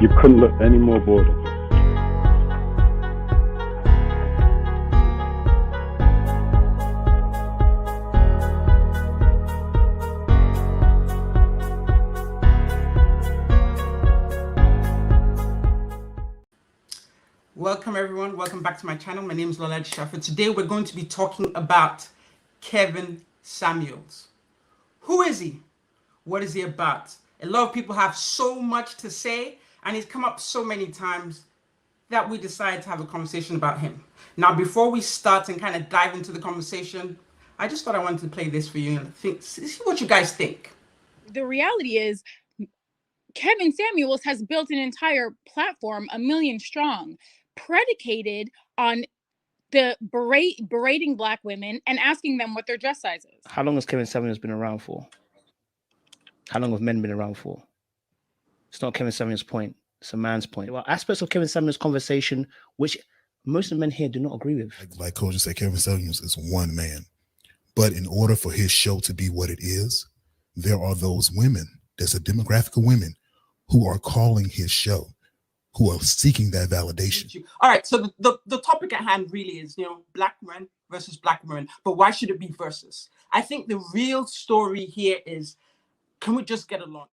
You couldn't look any more bored. Welcome everyone, welcome back to my channel. My name is LolaAjisafe. Today we're going to be talking about Kevin Samuels. Who is he? What is he about? A lot of people have so much to say, and he's come up so many times that we decided to have a conversation about him. Now, before we start and kind of dive into the conversation, I just thought I wanted to play this for you and see what you guys think. The reality is, Kevin Samuels has built an entire platform, 1 million strong, predicated on the berating Black women and asking them what their dress size is. How long has Kevin Samuels been around for? How long have men been around for? It's not Kevin Samuels' point. It's a man's point. Well, aspects of Kevin Samuels' conversation, which most of the men here do not agree with. Like Coach said, Kevin Samuels is one man. But in order for his show to be what it is, there are those women, there's a demographic of women who are calling his show, who are seeking that validation. All right, so the topic at hand really is, Black men versus Black women, but why should it be versus? I think the real story here is, can we just get along?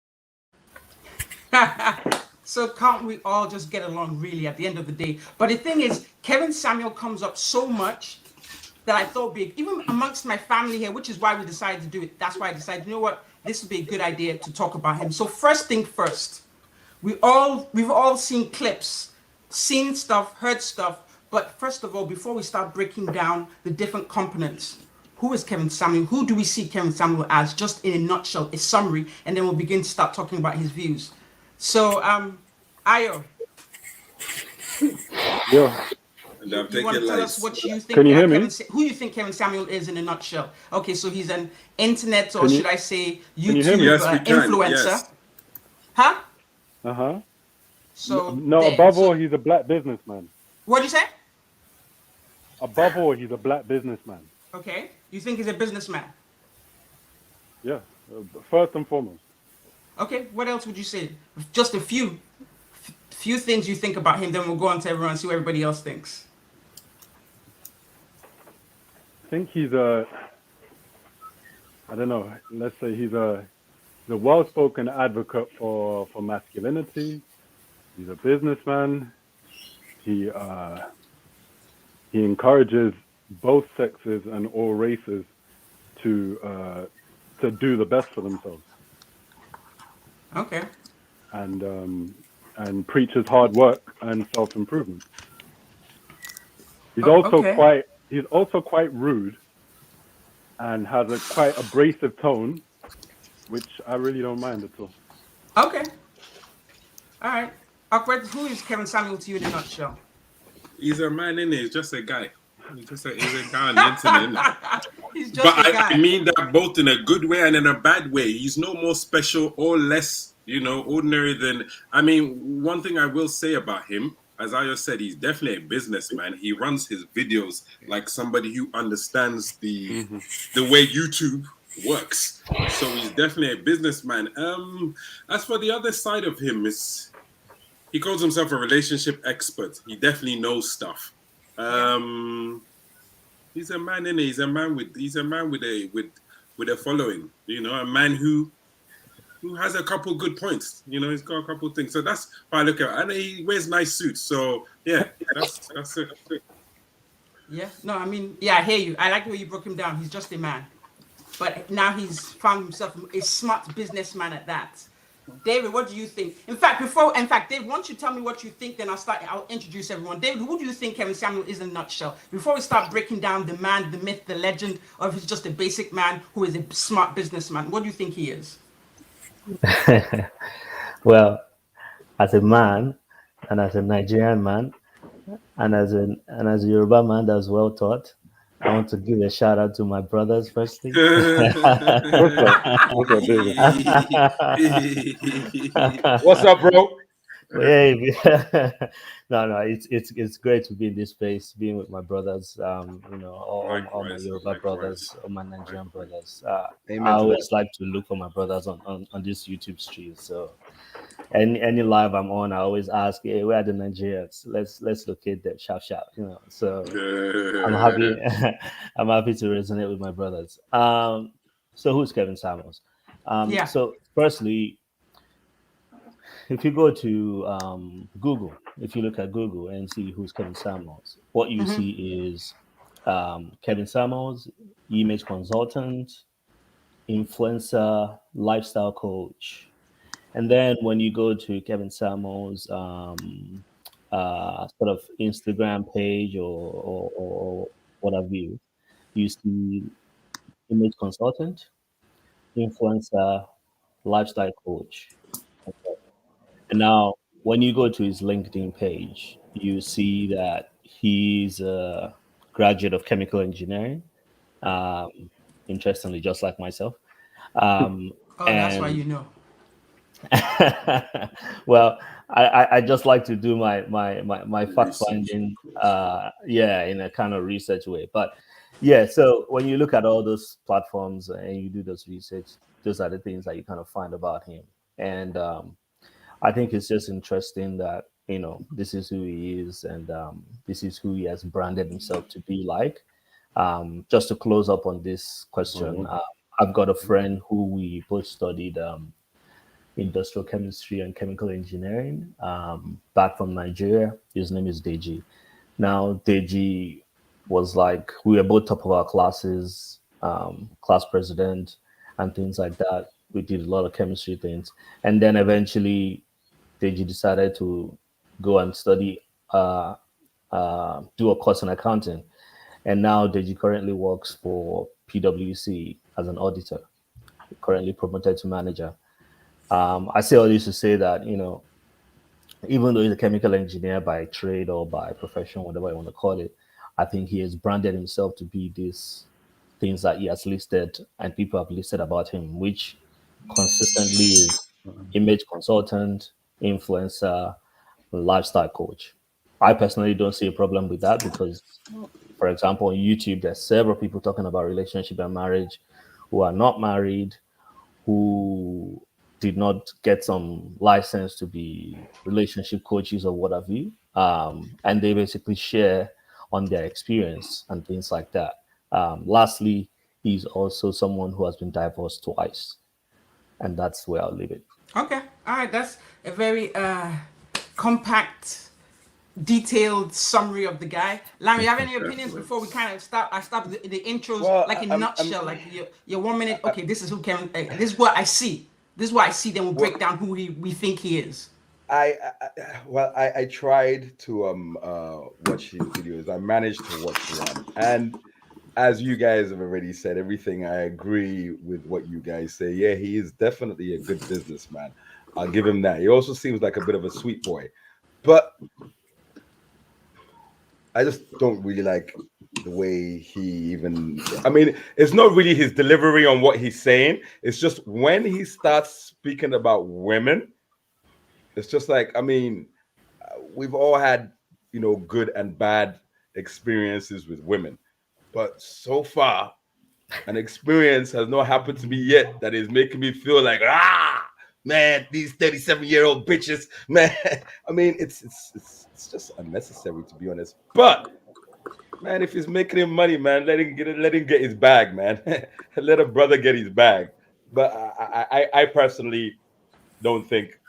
So can't we all just get along really at the end of the day? But the thing is, Kevin Samuel comes up so much that I thought big, even amongst my family here, which is why we decided to do it. That's why I decided, you know what, this would be a good idea to talk about him. So first thing first, we've all seen clips, seen stuff, heard stuff. But first of all, before we start breaking down the different components, who is Kevin Samuel? Who do we see Kevin Samuel as? Just in a nutshell, a summary, and then we'll begin to start talking about his views. So, Ayo. Yeah. You want to tell us what you think? Can you hear me? Who you think Kevin Samuel is in a nutshell? Okay, so he's an internet, or should I say Yes, YouTube influencer? Yes. Huh? Uh-huh. So above all, he's a Black businessman. What'd you say? Above all, he's a Black businessman. Okay. You think he's a businessman? Yeah. First and foremost. Okay. What else would you say? Just a few things you think about him. Then we'll go on to everyone and see what everybody else thinks. I think he's I don't know. Let's say he's a well-spoken advocate for masculinity. He's a businessman. He encourages both sexes and all races to do the best for themselves. Okay. And preaches hard work and self-improvement. He's also quite rude and has a quite abrasive tone, which I really don't mind at all. Okay. All right. Awkward, who is Kevin Samuel to you in a nutshell? He's a man, innit? He's just a guy. He's a guy on the internet. He's just a guy. I mean that both in a good way and in a bad way. He's no more special or less, ordinary than... I mean, one thing I will say about him, as I just said, he's definitely a businessman. He runs his videos like somebody who understands the way YouTube works. So he's definitely a businessman. As for the other side of him, he calls himself a relationship expert. He definitely knows stuff. He's a man, innit? He's a man with a following. A man who has a couple good points. He's got a couple things. So that's how I look at it. And he wears nice suits. So yeah, that's it. Yeah. No, I mean, yeah, I hear you. I like the way you broke him down. He's just a man, but now he's found himself a smart businessman at that. David, what do you think? In fact, Dave, once you tell me what you think, then I'll introduce everyone. David, who do you think Kevin Samuel is in a nutshell? Before we start breaking down the man, the myth, the legend, or if he's just a basic man who is a smart businessman, what do you think he is? Well, as a man, and as a Nigerian man, and as a Yoruba man that's well taught, I want to give a shout out to my brothers firstly. What's up, bro? Yeah, no, it's great to be in this space, being with my brothers. All my Likewise, Yoruba likewise. brothers, all my Nigerian brothers. I Amen to that. always like to look for my brothers on this YouTube stream. So any live I'm on, I always ask, hey, where are the Nigerians? Let's locate them, sharp, sharp. So I'm happy. I'm happy to resonate with my brothers. So who's Kevin Samuels? Yeah. So firstly, if you go to Google, if you look at Google and see who's Kevin Samuels, what you see is Kevin Samuels, image consultant, influencer, lifestyle coach. And then when you go to Kevin Samuels' sort of Instagram page or what have you, you see image consultant, influencer, lifestyle coach. And now, when you go to his LinkedIn page, you see that he's a graduate of chemical engineering. Um, Interestingly, just like myself. Um, Oh, that's why and you know. well, I just like to do my fact Research. finding, in a kind of research way. But yeah, so when you look at all those platforms and you do those research, those are the things that you kind of find about him. And I think it's just interesting that this is who he is, and this is who he has branded himself to be like. Just to close up on this question, I've got a friend who we both studied industrial chemistry and chemical engineering back from Nigeria. His name is Deji. Now, Deji was like, we were both top of our classes, class president, and things like that. We did a lot of chemistry things. And then eventually, Deji decided to go and study, do a course in accounting. And now Deji currently works for PwC as an auditor, currently promoted to manager. I say all this to say that, even though he's a chemical engineer by trade or by profession, whatever you want to call it, I think he has branded himself to be these things that he has listed and people have listed about him, which consistently is image consultant, influencer, lifestyle coach. I personally don't see a problem with that because, for example, on YouTube, there's several people talking about relationship and marriage who are not married, who did not get some license to be relationship coaches or what have you. And they basically share on their experience and things like that. Lastly, he's also someone who has been divorced twice. And that's where I'll leave it. Okay. All right. That's a very compact, detailed summary of the guy. Larry, you have any opinions before we kind of start? I stop the intros Well, like in a I'm- nutshell, like your 1 minute. Okay, this is who Kevin. This is what I see. This is what I see. Then we'll break down who we think he is. I tried to watch his videos. I managed to watch one, and as you guys have already said, everything, I agree with what you guys say. Yeah, he is definitely a good businessman. I'll give him that. He also seems like a bit of a sweet boy, but I just don't really like the way he even. I mean, it's not really his delivery on what he's saying. It's just when he starts speaking about women, it's just like, I mean, we've all had, good and bad experiences with women, but so far, an experience has not happened to me yet that is making me feel like, man, these 37-year-old bitches, man. I mean, it's just unnecessary, to be honest. But man, if he's making him money, man, let him get his bag, man. Let a brother get his bag. But I personally don't think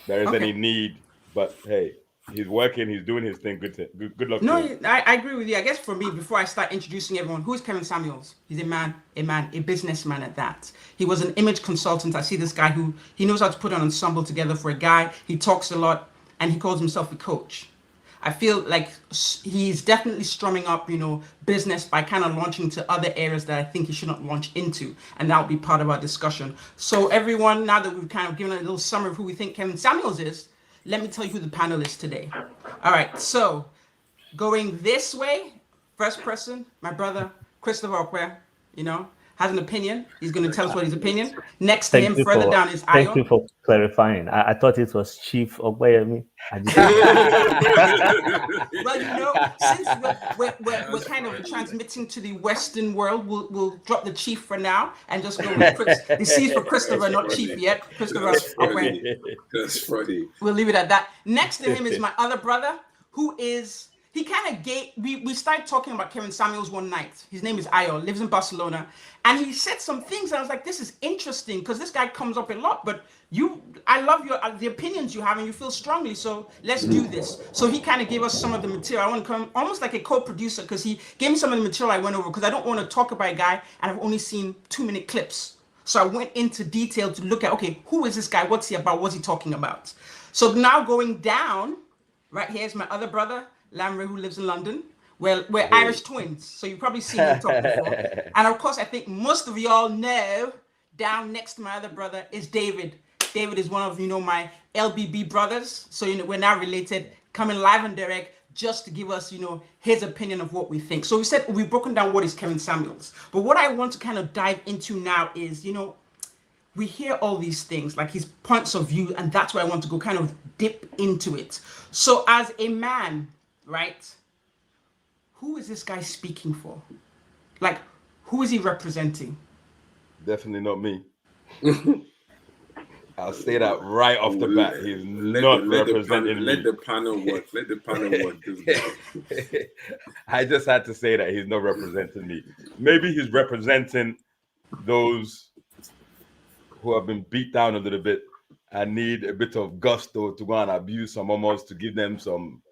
there is any need. But hey, he's working, he's doing his thing. Good luck to No, him. I agree with you. I guess for me, before I start introducing everyone, who is Kevin Samuels? He's a businessman at that. He was an image consultant. I see this guy who he knows how to put an ensemble together for a guy. He talks a lot, and he calls himself a coach. I feel like he's definitely strumming up, business by kind of launching to other areas that I think he should not launch into, and that'll be part of our discussion. So everyone, now that we've kind of given a little summary of who we think Kevin Samuels is, let me tell you who the panel is today. All right, so going this way, first person, my brother Christopher Okwe, has an opinion. He's going to tell us what his opinion. Next to him, further down, is Thank Ayo. you for clarifying. I thought it was Chief Obayemi. Well, you know, since we're kind of transmitting to the Western world, we'll drop the Chief for now and just go with Chris. The C's for Christopher, not Chief yet. Christopher. That's funny. We'll leave it at that. Next to him is my other brother, who is, he kind of gave, we started talking about Kevin Samuels one night. His name is Ayo, lives in Barcelona. And he said some things, and I was like, this is interesting, because this guy comes up a lot, but I love the opinions you have, and you feel strongly, so let's do this. So he kind of gave us some of the material. I want to come almost like a co-producer, because he gave me some of the material I went over, because I don't want to talk about a guy, and I've only seen 2-minute clips. So I went into detail to look at, okay, who is this guy? What's he about? What's he talking about? So now going down, right here's my other brother, Lamre, who lives in London. We're Irish twins, so you've probably seen him talk before. And of course, I think most of y'all know, down next to my other brother is David. David is one of, my LBB brothers. So, we're now related, coming live and direct just to give us, his opinion of what we think. So we said we've broken down what is Kevin Samuels. But what I want to kind of dive into now is, we hear all these things, like his points of view, and that's where I want to go kind of dip into it. So as a man, right, who is this guy speaking for? Like, who is he representing? Definitely not me. I'll say that right off the bat. He's not representing me. Let the panel work. Let the panel work. I just had to say that he's not representing me. Maybe he's representing those who have been beat down a little bit and need a bit of gusto to go and abuse some moments to give them some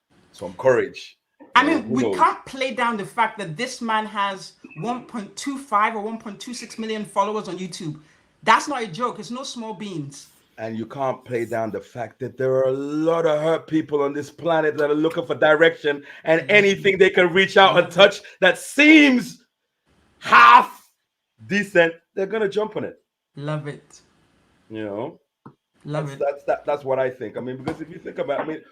courage. I mean, we can't play down the fact that this man has 1.25 or 1.26 million followers on YouTube. That's not a joke. It's no small beans. And you can't play down the fact that there are a lot of hurt people on this planet that are looking for direction, and anything they can reach out and touch that seems half decent, they're going to jump on it. Love it. Love it. That's what I think. I mean, because if you think about it,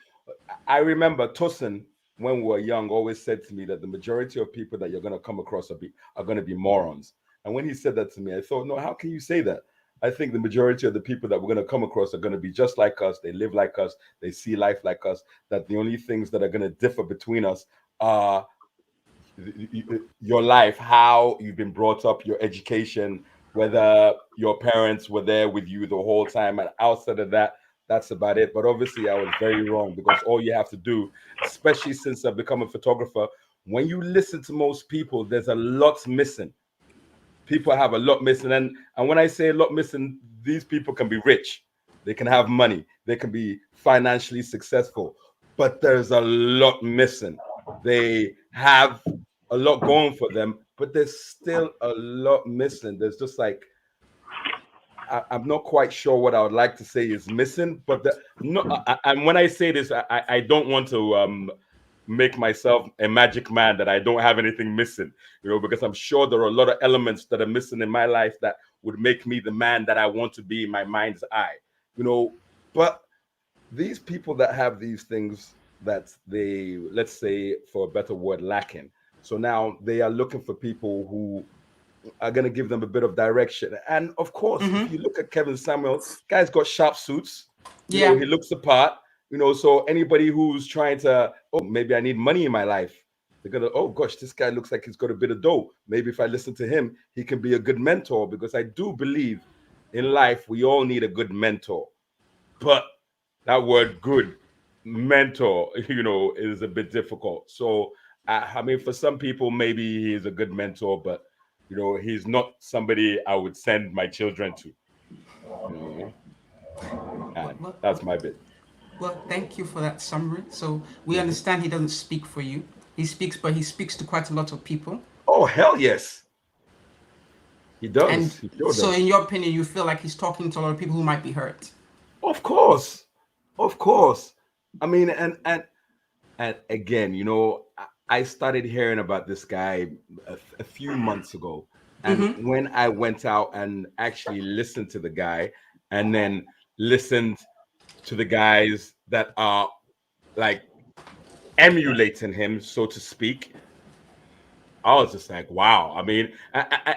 I remember Tosin, when we were young, always said to me that the majority of people that you're going to come across are going to be morons. And when he said that to me, I thought, no, how can you say that? I think the majority of the people that we're going to come across are going to be just like us. They live like us. They see life like us. That the only things that are going to differ between us are your life, how you've been brought up, your education, whether your parents were there with you the whole time. And outside of that, that's about it. But obviously, I was very wrong, because all you have to do, especially since I've become a photographer, when you listen to most people, there's a lot missing. People have a lot missing. And when I say a lot missing, these people can be rich. They can have money. They can be financially successful. But there's a lot missing. They have a lot going for them, but there's still a lot missing. There's just like, I'm not quite sure what I would like to say is missing, but and when I say this, I don't want to make myself a magic man that I don't have anything missing, because I'm sure there are a lot of elements that are missing in my life that would make me the man that I want to be in my mind's eye, but these people that have these things that they, let's say for a better word, lacking. So now they are looking for people who are going to give them a bit of direction. And of course, if you look at Kevin Samuels, guy's got sharp suits. He looks the part. So anybody who's trying to, maybe I need money in my life, they're gonna, oh gosh, this guy looks like he's got a bit of dough. Maybe if I listen to him, he can be a good mentor, because I do believe in life we all need a good mentor. But that word "good" mentor, is a bit difficult. So I mean, for some people, maybe he's a good mentor, but he's not somebody I would send my children to. And that's my bit. Well, thank you for that summary. So we understand he doesn't speak for you. He speaks to quite a lot of people. Oh, hell yes. He does. And he sure so does. In your opinion, you feel like he's talking to a lot of people who might be hurt? Of course. I mean, and again, I started hearing about this guy a few months ago. And when I went out and actually listened to the guy, and then listened to the guys that are like emulating him, so to speak, I was just like, wow. I mean,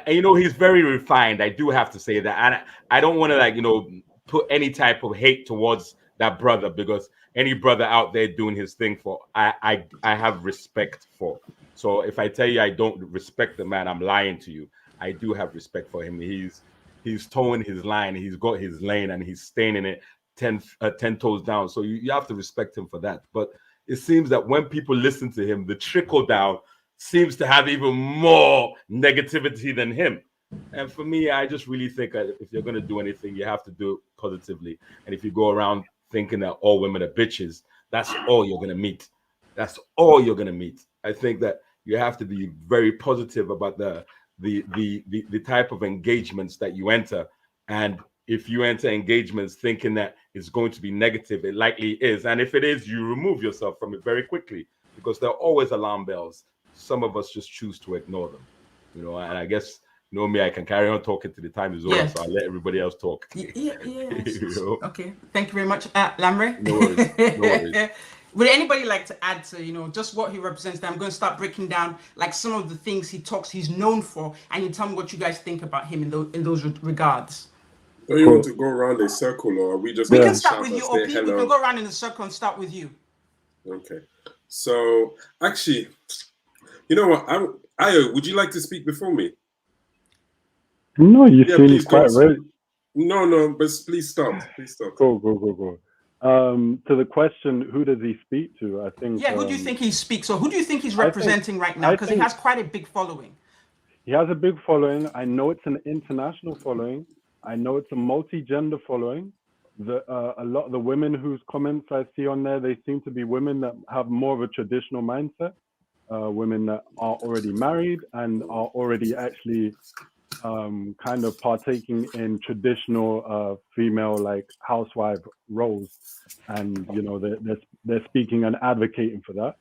you know, he's very refined. I do have to say that. And I don't want to, like, you know, put any type of hate towards that brother, because any brother out there doing his thing for, I have respect for. So if I tell you I don't respect the man, I'm lying to you. I do have respect for him. He's towing his line. He's got his lane, and he's staying in it 10 toes down. So you have to respect him for that. But it seems that when people listen to him, the trickle down seems to have even more negativity than him. And for me, I just really think that if you're going to do anything, you have to do it positively. And if you go around thinking that all women are bitches, that's all you're going to meet. That's all you're going to meet. I think that you have to be very positive about the type of engagements that you enter. And if you enter engagements thinking that it's going to be negative, it likely is. And if it is, you remove yourself from it very quickly, because there are always alarm bells. Some of us just choose to ignore them, you know. And I guess, you know me, I can carry on talking till the time is over, Yes. so I'll let everybody else talk. Yes. You know? Okay, thank you very much, Lamre. No worries. No worries. Would anybody like to add to, you know, just what he represents? I'm going to start breaking down like some of the things he's known for, and you tell me what you guys think about him in those regards. Do you want to go around a circle, or are we just? We going can to start shout with and you, say OP. We hello? can go around in a circle and start with you. Okay. So actually, you know what? Ayo, would you like to speak before me? No, you seem please quite go. ready. No, but please start. Please start. Go. To the question, who does he speak to? I think. Yeah, who do you think he speaks? Or who do you think he's representing right now? Because he has quite a big following. He has a big following. I know it's an international following. I know it's a multi-gender following. A lot of the women whose comments I see on there, they seem to be women that have more of a traditional mindset. Women that are already married and are already actually kind of partaking in traditional female like housewife roles, and you know they're speaking and advocating for that.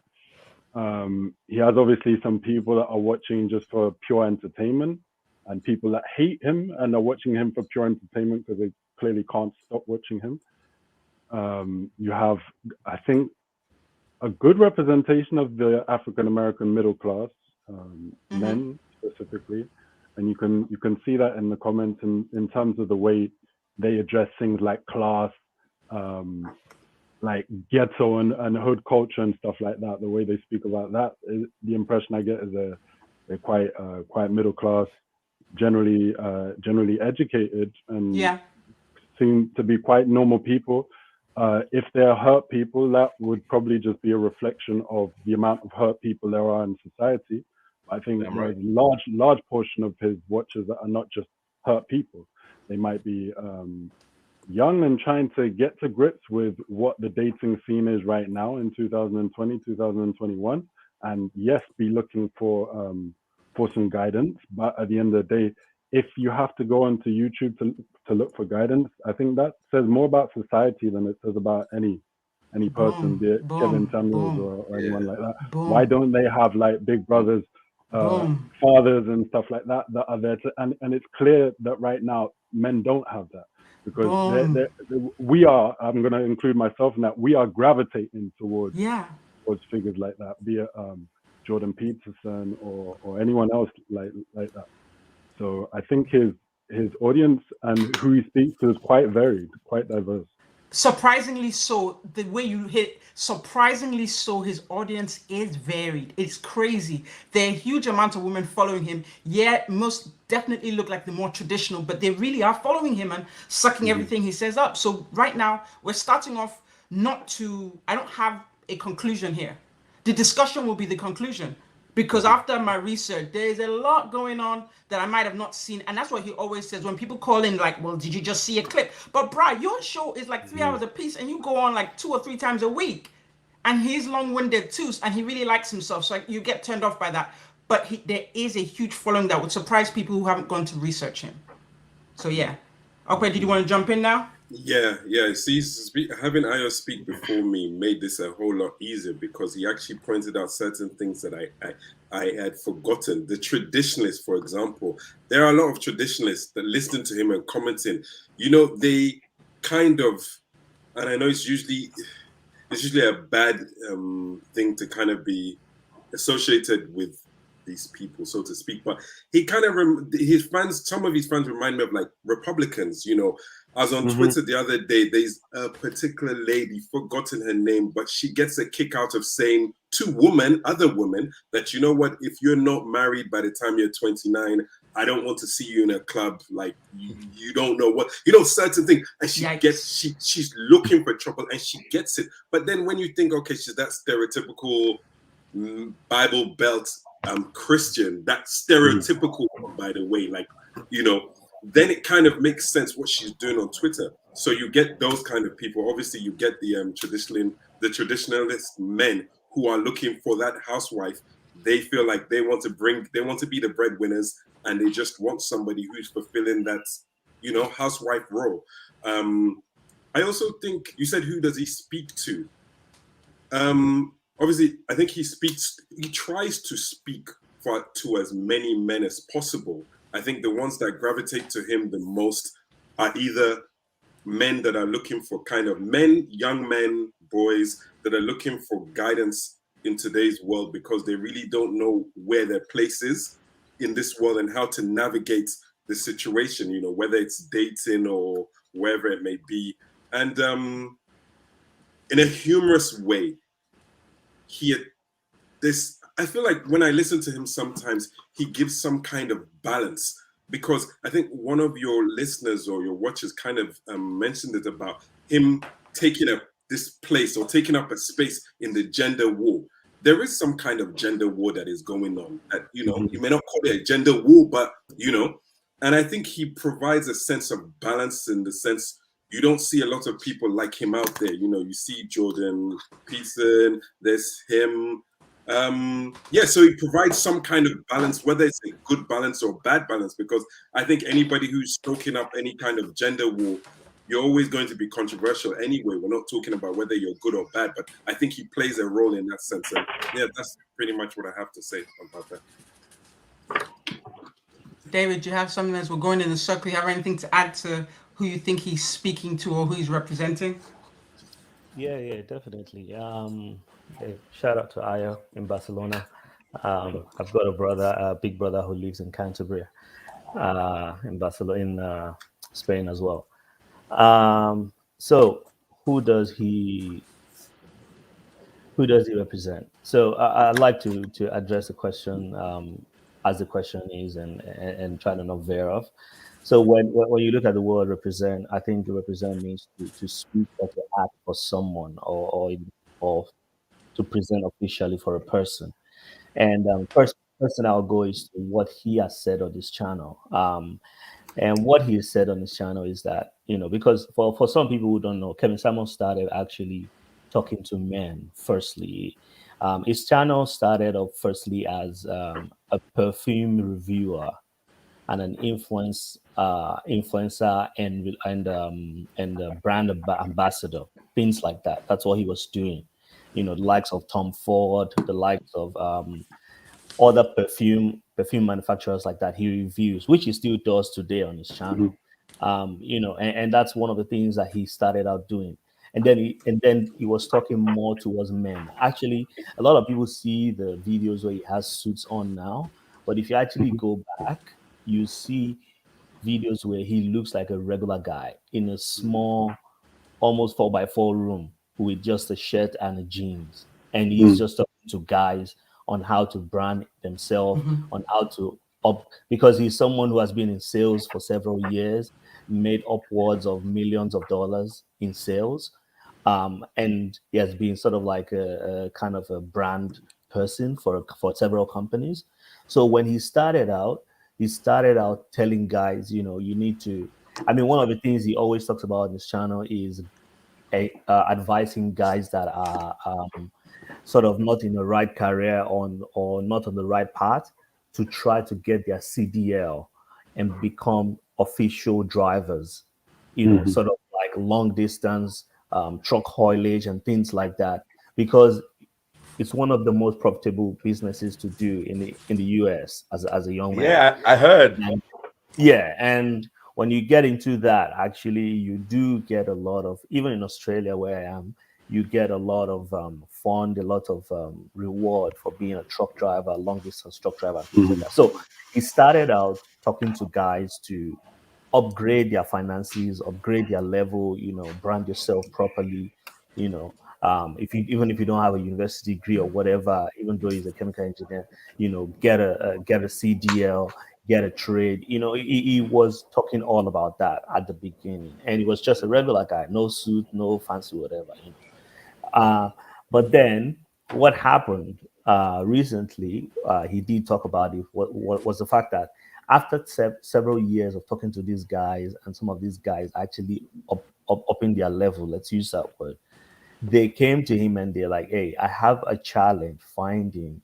He has obviously some people that are watching just for pure entertainment, and people that hate him and are watching him for pure entertainment because they clearly can't stop watching him. You have, I think, a good representation of the African American middle class, men specifically, and you can see that in the comments in terms of the way they address things like class, like ghetto and hood culture and stuff like that. The way they speak about that, the impression I get is they're quite middle class, generally educated, and seem to be quite normal people. If they're hurt people, that would probably just be a reflection of the amount of hurt people there are in society. I think there's a large portion of his watchers that are not just hurt people. They might be young and trying to get to grips with what the dating scene is right now in 2020, 2021. And yes, be looking for some guidance. But at the end of the day, if you have to go onto YouTube to look for guidance, I think that says more about society than it says about any person, be it Kevin Samuels or anyone like that. Why don't they have like big brothers, fathers and stuff like that are there to, and it's clear that right now men don't have that, because we are, I'm going to include myself in that, we are gravitating towards figures like that, be it Jordan Peterson or anyone else like that. So I think his audience and who he speaks to is quite varied, quite diverse. Surprisingly so, the way you hit, surprisingly so, his audience is varied. It's crazy. There are a huge amount of women following him. Yeah, most definitely look like the more traditional, but they really are following him and sucking everything he says up. So right now, we're starting off I don't have a conclusion here. The discussion will be the conclusion. Because after my research, there's a lot going on that I might have not seen. And that's what he always says when people call in like, well, did you just see a clip? But bruh, your show is like 3 hours a piece and you go on like 2 or 3 times a week. And he's long-winded too, and he really likes himself. So you get turned off by that. But there is a huge following that would surprise people who haven't gone to research him. So yeah. Okay, did you want to jump in now? Yeah. See, having Ayo speak before me made this a whole lot easier, because he actually pointed out certain things that I had forgotten. The traditionalists, for example, there are a lot of traditionalists that listen to him and commenting. You know, they kind of, and I know it's usually a bad thing to kind of be associated with these people, so to speak. But he kind of his fans, some of his fans remind me of like Republicans. You know, I was on Twitter the other day. There's a particular lady, forgotten her name, but she gets a kick out of saying to other women, that, you know what, if you're not married by the time you're 29, I don't want to see you in a club. Like you don't know what, certain things. And she she's looking for trouble, and she gets it. But then when you think, okay, she's that stereotypical Bible Belt Christian, that stereotypical, by the way, like, then it kind of makes sense what she's doing on Twitter. So you get those kind of people. Obviously, you get the traditionalist men who are looking for that housewife. They feel like they want to be the breadwinners, and they just want somebody who's fulfilling that, housewife role. I also think you said, who does he speak to? Obviously, I think he tries to speak to as many men as possible. I think the ones that gravitate to him the most are either men that are looking for young men, boys that are looking for guidance in today's world, because they really don't know where their place is in this world and how to navigate the situation, whether it's dating or wherever it may be. And in a humorous way, I feel like when I listen to him, sometimes he gives some kind of balance, because I think one of your listeners or your watchers kind of mentioned it about him taking up this place or taking up a space in the gender war. There is some kind of gender war that is going on. You may not call it a gender war, but and I think he provides a sense of balance, in the sense you don't see a lot of people like him out there. You see Jordan Peterson, there's him. So he provides some kind of balance, whether it's a good balance or bad balance, because I think anybody who's stoking up any kind of gender war, you're always going to be controversial anyway. We're not talking about whether you're good or bad, but I think he plays a role in that sense. And yeah, that's pretty much what I have to say about that. David, do you have something as we're going in the circle? Do you have anything to add to who you think he's speaking to or who he's representing? Yeah, definitely. Shout out to Ayo in Barcelona. I've got a big brother who lives in Canterbury, in Barcelona, in Spain as well. So who does he represent? So I'd like to address the question as the question is, and try to not veer off. So when you look at the word represent, I think represent means to speak or to act for someone, or to present officially for a person. And first person I'll go is to what he has said on this channel. And what he has said on this channel is that, because for some people who don't know, Kevin Samuel started actually talking to men firstly. His channel started off firstly as a perfume reviewer and an influencer and a brand ambassador, things like that. That's what he was doing. The likes of Tom Ford, the likes of other perfume manufacturers like that. He reviews, which he still does today on his channel. And that's one of the things that he started out doing. And then he was talking more towards men. Actually, a lot of people see the videos where he has suits on now, but if you actually go back, you see videos where he looks like a regular guy in a small, almost 4x4 room with just a shirt and a jeans. And he's just talking to guys on how to brand themselves, on how to because he's someone who has been in sales for several years, made upwards of millions of dollars in sales. And he has been sort of like a kind of a brand person for several companies. So when he started out telling guys, you need to, one of the things he always talks about on his channel is advising guys that are sort of not in the right career or not on the right path to try to get their CDL and become official drivers, sort of like long distance truck haulage and things like that, because it's one of the most profitable businesses to do in the US as a young man. Yeah, I heard. And when you get into that, actually, you do get a lot of, even in Australia where I am, you get a lot of fund, a lot of reward for being a truck driver, long distance truck driver, and things like that. So he started out talking to guys to upgrade their finances, upgrade their level, brand yourself properly, if you even if you don't have a university degree or whatever, even though he's a chemical engineer, get a CDL, get a trade. He was talking all about that at the beginning, and he was just a regular guy, no suit, no fancy whatever. But then what happened recently, he did talk about it, what was the fact that after several years of talking to these guys, and some of these guys actually upping their level, let's use that word, they came to him and they're like, hey, I have a challenge finding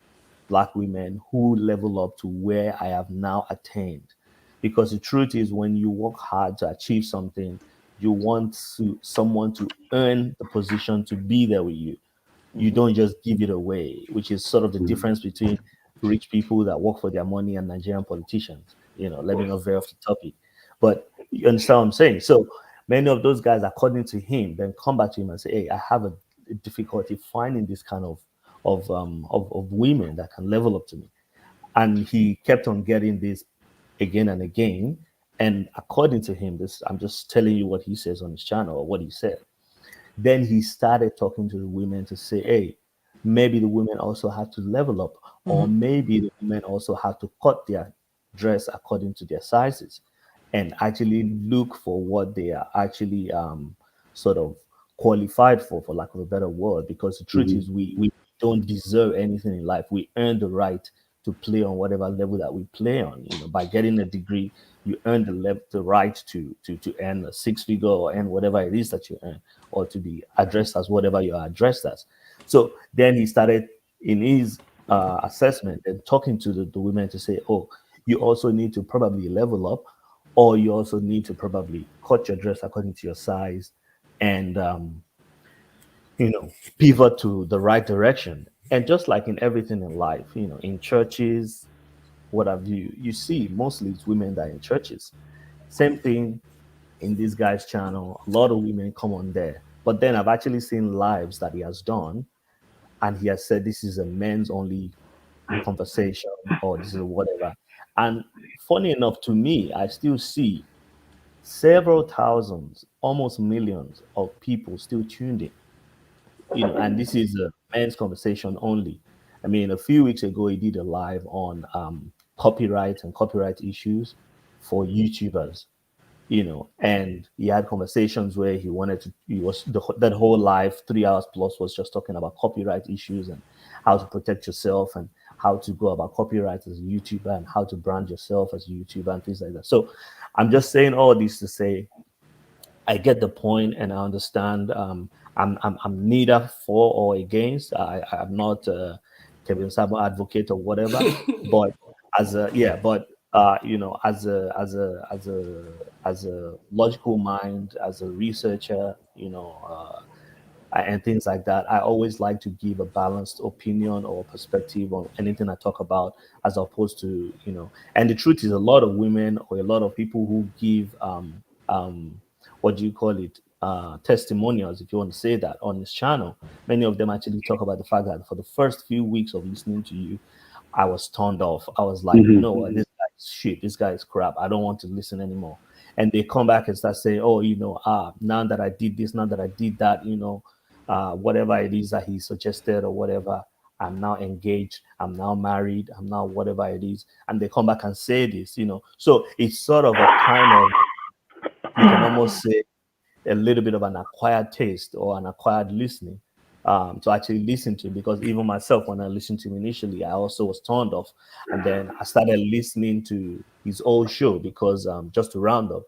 Black women who level up to where I have now attained. Because the truth is, when you work hard to achieve something, you want someone to earn the position to be there with you. You don't just give it away, which is sort of the difference between rich people that work for their money and Nigerian politicians. Let me not veer off the topic, but you understand what I'm saying. So many of those guys, according to him, then come back to him and say, hey, I have a difficulty finding this kind of women that can level up to me. And he kept on getting this again and again. And according to him, I'm just telling you what he says on his channel, or what he said. Then he started talking to the women to say, hey, maybe the women also have to level up, or maybe the women also have to cut their dress according to their sizes, and actually look for what they are actually sort of qualified for lack of a better word. Because the truth is, we don't deserve anything in life. We earn the right to play on whatever level that we play on. By getting a degree, you earn the right to earn a six-figure, or earn whatever it is that you earn, or to be addressed as whatever you are addressed as. So then he started in his assessment and talking to the women to say, oh, you also need to probably level up, or you also need to probably cut your dress according to your size, and pivot to the right direction. And just like in everything in life, in churches, what have you see mostly it's women that are in churches. Same thing in this guy's channel. A lot of women come on there, but then I've actually seen lives that he has done, and he has said this is a men's only conversation, or this is whatever. And funny enough, to me, I still see several thousands, almost millions of people still tuned in. And this is a men's conversation only. I mean, a few weeks ago, he did a live on copyright and copyright issues for YouTubers, and he had conversations where that whole live 3 hours plus was just talking about copyright issues and how to protect yourself, and how to go about copyright as a YouTuber, and how to brand yourself as a YouTuber, and things like that. So I'm just saying all this to say, I get the point, and I understand. I'm neither for or against. I'm not a Kevin Samuel advocate or whatever, but as a as a logical mind, as a researcher, and things like that, I always like to give a balanced opinion or perspective on anything I talk about, as opposed to And the truth is, a lot of women, or a lot of people who give what do you call it, testimonials, if you want to say that, on this channel, many of them actually talk about the fact that for the first few weeks of listening to you, I was turned off. I was like, you know what, this guy is shit, this guy is crap, I don't want to listen anymore. And they come back and start saying, oh, now that I did this, now that I did that, whatever it is that he suggested or whatever, I'm now engaged, I'm now married, I'm now whatever it is. And they come back and say this, So it's sort of a kind of, you can almost say, a little bit of an acquired taste or an acquired listening to actually listen to. Because even myself, when I listened to him initially, I also was turned off. And then I started listening to his old show, because just to round up,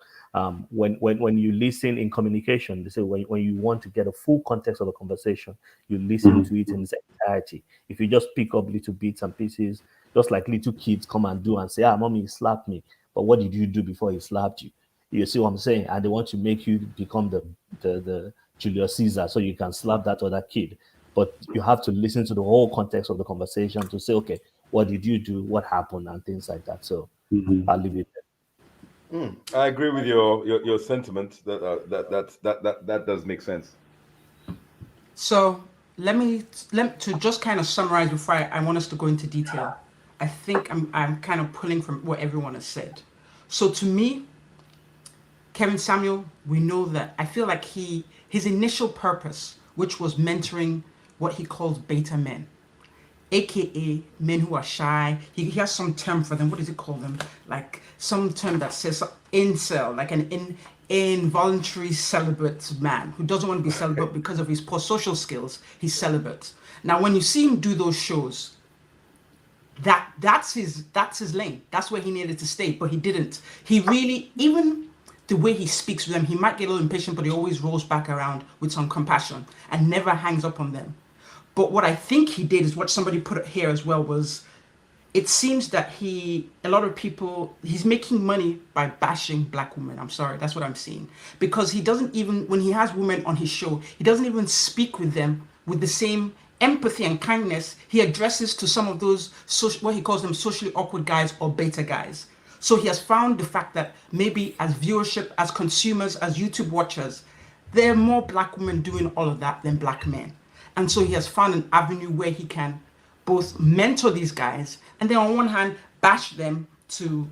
when you listen in communication, they say when you want to get a full context of a conversation, you listen to it in its entirety. If you just pick up little bits and pieces, just like little kids come and do and say, mommy, he slapped me. But what did you do before he slapped you? You see what I'm saying? And they want to make you become the Julius Caesar so you can slap that other kid. But you have to listen to the whole context of the conversation to say, okay, what did you do? What happened? And things like that. So I'll leave it there. I agree with your sentiment. That does make sense. So to just kind of summarize before I want us to go into detail. I think I'm kind of pulling from what everyone has said. So to me, Kevin Samuel, we know that I feel like his initial purpose, which was mentoring what he calls beta men, aka men who are shy. He has some term for them. What does he call them? Like some term that says incel, like an involuntary celibate man who doesn't want to be celibate because of his poor social skills. He's celibate. Now, when you see him do those shows, that's his lane. That's where he needed to stay, but he didn't. He really, even the way he speaks with them, he might get a little impatient, but he always rolls back around with some compassion and never hangs up on them. But what I think he did is what somebody put it here as well was, it seems that a lot of people, he's making money by bashing black women. I'm sorry, that's what I'm seeing. Because he doesn't even, when he has women on his show, he doesn't even speak with them with the same empathy and kindness he addresses to some of those, what he calls them socially awkward guys or beta guys. So he has found the fact that maybe as viewership, as consumers, as YouTube watchers, there are more black women doing all of that than black men. And so he has found an avenue where he can both mentor these guys and then on one hand bash them to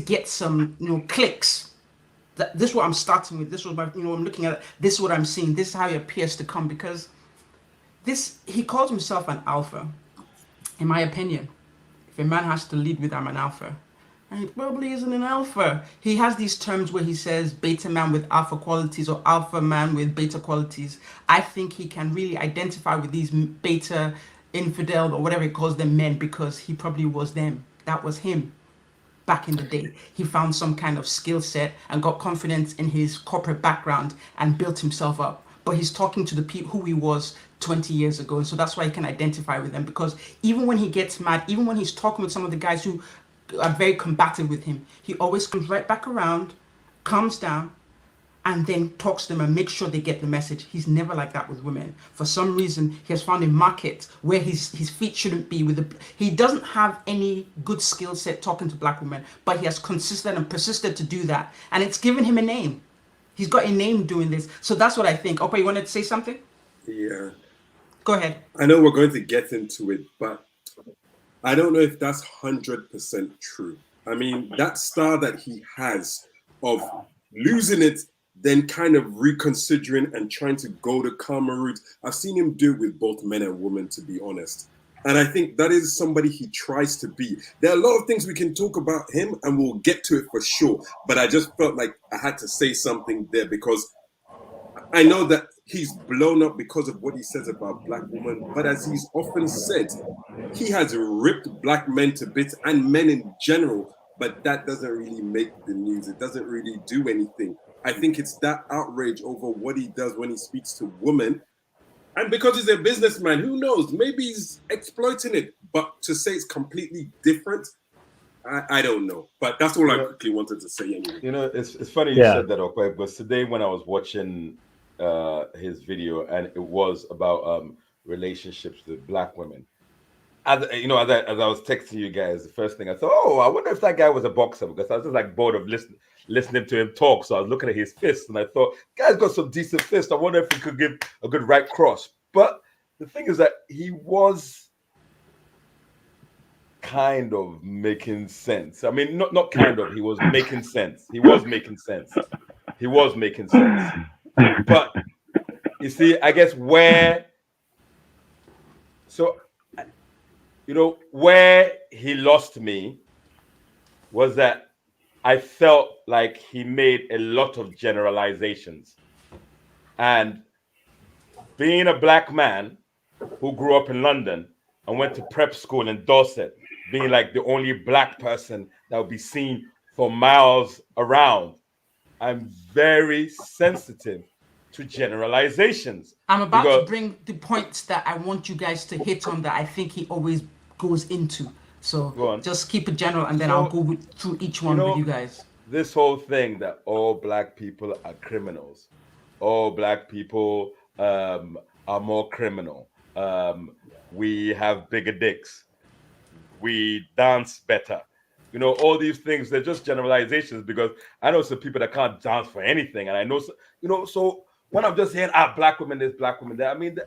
get some clicks. This is what I'm starting with. This was my I'm looking at it. This is what I'm seeing. This is how he appears to come, because he calls himself an alpha. In my opinion, if a man has to lead with "I'm an alpha," and he probably isn't an alpha. He has these terms where he says beta man with alpha qualities or alpha man with beta qualities. I think he can really identify with these beta infidel or whatever he calls them men, because he probably was them. That was him back in the day. He found some kind of skill set and got confidence in his corporate background and built himself up. But he's talking to the people who he was 20 years ago. And so that's why he can identify with them, because even when he gets mad, even when he's talking with some of the guys who are very combative with him, he always comes right back around, calms down, and then talks to them and makes sure they get the message. He's never like that with women. For some reason, he has found a market where his feet shouldn't be with the. He doesn't have any good skill set talking to black women, but he has consistent and persisted to do that, and it's given him a name. He's got a name doing this. So that's what I think. Opa, you wanted to say something? Yeah. Go ahead. I know we're going to get into it, but I don't know if that's 100% true. I mean, that style that he has of losing it, then kind of reconsidering and trying to go the calmer route. I've seen him do it with both men and women, to be honest. And I think that is somebody he tries to be. There are a lot of things we can talk about him, and we'll get to it for sure. But I just felt like I had to say something there, because I know that he's blown up because of what he says about black women. But as he's often said, he has ripped black men to bits and men in general. But that doesn't really make the news. It doesn't really do anything. I think it's that outrage over what he does when he speaks to women. And because he's a businessman, who knows? Maybe he's exploiting it. But to say it's completely different, I don't know. But that's all I quickly wanted to say anyway. It's funny you said that, okay? Because today when I was watching his video, and it was about relationships with black women. As I was texting you guys, the first thing I thought, I wonder if that guy was a boxer, because I was just like bored of listening to him talk. So I was looking at his fists, and I thought, guy's got some decent fists. I wonder if he could give a good right cross. But the thing is that he was kind of making sense. I mean, not kind of. He was making sense. He was making sense. But you see, I guess where he lost me was that I felt like he made a lot of generalizations. And being a black man who grew up in London and went to prep school in Dorset, being like the only black person that would be seen for miles around, I'm very sensitive to generalizations. I'm about to bring the points that I want you guys to hit on that I think he always goes into. So just keep it general, and then I'll go through each one with you guys. This whole thing that all black people are criminals, all black people are more criminal, we have bigger dicks, we dance better. All these things, they're just generalizations, because I know some people that can't dance for anything. And I know, so when I'm just hearing black women this, black women that, I mean,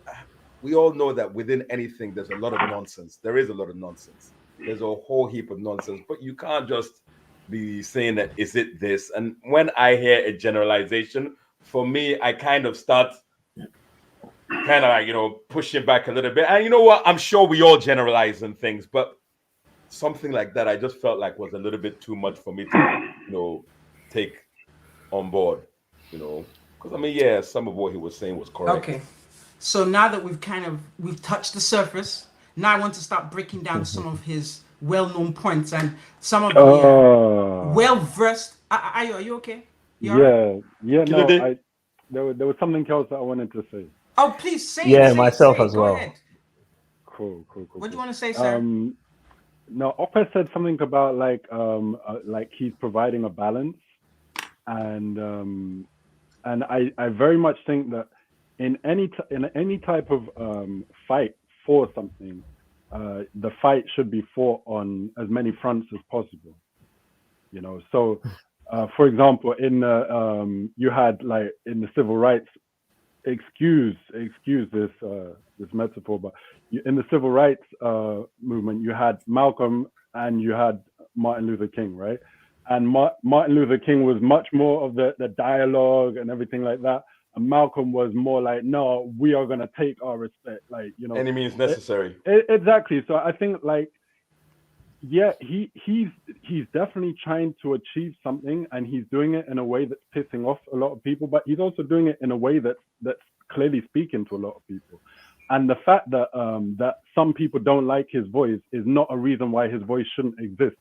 we all know that within anything there's a lot of nonsense. There is a lot of nonsense. There's a whole heap of nonsense, but you can't just be saying that is it this. And when I hear a generalization, for me, I kind of start kind of like, pushing back a little bit. And you know what? I'm sure we all generalize on things, but something like that I just felt like was a little bit too much for me to, take on board, because I mean, yeah, some of what he was saying was correct. Okay. So now that we've touched the surface, now I want to start breaking down some of his well-known points and some of the well-versed. Are you okay? Yeah. No, there was something else that I wanted to say. Oh, please say it. Yeah, say myself it, as go well. Ahead. Cool. What do you want to say, sir? No, Oppa said something about like he's providing a balance, and I very much think that in any type of fight for something, the fight should be fought on as many fronts as possible. So for example, in you had like in the civil rights, excuse this metaphor, but in the civil rights movement, you had Malcolm and you had Martin Luther King, right? And Martin Luther King was much more of the dialogue and everything like that. And Malcolm was more like, no, we are going to take our respect, like, any means necessary. Exactly. So I think like, yeah, he's definitely trying to achieve something, and he's doing it in a way that's pissing off a lot of people, but he's also doing it in a way that's clearly speaking to a lot of people. And the fact that that some people don't like his voice is not a reason why his voice shouldn't exist.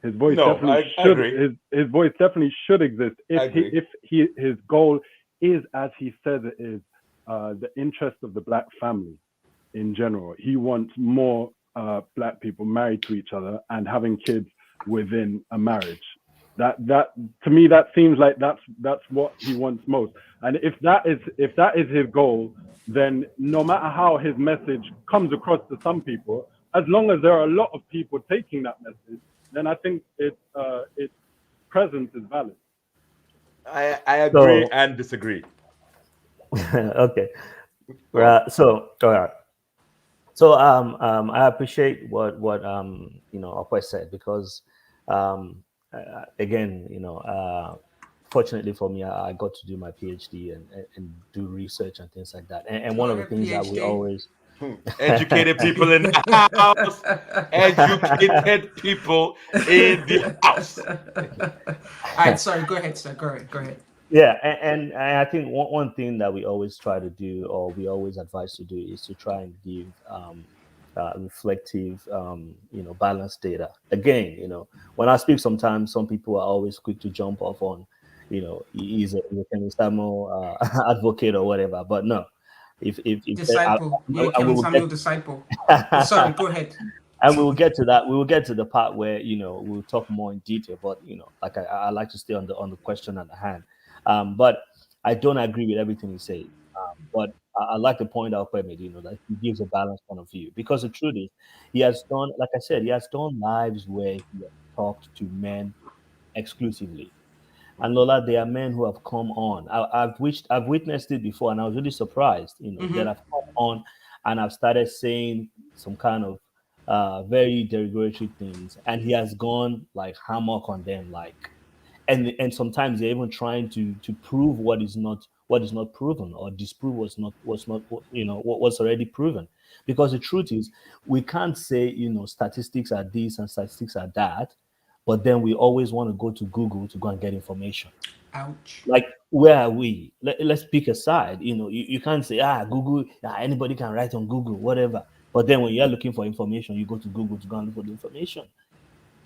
His voice definitely should. His voice definitely should exist if his goal is, as he says it is, the interest of the black family in general. He wants more black people married to each other and having kids within a marriage. That to me, that seems like that's what he wants most. And if that is his goal, then no matter how his message comes across to some people, as long as there are a lot of people taking that message, then I think its presence is valid. I agree and disagree. Okay. So all right. So I appreciate what Okwe said, because again, fortunately for me, I got to do my PhD and do research and things like that. And one of the things that we always educated people in the house, educated people in the house. All right, sorry, go ahead, sir. Go ahead. Yeah, and I think one thing that we always try to do, or we always advise to do, is to try and give reflective, balanced data. Again, when I speak, sometimes some people are always quick to jump off on, he's a Kevin Samuel advocate or whatever. But no, if disciple, Kevin Samuel disciple. Sorry, go ahead. And we will get to that. We will get to the part where we'll talk more in detail. But like I like to stay on the question at the hand. But I don't agree with everything you say. But I like to point out, that he gives a balanced point of view, because the truth is, he has done, like I said, he has done lives where he has talked to men exclusively. And Lola, there are men who have come on. I've witnessed it before, and I was really surprised, that I've come on and I've started saying some kind of very derogatory things, and he has gone like hammock on them, like, and sometimes they're even trying to prove what is not proven, or disprove what's already proven. Because the truth is, we can't say statistics are this and statistics are that, but then we always want to go to Google to go and get information. Ouch. Like, where are we? Let's pick a side. You can't say Google, anybody can write on Google, whatever. But then when you're looking for information, you go to Google to go and look for the information.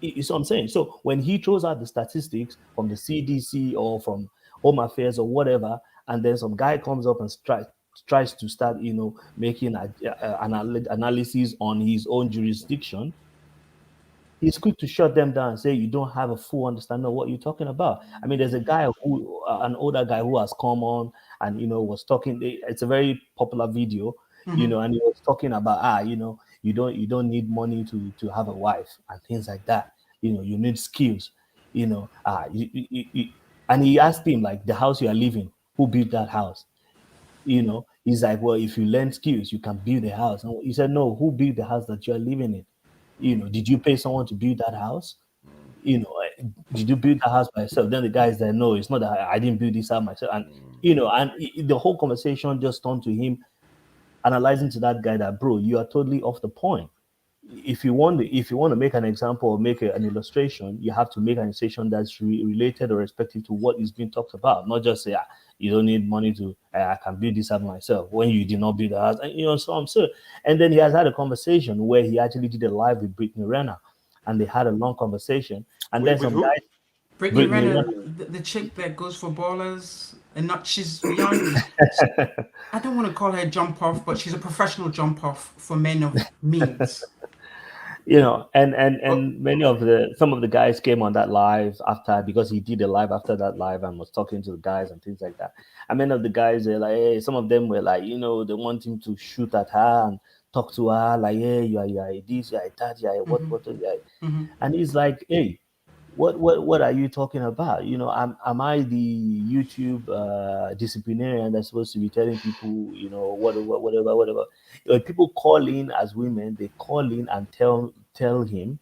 You see what I'm saying? So when he throws out the statistics from the CDC or from Home Affairs or whatever, and then some guy comes up and tries to start, making analysis on his own jurisdiction, he's quick to shut them down and say you don't have a full understanding of what you're talking about. I mean, there's a guy an older guy who has come on and was talking. It's a very popular video, and he was talking about you don't need money to have a wife and things like that. You need skills. And he asked him, like, the house you are living, who built that house? You know, he's like, well, if you learn skills, you can build a house. And he said, no, who built the house that you are living in? You know, did you pay someone to build that house? You know, did you build the house by yourself? Then the guy is like, no, it's not that I didn't build this house myself. And you know, and the whole conversation just turned to him analyzing to that guy that, bro, you are totally off the point. If you want to make an example or make an illustration, you have to make an illustration that's related or respective to what is being talked about, not just say, you don't need money to I can build this house myself when you did not build the house. And you know, so I'm sure. And then he has had a conversation where he actually did a live with Brittany Renner, and they had a long conversation. And then some who? guys, Brittany Renner, Renner. the chick that goes for ballers, and not she's young. I don't want to call her jump off, but she's a professional jump off for men of means. You know, and many of some of the guys came on that live after, because he did a live after that live and was talking to the guys and things like that. And many of the guys were like, hey, some of them were like, you know, they want him to shoot at her and talk to her like, hey, you are this, you are that, you are what, and he's like, hey, what are you talking about? You know, am I the YouTube disciplinarian that's supposed to be telling people, you know, whatever? When people call in as women, they call in and tell him,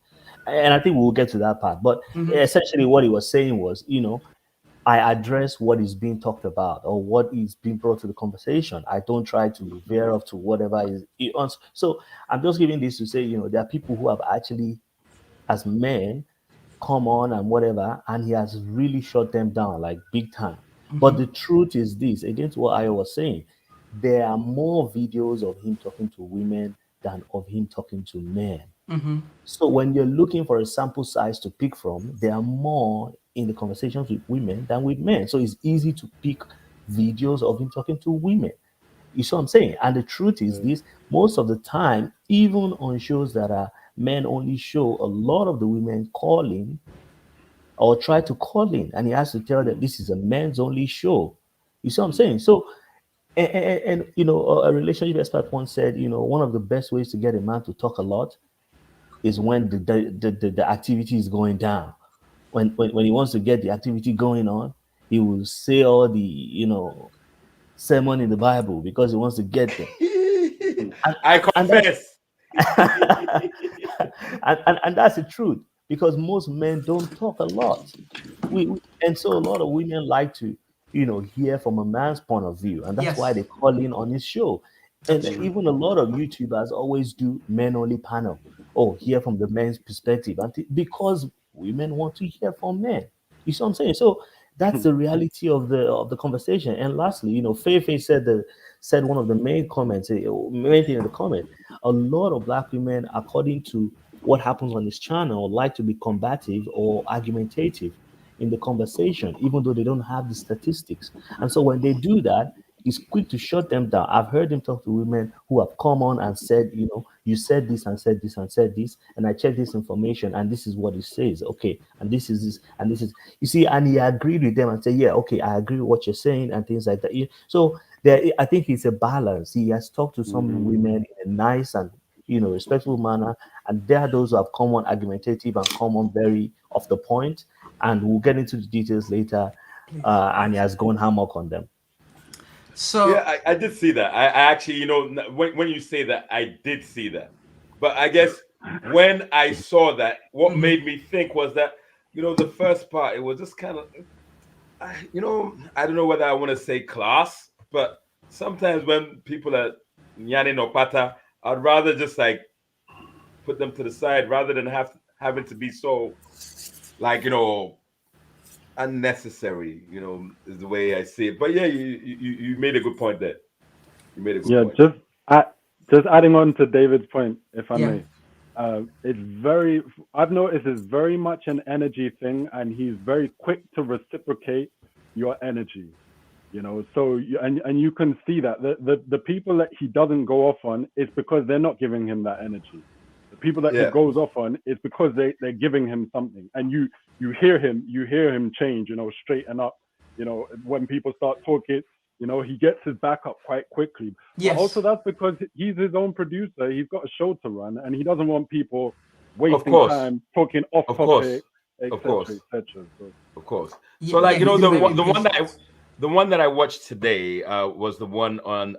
and I think we'll get to that part. But essentially, what he was saying was, you know, I address what is being talked about or what is being brought to the conversation. I don't try to veer off to whatever is. So I'm just giving this to say, you know, there are people who have actually, as men, come on and whatever, and he has really shut them down like big time. But the truth is this, against what I was saying, there are more videos of him talking to women than of him talking to men. So when you're looking for a sample size to pick from, there are more in the conversations with women than with men. So it's easy to pick videos of him talking to women. You see what I'm saying? And the truth is this, most of the time, even on shows that are men only show, a lot of the women call in or try to call in, and he has to tell them this is a men's only show. You see what I'm saying? So, and you know, a relationship expert once said, you know, one of the best ways to get a man to talk a lot is when the activity is going down. When he wants to get the activity going on, he will say all the, you know, sermon in the Bible because he wants to get them. I confess. And that's the truth, because most men don't talk a lot. And so a lot of women like to, you know, hear from a man's point of view, and that's why they call in on his show. And even a lot of YouTubers always do men only panel. Oh, hear from the men's perspective, and because women want to hear from men. You see what I'm saying? So that's the reality of the conversation. And lastly, you know, Faye said one of the main comments, main thing in the comment. A lot of black women, according to what happens on this channel, like to be combative or argumentative in the conversation, even though they don't have the statistics. And so when they do that, it's quick to shut them down. I've heard him talk to women who have come on and said, you know, you said this and said this and said this, and I checked this information, and this is what it says. Okay, and this is this, and this is, you see, and he agreed with them and said, yeah, okay, I agree with what you're saying, and things like that. So there, I think it's a balance. He has talked to some women in a nice and, you know, respectful manner, and there are those who have come on argumentative and come on very off the point, and we'll get into the details later. And he has gone hammock on them. So yeah, I did see that. I actually, you know, when you say that, I did see that. But I guess when I saw that, what made me think was that, you know, the first part, it was just kind of, you know, I don't know whether I want to say class, but sometimes when people are yanning or pata, I'd rather just like put them to the side rather than having to be so, like, you know, unnecessary, you know, is the way I see it. But yeah, you made a good point there. You made a good point. Just adding on to David's point, if I may. It's very, I've noticed it's very much an energy thing, and he's very quick to reciprocate your energy, you know. So and you can see that the people that he doesn't go off on is because they're not giving him that energy. The people that he goes off on is because they're giving him something, and you hear him change, you know, straighten up, you know, when people start talking, you know, he gets his back up quite quickly. Yes. But also that's because he's his own producer. He's got a show to run, and he doesn't want people wasting time talking off topic, etc., etc. Of course. So like, you know, the one that the one that I watched today was the one on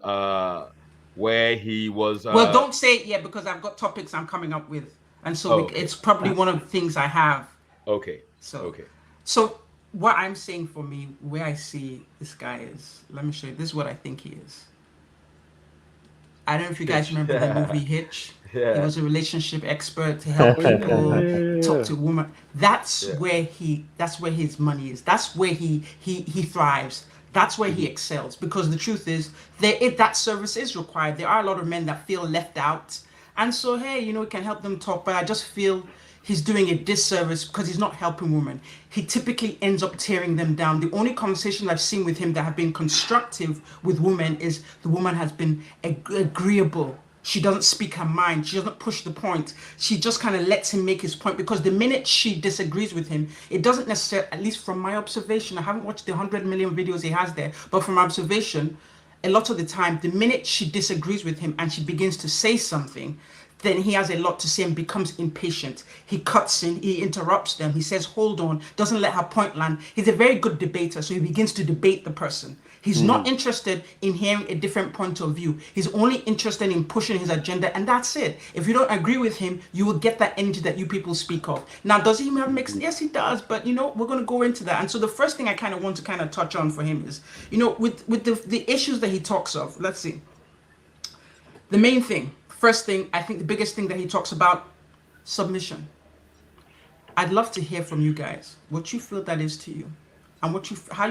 where he was. Well, don't say it yet because I've got topics I'm coming up with, and so Okay. it's probably one of the things I have. Okay. So, Okay. So what I'm saying for me, where I see this guy is, let me show you. This is what I think he is. I don't know if you guys remember the movie Hitch. Yeah. He was a relationship expert to help people talk to women. That's where his money is. That's where he thrives. That's where he excels. Because the truth is, that service is required. There are a lot of men that feel left out. And so, hey, you know, it can help them talk. But I just feel he's doing a disservice because he's not helping women. He typically ends up tearing them down. The only conversations I've seen with him that have been constructive with women is the woman has been agreeable. She doesn't speak her mind. She doesn't push the point. She just kind of lets him make his point, because the minute she disagrees with him, it doesn't necessarily, at least from my observation, I haven't watched the 100 million videos he has there, but from my observation, a lot of the time, the minute she disagrees with him and she begins to say something, then he has a lot to say and becomes impatient. He cuts in, he interrupts them, he says, hold on, doesn't let her point land. He's a very good debater, so he begins to debate the person. He's not interested in hearing a different point of view. He's only interested in pushing his agenda, and that's it. If you don't agree with him, you will get that energy that you people speak of. Now, does he have mixed? Yes, he does, but you know, we're going to go into that. And so the first thing I kind of want to kind of touch on for him is, you know, with the issues that he talks of, let's see. The main thing, first thing, I think the biggest thing that he talks about, submission. I'd love to hear from you guys what you feel that is to you, and how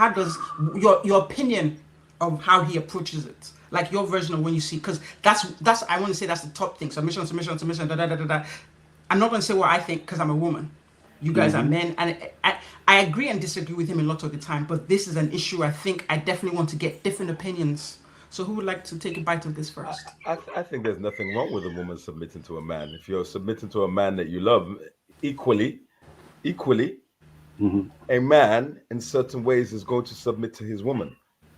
does your opinion of how he approaches it, like your version of when you see, because that's I want to say that's the top thing, submission, da da da da da. I'm not going to say what I think because I'm a woman. You guys are men, and I agree and disagree with him a lot of the time, but this is an issue I think I definitely want to get different opinions. So who would like to take a bite of this first? I think there's nothing wrong with a woman submitting to a man. If you're submitting to a man that you love equally, a man in certain ways is going to submit to his woman.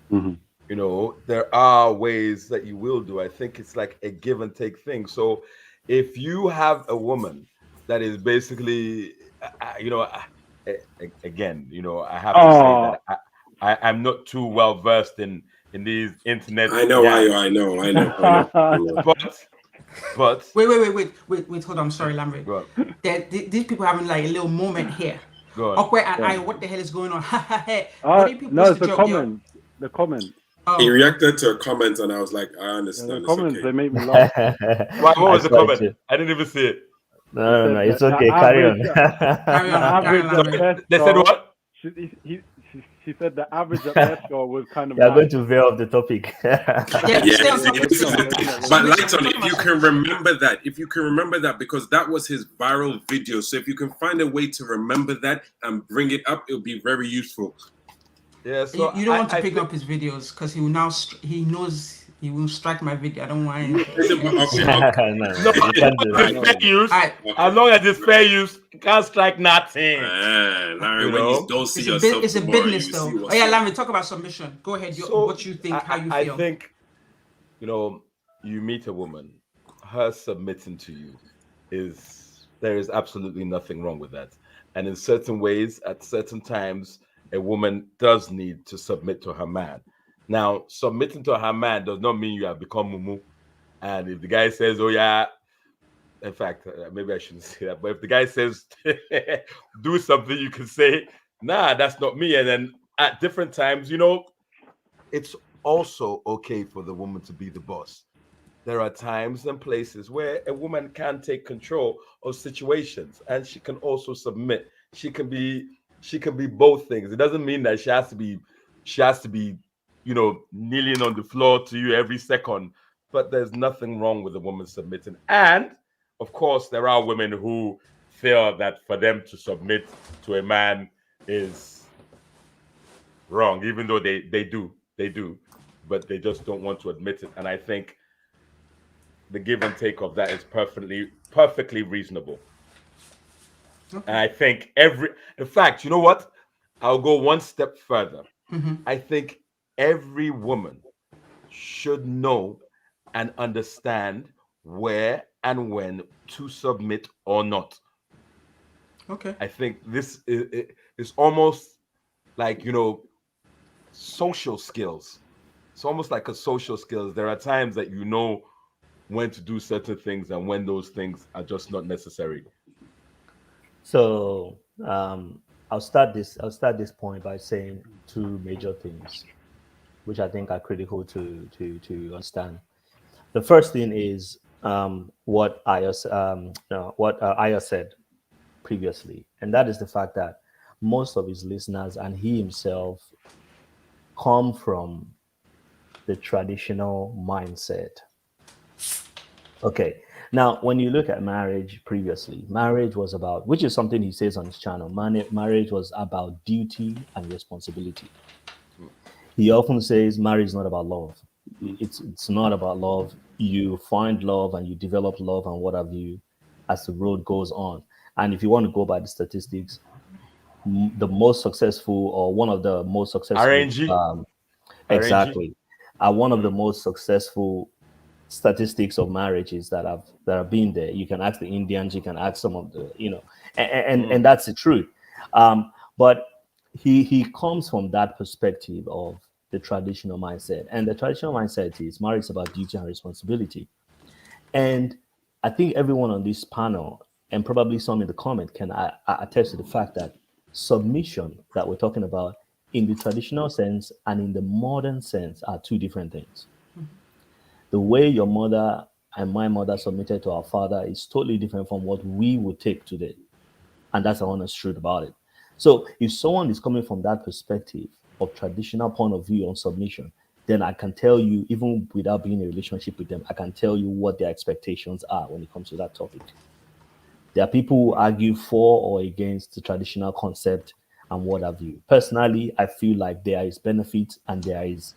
You know, there are ways that you will do. I think it's like a give and take thing. So if you have a woman that is basically, you know, again, you know, I have to say that I'm not too well versed in these internet. I know. But wait, hold on. I'm sorry, Lambert. These people having like a little moment here. Awkward and I, what the hell is going on? No, it's the comment. The comment. Oh. He reacted to a comment, and I was like, I understand. Yeah, the comments, okay. they make me laugh. What was the comment? I didn't even see it. No, it's okay. Carry on. They said what? She said the average at Let's was kind of. You're going to veer off the topic. But Lighton, if you can remember that, because that was his viral video. So if you can find a way to remember that and bring it up, it'll be very useful. Yeah, so you don't want to pick up his videos because he knows he will strike my video. I don't want him. Fair use. As long as it's fair use, you can't strike nothing. Larry, when you don't see yourself, it's a business though. Oh yeah, Larry, talk about submission. Go ahead. What you think? How you feel? I think, you know, you meet a woman, her submitting to you there is absolutely nothing wrong with that. And in certain ways, at certain times, a woman does need to submit to her man. Now, submitting to her man does not mean you have become mumu. And if the guy says, oh yeah, in fact, maybe I shouldn't say that, but if the guy says, do something, you can say, nah, that's not me. And then at different times, you know, it's also okay for the woman to be the boss. There are times and places where a woman can take control of situations, and she can also submit. She can be both things. It doesn't mean that she has to be, you know, kneeling on the floor to you every second. But there's nothing wrong with a woman submitting. And of course, there are women who feel that for them to submit to a man is wrong, even though they do, but they just don't want to admit it. And I think the give and take of that is perfectly reasonable. Okay. And I think in fact, you know what? I'll go one step further. I think every woman should know and understand where and when to submit or not. Okay. I think this is almost like, you know, social skills. It's almost like a social skills. There are times that you know when to do certain things and when those things are just not necessary. So I'll start this point by saying two major things, which I think are critical to understand. The first thing is what Aya said previously, and that is the fact that most of his listeners and he himself come from the traditional mindset. Okay. Now, when you look at marriage previously, marriage was about, which is something he says on his channel, marriage was about duty and responsibility. He often says marriage is not about love. It's not about love. You find love and you develop love and what have you as the road goes on. And if you want to go by the statistics, the most successful or one of the most successful RNG. exactly one of the most successful statistics of marriages that have been there. You can ask the Indians, you can ask some of the, and that's the truth. But he comes from that perspective of the traditional mindset, and the traditional mindset is marriage is about duty and responsibility. And I think everyone on this panel, and probably some in the comment, can attest to the fact that submission that we're talking about in the traditional sense and in the modern sense are two different things. The way your mother and my mother submitted to our father is totally different from what we would take today. And that's the honest truth about it. So if someone is coming from that perspective of traditional point of view on submission, then I can tell you, even without being in a relationship with them, I can tell you what their expectations are when it comes to that topic. There are people who argue for or against the traditional concept and what have you. Personally, I feel like there is benefit and there is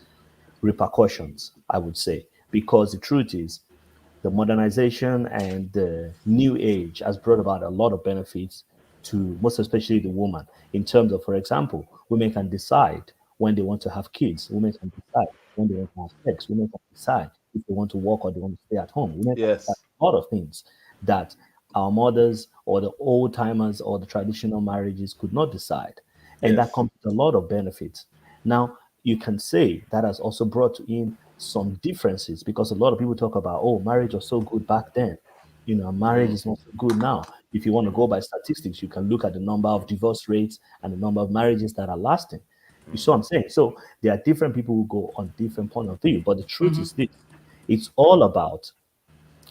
repercussions, I would say, because the truth is the modernization and the new age has brought about a lot of benefits to most especially the woman in terms of, for example, women can decide when they want to have kids. Women can decide when they want to have sex. Women can decide if they want to work or they want to stay at home. Women can decide Yes. a lot of things that our mothers or the old timers or the traditional marriages could not decide. And that Yes. comes with a lot of benefits. Now, you can say that has also brought in some differences because a lot of people talk about, oh, marriage was so good back then. Marriage is not so good now. If you want to go by statistics, you can look at the number of divorce rates and the number of marriages that are lasting. You see what I'm saying? So there are different people who go on different point of view. But the truth is this: it's all about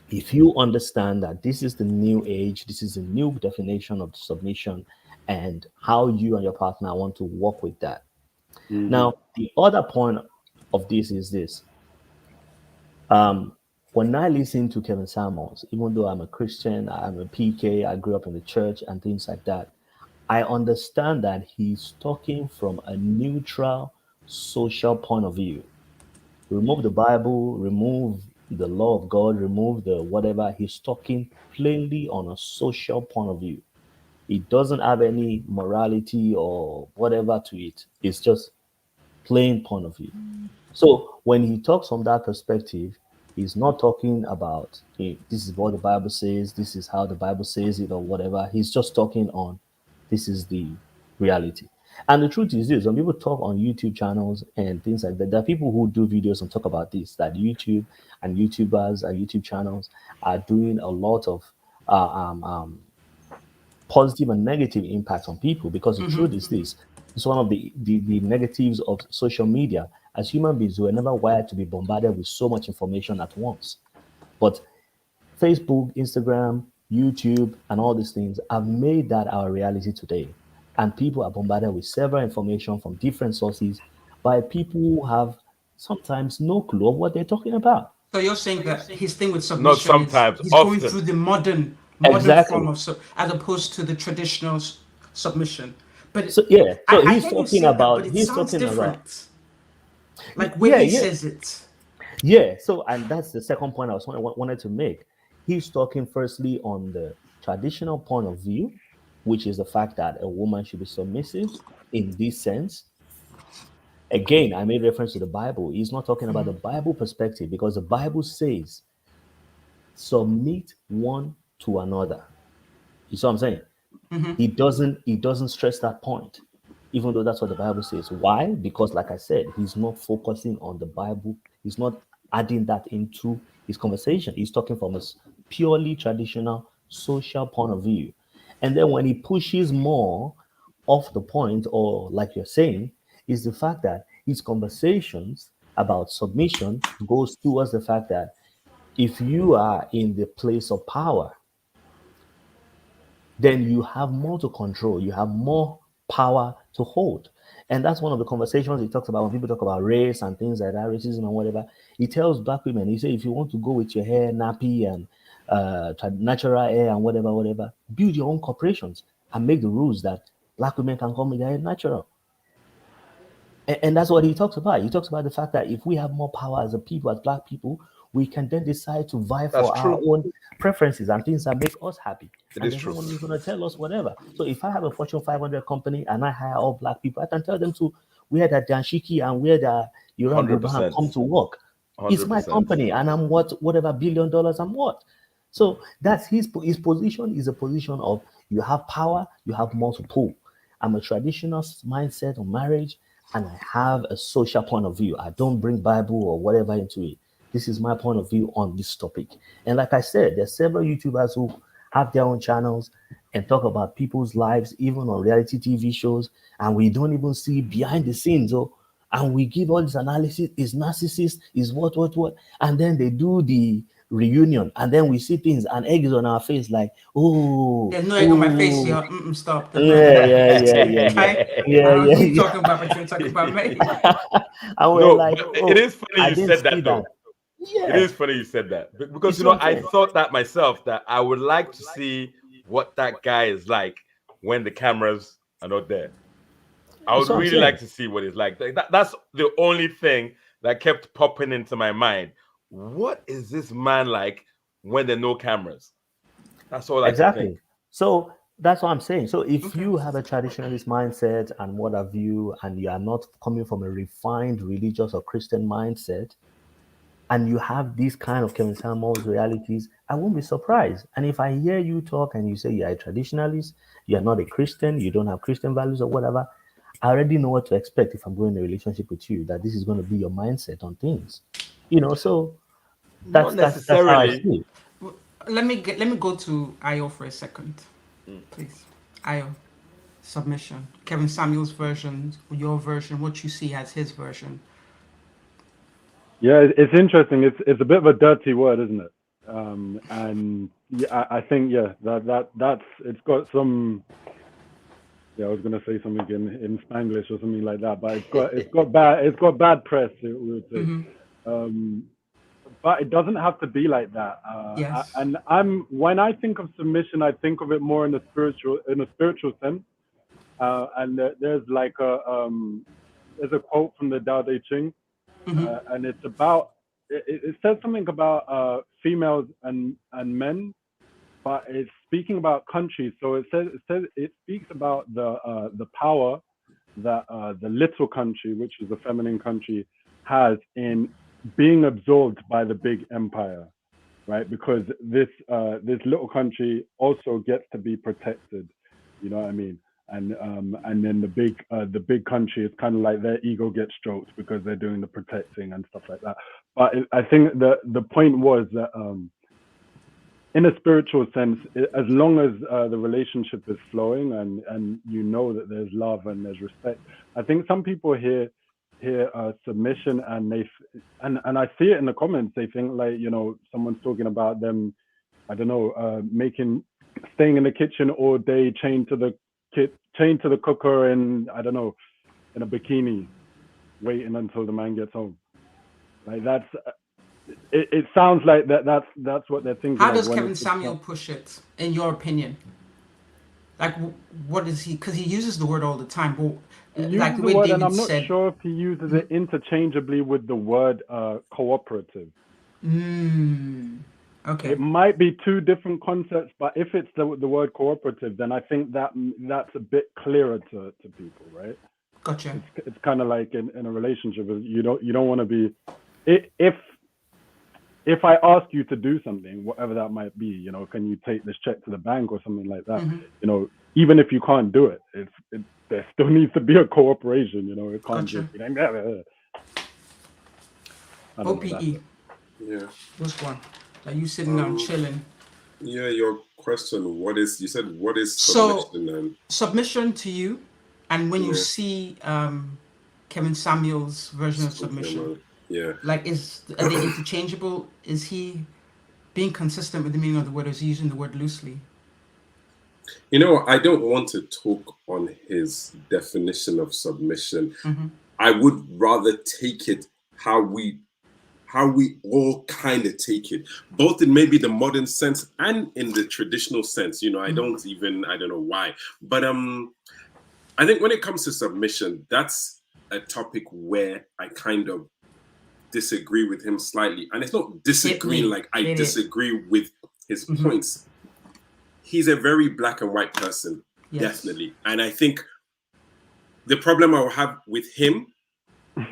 if you understand that this is the new age, this is a new definition of submission, and how you and your partner want to work with that. Now, the other point of this is this. When I listen to Kevin Samuels, even though I'm a Christian, I'm a PK, I grew up in the church and things like that, I understand that he's talking from a neutral social point of view. Remove the Bible, remove the law of God, remove the whatever. He's talking plainly on a social point of view. It doesn't have any morality or whatever to it. It's just plain point of view. So when he talks from that perspective, he's not talking about, hey, this is what the Bible says, this is how the Bible says it, or whatever. He's just talking on this is the reality. And the truth is this: when people talk on YouTube channels and things like that, there are people who do videos and talk about this, that YouTube and YouTubers and YouTube channels are doing a lot of positive and negative impact on people, because the truth is this: it's one of the negatives of social media. As human beings, we're never wired to be bombarded with so much information at once. But Facebook, Instagram, YouTube, and all these things have made that our reality today. And people are bombarded with several information from different sources by people who have sometimes no clue of what they're talking about. So you're saying that his thing with Not submission is sometimes, he's going often. through the modern Exactly. form of as opposed to the traditional submission. But So yeah, so I he's hear you talking say that, but about it sounds different. Like when yeah, he yeah. says it. Yeah, so and that's the second point wanted to make. He's talking firstly on the traditional point of view, which is the fact that a woman should be submissive in this sense. Again, I made reference to the Bible. He's not talking about the Bible perspective because the Bible says submit one to another. You see what I'm saying? He doesn't stress that point. even though that's what the Bible says. Why? Because, like I said, he's not focusing on the Bible. He's not adding that into his conversation. He's talking from a purely traditional social point of view. And then when he pushes more off the point, or like you're saying, is the fact that his conversations about submission goes towards the fact that if you are in the place of power, then you have more to control, you have more power to hold. And that's one of the conversations he talks about when people talk about race and things like that, racism and whatever. He tells black women, he says, if you want to go with your hair nappy and natural hair and whatever, build your own corporations and make the rules that black women can come with their hair natural. And that's what he talks about. He talks about the fact that if we have more power as a people, as black people, we can then decide to vie for our own preferences and things that make us happy. And there's no one who's going to tell us whatever. So if I have a Fortune 500 company and I hire all black people, I can tell them to wear that danshiki and wear the Yoruba and come to work. 100%. It's my company and I'm worth whatever $1 billion I'm worth. So that's his position is a position of you have power, you have more to pull. I'm a traditional mindset on marriage and I have a social point of view. I don't bring Bible or whatever into it. This is my point of view on this topic. And like I said, there's several YouTubers who have their own channels and talk about people's lives, even on reality TV shows. And we don't even see behind the scenes. And we give all this analysis, is narcissist, is what. And then they do the reunion. And then we see things and eggs on our face like, oh. There's no egg on my face here. Stop. Yeah. What are you talking about? But you're talking about me. It is funny you said that, though. Yeah. It is funny you said that because I thought that myself, that I would like to see what that guy is like when the cameras are not there. I would really like to see what it's like. That's the only thing that kept popping into my mind. What is this man like when there are no cameras? That's all I can think. So that's what I'm saying. So if you have a traditionalist mindset and what have you, and you are not coming from a refined religious or Christian mindset, and you have these kind of Kevin Samuels realities, I won't be surprised. And if I hear you talk and you say you're a traditionalist, you're not a Christian, you don't have Christian values or whatever, I already know what to expect if I'm going in a relationship with you, that this is going to be your mindset on things. So that's how I see it. Let me go to Ayo for a second, please. Ayo, submission. Kevin Samuels' version, your version, what you see as his version. Yeah, it's interesting. It's a bit of a dirty word, isn't it? And yeah, I think that's it's got some. Yeah, I was gonna say something in Spanglish or something like that, but it's got bad press. We would say, but it doesn't have to be like that. Yes. When I think of submission, I think of it more in a spiritual sense. And there's like there's a quote from the Tao Te Ching. And it's about it says something about females and men, but it's speaking about countries. So it speaks about the power that the little country, which is the feminine country, has in being absorbed by the big empire, right? Because this little country also gets to be protected. You know what I mean? And then the big country is kind of like their ego gets stroked because they're doing the protecting and stuff like that. But I think the point was that in a spiritual sense, as long as the relationship is flowing and you know that there's love and there's respect, I think some people hear submission and and I see it in the comments. They think like someone's talking about them, I don't know, staying in the kitchen all day, chained to the cooker and I don't know, in a bikini, waiting until the man gets home. Like that's it sounds like that's what they're thinking. How does Kevin Samuel push it, in your opinion? Like, what is he? Because he uses the word all the time. But like the way word, David and I'm not said, sure if he uses it interchangeably with the word cooperative. Okay. It might be two different concepts, but if it's the word cooperative, then I think that's a bit clearer to people, right? Gotcha. It's kind of like in a relationship, you don't want to be if I ask you to do something, whatever that might be, can you take this check to the bank or something like that? even if you can't do it, there still needs to be a cooperation. You know, it can't Gotcha. just be like, OPE. Yeah. Which one? Are you sitting down chilling? Yeah, your question, you said what is So- submission and Submission to you, and when you Yeah. see Kevin Samuel's version of submission, yeah. like are they interchangeable? Is he being consistent with the meaning of the word, or is he using the word loosely? You know, I don't want to talk on his definition of submission. Mm-hmm. I would rather take it how we all kind of take it, both in maybe the modern sense and in the traditional sense. You know, I don't know why. But I think when it comes to submission, that's a topic where I kind of disagree with him slightly. And it's not disagreeing like I disagree with his points. He's a very black and white person, definitely. And I think the problem I will have with him,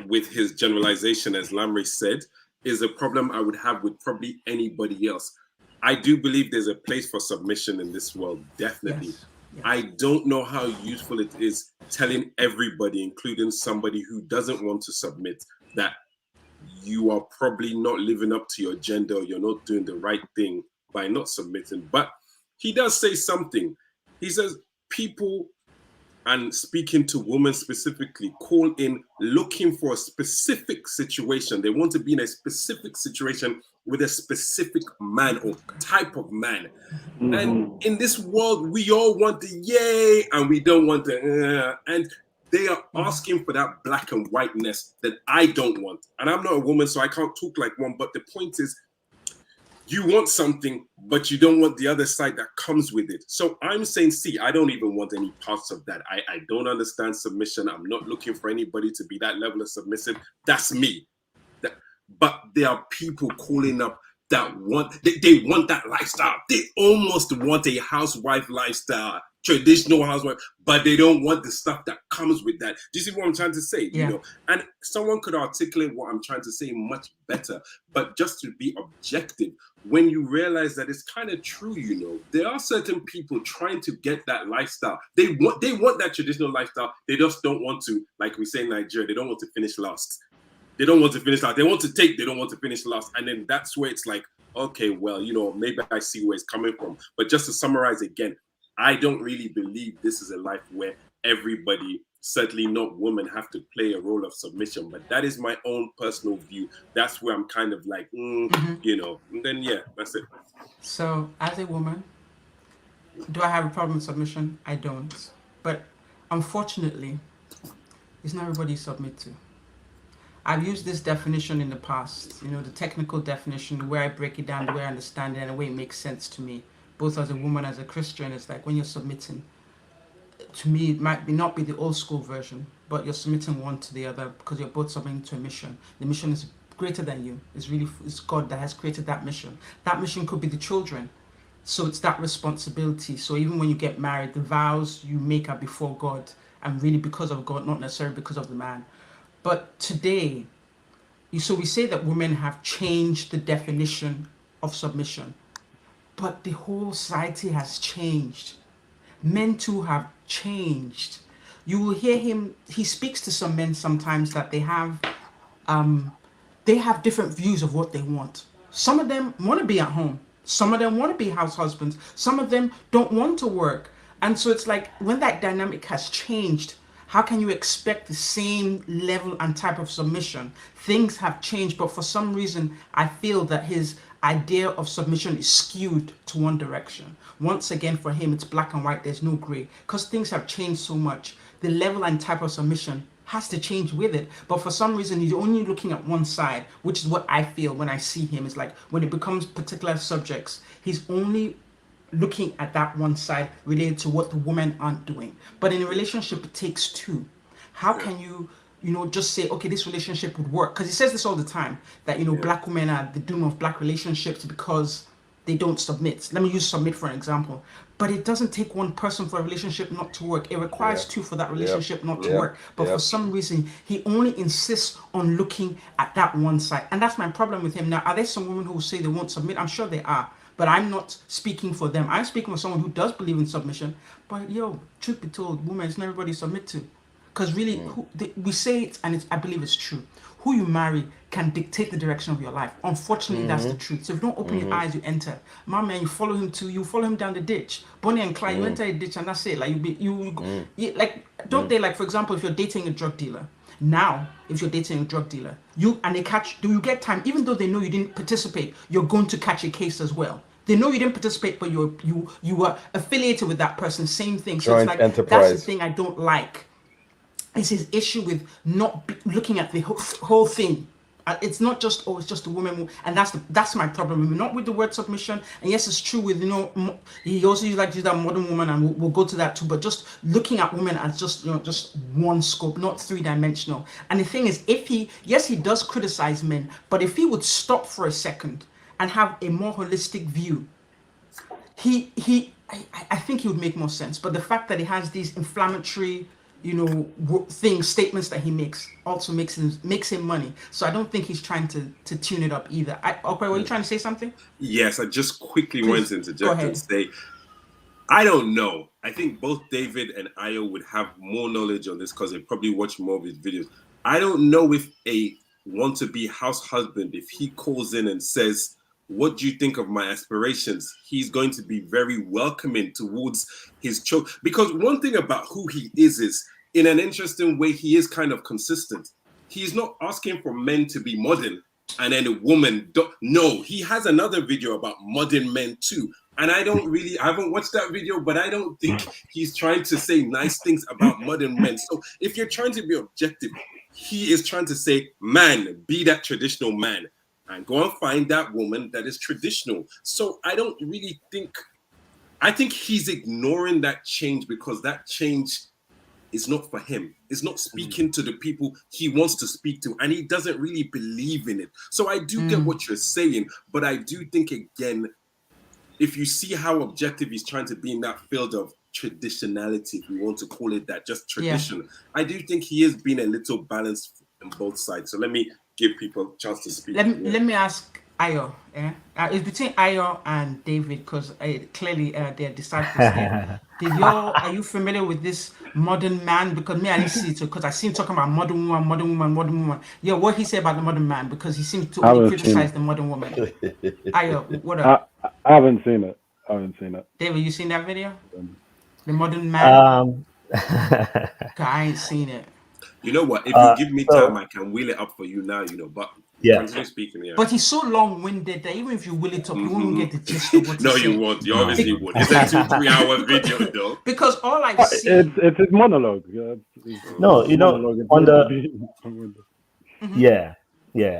with his generalization, as Lamre said, is a problem I would have with probably anybody else. I do believe there's a place for submission in this world, definitely. Yes. I don't know how useful it is telling everybody, including somebody who doesn't want to submit, that you are probably not living up to your agenda, or you're not doing the right thing by not submitting. But he does say something. He says people, and speaking to women specifically, call in looking for a specific situation. They want to be in a specific situation with a specific man or type of man. Mm-hmm. And in this world, we all want the yay, and we don't want the and they are asking for that black and whiteness that I don't want. And I'm not a woman, so I can't talk like one. But the point is, you want something, but you don't want the other side that comes with it. So I'm saying, I don't even want any parts of that. I don't understand submission. I'm not looking for anybody to be that level of submissive. That's me. But there are people calling up that they want that lifestyle. They almost want a housewife lifestyle, traditional housewife, but they don't want the stuff that comes with that. Do you see what I'm trying to say? Yeah. You know, and someone could articulate what I'm trying to say much better. But just to be objective, when you realize that it's kind of true, you know, there are certain people trying to get that lifestyle. They want that traditional lifestyle. They just don't want to, like we say in Nigeria, they don't want to finish last. They don't want to finish last. They want to take, they don't want to finish last. And then that's where it's like, okay, well, you know, maybe I see where it's coming from. But just to summarize again, I don't really believe this is a life where everybody, certainly not women, have to play a role of submission. But that is my own personal view. That's where I'm kind of like, you know, and then, yeah, that's it. So as a woman, do I have a problem with submission? I don't. But unfortunately, it's not everybody you submit to. I've used this definition in the past, you know, the technical definition, the way I break it down, the way I understand it, and the way it makes sense to me, both as a woman, as a Christian. It's like when you're submitting, to me, it might not be the old school version, but you're submitting one to the other because you're both submitting to a mission. The mission is greater than you. It's God that has created that mission. That mission could be the children. So it's that responsibility. So even when you get married, the vows you make are before God, and really because of God, not necessarily because of the man. But today, so we say that women have changed the definition of submission, but the whole society has changed. Men too have changed. You will hear him, he speaks to some men sometimes that they have different views of what they want. Some of them want to be at home. Some of them want to be house husbands. Some of them don't want to work. And so it's like when that dynamic has changed, how can you expect the same level and type of submission? Things have changed, but for some reason, I feel that his idea of submission is skewed to one direction. Once again, for him, it's black and white, there's no gray. Because things have changed so much, the level and type of submission has to change with it. But for some reason, he's only looking at one side, which is what I feel when I see him. It's like when it becomes particular subjects, he's only looking at that one side related to what the women aren't doing. But in a relationship, it takes two. How can you just say, okay, this relationship would work? Because he says this all the time, that, black women are the doom of black relationships because they don't submit. Let me use submit for an example. But it doesn't take one person for a relationship not to work. It requires two for that relationship not to work. But for some reason, he only insists on looking at that one side. And that's my problem with him. Now, are there some women who will say they won't submit? I'm sure they are. But I'm not speaking for them. I'm speaking for someone who does believe in submission. But truth be told, women, it's not everybody you submit to. Because really, we say it, and I believe it's true. Who you marry can dictate the direction of your life. Unfortunately, that's the truth. So if you don't open your eyes, you enter. My man, you follow him you follow him down the ditch. Bonnie and Clyde, you enter a ditch, and that's it. Like don't they, like, for example, if you're dating a drug dealer. Now, if you're dating a drug dealer, do you get time? Even though they know you didn't participate, you're going to catch a case as well. They know you didn't participate, but you were affiliated with that person. Same thing. So Joint it's like enterprise. that's the thing I don't like. It's his issue with not looking at the whole thing. It's not just it's just a woman, and that's my problem. Not with the word submission. And yes, it's true with he also like to use that modern woman, and we'll go to that too. But just looking at women as just one scope, not 3-dimensional. And the thing is, he does criticize men, but if he would stop for a second and have a more holistic view, I think he would make more sense. But the fact that he has these inflammatory statements that he makes also makes him money. So I don't think he's trying to tune it up either. Okay, were you trying to say something? Yes, I just quickly wanted to interject and say, I don't know. I think both David and Ayo would have more knowledge on this because they probably watch more of his videos. I don't know if a want-to-be house husband, if he calls in and says, what do you think of my aspirations? He's going to be very welcoming towards his children. Because one thing about who he is in an interesting way, he is kind of consistent. He's not asking for men to be modern and then a woman. No, he has another video about modern men too. And I haven't watched that video, but I don't think he's trying to say nice things about modern men. So if you're trying to be objective, he is trying to say, man, be that traditional man and go and find that woman that is traditional. So I don't really think, I think he's ignoring that change because that change is not for him. It's not speaking to the people he wants to speak to, and he doesn't really believe in it. So I do get what you're saying, but I do think, again, if you see how objective he's trying to be in that field of traditionality, if we want to call it that, just tradition, I do think he is being a little balanced on both sides. So let me give people a chance to speak. Let me ask Ayo. It's between Ayo and David because clearly they're disciples here. Are you familiar with this modern man? Because me, I didn't see it because I see him talking about modern woman. Yeah, what he said about the modern man, because he seems to only criticize the modern woman. Ayo, what up? I haven't seen it. David, you seen that video? The modern man? I ain't seen it. You know what? If you give me time, I can wheel it up for you now, but continue speaking. Yeah. But he's so long-winded that even if you wheel it up, you won't get the gist of what No, you won't. You obviously would. It's a 2-3 hour video, though. Because all I've seen... It's his monologue. No, on the...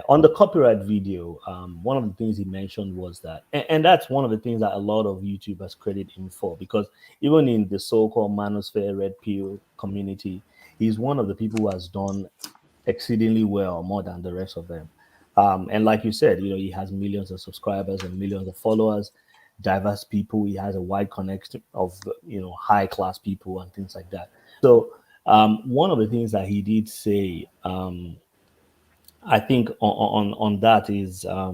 on the copyright video, one of the things he mentioned was that, and that's one of the things that a lot of YouTubers credit him for, because even in the so-called Manosphere Redpill community, he's one of the people who has done exceedingly well, more than the rest of them. And like you said, he has millions of subscribers and millions of followers, diverse people. He has a wide connection of, high-class people and things like that. So one of the things that he did say, I think on that is, I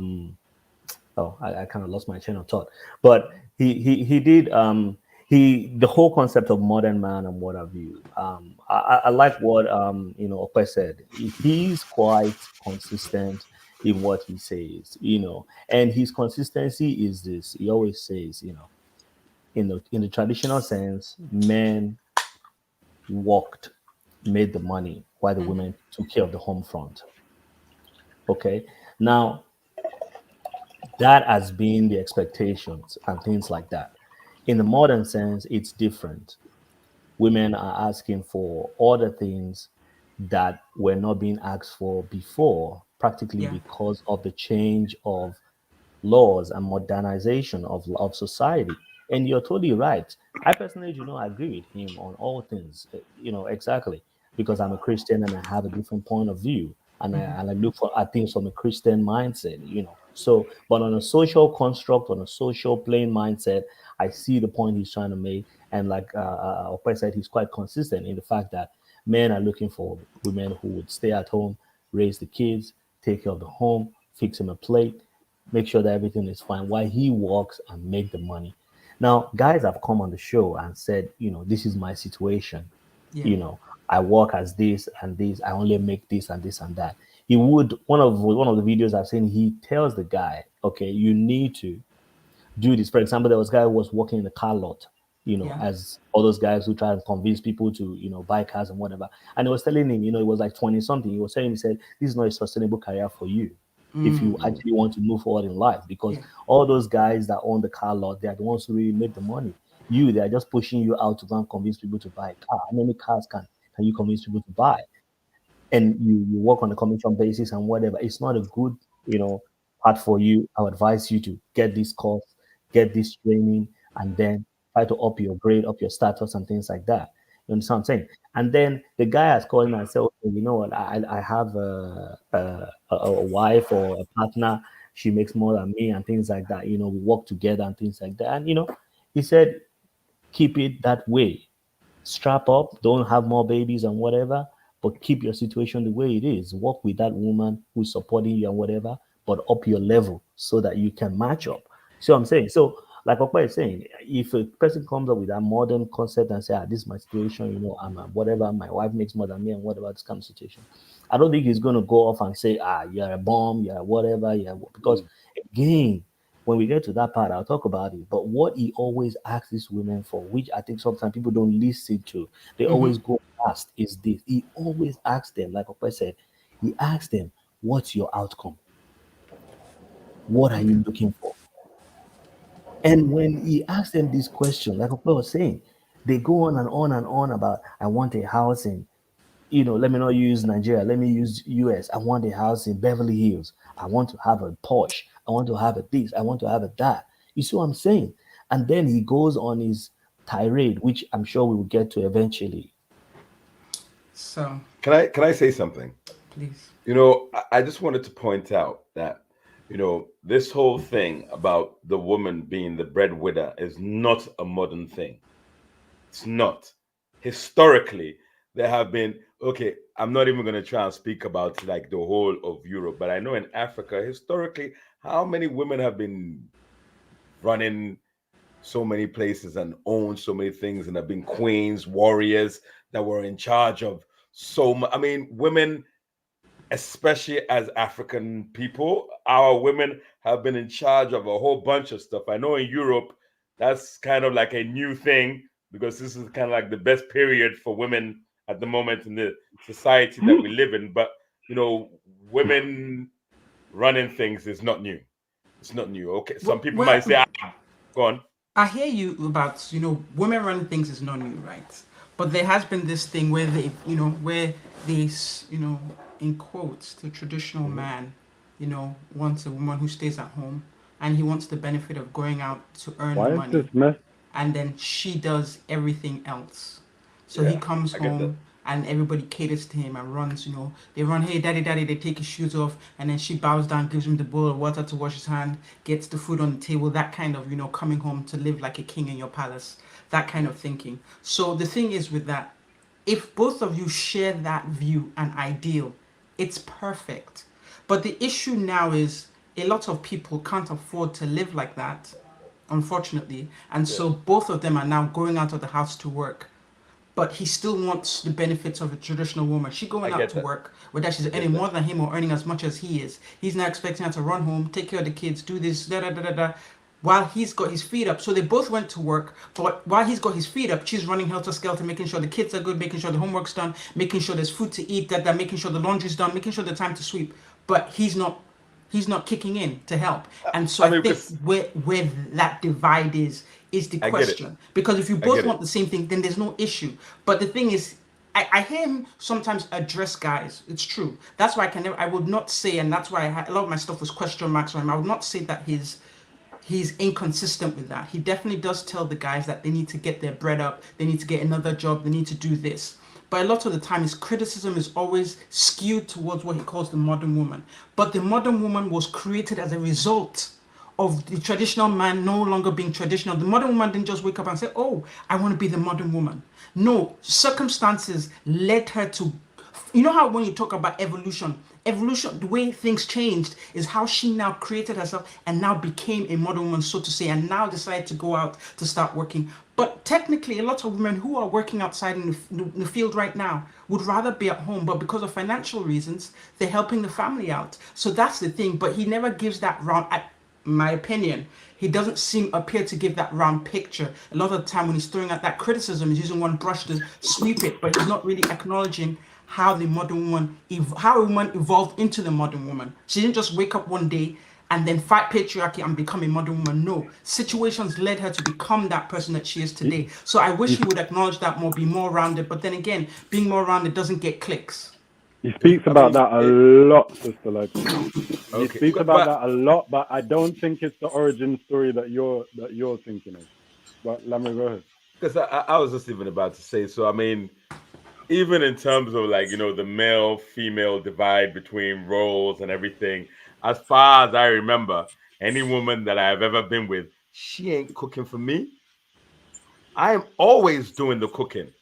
kind of lost my train of thought, but he did, the whole concept of modern man and what have you. I like what Ope said. He's quite consistent in what he says, and his consistency is this. He always says, in the traditional sense, men worked, made the money, while the women took care of the home front. Okay, now that has been the expectations and things like that. In the modern sense, it's different. Women are asking for other things that were not being asked for before, practically because of the change of laws and modernization of society. And you're totally right. I personally do not agree with him on all things, exactly, because I'm a Christian and I have a different point of view. And I look at things from a Christian mindset, So, but on a social construct, on a social plane mindset, I see the point he's trying to make. And like Ope said, he's quite consistent in the fact that men are looking for women who would stay at home, raise the kids, take care of the home, fix him a plate, make sure that everything is fine while he works and make the money. Now, guys have come on the show and said, this is my situation. Yeah. I work as this and this. I only make this and this and that. He would one of the videos I've seen. He tells the guy, okay, you need to do this. For example, there was a guy who was working in the car lot, Yeah. as all those guys who try and convince people to, buy cars and whatever. And he was telling him, it was like 20 something. He said, this is not a sustainable career for you if you actually want to move forward in life, because all those guys that own the car lot, they are the ones who really make the money. They are just pushing you out to go and convince people to buy a car. How many cars can you convince people to buy? And you work on a commission basis and whatever. It's not a good, part for you. I would advise you to get this course, get this training, and then try to up your grade, up your status, and things like that. You understand what I'm saying? And then the guy has called him and said, okay, you know what? I have a wife or a partner. She makes more than me and things like that. We work together and things like that. And, he said, keep it that way. Strap up, don't have more babies and whatever, but keep your situation the way it is. Work with that woman who's supporting you and whatever, but up your level so that you can match up. See what I'm saying? So, like Okpa is saying, if a person comes up with that modern concept and say, this is my situation, I'm whatever, my wife makes more than me and whatever, this kind of situation, I don't think he's going to go off and say, you're a bomb, you're whatever, because again, when we get to that part, I'll talk about it. But what he always asks these women for, which I think sometimes people don't listen to, they always go past, is this. He always asks them, like Okpa said, he asks them, what's your outcome? What are you looking for? And when he asks them this question, like Okpa was saying, they go on and on and on about, I want a house in, let me not use Nigeria, let me use US. I want a house in Beverly Hills. I want to have a Porsche. I want to have a this. I want to have a that. You see what I'm saying? And then he goes on his tirade, which I'm sure we will get to eventually. So can I say something? Please. I just wanted to point out that this whole thing about the woman being the breadwinner is not a modern thing. It's not. Historically, there have been, okay, I'm not even going to try and speak about like the whole of Europe, but I know in Africa, historically, how many women have been running so many places and owned so many things and have been queens, warriors that were in charge of so much. I mean, women, especially as African people, our women have been in charge of a whole bunch of stuff. I know in Europe, that's kind of like a new thing because this is kind of like the best period for women at the moment in the society that we live in. But, women running things is not new. It's not new. Okay. Some people might say, go on. I hear you about, women running things is not new, right? But there has been this thing where in quotes, the traditional man, wants a woman who stays at home and he wants the benefit of going out to earn money. And then she does everything else. So he comes home and everybody caters to him and runs, they run, hey, daddy, they take his shoes off, and then she bows down, gives him the bowl of water to wash his hand, gets the food on the table, that kind of, coming home to live like a king in your palace, that kind of thinking. So the thing is with that, if both of you share that view and ideal, it's perfect. But the issue now is a lot of people can't afford to live like that, unfortunately. And so both of them are now going out of the house to work. But he still wants the benefits of a traditional woman. She's going out to work, whether she's earning more than him or earning as much as he is. He's now expecting her to run home, take care of the kids, do this, while he's got his feet up. So they both went to work, but while he's got his feet up, she's running helter-skelter, making sure the kids are good, making sure the homework's done, making sure there's food to eat, making sure the laundry's done, making sure the time to sweep. But he's not kicking in to help. And so I think where that divide is the question. Because if you both want the same thing, then there's no issue. But the thing is, I hear him sometimes address guys. It's true. That's why I would not say, and that's why a lot of my stuff was question marks on him. I would not say that he's inconsistent with that. He definitely does tell the guys that they need to get their bread up, they need to get another job, they need to do this. But a lot of the time, his criticism is always skewed towards what he calls the modern woman. But the modern woman was created as a result of the traditional man no longer being traditional. The modern woman didn't just wake up and say, oh, I want to be the modern woman. No, circumstances led her to You know how when you talk about evolution, the way things changed is how she now created herself and now became a modern woman, so to say, and now decided to go out to start working. But technically, a lot of women who are working outside in the field right now would rather be at home, but because of financial reasons, they're helping the family out. So that's the thing. But he never gives that round, my opinion, he doesn't appear to give that round picture. A lot of the time when he's throwing out that criticism, he's using one brush to sweep it, but he's not really acknowledging how the modern woman, how a woman evolved into the modern woman. She didn't just wake up one day and then fight patriarchy and become a modern woman. No, situations led her to become that person that she is today. So I wish he would acknowledge that more, be more rounded. But then again, being more rounded doesn't get clicks. He speaks about that a lot, Sister Legend. He speaks about that a lot, but I don't think it's the origin story that you're thinking of. But let me go ahead. Because I was just even about to say, so I mean, even in terms of like, you know, the male-female divide between roles and everything, as far as I remember, any woman that I've ever been with, she ain't cooking for me. I am always doing the cooking.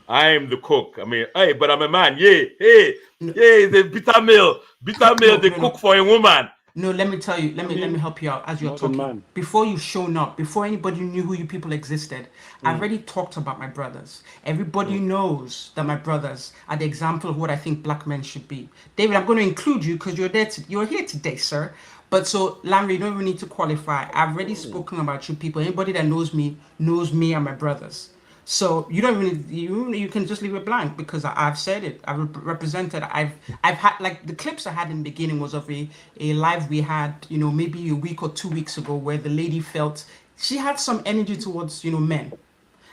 I am the cook. I mean, hey, but I'm a man. Yeah, hey, the bitter meal. They cook for a woman. No, let me tell you. Let me help you out as you're talking. Man. Before you shown up, before anybody knew who you people existed, I already talked about my brothers. Everybody knows that my brothers are the example of what I think black men should be. David, I'm going to include you because you're here today, sir. But so, Larry, you don't even need to qualify. I've already spoken about you people. Anybody that knows me and my brothers. So you don't really, you can just leave it blank because I've said it. I've represented. I've had, like, the clips I had in the beginning was of a live we had, you know, maybe a week or 2 weeks ago, where the lady felt she had some energy towards, you know, men.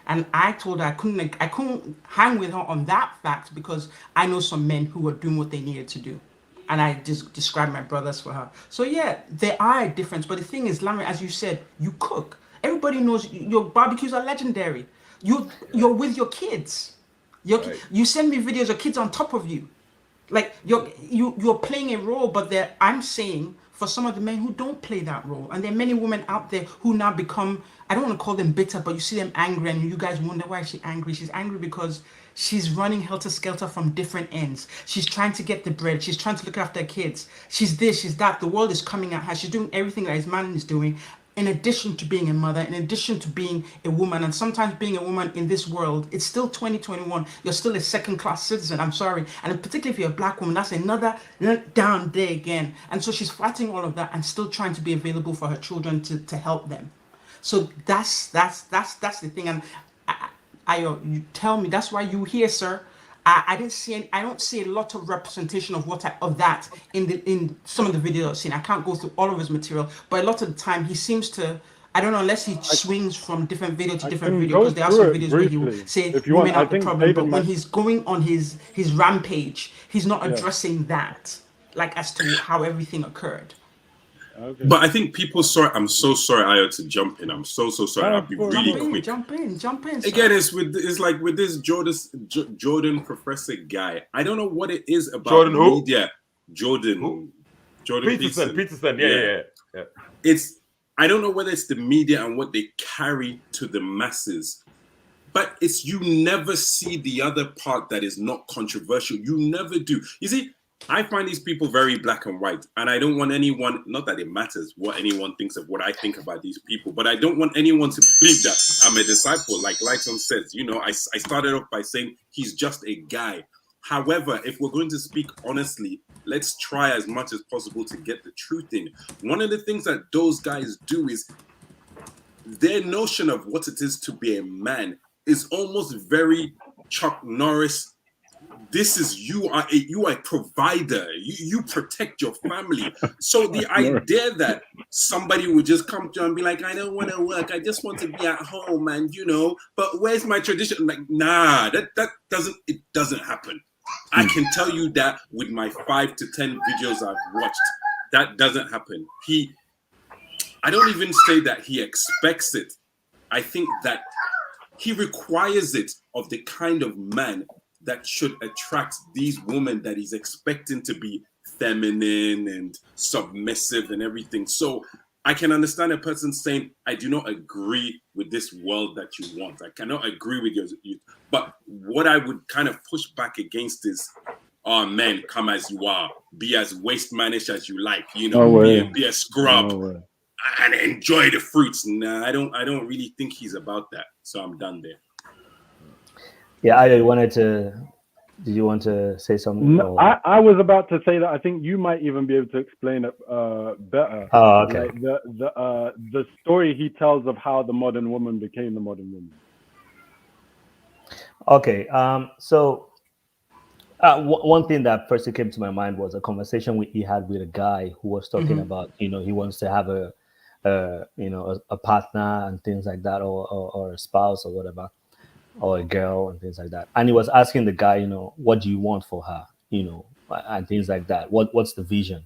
And I told her I couldn't hang with her on that fact because I know some men who were doing what they needed to do. And I just described my brothers for her. So yeah, there are a difference. But the thing is, Larry, as you said, you cook. Everybody knows your barbecues are legendary. You're with your kids. You send me videos of kids on top of you. Like you're playing a role, but I'm saying for some of the men who don't play that role, and there are many women out there who now become, I don't want to call them bitter, but you see them angry and you guys wonder why she's angry. She's angry because she's running helter-skelter from different ends. She's trying to get the bread. She's trying to look after her kids. She's this, she's that. The world is coming at her. She's doing everything that his man is doing, in addition to being a mother, in addition to being a woman. And sometimes being a woman in this world, it's still 2021. You're still a second-class citizen. I'm sorry. And particularly if you're a black woman, that's another down day again. And so she's fighting all of that and still trying to be available for her children to help them. So that's the thing. And you tell me, that's why you here, sir. I don't see a lot of representation of that in some of the videos I've seen. I can't go through all of his material, but a lot of the time he seems to, I don't know, unless he swings from different video to different video, because there are some videos where he will say women are the problem, but when he's going on his rampage, he's not addressing that, like as to how everything occurred. Okay. But I think people saw it. I'm so sorry, Ayo, to jump in. I'm so sorry. I'll be really quick. Jump in. Again, it's like with this Jordan Professor guy. I don't know what it is about Jordan who? media. Jordan Peterson. Yeah. I don't know whether it's the media and what they carry to the masses, but it's, you never see the other part that is not controversial. You never do. You see, I find these people very black and white, and I don't want anyone, not that it matters what anyone thinks of what I think about these people, but I don't want anyone to believe that I'm a disciple. Like Lighton says, you know, I started off by saying he's just a guy. However, if we're going to speak honestly, let's try as much as possible to get the truth in. One of the things that those guys do is their notion of what it is to be a man is almost very Chuck Norris. This is, you are a provider. You protect your family. So the idea that somebody would just come to you and be like, I don't want to work. I just want to be at home, and you know, but where's my tradition? Like, nah, that doesn't happen. I can tell you that with my 5 to 10 videos I've watched, that doesn't happen. I don't even say that he expects it. I think that he requires it of the kind of man that should attract these women that he's expecting to be feminine and submissive and everything. So I can understand a person saying, I do not agree with this world that you want. I cannot agree with you. But what I would kind of push back against is, oh, men, come as you are. Be as waste managed as you like. You know, be a scrub and enjoy the fruits. Nah, I don't really think he's about that. So I'm done there. Yeah, did you want to say something? No, I was about to say that I think you might even be able to explain it better. Oh, okay. Like the story he tells of how the modern woman became the modern woman. Okay. So one thing that first came to my mind was a conversation he had with a guy who was talking about, he wants to have a partner and things like that, or a spouse or whatever, or a girl and things like that. And he was asking the guy, what do you want for her, and things like that. What's the vision,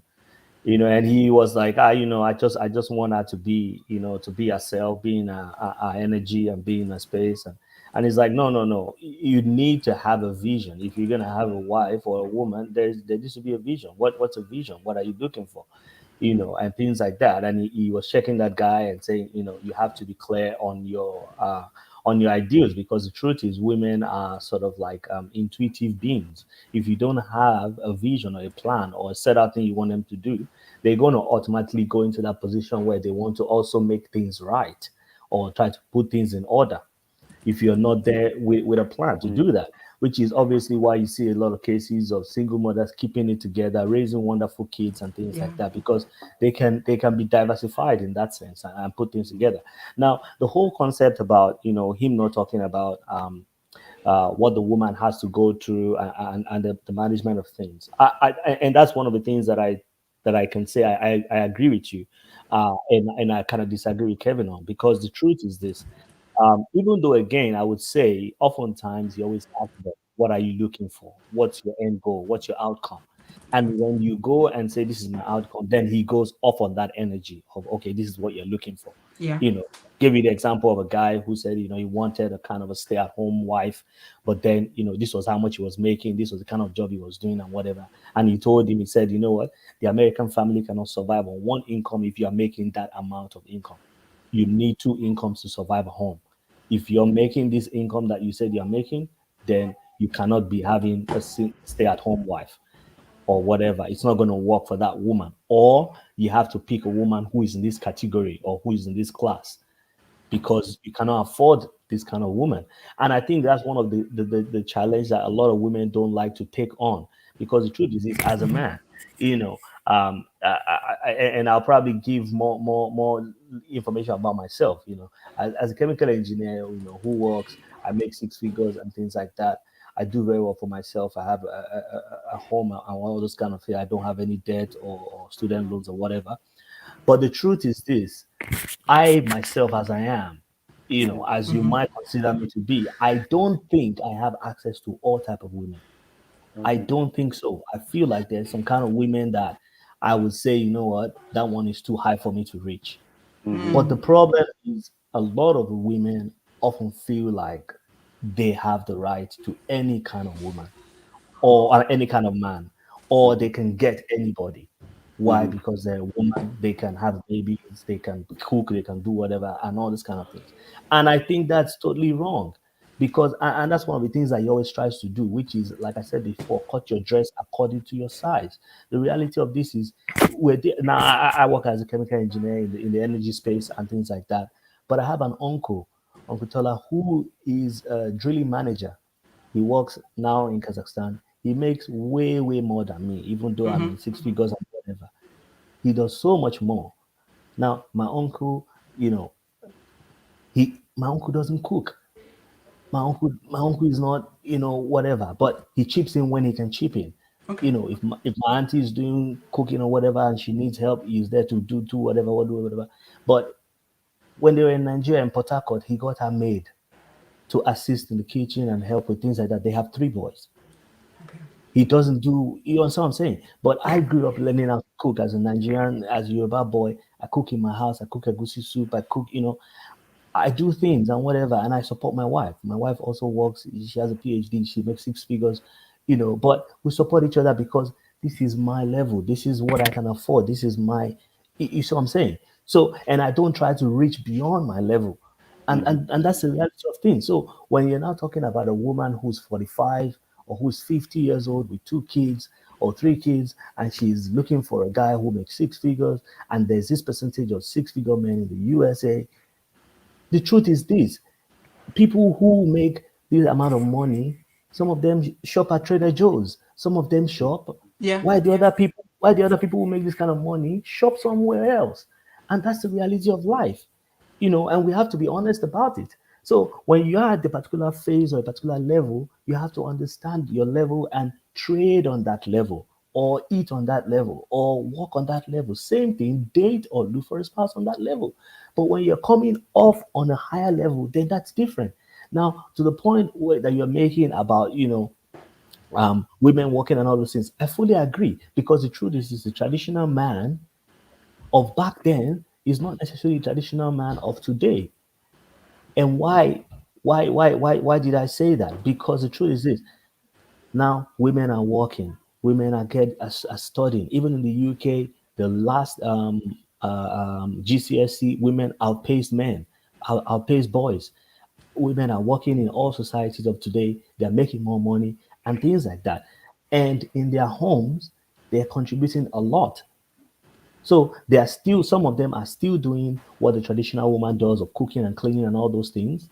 and he was like, I just want her to be, to be herself, being our energy and being a space. And he's like, no, you need to have a vision. If you're gonna have a wife or a woman, there needs to be a vision. What's a vision? What are you looking for? And things like that. And he was checking that guy and saying, you have to be clear on your ideals, because the truth is women are sort of like intuitive beings. If you don't have a vision or a plan or a set out thing you want them to do, they're going to automatically go into that position where they want to also make things right or try to put things in order, if you're not there with a plan to do that, which is obviously why you see a lot of cases of single mothers keeping it together, raising wonderful kids and things like that, because they can be diversified in that sense and put things together. Now, the whole concept about, him not talking about what the woman has to go through and the management of things. And that's one of the things that I can say I agree with you. And I kind of disagree with Kevin on, because the truth is this. Even though, again, I would say oftentimes you always ask them, what are you looking for? What's your end goal? What's your outcome? And when you go and say, this is my outcome, then he goes off on that energy of, okay, this is what you're looking for. Yeah. Give you the example of a guy who said, he wanted a kind of a stay-at-home wife, but then, this was how much he was making. This was the kind of job he was doing and whatever. And he told him, he said, you know what? The American family cannot survive on one income if you are making that amount of income. You need two incomes to survive a home. If you're making this income that you said you're making, then you cannot be having a stay-at-home wife or whatever. It's not going to work for that woman. Or you have to pick a woman who is in this category or who is in this class, because you cannot afford this kind of woman. And I think that's one of the challenge that a lot of women don't like to take on, because the truth is, as a man, and I'll probably give more information about myself. As a chemical engineer, who works, I make six figures and things like that. I do very well for myself. I have a home and all those kind of things. I don't have any debt or student loans or whatever. But the truth is this: I myself, as I am, as you might consider me to be, I don't think I have access to all type of women. I don't think so. I feel like there's some kind of women that I would say, you know what, that one is too high for me to reach. But the problem is, a lot of the women often feel like they have the right to any kind of woman or any kind of man, or they can get anybody. Why? Because they're a woman, they can have babies, they can cook, they can do whatever, and all this kind of things. And I think that's totally wrong, because and that's one of the things that he always tries to do, which is, like I said before, cut your dress according to your size. The reality of this is, now I work as a chemical engineer in the energy space and things like that. But I have an uncle Tola, who is a drilling manager. He works now in Kazakhstan. He makes way more than me, even though I'm in six figures and whatever. He does so much more. Now, my uncle, my uncle doesn't cook. My uncle is not, whatever, but he chips in when he can chip in. Okay. If my auntie is doing cooking or whatever and she needs help, he's there to do whatever. But when they were in Nigeria, in Port Harcourt, he got her maid to assist in the kitchen and help with things like that. They have 3 boys. Okay. He doesn't do, you understand what I'm saying? But I grew up learning how to cook as a Nigerian, as a Yoruba boy. I cook in my house. I cook egusi soup. I cook, I do things and whatever, and I support my wife. My wife also works. She has a PhD. She makes 6 figures, but we support each other because this is my level. This is what I can afford. This is my, you see what I'm saying? So, and I don't try to reach beyond my level. And that's the reality of things. So when you're now talking about a woman who's 45 or who's 50 years old with 2 kids or 3 kids, and she's looking for a guy who makes 6 figures, and there's this percentage of 6-figure men in the USA, the truth is this: people who make this amount of money, some of them shop at Trader Joe's, some of them shop. Yeah. Why the other people who make this kind of money shop somewhere else? And that's the reality of life, and we have to be honest about it. So when you are at the particular phase or a particular level, you have to understand your level and trade on that level, or eat on that level, or walk on that level. Same thing, date or look for a spouse on that level. But when you're coming off on a higher level, then that's different. Now, to the point that you're making about, women working and all those things, I fully agree, because the truth is the traditional man of back then is not necessarily the traditional man of today. And why did I say that? Because the truth is this: now women are working, women are studying. Even in the UK, the last GCSE, women outpaced men, outpaced boys. Women are working in all societies of today. They're making more money and things like that. And in their homes, they're contributing a lot. So they are still, some of them are still doing what the traditional woman does of cooking and cleaning and all those things,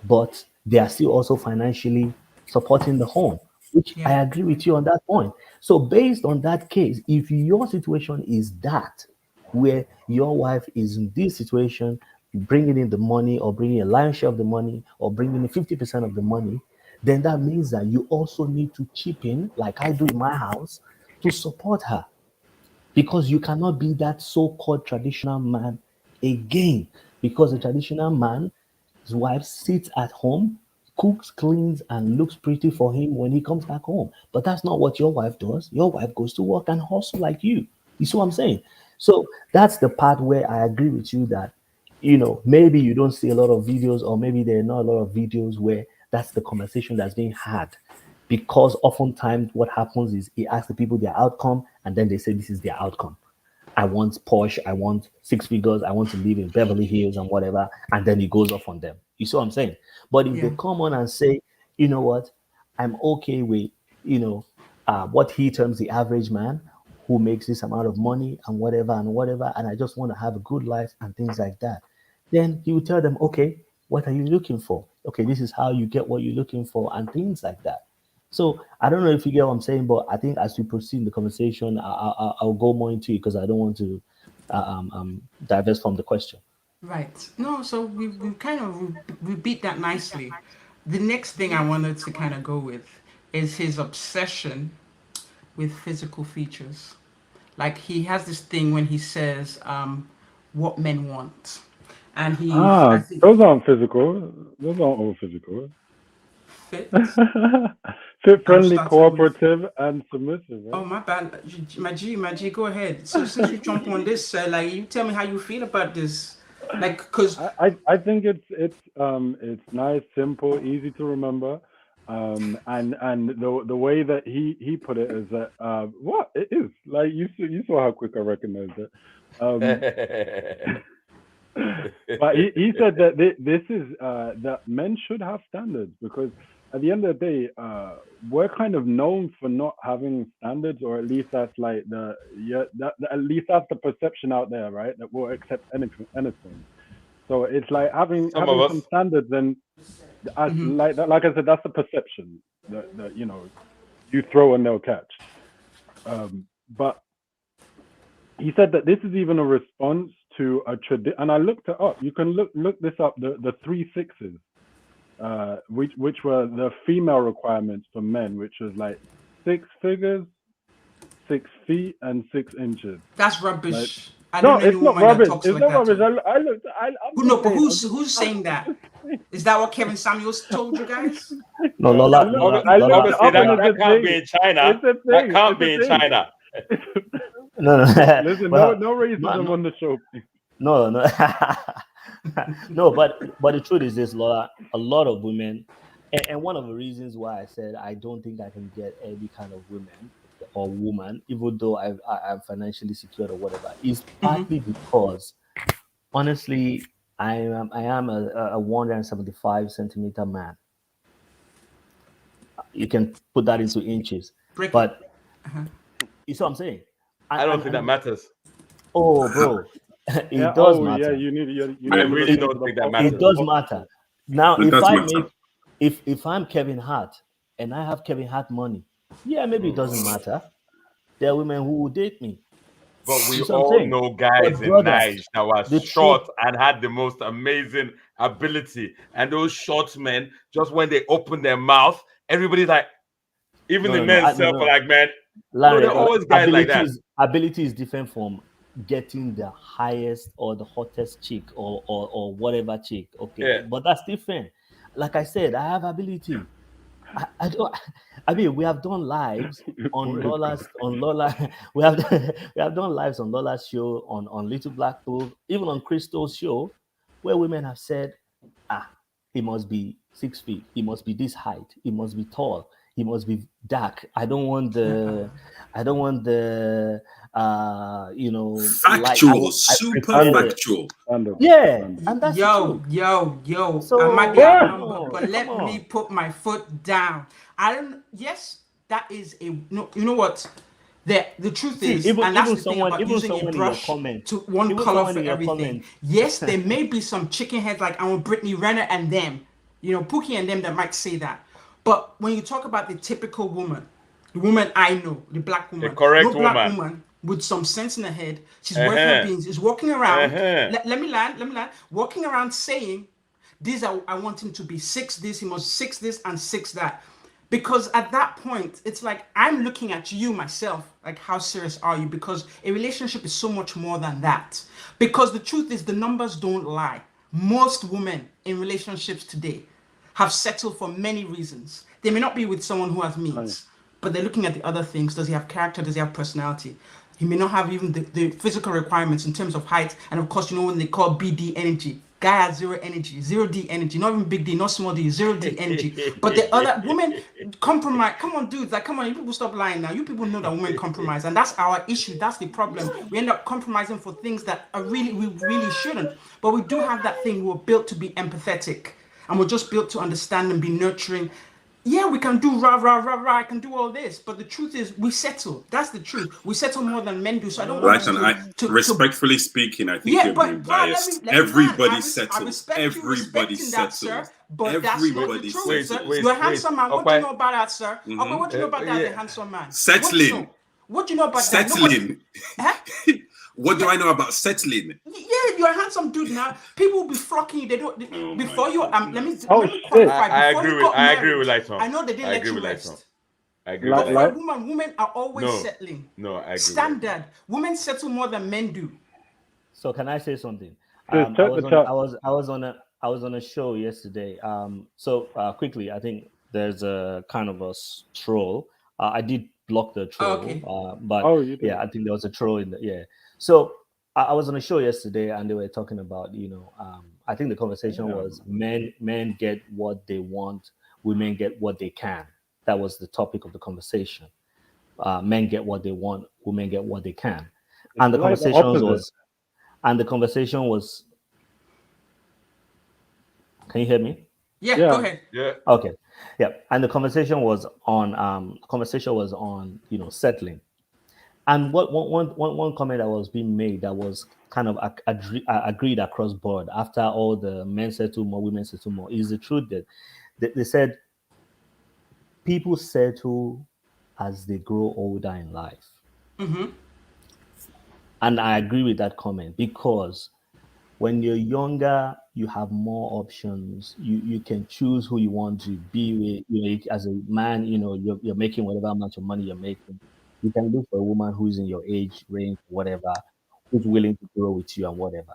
but they are still also financially supporting the home, which I Yeah. agree with you on that point. So based on that case, if your situation is that, where your wife is in this situation, bringing in the money or bringing a lion's share of the money or bringing in 50% of the money, then that means that you also need to chip in, like I do in my house, to support her, because you cannot be that so-called traditional man again, because the traditional man, his wife sits at home, cooks, cleans, and looks pretty for him when he comes back home. But that's not what your wife does. Your wife goes to work and hustle like you. You see what I'm saying? So that's the part where I agree with you that, maybe you don't see a lot of videos, or maybe there are not a lot of videos where that's the conversation that's being had, because oftentimes what happens is he asks the people their outcome, and then they say this is their outcome. I want Porsche, I want 6 figures, I want to live in Beverly Hills and whatever, and then he goes off on them. You see what I'm saying? But if they Yeah. come on and say, you know what, I'm okay with, what he terms the average man who makes this amount of money and whatever, and I just want to have a good life and things like that, then you tell them, okay, what are you looking for? Okay, this is how you get what you're looking for and things like that. So I don't know if you get what I'm saying, but I think as we proceed in the conversation, I'll go more into it, because I don't want to divest from the question. Right. No, so we kind of we beat that nicely. The next thing I wanted to kind of go with is his obsession with physical features. Like he has this thing when he says, what men want. And I think, Those aren't physical. Those aren't all physical. fit. Fit, I'm friendly, starting with, cooperative, and submissive, oh, right? my bad. My G, go ahead. So since you jump on this, like, you tell me how you feel about this. Like, because, I think it's nice, simple, easy to remember. And the way that he put it is that what it is, like, you saw how quick I recognized it. But he said that this is that men should have standards, because at the end of the day, we're kind of known for not having standards, or at least that's like at least that's the perception out there, right? That we'll accept anything. So it's like having Some of some us. standards, and like I said, that's the perception that you throw and they'll catch. But he said that this is even a response to a tradition, and I looked it up. You can look this up. The 3 6s, which were the female requirements for men, which was like 6 figures, 6 feet, and 6 inches. that's Like, rubbish. I no, don't know any it's not woman that rubbish. talks It's like not that. rubbish. To, I looked. I'm who, just no, but saying. who's saying that? Is that what Kevin Samuels told you guys? No, I Lola, looked. Lola, I looked Lola, it Obviously, up, and Lola. it's that a can't be thing. in China. It's a That thing. can't It's a be in thing. China. No, no, Listen, well, no racism on the show, please. no, no, no. But the truth is this, Laura. A lot of women, and one of the reasons why I said I don't think I can get every kind of women or woman, even though I'm financially secured or whatever, is partly because Honestly, I am a 175 centimeter man. You can put that into inches, Break it. but you see what I'm saying? I don't think that matters. Oh, bro, Yeah. it does Yeah. matter. You need I to look really into don't the think that posture. It does matter. Now, It if does I matter. make, if I'm Kevin Hart and I have Kevin Hart money, yeah, maybe it doesn't matter. There are women who will date me. But we You see what I'm all saying? know guys But in brother, Nige that were the short truth, and had the most amazing ability. And those short men, just when they open their mouth, everybody's like, even the men self are like, man, no, Larry, they're always guys like that. ability is different from getting the highest or the hottest chick or whatever chick. Okay, Yeah. but that's different. Like I said, I have ability. I don't. I mean, we have done lives on Lola. We have we have done lives on Lola's show, on Little Black Bull, even on Crystal's show, where women have said, "Ah, he must be 6 feet. He must be this height. He must be tall. He must be dark. I don't want the, Factual, I super prefer the, factual. yeah, and that's the truth. Yo. I So might be outnumbered, no, but come let me on. put my foot down. I don't. Yes, that is a. No, you know what? The truth See, is, and that's the thing about even using a someone in your brush comment, to one even color someone for in your everything. comment, Yes, there may be some chicken heads like I want Brittany Renner and them, Pookie and them that might say that. But when you talk about the typical woman, the woman I know, the black The woman, correct no black woman. woman with some sense in her head, she's worth her beans, is walking around. Let me land. Walking around saying, "These are I want him to be 6 this, he must 6 this and 6 that." Because at that point, it's like I'm looking at you myself, like how serious are you? Because a relationship is so much more than that. Because the truth is, the numbers don't lie. Most women in relationships today have settled for many reasons. They may not be with someone who has means, but they're looking at the other things. Does he have character? Does he have personality? He may not have even the physical requirements in terms of height. And of course, when they call BD energy. Guy has zero energy, zero D energy, not even big D, not small D, zero D energy. But the other women compromise. Come on, dudes, like come on, you people stop lying now. You people know that women compromise, and that's our issue. That's the problem. We end up compromising for things that are we really shouldn't. But we do have that thing. We're built to be empathetic, and we're just built to understand and be nurturing. Yeah, we can do rah rah rah rah. I can do all this, but the truth is, we settle. That's the truth. We settle more than men do. So I don't want us Right, and to respectfully speaking, I think yeah, you're being but bro, biased. let me land. Everybody I settles. respect you Everybody respecting that, sir. settles. But that's not the Everybody truth, sir. settles. You're a handsome man. What do you know about that, sir? Mhm. Okay, what do you know about that as a handsome man? What do you know? Settling. What do you know about that? Nobody, Settling. huh? What do I know about settling? Yeah, you're a handsome dude now. People will be flocking you. They don't Oh before my you. goodness. Let me qualify. I Before agree you with got I agree married, with Lighton. I know they didn't I let agree you with Lighton. rest. I agree with But Lighton. for a woman, women are always settling. No, I agree with Standard. Women settle more than men do. So can I say something? Check the chat. I was on a show yesterday. So quickly, I think there's a kind of a troll. I did block the troll, Okay. but You did. yeah, I think there was a troll in the So I was on a show yesterday, and they were talking about I think the conversation was men get what they want, women get what they can. That was the topic of the conversation. Men get what they want, women get what they can, and the like the conversation opposite. was. And the conversation was, can you hear me? Yeah, Yeah. go ahead. Yeah. Okay. Yeah. And the conversation was on settling. And one comment that was being made that was kind of agreed across board after all the men settle more, women settle more is the truth that they said people settle as they grow older in life. And I agree with that comment because when you're younger, you have more options. You can choose who you want to be with. As a man, you're making whatever amount of money you're making. You can look for a woman who's in your age range, whatever, who's willing to grow with you and whatever.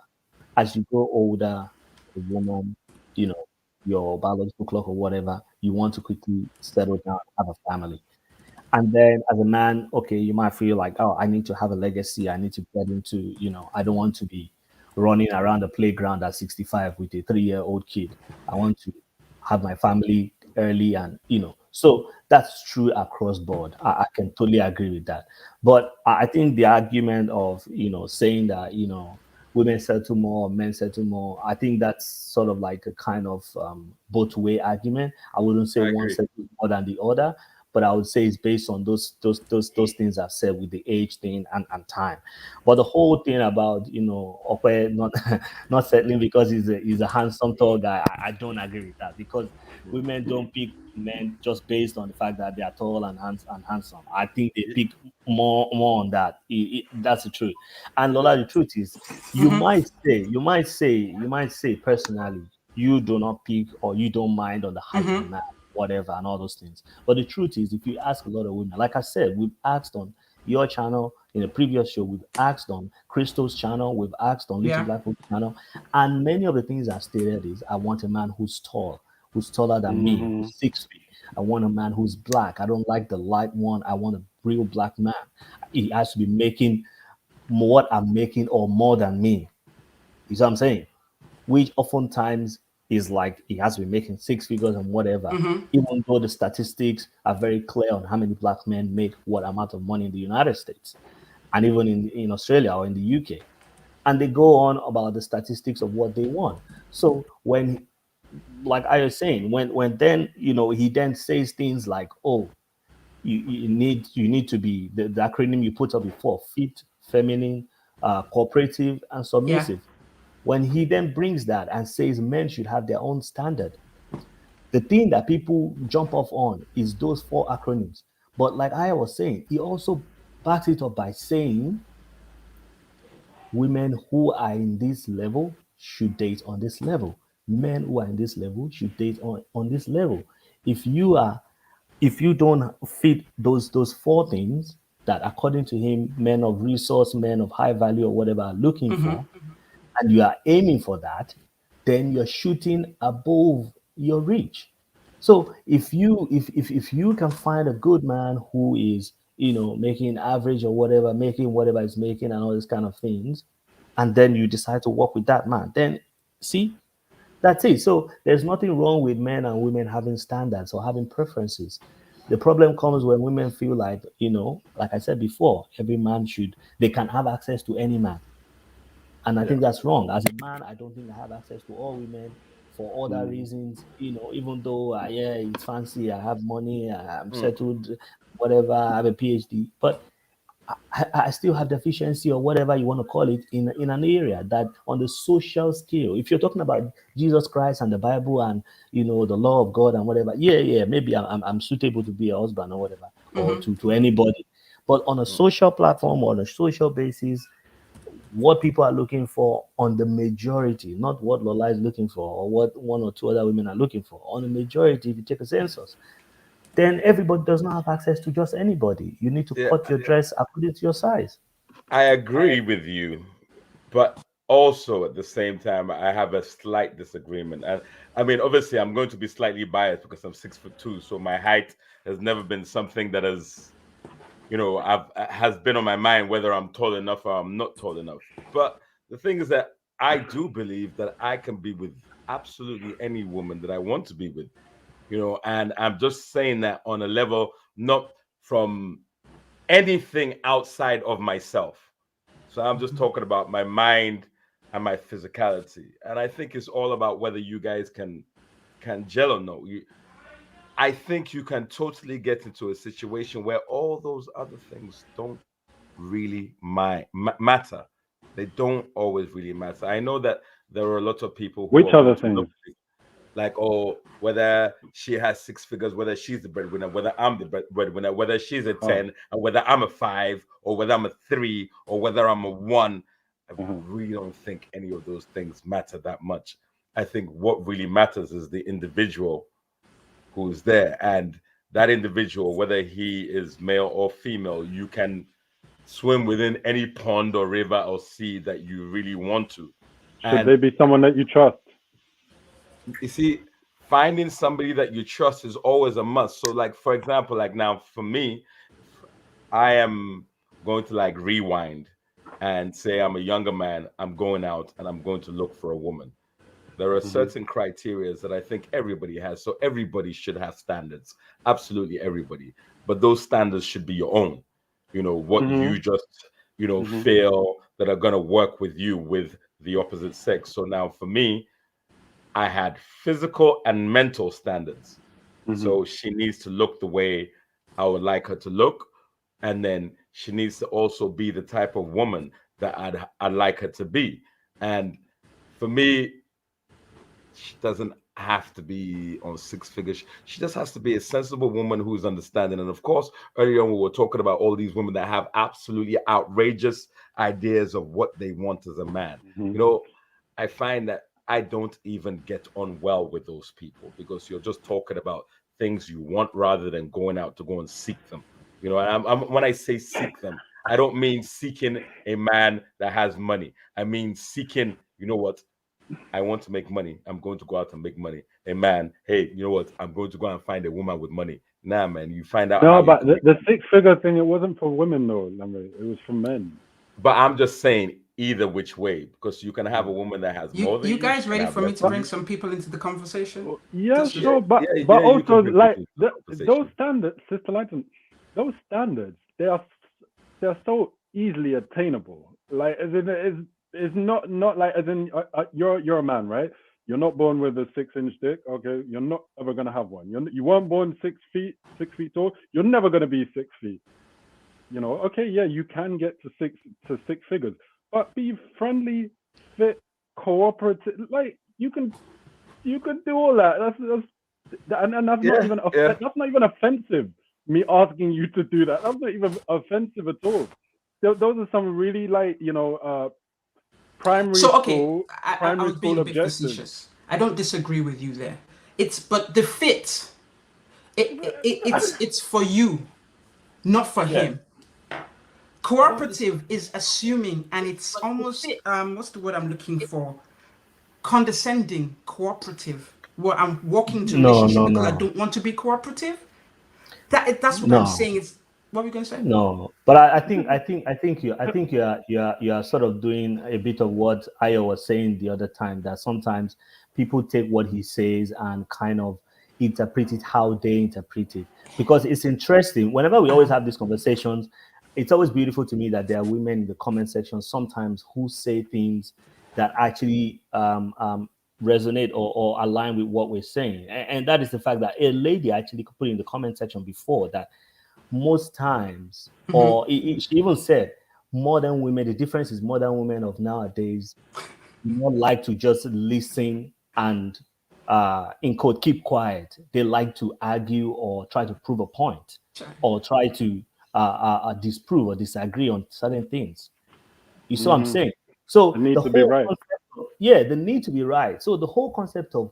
As you grow older, a woman, your biological clock or whatever, you want to quickly settle down, have a family. And then as a man, okay, you might feel like, oh, I need to have a legacy. I need to get into, I don't want to be running around the playground at 65 with a 3-year-old kid. I want to have my family early and, so that's true across board. I can totally agree with that. But I think the argument of, saying that, women settle more, men settle more. I think that's sort of like a kind of both way argument. I wouldn't say I one agree. settles more than the other, but I would say it's based on those things I've said with the age thing and time. But the whole thing about Okwe not not settling because he's a handsome tall guy, I don't agree with that, because women don't pick men just based on the fact that they are tall and handsome. I think they pick more on that. That's the truth. And Lola, the truth is, you might say personally, you do not pick or you don't mind on the height of the man, whatever, and all those things. But the truth is, if you ask a lot of women, like I said, we've asked on your channel in a previous show, we've asked on Crystal's channel, we've asked on Little Yeah. Black Folks channel, and many of the things I've stated is I want a man who's tall, who's taller than me, who's 6 feet. I want a man who's black. I don't like the light one. I want a real black man. He has to be making what I'm making or more than me. You see what I'm saying? Which oftentimes is like he has to be making six figures and whatever, even though the statistics are very clear on how many black men make what amount of money in the United States and even in Australia or in the UK. And they go on about the statistics of what they want. So when, like I was saying, when then he then says things like, oh, you need to be the acronym you put up before: fit, feminine, cooperative, and Yeah. submissive. When he then brings that and says men should have their own standard, the thing that people jump off on is those four acronyms. But like I was saying, he also backs it up by saying women who are in this level should date on this level. Men who are in this level should date on this level. If you are if you don't fit those four things that according to him men of resource, men of high value or whatever are looking for, and you are aiming for that, then you're shooting above your reach. So if you can find a good man who is making average or whatever, making whatever he's making and all these kind of things, and then you decide to work with that man, then see, that's it. So there's nothing wrong with men and women having standards or having preferences. The problem comes when women feel like, like I said before, every man they can have access to any man. And I think that's wrong. As a man, I don't think I have access to all women for other reasons. Even though, yeah, it's fancy, I have money, I'm settled, whatever, I have a PhD. But I still have deficiency or whatever you want to call it in an area that on the social scale. If you're talking about Jesus Christ and the Bible and the law of God and whatever, yeah, maybe I'm suitable to be a husband or whatever, or to anybody. But on a social platform or on a social basis, what people are looking for on the majority, not what Lola is looking for or what one or two other women are looking for. On the majority, if you take a census, then everybody does not have access to just anybody. You need to cut your dress according to your size. I agree with you, but also at the same time, I have a slight disagreement. And I mean, obviously, I'm going to be slightly biased because I'm 6'2", so my height has never been something that has been on my mind, whether I'm tall enough or I'm not tall enough. But the thing is that I do believe that I can be with absolutely any woman that I want to be with, and I'm just saying that on a level not from anything outside of myself. So I'm just talking about my mind and my physicality. And I think it's all about whether you guys can gel or no. I think you can totally get into a situation where all those other things don't really matter. They don't always really matter. I know that there are a lot of people who Which are other going to things? look like, oh, whether she has six figures, whether she's the breadwinner, whether I'm the breadwinner, whether she's a 10, and whether I'm a 5, or whether I'm a 3, or whether I'm a 1. I really don't think any of those things matter that much. I think what really matters is the individual who's there, and that individual, whether he is male or female, you can swim within any pond or river or sea that you really want to. Should they be someone that you trust? You see, finding somebody that you trust is always a must. So, like, for example, like now for me, I am going to like rewind and say I'm a younger man, I'm going out and I'm going to look for a woman. There are certain criteria that I think everybody has. So everybody should have standards. Absolutely everybody. But those standards should be your own. What you just feel that are going to work with you with the opposite sex. So now for me, I had physical and mental standards. So she needs to look the way I would like her to look. And then she needs to also be the type of woman that I'd like her to be. And for me, she doesn't have to be on six figures. She just has to be a sensible woman who's understanding. And of course, earlier on, we were talking about all these women that have absolutely outrageous ideas of what they want as a man. I find that I don't even get on well with those people because you're just talking about things you want rather than going out to go and seek them. And when I say seek them, I don't mean seeking a man that has money. I mean seeking, I want to make money. I'm going to go out and make money. A man, hey, you know what? I'm going to go and find a woman with money. Nah, man, you find out. No, but the six-figure thing, it wasn't for women, though. It was for men. But I'm just saying either which way, because you can have a woman that has more than you guys ready for me to bring money. some people into the conversation? Yeah, sure. But also, like, those standards, Sister Lighton, those standards, they're so easily attainable. Like, as in, it's not like as in you're a man, right? You're not born with a 6-inch dick. Okay, you're not ever gonna have one. You weren't born 6 feet tall. You're never gonna be 6 feet. Okay, yeah, you can get to six figures, but be friendly, fit, cooperative. Like you can do all that. That's not even that's not even offensive. Me asking you to do that. That's not even offensive at all. Those are some really primary school. I was being a bit facetious. I don't disagree with you there. But the fit, it's for you, not for him. Cooperative is assuming, and it's almost what's the word I'm looking for? Condescending, cooperative. Where I'm walking to relationship because I don't want to be cooperative. That's what I'm saying. It's what are we going to say? No, but I think you are sort of doing a bit of what Ayo was saying the other time, that sometimes people take what he says and kind of interpret it how they interpret it, because it's interesting. Whenever we always have these conversations, it's always beautiful to me that there are women in the comment section sometimes who say things that actually resonate or align with what we're saying, and that is the fact that a lady actually put in the comment section before that most times, or she even said, modern women, the difference is modern women of nowadays do not like to just listen and in quote keep quiet. They like to argue or try to prove a point, or try to disprove or disagree on certain things. You see what I'm saying? So the need to be right. The need to be right. So the whole concept of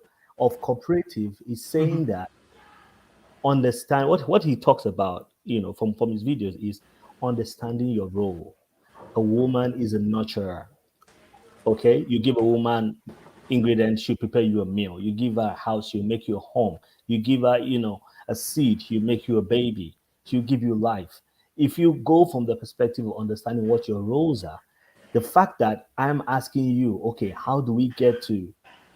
cooperative is saying that understand what he talks about, from his videos, is understanding your role. A woman is a nurturer. Okay, you give a woman ingredients, she'll prepare you a meal. You give her a house, she'll make you a home. You give her, a seed, she'll make you a baby. She'll give you life. If you go from the perspective of understanding what your roles are, the fact that I'm asking you, okay, how do we get to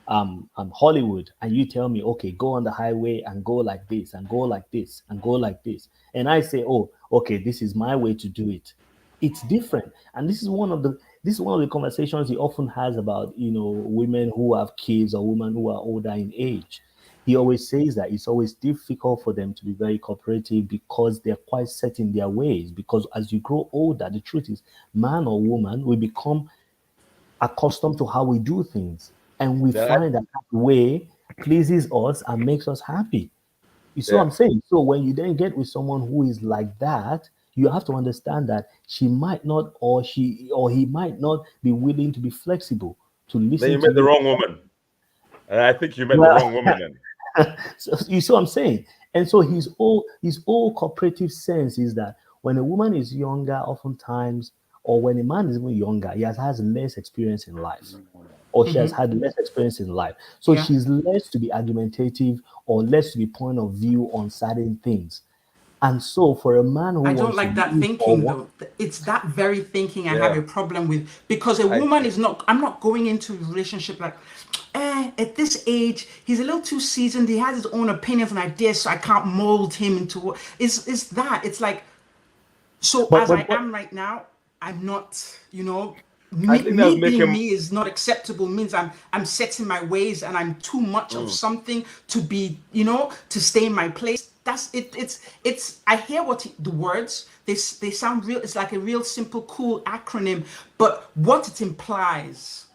Hollywood, and you tell me, okay, go on the highway and go like this and go like this and go like this, and I say, oh, okay, this is my way to do it. It's different, and this is one of the conversations he often has about women who have kids or women who are older in age. He always says that it's always difficult for them to be very cooperative because they're quite set in their ways. Because as you grow older, the truth is, man or woman, we become accustomed to how we do things. And we find that way pleases us and makes us happy. You see what I'm saying? So when you then get with someone who is like that, you have to understand that she might not, or he might not be willing to be flexible to listen. Then you met the wrong woman. And I think you met the wrong woman then. So you see what I'm saying? And so his whole cooperative sense is that when a woman is younger, oftentimes, or when a man is even younger, he has less experience in life, or she has had less experience in life. So she's less to be argumentative or less to be point of view on certain things. And so for a man who I don't like that thinking though. It's that very thinking I have a problem with, because a woman is not, I'm not going into a relationship like, at this age, he's a little too seasoned. He has his own opinions and ideas, so I can't mold him into what is that. It's like, so as I am right now, I'm not, you know, I me, think that's me being making me is not acceptable means I'm set in my ways and I'm too much of something to be, you know, to stay in my place. That's it. It's. I hear the words. They sound real. It's like a real simple, cool acronym. But what it implies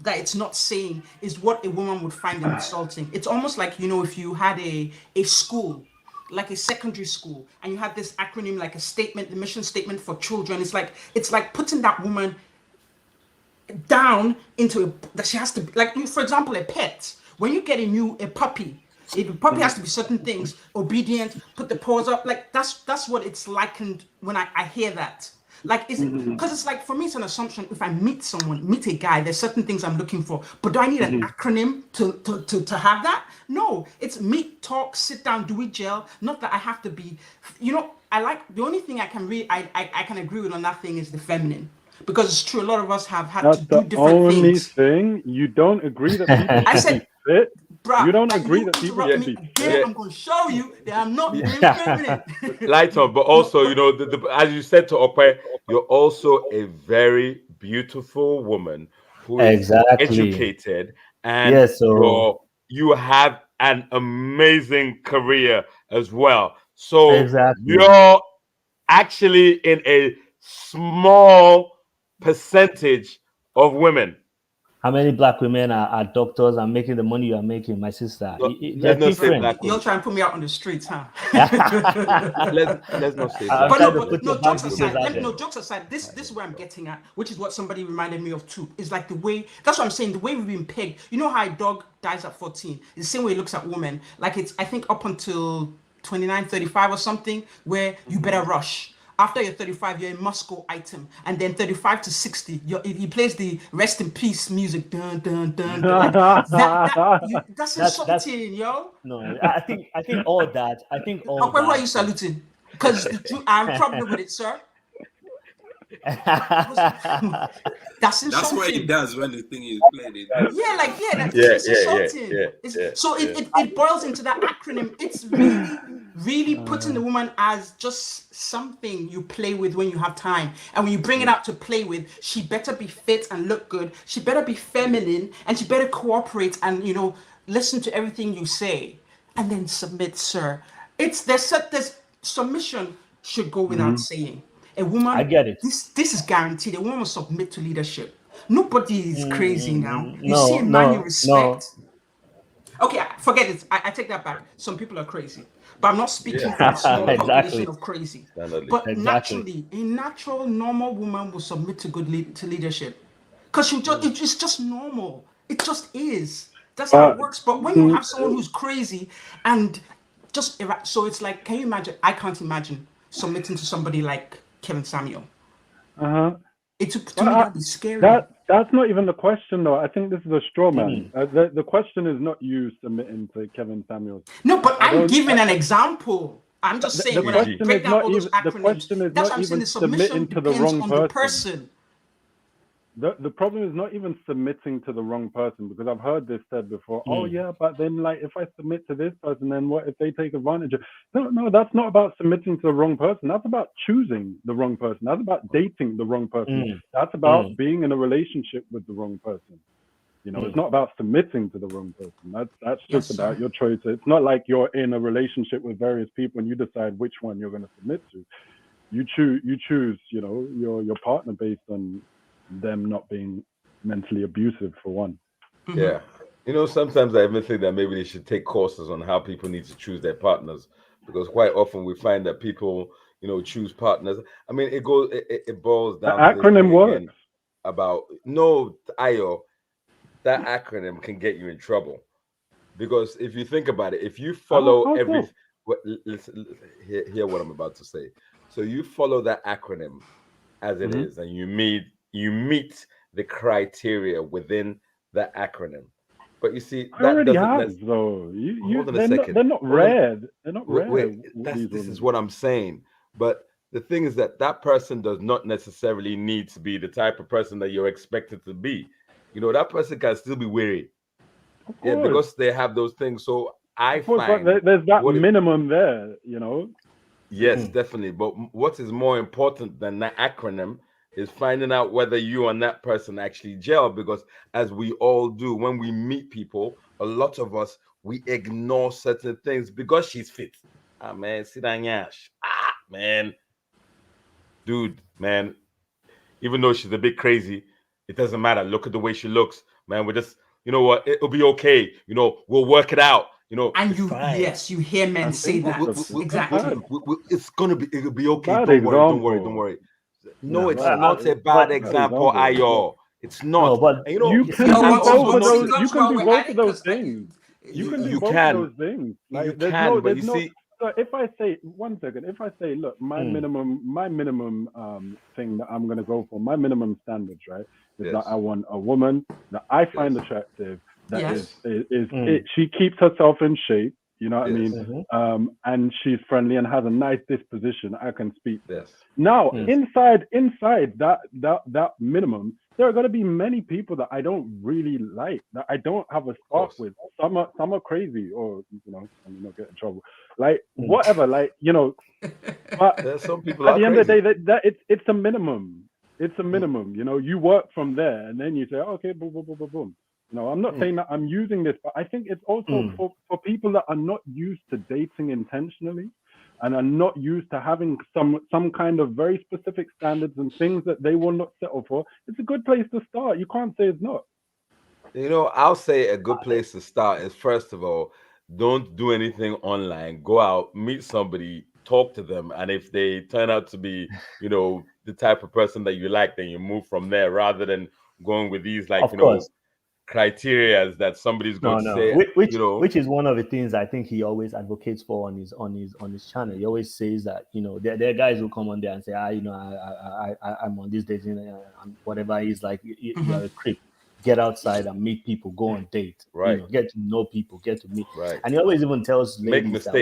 that it's not saying is what a woman would find insulting. It's almost like, you know, if you had a school, like a secondary school, and you had this acronym like a statement, the mission statement for children. It's like putting that woman down into that she has to, like, for example, a pet. When you get a puppy, if a puppy has to be certain things, obedient, put the paws up, like that's what it's likened when I hear that. Like, is it because it's like, for me, it's an assumption. If I meet a guy, there's certain things I'm looking for, but do I need an acronym to have that? No, it's meet, talk, sit down, do we gel? Not that I have to be, you know. I like, the only thing I can I can agree with on that thing is the feminine. Because it's true, a lot of us have had to do different things. That's the only thing. You don't agree that people I should said, be fit. bruh, You don't agree that people interrupt should me be again, fit. I'm going to show you that I'm not being feminine. light on, but also, you know, as you said to Ope, you're also a very beautiful woman who is Exactly. educated, and Yes, so you have an amazing career as well. So exactly. you're actually in a small percentage of women. How many black women are doctors and making the money you are making, my sister? No, They're let's not say different. black You're women. trying to put me out on the streets, huh? Let's not say I'm black But no, trying to women. put your jokes bad details aside. out there. No, jokes aside. This is where I'm getting at, which is what somebody reminded me of too. Is like the way. That's what I'm saying. The way we've been pegged. You know how a dog dies at 14. It's the same way it looks at women. Like, it's, I think, up until 29, 35 or something, where you better rush. After you're 35, you're a must-go item, and then 35 to 60, he plays the rest in peace music. Dun dun dun. Dun, like that's insulting, yo. No, I think all that. I think all Why are you that. saluting? Because I'm problem with it, sir. That's insulting. That's what he does when the thing is played. It's insulting. It boils into that acronym. It's really putting the woman as just something you play with when you have time. And when you bring it out to play with, she better be fit and look good. She better be feminine, and she better cooperate and, you know, listen to everything you say. And then submit, sir. There's submission should go without saying. A woman, I get it. This is guaranteed. A woman will submit to leadership. Nobody is crazy now. You no, see a man you no, respect. Okay, forget it. I take that back. Some people are crazy, but I'm not speaking for the small population of crazy. But naturally, a natural, normal woman will submit to to leadership, because it's just normal. It just is. That's how it works. But when you have someone who's crazy and just so it's like, can you imagine? I can't imagine submitting to somebody like Kevin Samuel. To me, that'd be scary. That's not even the question, though. I think this is a straw man. The question is not you submitting to Kevin Samuels. No, but I'm giving an example. I'm just saying, when I break down all those acronyms, the question is that's not what I'm saying. even The submission submitting to the depends wrong on person. the person. The problem is not even submitting to the wrong person, because I've heard this said before. Oh yeah, but then, like, if I submit to this person, then what if they take advantage of? No, that's not about submitting to the wrong person. That's about choosing the wrong person. That's about dating the wrong person. That's about being in a relationship with the wrong person. You know, it's not about submitting to the wrong person. That's just about your choice. It's not like you're in a relationship with various people and you decide which one you're going to submit to. You choose, you know, your partner based on them not being mentally abusive, for one. Yeah. You know, sometimes I even think that maybe they should take courses on how people need to choose their partners, because quite often we find that people, you know, choose partners. I mean, it boils down the to acronym works. About that acronym can get you in trouble, because if you think about it, if you follow everything, listen, hear what I'm about to say. So you follow that acronym as it is, and you meet the criteria within that acronym. But you see, that already doesn't have, though. Hold on a second. They're not rare. They're not rare. Wait, this is what I'm saying. But the thing is that person does not necessarily need to be the type of person that you're expected to be. You know, that person can still be weary. Yeah, because they have those things. So I find there's that minimum there, you know. Yes, definitely. But what is more important than that acronym is finding out whether you and that person actually gel, because as we all do when we meet people, a lot of us, we ignore certain things because she's fit. Ah man, sit down, yash. Ah man, dude, man. Even though she's a bit crazy, it doesn't matter. Look at the way she looks, man. We're just, you know what? It'll be okay. You know, we'll work it out. You know, And it's you, fine. yes, you hear men say that. Exactly. It's gonna be. It'll be okay. Bad Don't worry. Don't example. worry. Don't worry. No, it's but- not a bad but- example, Ayo. It's not. No, but And you know, You can No, do what- both what- of those. what- You can do what- both of what- those 'cause things. You can do you both can. of those things. Like You there's can, no, but there's you no. see- So if I say 1 second, if I say, look, my minimum thing that I'm gonna go for, my minimum standards, right, is that I want a woman that I find attractive, that Yes. she keeps herself in shape. You know what I Yes. mean? And she's friendly and has a nice disposition. I can speak. Yes. Now, inside that minimum, there are going to be many people that I don't really like, that I don't have a spark with. Some are crazy, or you know, I'm not get in trouble. Like whatever, like you know. But There's some people at the end of the crazy. day, that it's a minimum. It's a minimum. You know, you work from there, and then you say, okay, boom, boom, boom, boom, boom. No, I'm not saying that I'm using this, but I think it's also for people that are not used to dating intentionally and are not used to having some kind of very specific standards and things that they will not settle for. It's a good place to start. You can't say it's not. You know, I'll say a good place to start is, first of all, don't do anything online. Go out, meet somebody, talk to them, and if they turn out to be, you know, the type of person that you like, then you move from there, rather than going with these, like, you know, criteria that somebody's going to say, which, you know, which is one of the things I think he always advocates for on his channel. He always says that, you know, there are guys who come on there and say, you know, I'm on this dating, whatever. He's like, you're a creep. Get outside and meet people, go on date, right? You know, get to know people, get to meet, right? And he always even tells ladies that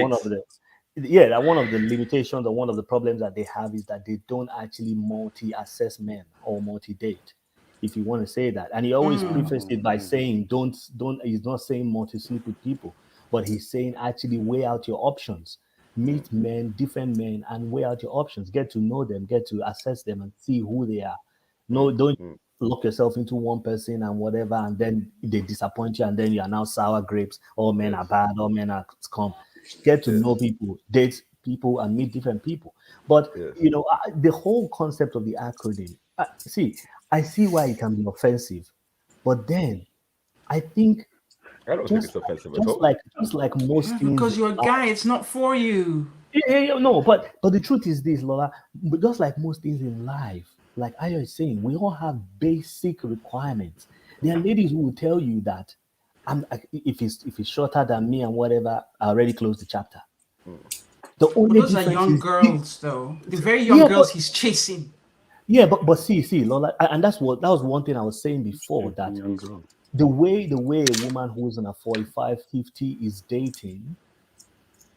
one of the limitations or one of the problems that they have is that they don't actually multi-assess men or multi-date, if you want to say that. And he always prefaced it by saying, don't, he's not saying multi-sleep with people, but he's saying actually weigh out your options. Meet men, different men, and weigh out your options. Get to know them, get to assess them and see who they are. No, don't lock yourself into one person and whatever, and then they disappoint you, and then you are now sour grapes. All men are bad, all men are scum. Get to know people, date people, and meet different people. But you know, the whole concept of the acronym, I see why it can be offensive, but then I think I don't think it's offensive at all. Just like most things, because you're a guy, it's not for you. No, but the truth is this, Lola. But just like most things in life, like Ayo is saying, we all have basic requirements. There are ladies who will tell you that if it's shorter than me and whatever, I already closed the chapter. The only those are young girls, though. The very young girls he's chasing. Yeah, but see, Lola, and that was one thing I was saying before, that the way a woman who's in a 45, 50 is dating,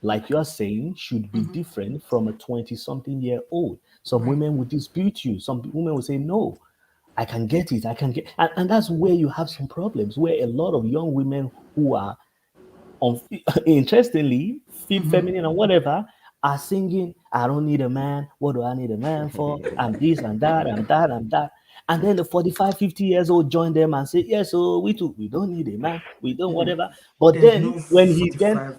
like you're saying, should be different from a 20-something-year-old. Some women would dispute you. Some women will say, no, I can get it. And that's where you have some problems, where a lot of young women who are, interestingly, feminine and whatever, are singing, I don't need a man. What do I need a man for? I'm this and that and that and that. And then the 45, 50 years old join them and say, yes, so we don't need a man. We don't whatever. But then when he then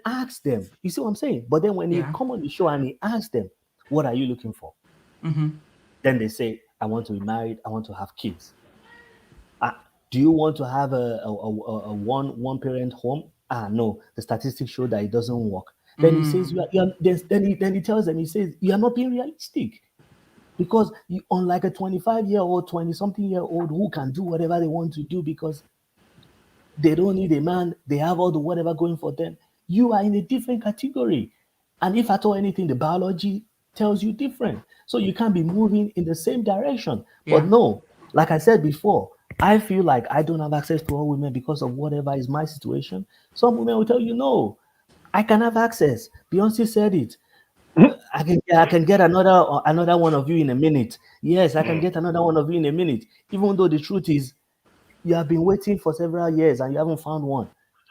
asks them, you see what I'm saying? But then when he come on the show and he asks them, what are you looking for? Then they say, I want to be married. I want to have kids. Do you want to have a one parent home? No, the statistics show that it doesn't work. Then he says, then he tells them, he says, you are not being realistic. Because unlike a 25-year-old, 20-something-year-old who can do whatever they want to do because they don't need a man, they have all the whatever going for them, you are in a different category. And if at all anything, the biology tells you different. So you can't be moving in the same direction. But no, like I said before, I feel like I don't have access to all women because of whatever is my situation. Some women will tell you, no, I can have access. Beyonce said it. I can get another one of you in a minute. Yes, I can get another one of you in a minute. Even though the truth is, you have been waiting for several years and you haven't found one.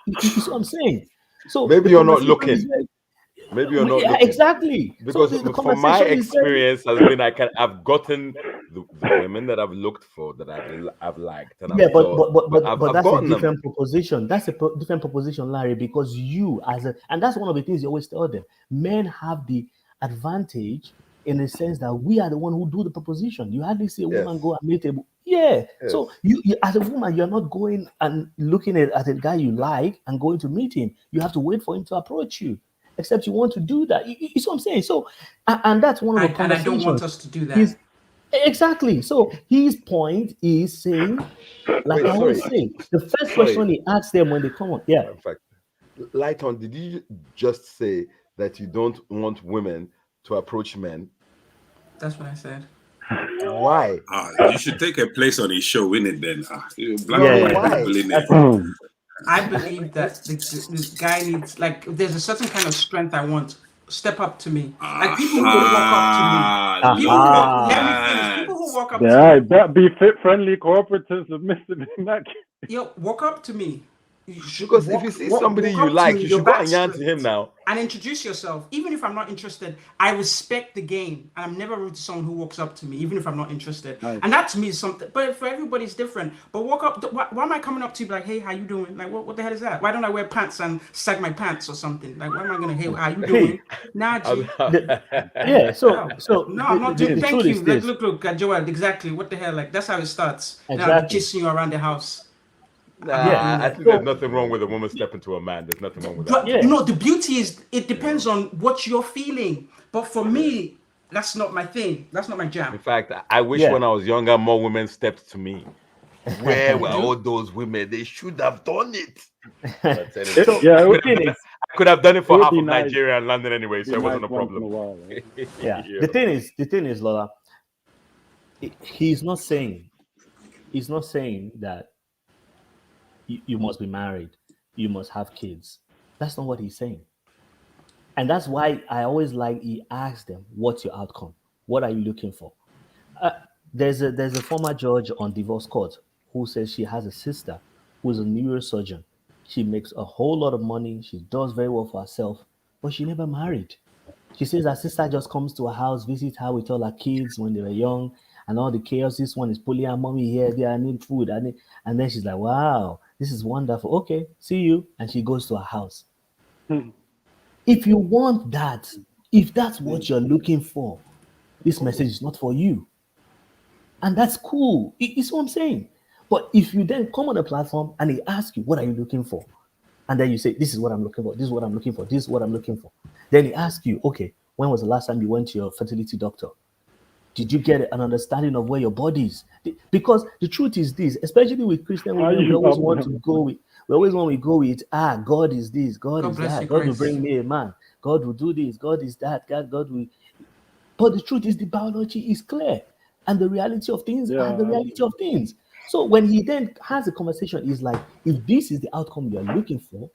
You see what I'm saying? So maybe you're not looking. Maybe you're not looking. Exactly. Because so the from my conversation is very- experience has been I've gotten the women that I've looked for, that I've liked, and yeah, I've but thought, but I've that's a gotten them. different proposition. That's a different proposition, Larry, because you and that's one of the things you always tell them. Men have the advantage in the sense that we are the one who do the proposition. You hardly see a woman Yes. go and meet a yeah. Yes. So you as a woman, you're not going and looking at a guy you like and going to meet him. You have to wait for him to approach you. Except you want to do that. You see what I'm saying? So, and that's one of the And I conversations. don't want us to do that. Exactly. So his point is saying, like Wait, I always sorry. say, the first question he asks them when they come on, yeah. In fact, Lighton, did you just say that you don't want women to approach men? That's what I said. Why? You should take a place on his show, win it then. Why? I believe that the guy needs, like, if there's a certain kind of strength I want, step up to me. Like people who walk up to me. Let me finish. People who walk up to me. That be fit, friendly, cooperative, submissive in that case. Yo, walk up to me. Because if you see somebody you like, you should go and yarn to him now. And introduce yourself. Even if I'm not interested, I respect the game. And I'm never rude to someone who walks up to me, even if I'm not interested. Nice. And that to me is something, but for everybody it's different. But walk up, why am I coming up to you like, hey, how you doing? Like, what the hell is that? Why don't I wear pants and sag my pants or something? Like, why am I going to, hey, how you doing? Nah, G. Yeah, so no, I'm not doing, thank you. Like, look, Joel, exactly. What the hell? Like, that's how it starts. Exactly. Now I'm chasing you around the house. I think there's nothing wrong with a woman stepping to a man. There's nothing wrong with that. You know, the beauty is it depends on what you're feeling. But for me, that's not my thing. That's not my jam. In fact, I wish when I was younger, more women stepped to me. Where were all those women? They should have done it. I could have done it for half of Nigeria and London anyway, so it wasn't a problem. The thing is, Lola, he's not saying that you must be married, you must have kids. That's not what he's saying. And that's why I always like, he asks them, what's your outcome? What are you looking for? There's a former judge on divorce court who says she has a sister who's a neurosurgeon. She makes a whole lot of money. She does very well for herself, but she never married. She says her sister just comes to her house, visits her with all her kids when they were young, and all the chaos. This one is pulling her mommy here, there, I need food. And then she's like, wow, this is wonderful. Okay, see you. And she goes to her house. If you want that, if that's what you're looking for, this message is not for you. And that's cool. It's what I'm saying. But if you then come on a platform and he asks you, what are you looking for? And then you say, this is what I'm looking for. This is what I'm looking for. This is what I'm looking for. Then he asks you, okay, when was the last time you went to your fertility doctor? Did you get an understanding of where your body is? Because the truth is this, especially with Christian women, we always want to go with, God is this, God is that, God will bring me a man, God will do this, God is that, God will. But the truth is the biology is clear, and the reality of things are the reality of things. So when he then has a conversation, he's like, if this is the outcome you're looking for,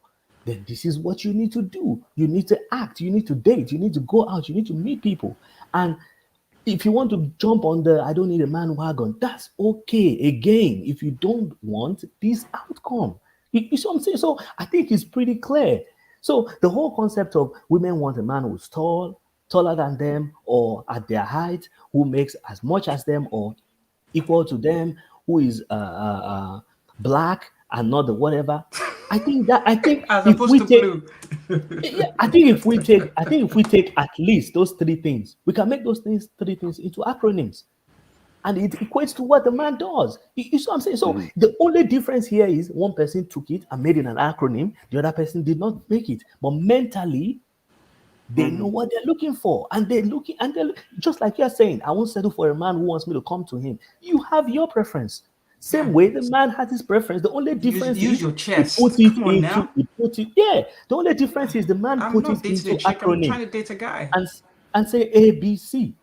then this is what you need to do. You need to act, you need to date, you need to go out, you need to meet people. And if you want to jump on the I don't need a man wagon, that's okay. Again, if you don't want this outcome, you see what I'm saying? So I think it's pretty clear. So the whole concept of women want a man who's tall, taller than them, or at their height, who makes as much as them or equal to them, who is black and not the whatever. I think if we take at least those three things, we can make those three things into acronyms, and it equates to what the man does. You see what I'm saying? So the only difference here is one person took it and made it an acronym, the other person did not make it, but mentally they know what they're looking for, and they're looking, just like you're saying, I won't settle for a man who wants me to come to him. You have your preference. Same way the man has his preference. The only difference is your chest. The only difference is the man put it into acronym. I'm trying to date a guy and say A, B, C.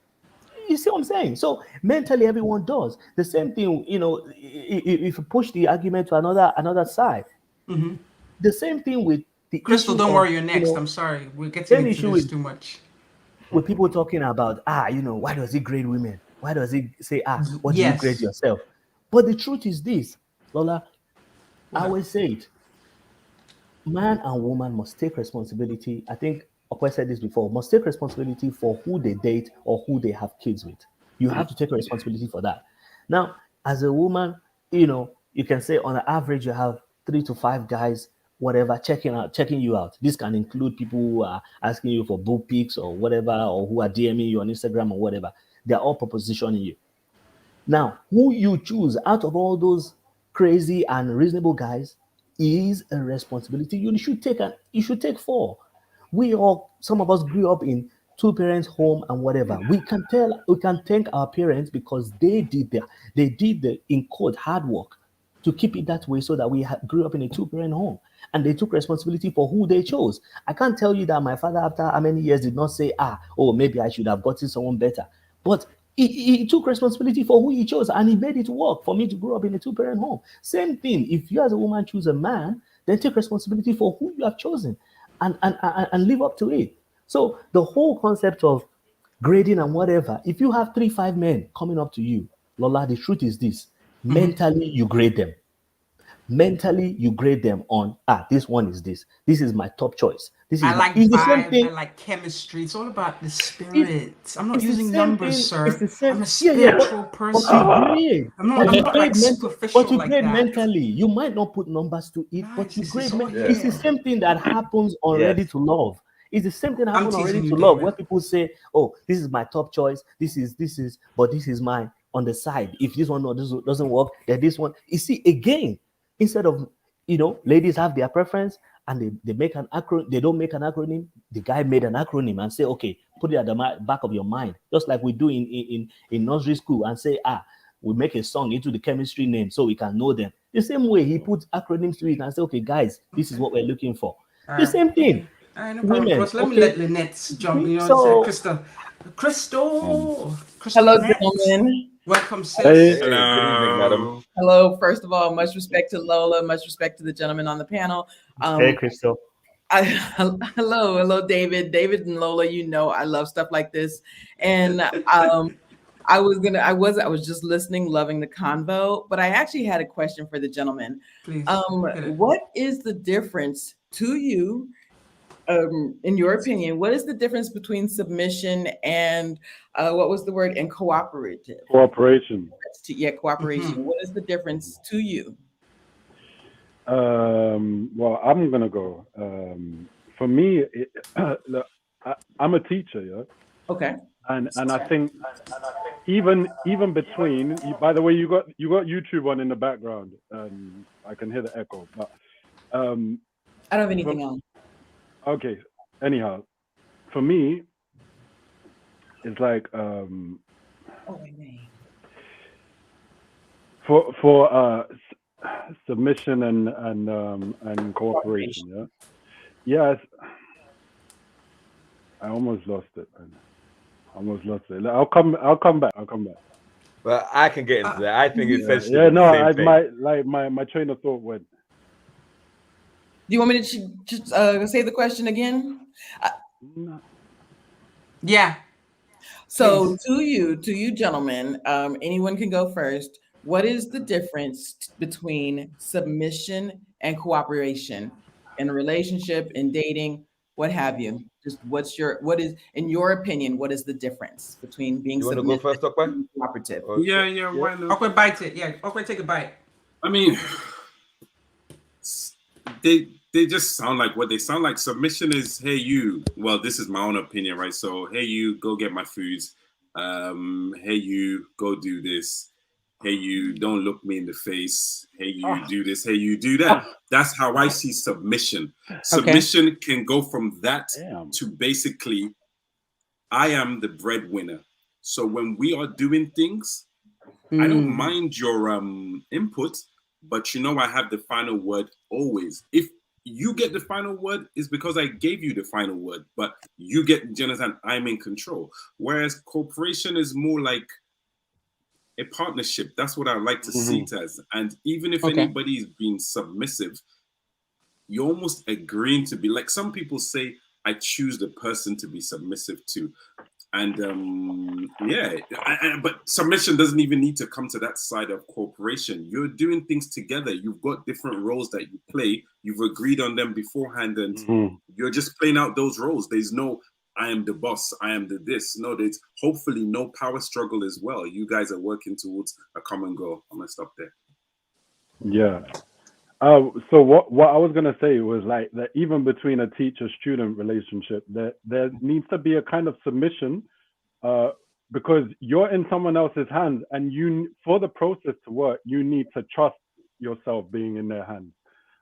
You see what I'm saying? So mentally, everyone does the same thing. You know, if you push the argument to another side, the same thing with the Crystal. Don't worry, you're next. I'm sorry, we're getting into this too much. With people talking about why does he grade women? Why does he say what do you grade yourself? But the truth is this, Lola, I always say it. Man and woman must take responsibility. I think Okwe said this before, must take responsibility for who they date or who they have kids with. You have to take responsibility for that. Now, as a woman, you can say on average you have 3 to 5 guys, whatever, checking you out. This can include people who are asking you for boob pics or whatever, or who are DMing you on Instagram or whatever. They're all propositioning you. Now, who you choose out of all those crazy and reasonable guys is a responsibility you should take for. Some of us grew up in 2 parents home and whatever. We can thank our parents because they did the in quote hard work to keep it that way, so that we grew up in a 2-parent home, and they took responsibility for who they chose. I can't tell you that my father, after how many years, did not say, maybe I should have gotten someone better. But he took responsibility for who he chose, and he made it work for me to grow up in a 2-parent home. Same thing, if you as a woman choose a man, then take responsibility for who you have chosen and live up to it. So the whole concept of grading and whatever, if you have 3-5 men coming up to you, Lola, the truth is this: mentally you grade them. Mentally you grade them on this one is this is my top choice. I like vibe, I like chemistry. It's all about the spirit. I'm not using numbers, sir. I'm a spiritual person. I'm not like superficial but you like grade that. mentally. You might not put numbers to it, but you grade it's the same thing that happens on Ready to Love. It's the same thing that happens on Ready to Love, where people say, this is my top choice, this is but this is mine on the side. If this one doesn't work, then this one. You see, again, instead of ladies have their preference and they make an acronym, they don't make an acronym. The guy made an acronym and say, okay, put it at the back of your mind, just like we do in nursery school, and say, we make a song into the chemistry name so we can know them. The same way he put acronyms to it and say, okay, guys, this is what we're looking for. The same thing. No women. Let me let Lynette jump. Crystal. Hello, gentlemen. Welcome, sis. Hey, good evening, madam. Hello. First of all, much respect to Lola. Much respect to the gentlemen on the panel. Hey, Crystal. Hello, David. David and Lola, I love stuff like this. And I was just listening, loving the convo, but I actually had a question for the gentlemen. Please. What is the difference to you, in your opinion, what is the difference between submission and what was the word? And cooperative? Cooperation. Cooperation. Mm-hmm. What is the difference to you? Well, I'm gonna go. For me, I'm a teacher, yeah. Okay. And I think even between. By the way, you got YouTube on in the background. I can hear the echo, but I don't have anything else. Okay. Anyhow, for me, it's like for submission and cooperation. Yeah. Yes. I almost lost it. I'll come back. But I can get into that. I think essentially my train of thought went. Do you want me to just say the question again? Yeah. So to you gentlemen, anyone can go first. What is the difference between submission and cooperation in a relationship, in dating, what have you? Just what is, in your opinion, what is the difference between being submissive and cooperative? Yeah, why not? Awkward bite it. Yeah, awkward take a bite. I mean, they just sound like what they sound like. Submission is, hey you. Well, this is my own opinion, right? So, hey you, go get my foods. Hey you, go do this. Hey you, don't look me in the face. Hey you, do this. Hey you, do that. That's how I see submission. Submission can go from that to basically, I am the breadwinner. So when we are doing things, I don't mind your input, but I have the final word always. If you get the final word, it's because I gave you the final word, but you get, Jonathan, I'm in control. Whereas cooperation is more like a partnership. That's what I like to see it as. And even if anybody is being submissive, you're almost agreeing to be, like some people say, I choose the person to be submissive to. And but submission doesn't even need to come to that side of cooperation. You're doing things together. You've got different roles that you play. You've agreed on them beforehand, and you're just playing out those roles. There's no I am the boss, I am the this. No, there's hopefully no power struggle as well. You guys are working towards a common goal. I'm gonna stop there. Yeah. So what I was gonna say was like that even between a teacher-student relationship, there needs to be a kind of submission, because you're in someone else's hands, and for the process to work, you need to trust yourself being in their hands,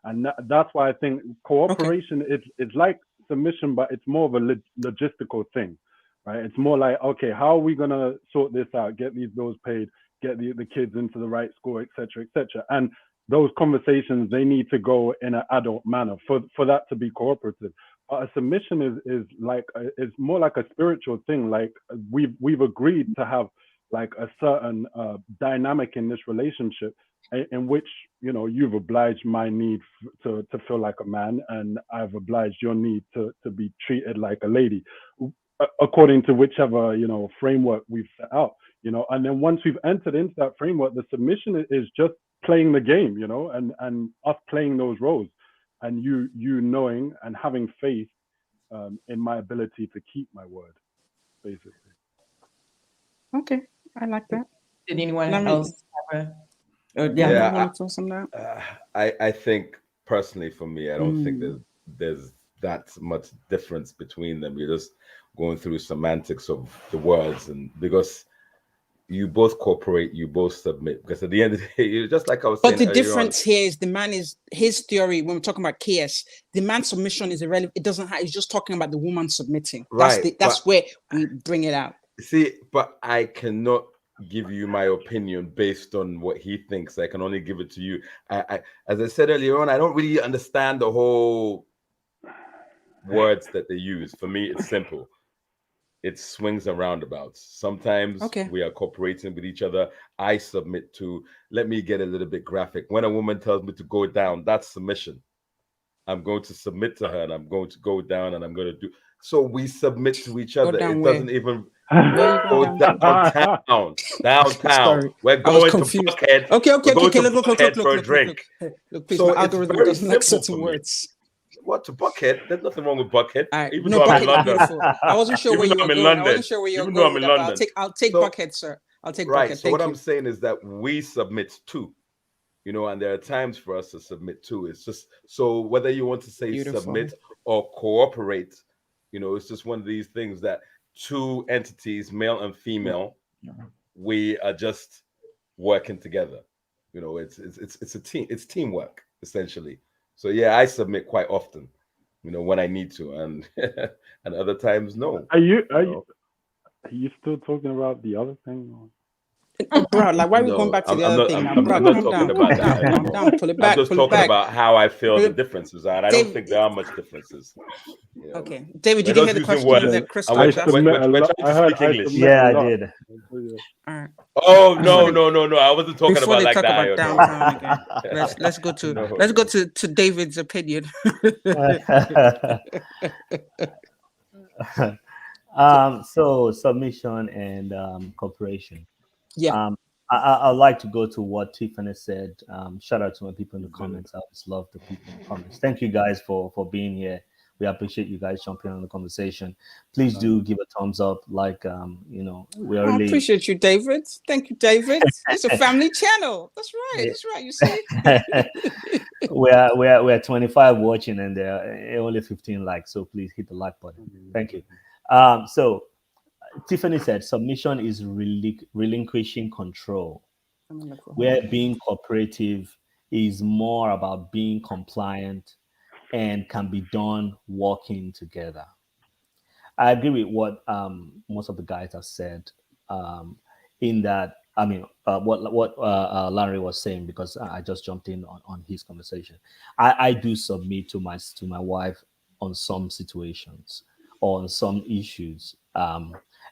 and that's why I think cooperation is like submission, but it's more of a logistical thing, right? It's more like, okay, how are we gonna sort this out? Get these bills paid, get the kids into the right school, etc., etc., and those conversations, they need to go in an adult manner for that to be cooperative. But a submission is more like a spiritual thing. Like we've agreed to have like a certain dynamic in this relationship in which, you know, you've obliged my need to feel like a man, and I've obliged your need to be treated like a lady, according to whichever, you know, framework we've set out, you know. And then once we've entered into that framework, the submission is just playing the game, you know, and us playing those roles, and you knowing and having faith in my ability to keep my word, basically. Okay, I like that. Did anyone else have I think personally for me, I don't think there's that much difference between them. You're just going through semantics of the words, and because you both cooperate, you both submit. Because at the end of the day, you're just like I was saying. But the difference here is the man is his theory. When we're talking about chaos, the man's submission is irrelevant. It doesn't have. It's just talking about the woman submitting. Right. That's where we bring it out. See, but I cannot give you my opinion based on what he thinks. I can only give it to you. I as I said earlier on, I don't really understand the whole words that they use. For me, it's simple. It swings and roundabouts. Sometimes we are cooperating with each other. I submit to, let me get a little bit graphic. When a woman tells me to go down, that's submission. I'm going to submit to her, and I'm going to go down, and I'm going to do. So we submit to each other. It doesn't even go downtown. Sorry. We're going to Buckhead. Okay. Look, for a drink. Look, please, my algorithm doesn't like certain words. What, to Buckhead? There's nothing wrong with Buckhead. Even though I'm in London. I wasn't sure where you were going. I wasn't sure where you were going. I'll take Buckhead, sir. I'll take Buckhead. Right. So what I'm saying is that we submit to, you know, and there are times for us to submit to. It's just, so whether you want to say submit or cooperate, you know, it's just one of these things that two entities, male and female, we are just working together. You know, it's a team. It's teamwork essentially. So yeah, I submit quite often, you know, when I need to, and and other times no. Are you still talking about the other thing? Bro, like why are we going back to the other thing? I'm not talking about that anymore. Pull it back. I'm just talking about how I feel the differences are. And I don't think there are much differences. You know? Okay, David, you didn't hear the question that Chris was asking? Yeah, I did. All right. Oh no! I wasn't talking Before about they like talk that. about downtown again. Let's go to David's opinion. So submission and cooperation. Yeah. I'd like to go to what Tiffany said. Shout out to my people in the comments. I just love the people in the comments. Thank you guys for being here. We appreciate you guys jumping on the conversation. Please do give a thumbs up. Like, you know, we are really... I appreciate you, David. Thank you, David. It's a family channel. That's right. That's right. You see, we're 25 watching, and there are only 15 likes. So please hit the like button. Thank you. So Tiffany said submission is relinquishing control, where being cooperative is more about being compliant and can be done working together. I agree with what most of the guys have said, in that, I mean, what Larry was saying, because I just jumped in on his conversation. I do submit to my wife on some situations or on some issues,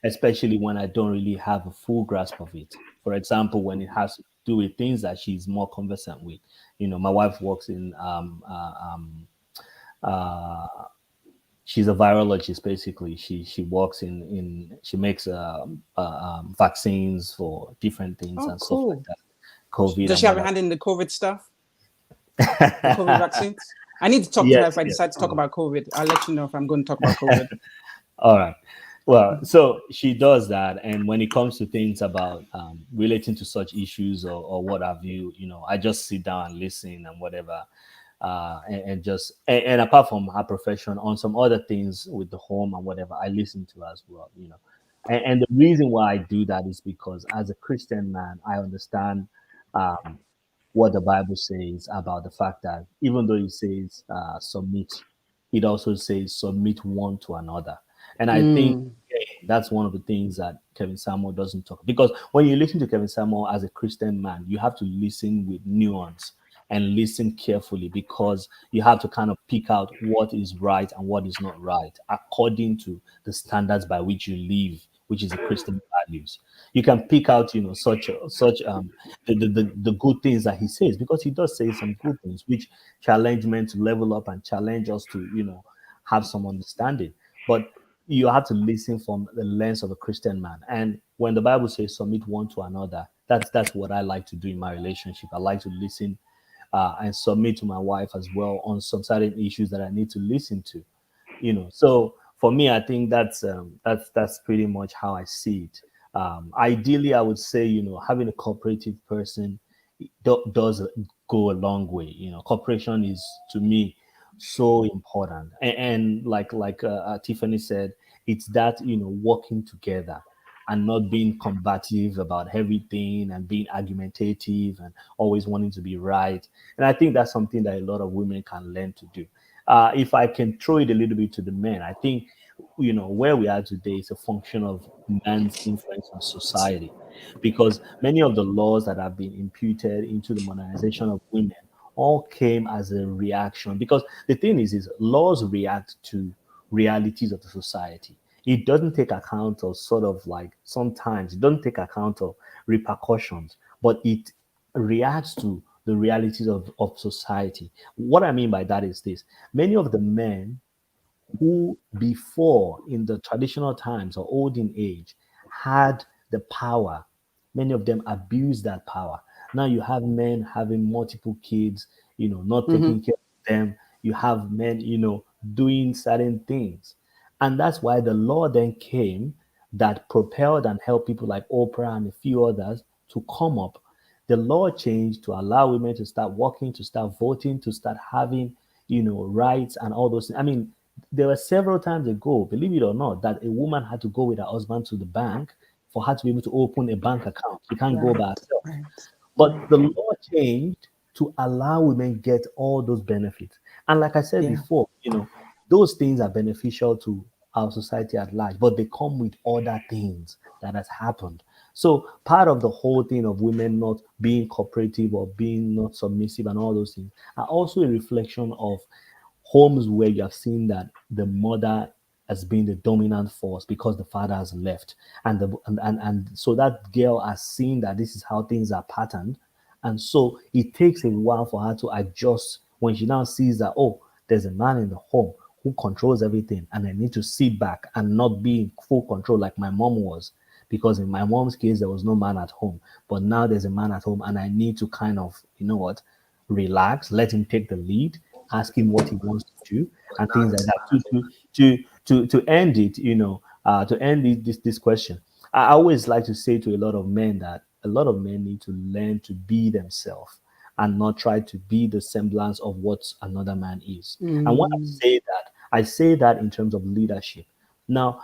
especially when I don't really have a full grasp of it. For example, when it has to do with things that she's more conversant with. You know, my wife works in she's a virologist basically. She works in she makes vaccines for different things Oh, and stuff like cool. that, COVID Does and she have a whatever. hand in the COVID stuff? The COVID vaccines? I need to talk to her if Yes, I yes. decide to talk about COVID. I'll let you know if I'm going to talk about COVID. All right. Well, so she does that, and when it comes to things about relating to such issues or what have you, I just sit down and listen and whatever, and apart from her profession, on some other things with the home and whatever, I listen to as well. And the reason why I do that is because as a Christian man, I understand um, what the Bible says about the fact that even though it says submit, it also says submit one to another. And I think that's one of the things that Kevin Samuel doesn't talk, because when you listen to Kevin Samuel as a Christian man, you have to listen with nuance and listen carefully, because you have to kind of pick out what is right and what is not right according to the standards by which you live, which is the Christian values. You can pick out, such the good things that he says, because he does say some good things which challenge men to level up and challenge us to, have some understanding. But you have to listen from the lens of a Christian man. And when the Bible says submit one to another, that's what I like to do in my relationship. I like to listen and submit to my wife as well on some certain issues that I need to listen to. So for me, I think that's pretty much how I see it. Ideally, I would say, having a cooperative person does go a long way. Cooperation is, to me, so important. And like Tiffany said, it's that, working together and not being combative about everything and being argumentative and always wanting to be right. And I think that's something that a lot of women can learn to do. If I can throw it a little bit to the men, I think, where we are today is a function of man's influence on society, because many of the laws that have been imputed into the modernization of women all came as a reaction. Because the thing is laws react to realities of the society. It doesn't take account of, sort of like, sometimes it doesn't take account of repercussions, but it reacts to the realities of society. What I mean by that is this: many of the men who before, in the traditional times or olden age, had the power, many of them abused that power. Now you have men having multiple kids, not taking care of them. You have men, doing certain things. And that's why the law then came that propelled and helped people like Oprah and a few others to come up. The law changed to allow women to start working, to start voting, to start having, rights and all those things. I mean, there were several times ago, believe it or not, that a woman had to go with her husband to the bank for her to be able to open a bank account. She can't go by herself. Right. But the law changed to allow women get all those benefits. And like I said Yeah. before, those things are beneficial to our society at large, but they come with other things that has happened. So part of the whole thing of women not being cooperative or being not submissive and all those things are also a reflection of homes where you have seen that the mother has been the dominant force because the father has left, and and so that girl has seen that this is how things are patterned, and so it takes a while for her to adjust when she now sees that, oh, there's a man in the home who controls everything, and I need to sit back and not be in full control like my mom was, because in my mom's case there was no man at home, but now there's a man at home, and I need to kind of, relax, let him take the lead, ask him what he wants to do, and things like that. To end it, to end this question, I always like to say to a lot of men that a lot of men need to learn to be themselves and not try to be the semblance of what another man is. And when I say that in terms of leadership. Now,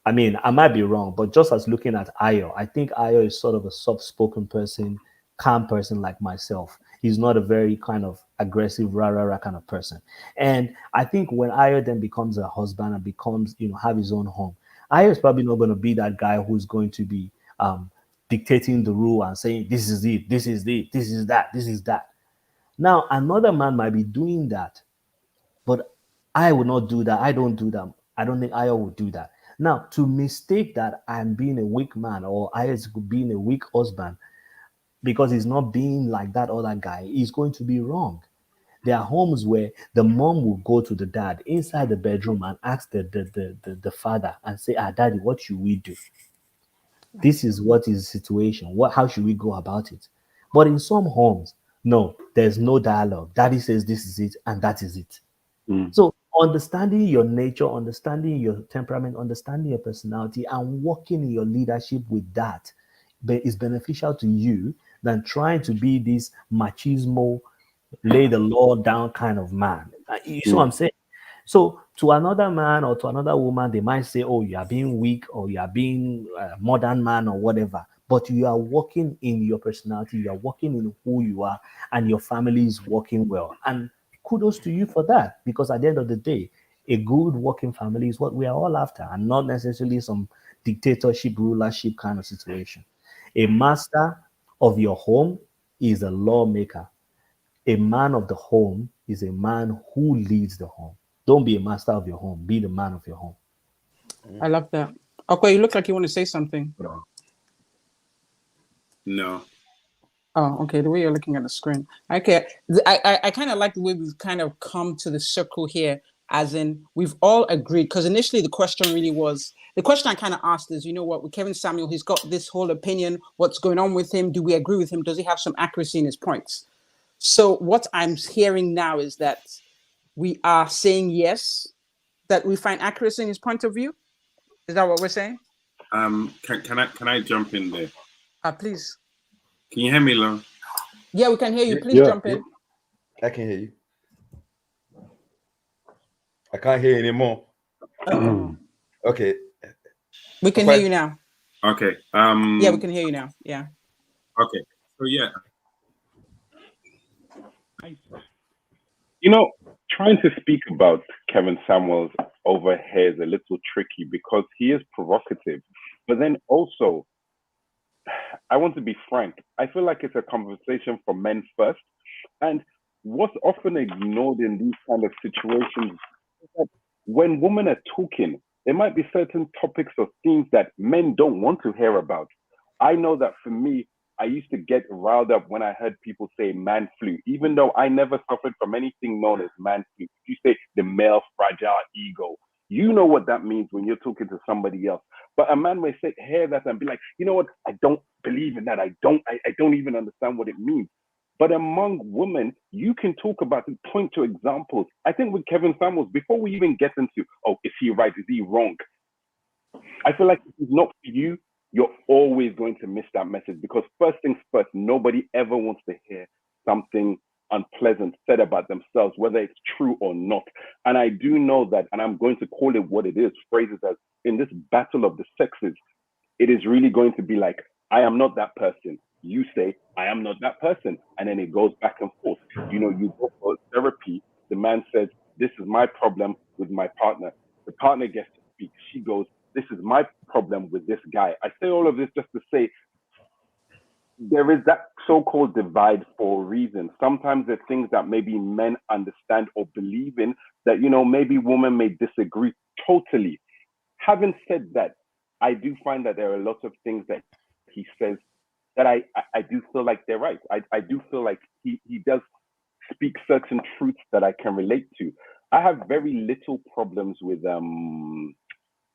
I mean, I might be wrong, but just as looking at Ayo, I think Ayo is sort of a soft-spoken person, calm person like myself. He's not a very kind of aggressive, rah-rah-rah kind of person. And I think when Ayo then becomes a husband and becomes, have his own home, Ayo is probably not going to be that guy who's going to be dictating the rule and saying, this is it, this is it, this is that, this is that. Now, another man might be doing that, but I would not do that. I don't do that. I don't think I would do that. Now, to mistake that I'm being a weak man or I is being a weak husband because he's not being like that other guy is going to be wrong. There are homes where the mom will go to the dad inside the bedroom and ask the father and say, daddy, what should we do? This is what is the situation. How should we go about it? But in some homes, no, there's no dialogue. Daddy says this is it, and that is it. So understanding your nature, understanding your temperament, understanding your personality, and working in your leadership with that is beneficial to you than trying to be this machismo, lay the law down kind of man. You see what I'm saying? So to another man or to another woman, they might say, oh, you are being weak or you are being a modern man or whatever. But you are working in your personality, you are working in who you are, and your family is working well. And kudos to you for that, because at the end of the day, a good working family is what we are all after, and not necessarily some dictatorship, rulership kind of situation. A master of your home is a lawmaker. A man of the home is a man who leads the home. Don't be a master of your home. Be the man of your home. I love that. Okay, you look like you want to say something. No. Oh, okay. The way you're looking at the screen. Okay. I kind of like the way we've kind of come to the circle here, as in we've all agreed. Because initially the question I kind of asked is, you know what, with Kevin Samuel, he's got this whole opinion. What's going on with him? Do we agree with him? Does he have some accuracy in his points? So what I'm hearing now is that we are saying yes, that we find accuracy in his point of view. Is that what we're saying? Can I jump in there? Please. Can you hear me, Lon? Yeah, we can hear you. Please jump in. I can hear you. I can't hear anymore. Okay. We can hear you now. Okay. Yeah, we can hear you now. Yeah. Okay. So yeah. You know, trying to speak about Kevin Samuels over here is a little tricky because he is provocative, but then also, I want to be frank. I feel like it's a conversation for men first, and what's often ignored in these kind of situations is that when women are talking, there might be certain topics or themes that men don't want to hear about. I know that for me, I used to get riled up when I heard people say man flu, even though I never suffered from anything known as man flu. You say the male fragile ego. You know what that means when you're talking to somebody else. But a man may say, hear that and be like, you know what? I don't believe in that. I don't even understand what it means. But among women, you can talk about it, point to examples. I think with Kevin Samuels, before we even get into, oh, is he right? Is he wrong? I feel like if it's not for you, you're always going to miss that message, because first things first, nobody ever wants to hear something unpleasant said about themselves, whether it's true or not. And I do know that, and I'm going to call it what it is, phrases as in this battle of the sexes, it is really going to be like, I am not that person. You say, I am not that person. And then it goes back and forth. You know, you go for therapy. The man says, this is my problem with my partner. The partner gets to speak. She goes, this is my problem with this guy. I say all of this just to say there is that so-called divide for a reason. Sometimes there's things that maybe men understand or believe in that, you know, maybe women may disagree totally. Having said that, I do find that there are lots of things that he says that I do feel like they're right. I do feel like he does speak certain truths that I can relate to. I have very little problems with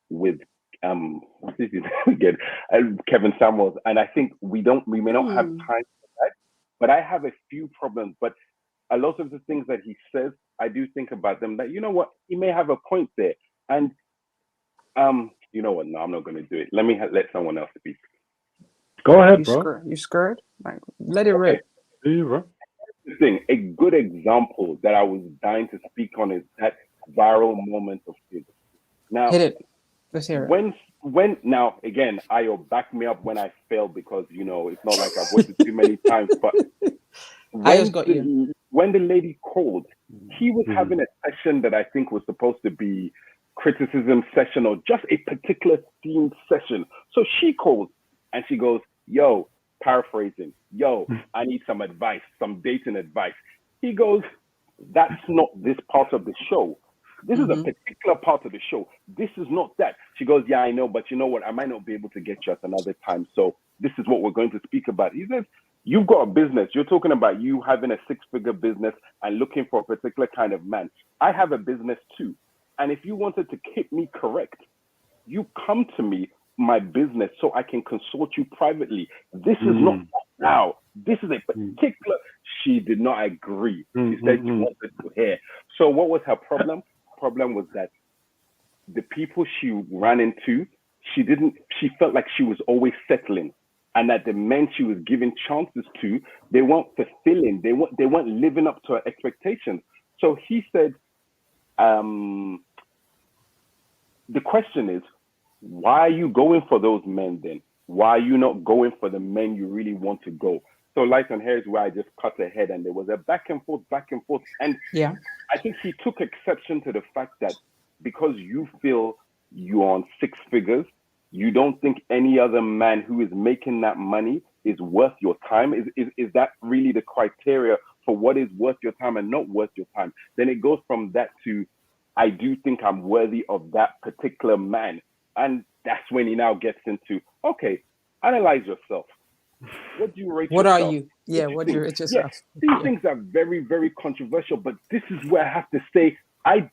what's his name again, Kevin Samuels, and I think we may not have time for that, but I have a few problems. But a lot of the things that he says, I do think about them that, you know what, he may have a point there. And you know what, no, I'm not going to do it. Let me let someone else speak. Go ahead, bro. You scared? Like, let it rip. The thing, a good example that I was dying to speak on is that viral moment of his. Now, hit it. Let's hear it. When now again, Ayo, back me up when I fail, because you know it's not like I've watched it too many times. But when the lady called, he was having a session that I think was supposed to be criticism session or just a particular themed session. So she called and she goes, yo, paraphrasing, yo, I need some advice, some dating advice. He goes, that's not this part of the show. This is a particular part of the show. This is not that. She goes, yeah, I know, but you know what? I might not be able to get you at another time. So this is what we're going to speak about. He says, You've got a business. You're talking about you having a 6-figure business and looking for a particular kind of man. I have a business too. And if you wanted to keep me correct, you come to me, my business, so I can consult you privately. This is not now. This is a particular. She did not agree. She said she wanted to hear. So what was her problem? Problem was that the people she ran into, she felt like she was always settling. And that the men she was giving chances to, they weren't fulfilling. They weren't living up to her expectations. So he said, the question is, why are you going for those men then? Why are you not going for the men you really want to go? So Light on Hair is where I just cut ahead, and there was a back and forth. And yeah, I think he took exception to the fact that because you feel you're on 6 figures, you don't think any other man who is making that money is worth your time? Is that really the criteria for what is worth your time and not worth your time? Then it goes from that to, I do think I'm worthy of that particular man. And that's when he now gets into, okay, analyze yourself. What do you rate what yourself? are you? Yeah, what do you rate yourself? These things are very, very controversial, but this is where I have to say, I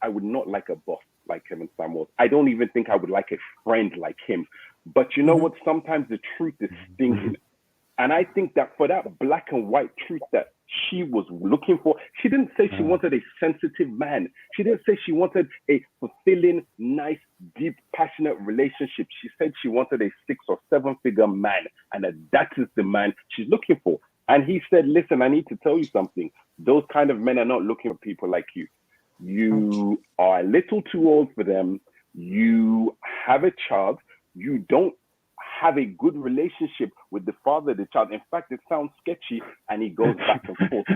would not like a boss like Kevin Samuels. I don't even think I would like a friend like him. But you know what? Sometimes the truth is stinging. And I think that for that black and white truth that she was looking for, she didn't say she wanted a sensitive man. She didn't say she wanted a fulfilling, nice, deep, passionate relationship. She said she wanted a 6 or 7 figure man, and that is the man she's looking for. And he said, listen, I need to tell you something. Those kind of men are not looking for people like you. You are a little too old for them. You have a child. You don't have a good relationship with the father of the child. In fact, it sounds sketchy, and he goes back and forth.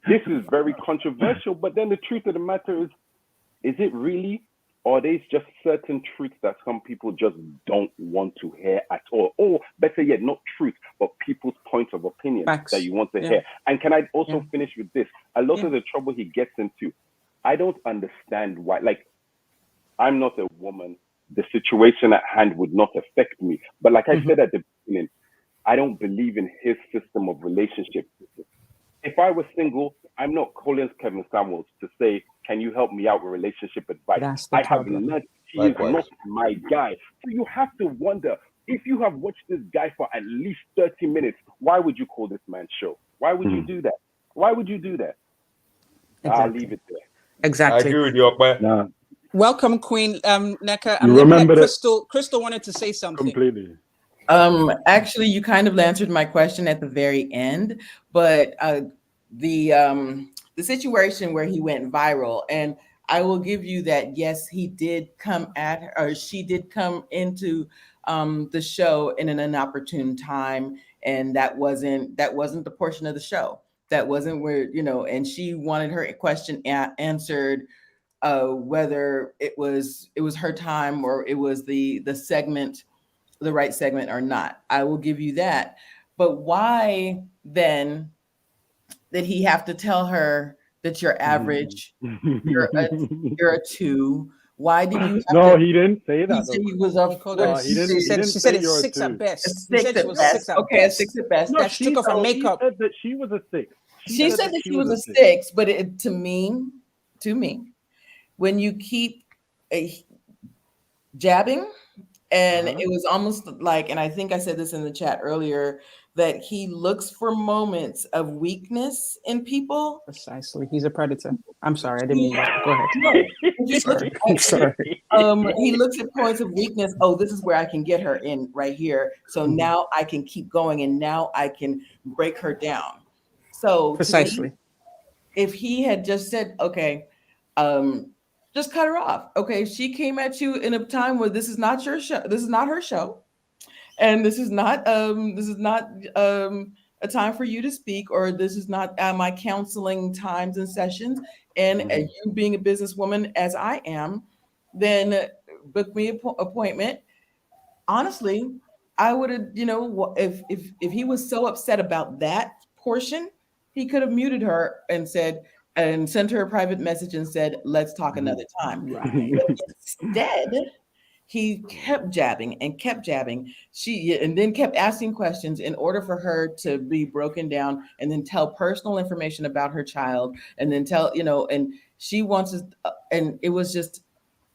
This is very controversial, but then the truth of the matter is it really, or are these just certain truths that some people just don't want to hear at all? Or better yet, not truth, but people's points of opinion that you want to hear. And can I also finish with this? A lot of the trouble he gets into, I don't understand why. Like, I'm not a woman. The situation at hand would not affect me. But like I said at the beginning, I don't believe in his system of relationship. If I was single, I'm not calling Kevin Samuels to say, can you help me out with relationship advice? I have learned he is not my guy. So you have to wonder, if you have watched this guy for at least 30 minutes, why would you call this man's show? Why would you do that? Why would you do that? I'll leave it there. Exactly. I agree with you, Nah. Welcome, Queen Neka. You remember that Crystal wanted to say something. completely. Actually, you kind of answered my question at the very end, but the situation where he went viral, and I will give you that. Yes, he did come at her, or she did come into the show in an inopportune time, and that wasn't the portion of the show. That wasn't where, and she wanted her question answered, whether it was her time or it was the segment, the right segment or not. I will give you that. But why then did he have to tell her that you're average, you're a 2? Why did you have he didn't say that. He was a he didn't She said say you're it's a 6 at 2. best. A 6 at best. Okay, a 6 at best. No, She took off her makeup. She said that she was a 6. She said that she was a 6, but to me, when you keep jabbing, and it was almost like, and I think I said this in the chat earlier, that he looks for moments of weakness in people. Precisely. He's a predator. I'm sorry, I didn't mean that. Go ahead. I'm sorry. He looks at points of weakness. Oh, this is where I can get her in right here. So now I can keep going, and now I can break her down. So precisely, if he had just said, okay, just cut her off. Okay, she came at you in a time where this is not your show. This is not her show, and this is not a time for you to speak, or this is not my counseling times and sessions. And you being a businesswoman as I am, then book me an appointment. Honestly, I would have, if he was so upset about that portion, he could have muted her and sent her a private message and said, let's talk another time. But instead, he kept jabbing and kept jabbing. And then kept asking questions in order for her to be broken down, and then tell personal information about her child, and then tell, and she wants us, and it was just,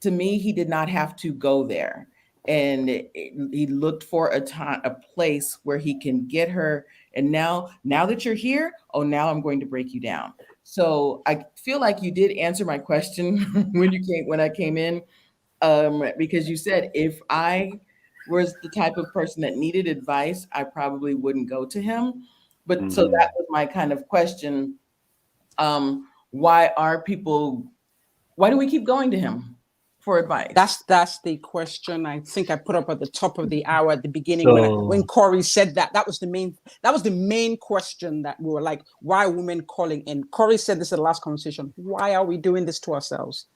to me, he did not have to go there. And he looked for a place where he can get her. And now that you're here, now I'm going to break you down. So I feel like you did answer my question when I came in, because you said if I was the type of person that needed advice, I probably wouldn't go to him. But so that was my kind of question. Why do we keep going to him for advice? That's the question I think I put up at the top of the hour at the beginning, when Corey said that was the main question, that we were like, why are women calling in? Corey said this in the last conversation. Why are we doing this to ourselves?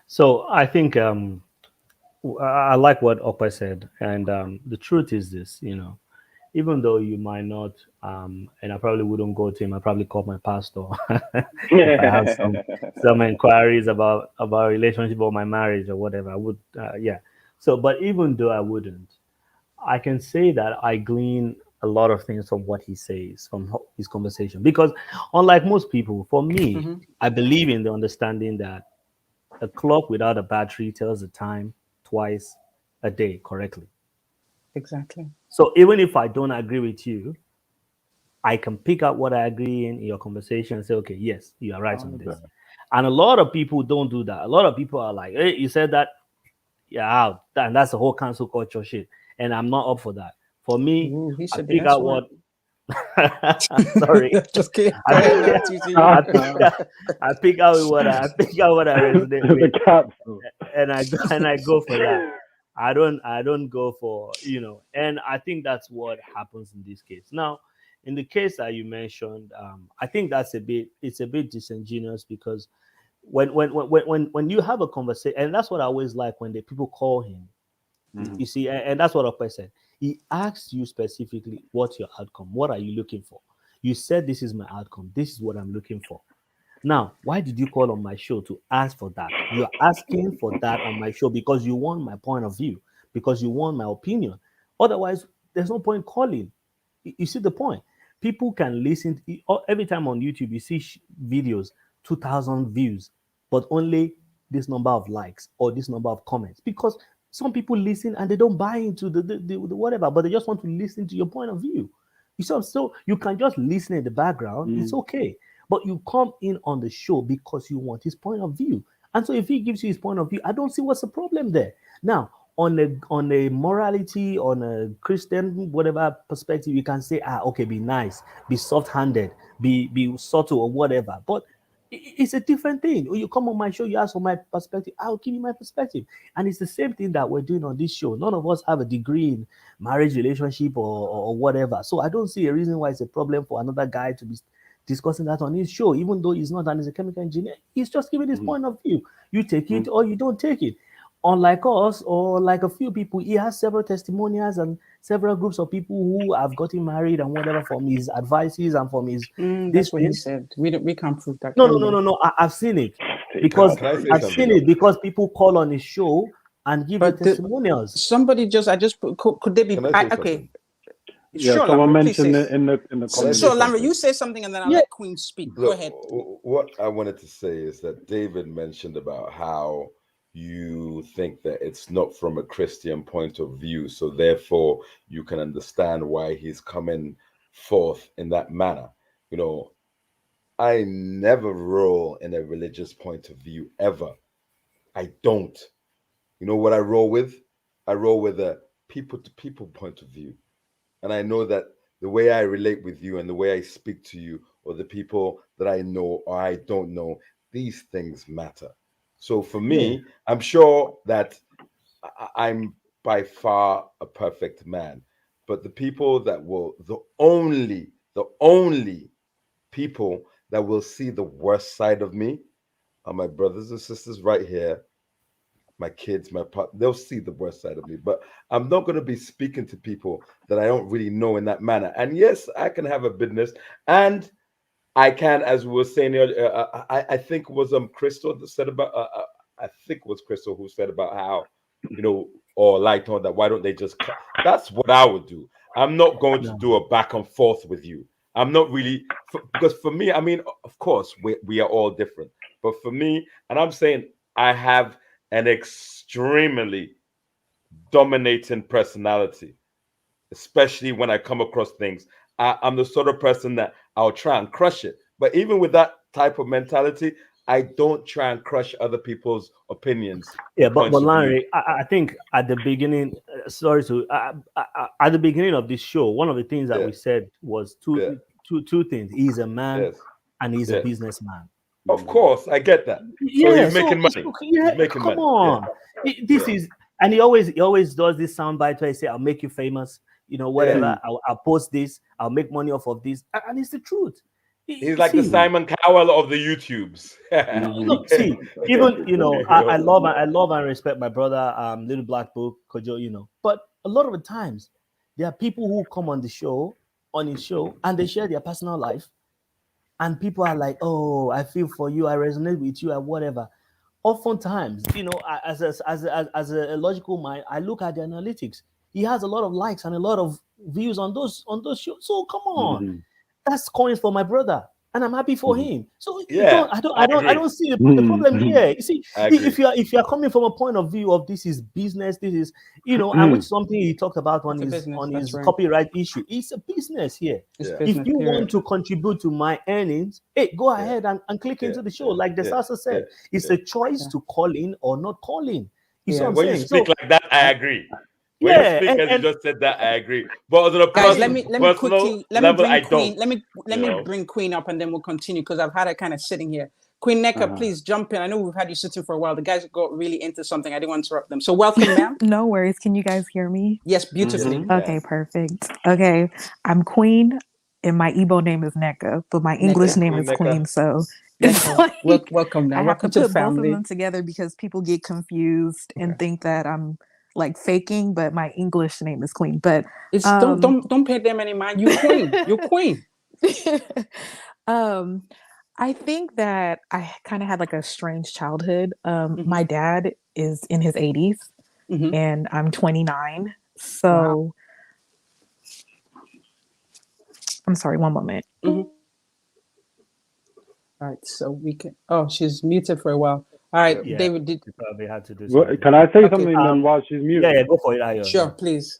So I think I like what Okpa said, and the truth is this, even though you might not, and I probably wouldn't go to him, I probably call my pastor if I have some inquiries about a relationship or my marriage or whatever. I would, yeah. So, but even though I wouldn't, I can say that I glean a lot of things from what he says, from his conversation, because unlike most people, for me, I believe in the understanding that a clock without a battery tells the time twice a day correctly. Exactly. So even if I don't agree with you, I can pick up what I agree in your conversation and say, okay, yes, you are right on this. And a lot of people don't do that. A lot of people are like, hey, you said that, yeah, out. And that's the whole cancel culture shit. And I'm not up for that. For me, I pick out what sorry. Just kidding. I pick out what I resonate with, and I go for that. I don't go for, and I think that's what happens in this case. Now, in the case that you mentioned, I think it's a bit disingenuous, because when you have a conversation, and that's what I always like when the people call him, you see, and that's what Okpa said. He asked you specifically, what's your outcome? What are you looking for? You said, this is my outcome. This is what I'm looking for. Now, why did you call on my show to ask for that? You're asking for that on my show because you want my point of view, because you want my opinion. Otherwise, there's no point calling. You see the point? People can listen. Every time on YouTube, you see videos, 2,000 views, but only this number of likes or this number of comments, because some people listen and they don't buy into the whatever, but they just want to listen to your point of view. So you can just listen in the background. It's okay. But you come in on the show because you want his point of view. And so if he gives you his point of view, I don't see what's the problem there. Now, on a morality, on a Christian, whatever perspective, you can say, okay, be nice, be soft-handed, be subtle or whatever. But it's a different thing. When you come on my show, you ask for my perspective, I'll give you my perspective. And it's the same thing that we're doing on this show. None of us have a degree in marriage, relationship, or whatever. So I don't see a reason why it's a problem for another guy to be discussing that on his show, even though he's not a chemical engineer. He's just giving his point of view. You take it or you don't take it. Unlike us, or like a few people, he has several testimonials and several groups of people who have gotten married and whatever from his advices and from his. That's what he said. We can't prove that. No. I've seen it because because people call on his show and give the testimonials. Somebody could they be okay? Yeah, sure, someone Lambert, mentioned it in the comments. So Lambert, you say something and then I'll let Queen speak. Go ahead. What I wanted to say is that David mentioned about how you think that it's not from a Christian point of view, so therefore you can understand why he's coming forth in that manner. I never roll in a religious point of view ever. I don't. You know what I roll with? I roll with a people-to-people point of view. And I know that the way I relate with you and the way I speak to you, or the people that I know or I don't know, these things matter. So for me, I'm sure that I'm by far a perfect man. But the people that will, the only people that will see the worst side of me are my brothers and sisters right here, my kids, my partner. They'll see the worst side of me. But I'm not going to be speaking to people that I don't really know in that manner. And yes, I can have a business, and I can, as we were saying earlier, I think it was Crystal that said about, I think it was Crystal who said about how or light on that, why don't they just cut? That's what I would do. I'm not going to do a back and forth with you. I'm not really, because for me, I mean, of course, we are all different. But for me, and I'm saying I have an extremely dominating personality, especially when I come across things. I'm the sort of person that I'll try and crush it. But even with that type of mentality, I don't try and crush other people's opinions. Yeah, but Larry, I think at the beginning, at the beginning of this show, one of the things that we said was two things. He's a man and he's a businessman. Of course, I get that. Yeah, so he's making money. Yeah, he's making come money. on. This is, and he always does this soundbite where he say, "I'll make you famous." Whatever. I'll post this. I'll make money off of this, and it's the truth. He's like the Simon Cowell of the YouTubes. Look, see, even I love and respect my brother, Little Black Book, Kojo, but a lot of the times there are people who come on his show, and they share their personal life, and people are like, "Oh, I feel for you, I resonate with you, and whatever." Oftentimes, as a logical mind, I look at the analytics. He has a lot of likes and a lot of views on those shows. So come on. That's coins for my brother, and I'm happy for him. So I don't see the problem here. You see, if you are coming from a point of view of this is business, this is and which something he talked about on his copyright issue. It's a business here. If you want to contribute to my earnings, go ahead and click into the show. Like the Sasa said, it's a choice to call in or not call in. You see what I'm saying? When you speak like that, I agree. When you speak as you just said that, I agree. But on a guys, let me quickly bring Queen up and then we'll continue because I've had her kind of sitting here. Queen Neka, please jump in. I know we've had you sitting for a while. The guys got really into something. I didn't want to interrupt them. So welcome, ma'am. No worries. Can you guys hear me? Yes, beautifully. Okay, perfect. Okay, I'm Queen and my Igbo name is Neka, but my English name is Queen. So it's like welcome now. I have Welcome to to put the both family. of them together because people get confused and think that I'm like faking, but my English name is Queen. But it's don't pay them any mind. You Queen. You're Queen. I think that I kind of had like a strange childhood. My dad is in his 80s and I'm 29. So I'm sorry, one moment. All right, so we can. Oh, she's muted for a while. All right, David. You probably had to do something. Can I say something then while she's muted? Yeah, go for it, Ayo. Sure, please.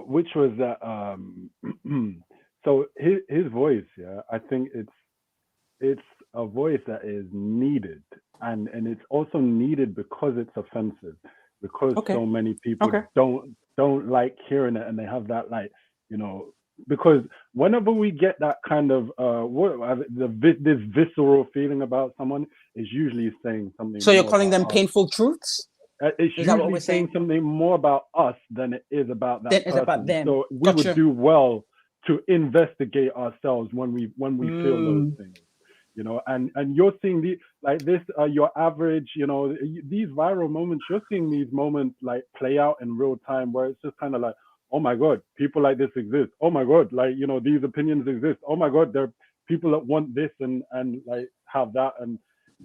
Which was that. So his voice, I think it's a voice that is needed, and it's also needed because it's offensive, because so many people don't like hearing it, and they have that because whenever we get that kind of this visceral feeling about someone, is usually saying something. So you're calling them painful truths? It's usually saying something more about us than it is about that person. About them. So we would do well to investigate ourselves when we feel those things. And you're seeing your average, these viral moments, you're seeing these moments like play out in real time where it's just kind of like, oh my God, people like this exist. Oh my God, these opinions exist. Oh my God, there are people that want this and like have that. And,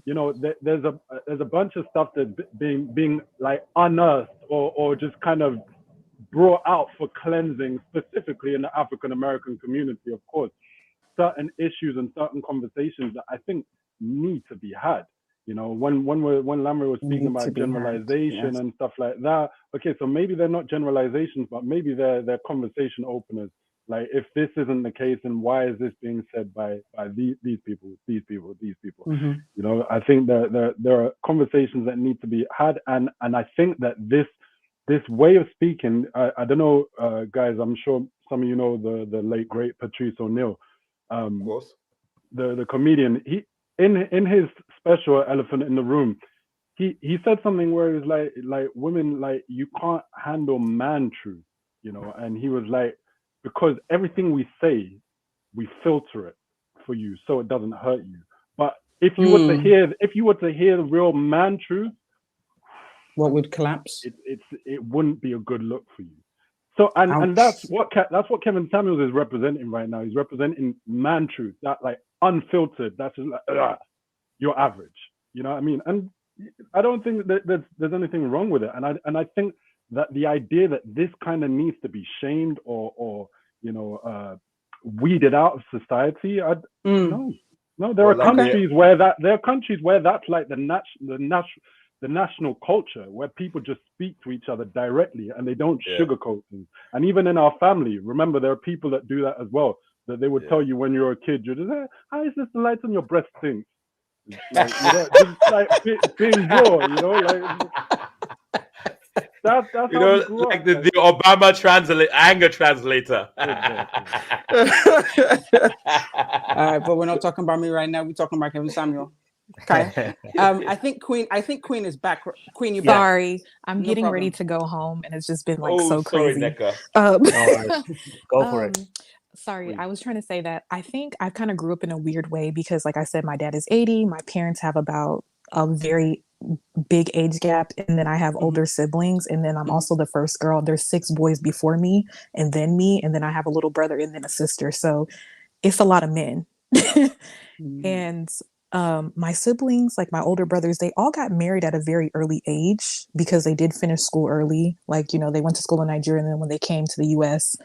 there's a bunch of stuff that's being like unearthed or just kind of brought out for cleansing, specifically in the African American community, of course. Certain issues and certain conversations that I think need to be had. When Lamry was speaking about generalization and stuff like that. Okay, so maybe they're not generalizations, but maybe they're conversation openers. Like, if this isn't the case, then why is this being said by these people? I think that there are conversations that need to be had, and I think that this way of speaking, I don't know, guys. I'm sure some of you know the late great Patrice O'Neill. Of course. The comedian, he in his special Elephant in the Room, he said something where it's like women, like, you can't handle man truth, and he was like, because everything we say, we filter it for you so it doesn't hurt you. But if you were to hear the real man truth, what would collapse? It wouldn't be a good look for you. So and that's what Kevin Samuels is representing right now. He's representing man truth, that like unfiltered. That's just like, you're average. You know what I mean? And I don't think that there's anything wrong with it, and I think that the idea that this kind of needs to be shamed or weeded out of society, no. There are countries where that's like the national culture, where people just speak to each other directly and they don't sugarcoat things. And even in our family, remember, there are people that do that as well. That they would tell you when you're a kid, you're just, how is this the lights on your breast thing? Like, just like being raw, that's how we grew like up. the Obama anger translator. All right, but we're not talking about me right now. We're talking about Kevin Samuel. Okay. I think Queen is back. Queen, you back? Sorry, I'm No getting problem. ready to go home, and it's just been like so crazy. Necka. Go for it. Sorry, I was trying to say that I think I kind of grew up in a weird way because, like I said, my dad is 80. My parents have about a very big age gap, and then I have older siblings, and then I'm also the first girl. There's 6 boys before me, and then I have a little brother and then a sister. So it's a lot of men. And my siblings, like my older brothers, they all got married at a very early age because they did finish school early. Like, they went to school in Nigeria, and then when they came to the US,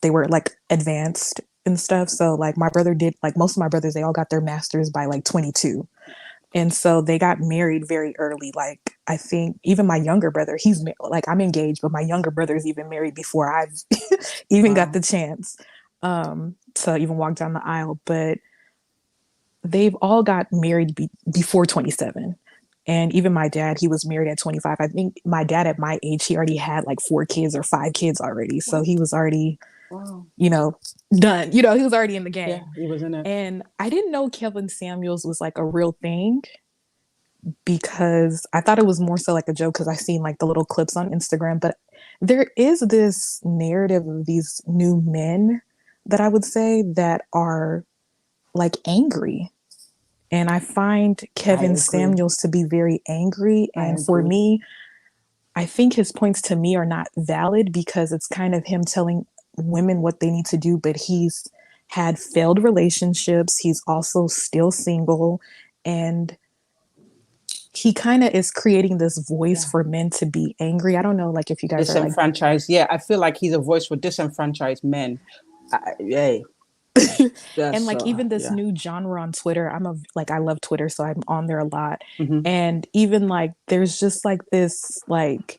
they were like advanced and stuff. So like my brother did, like most of my brothers, they all got their masters by like 22. And so they got married very early. Like, I think even my younger brother, he's like, I'm engaged, but my younger brother's even married before I've even got the chance to even walk down the aisle. But they've all got married before 27. And even my dad, he was married at 25. I think my dad at my age, he already had like 4 kids or 5 kids already. So he was already, done. He was already in the game. Yeah, he was in it. And I didn't know Kevin Samuels was like a real thing because I thought it was more so like a joke because I seen like the little clips on Instagram. But there is this narrative of these new men that I would say that are like angry. And I find Kevin Samuels to be very angry. And for me, I think his points to me are not valid because it's kind of him telling women what they need to do, but he's had failed relationships. He's also still single. And he kind of is creating this voice for men to be angry. I don't know, like if you guys are like... Disenfranchised. Yeah, I feel like he's a voice for disenfranchised men. And like even this new genre on Twitter, I love Twitter, so I'm on there a lot. And even like there's just like this like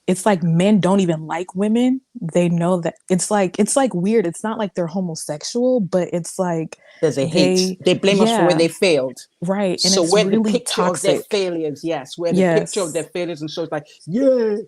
it's like men don't even like women. They know that it's like weird. It's not like they're homosexual, but it's like there's a hate. They blame us for where they failed. Right. And so it's where really the picture toxic. of their failures, where the picture of their failures, and so it's like, the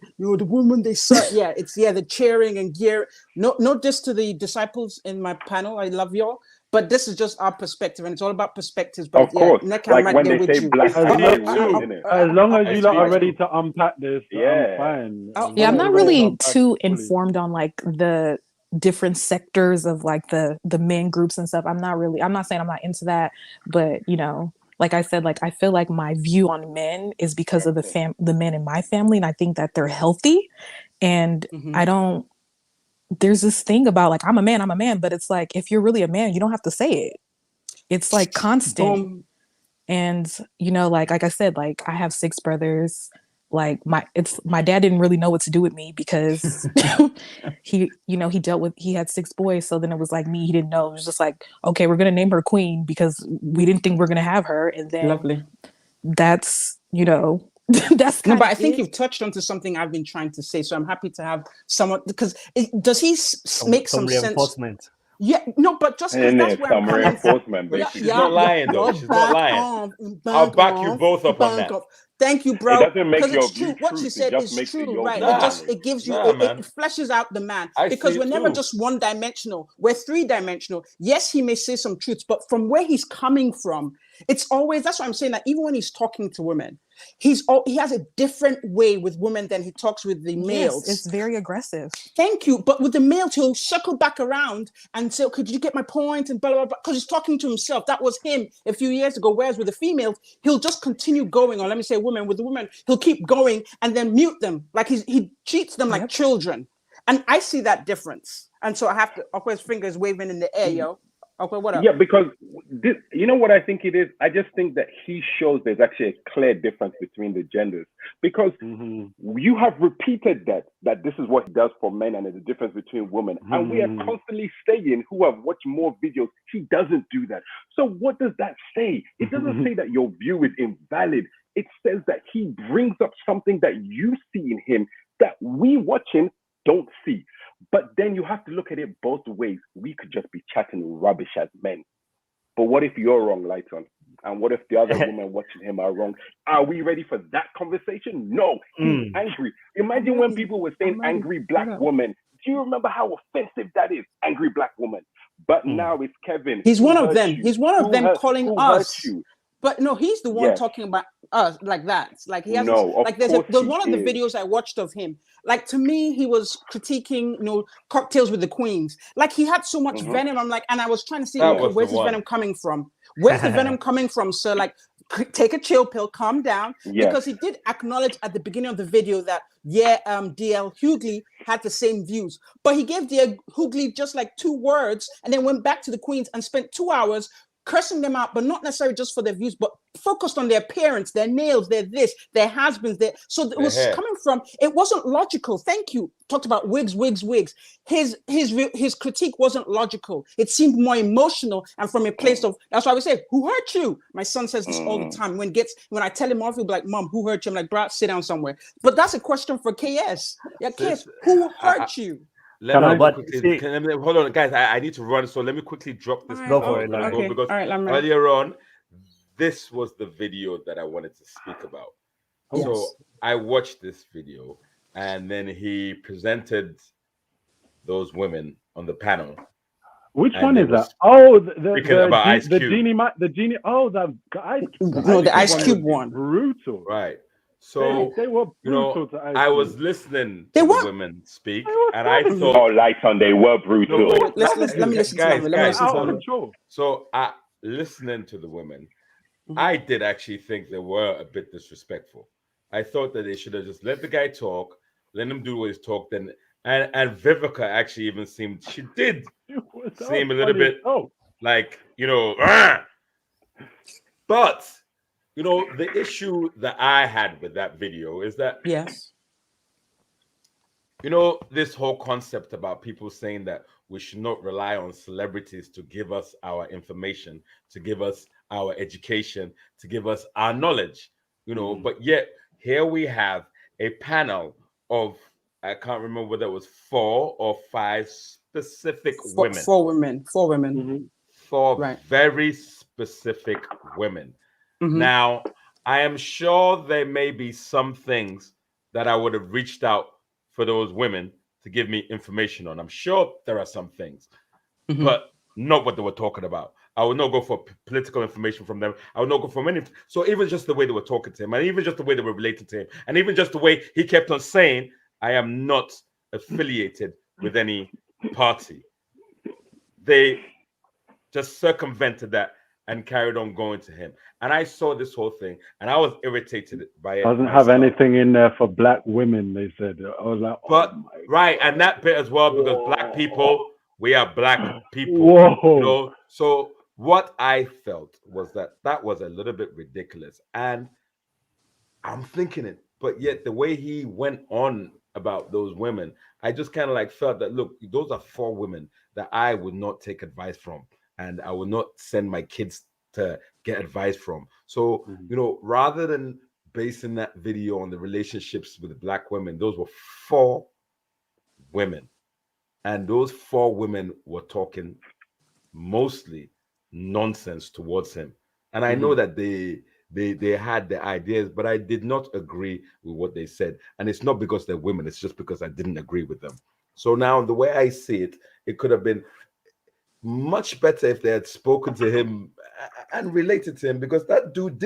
woman they suck. It's the cheering and gear. No diss to the disciples in my panel. I love y'all. But this is just our perspective, and it's all about perspectives. But of course, like when they say black, as long as you lot are ready to unpack this, I'm fine. I'm not really too informed on like the different sectors of like the men groups and stuff. I'm not saying I'm not into that, but like I said, like I feel like my view on men is because of the men in my family, and I think that they're healthy, and there's this thing about like I'm a man, but it's like if you're really a man, you don't have to say it. It's like constant. And like I said, like I have 6 brothers. Like my dad didn't really know what to do with me because he had 6 boys. So then it was like me, he didn't know. It was just like, okay, we're gonna name her Queen because we didn't think we're gonna have her. And then that's that's no, but I think you've touched onto something I've been trying to say. So I'm happy to have someone because does he make some sense? Yeah, no, but just because that's where I'm coming from. She's not lying though. She's not lying. I'll back you both up on that. Thank you, bro. It doesn't make your view what she said is true, right? It gives you, it fleshes out the man because we're never just one dimensional. We're 3-dimensional. Yes, he may say some truths, but from where he's coming from, it's always, that's what I'm saying, that even when he's talking to women, he has a different way with women than he talks with the males. Yes, it's very aggressive. Thank you. But with the males, he'll circle back around and say, could you get my point? And blah, blah, blah, because he's talking to himself. That was him a few years ago. Whereas with the females, he'll just continue going, or let me say women, with the women, he'll keep going and then mute them. Like he treats them like children. And I see that difference. And so I have to, of course, fingers waving in the air, yo. Okay, what up? Yeah, because this, you know what I think it is? I just think that he shows there's actually a clear difference between the genders. Because you have repeated that this is what he does for men and there's a difference between women. And we are constantly saying, who have watched more videos, he doesn't do that. So what does that say? It doesn't say that your view is invalid. It says that he brings up something that you see in him that we watching don't see. But then you have to look at it both ways. We could just be chatting rubbish as men. But what if you're wrong, Lighton? And what if the other women watching him are wrong? Are we ready for that conversation? No, he's angry. Imagine when people were saying angry black woman. Do you remember how offensive that is? Angry black woman. But now it's Kevin. He's one of hurt them. you? He's one of Who them hurt- calling who us. hurt you? But no, he's the one Yes. talking about us like that. Like he has No, of like there's course one he of the is. videos I watched of him. Like to me, he was critiquing, cocktails with the queens. Like he had so much venom. I'm like, and I was trying to see, That okay, was where's the this one. venom coming from? Where's the venom coming from, sir? Like, take a chill pill, calm down. Yes. Because he did acknowledge at the beginning of the video that DL Hughley had the same views, but he gave DL Hughley just like 2 words and then went back to the queens and spent 2 hours cursing them out, but not necessarily just for their views, but focused on their appearance, their nails, their this, their husbands, so it was hair. coming from, it wasn't logical. Thank you. Talked about wigs. His critique wasn't logical. It seemed more emotional and from a place of, that's why we say, who hurt you? My son says this all the time. When I tell him off, he'll be like, Mom, who hurt you? I'm like, bro, sit down somewhere. But that's a question for KS. Yeah, KS, who hurt you? Hold on, guys. I need to run, so let me quickly drop this. Go for it, okay. Because all right, earlier on, this was the video that I wanted to speak about. Yes. So I watched this video, and then he presented those women on the panel. Which And one it is was that? Oh, speaking about Ice the Cube. genie. Oh, the Ice. The Ice Cube one. Brutal. Right. So they were brutal to Ice I Cube. was listening They to were. the women speak, and I thought, Oh, Lighton, they were brutal. Let me listen to them. Let me listen to Out of them. control. So listening to the women, I did actually think they were a bit disrespectful. I thought that they should have just let the guy talk, let him do what he's talked, and Vivica actually even seemed, she did seem a little bit like, but the issue that I had with that video is that yes, this whole concept about people saying that we should not rely on celebrities to give us our information, to give us our education, to give us our knowledge, but yet here we have a panel of, I can't remember whether it was 4 or 5 specific women. 4 women. 4 women. 4 very specific women. Now, I am sure there may be some things that I would have reached out for those women to give me information on. I'm sure there are some things, but not what they were talking about. I would not go for political information from them. I would not go for any. So even just the way they were talking to him, and even just the way they were relating to him, and even just the way he kept on saying, I am not affiliated with any party. They just circumvented that and carried on going to him. And I saw this whole thing, and I was irritated by it. Doesn't have anything in there for black women, they said. I was like, right, and that bit as well, because black people, we are black people. Whoa. So what I felt was that was a little bit ridiculous. And I'm thinking it, but yet the way he went on about those women, I just kind of felt that, look, those are 4 women that I would not take advice from. And I will not send my kids to get advice from. So, rather than basing that video on the relationships with the black women, those were 4 women. And those 4 women were talking mostly nonsense towards him. And I know that they had their ideas, but I did not agree with what they said. And it's not because they're women, it's just because I didn't agree with them. So now the way I see it, it could have been much better if they had spoken to him and related to him, because that dude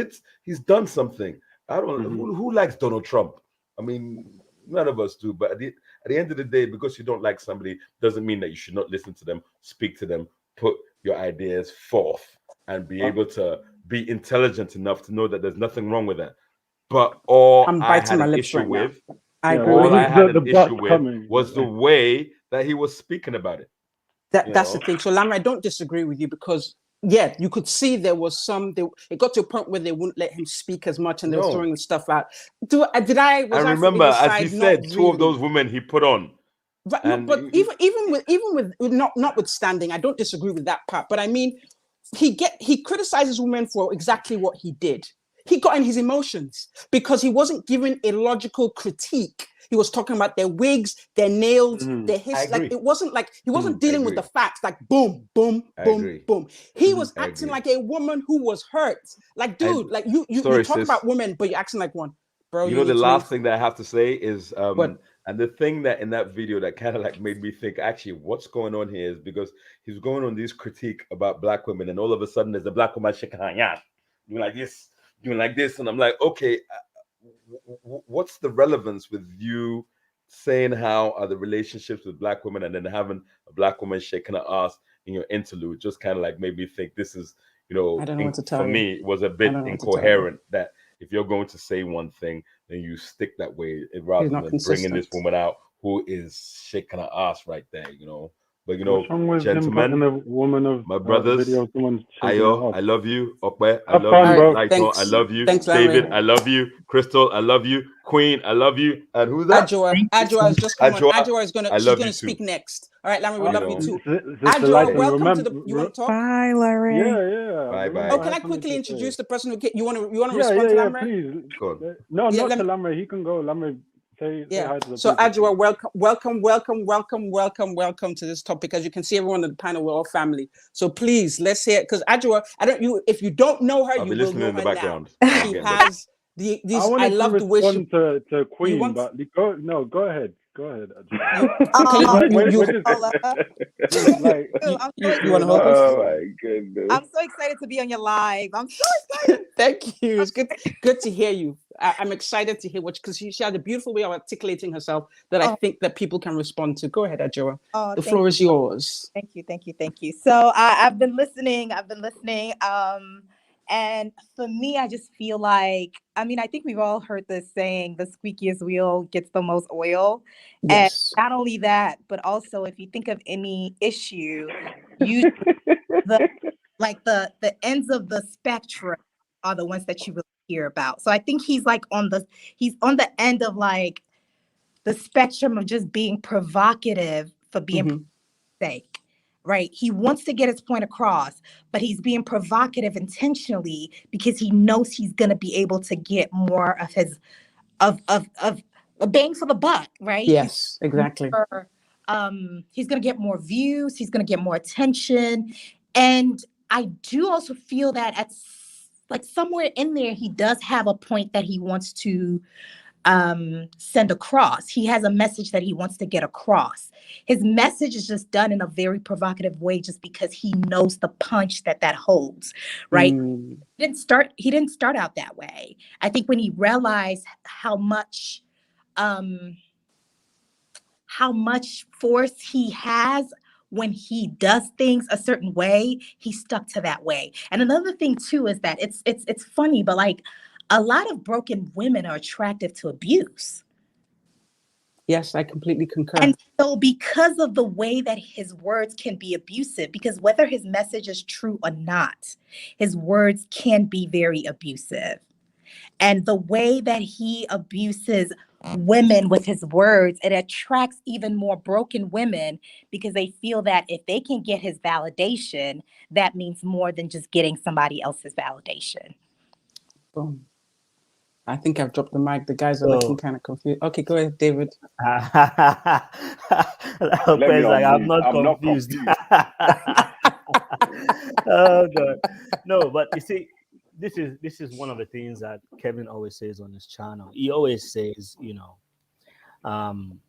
he's done something. I don't know who likes Donald Trump. I mean, none of us do, but at the end of the day, because you don't like somebody doesn't mean that you should not listen to them, speak to them, put your ideas forth, and be able to be intelligent enough to know that there's nothing wrong with that. But all I had an issue with, was the way that he was speaking about it. That's the thing. So Lamra, I don't disagree with you because you could see there was it got to a point where they wouldn't let him speak as much and they were throwing the stuff out. I remember, as he said, two of those women he put on. But, but even with notwithstanding, I don't disagree with that part. But I mean, he criticizes women for exactly what he did. He got in his emotions because he wasn't given a logical critique. He was talking about their wigs, their nails, their history. Like it wasn't like he wasn't dealing with the facts. Like boom, boom, boom, boom. He was acting like a woman who was hurt. Like, dude, like you talk about women, but you're acting like one. Bro, you know the last thing that I have to say is and the thing that in that video that kind of like made me think actually what's going on here is because he's going on this critique about black women and all of a sudden there's a black woman shaking her hand, doing like this, and I'm like, okay, what's the relevance with you saying how are the relationships with black women and then having a black woman shaking her ass in your interlude? Just kind of like made me think this is, for me, it was a bit incoherent that if you're going to say one thing, then you stick that way rather than bringing this woman out who is shaking her ass right there, But gentlemen, my brothers, Ayo, I love you. Okwe, I love you. Laito, I love you. Thanks, David, I love you. Crystal, I love you. Queen, I love you. And who's that? Adjoa is just come on. Adjoa is gonna speak next. All right, Larry, we love you too. Adjoa, welcome to the. You want to talk? Bye, Larry. Yeah. Bye. Oh, can I quickly introduce the person who you want to respond to Lamre? Please. Go no, not to Lamre. He can go. Lamre. Say hi to the so people. Adjoa, welcome to this topic. As you can see, everyone on the panel, we're all family. So please, let's hear it. Because Adjoa, if you don't know her, I'll you be will listening know in the her background. now. She has these. I love the way she to Queen, but go ahead. Go ahead. You want to hold us? Oh my goodness! I'm so excited to be on your live. I'm so excited. Thank you. It's good to hear you. I'm excited to hear because she has a beautiful way of articulating herself that I think that people can respond to. Go ahead, Adjoa. The floor is yours. Thank you. So I've been listening. And for me, I just feel like, I think we've all heard this saying, the squeakiest wheel gets the most oil. Yes. And not only that, but also if you think of any issue, usually the ends of the spectrum are the ones that you really hear about. So I think he's on the end of like the spectrum of just being provocative for being sake. Right. He wants to get his point across, but he's being provocative intentionally because he knows he's going to be able to get more of his of a bang for the buck. Right. Yes, exactly. He's going to get more views. He's going to get more attention. And I do also feel that at somewhere in there, he does have a point that he wants to send across. He has a message that he wants to get across. His message is just done in a very provocative way just because he knows the punch that holds, right? He didn't start out that way. I think when he realized how much force he has when he does things a certain way, he stuck to that way. And another thing too is that it's funny, but like a lot of broken women are attractive to abuse. Yes, I completely concur. And so because of the way that his words can be abusive, because whether his message is true or not, his words can be very abusive. And the way that he abuses women with his words, it attracts even more broken women because they feel that if they can get his validation, that means more than just getting somebody else's validation. Boom. I think I've dropped the mic. The guys are looking kind of confused. Okay, go ahead, David. I'm not confused. Oh God, no. But you see, this is one of the things that Kevin always says on his channel. He always says, I'm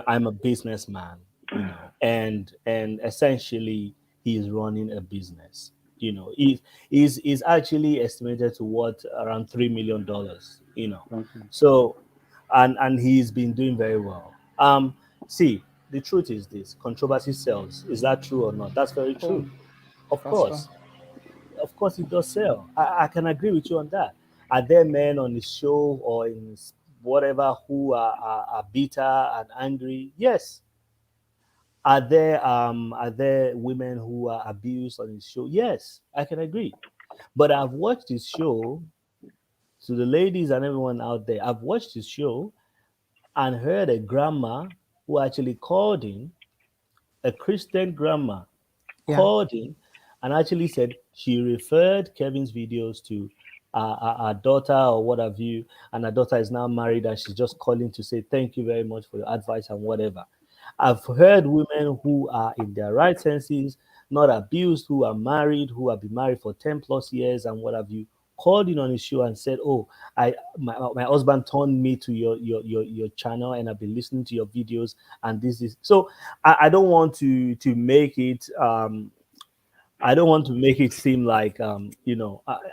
a businessman, and essentially he's running a business. He's actually estimated to around $3 million. So, and he's been doing very well. See, the truth is this: controversy sells. Is that true or not? That's very true. Of course, it does sell. I can agree with you on that. Are there men on the show or in whatever who are bitter and angry? Yes. Are there women who are abused on his show? Yes, I can agree. But I've watched his show. To the ladies and everyone out there, I've watched his show and heard a grandma who actually called in, a Christian grandma called in and actually said she referred Kevin's videos to our daughter or what have you, and her daughter is now married and she's just calling to say thank you very much for your advice and whatever. I've heard women who are in their right senses, not abused, who are married, who have been married for 10 plus years and what have you, called in on his show and said, "Oh, my husband turned me to your channel and I've been listening to your videos and this is." So I don't want to make it I don't want to make it seem like I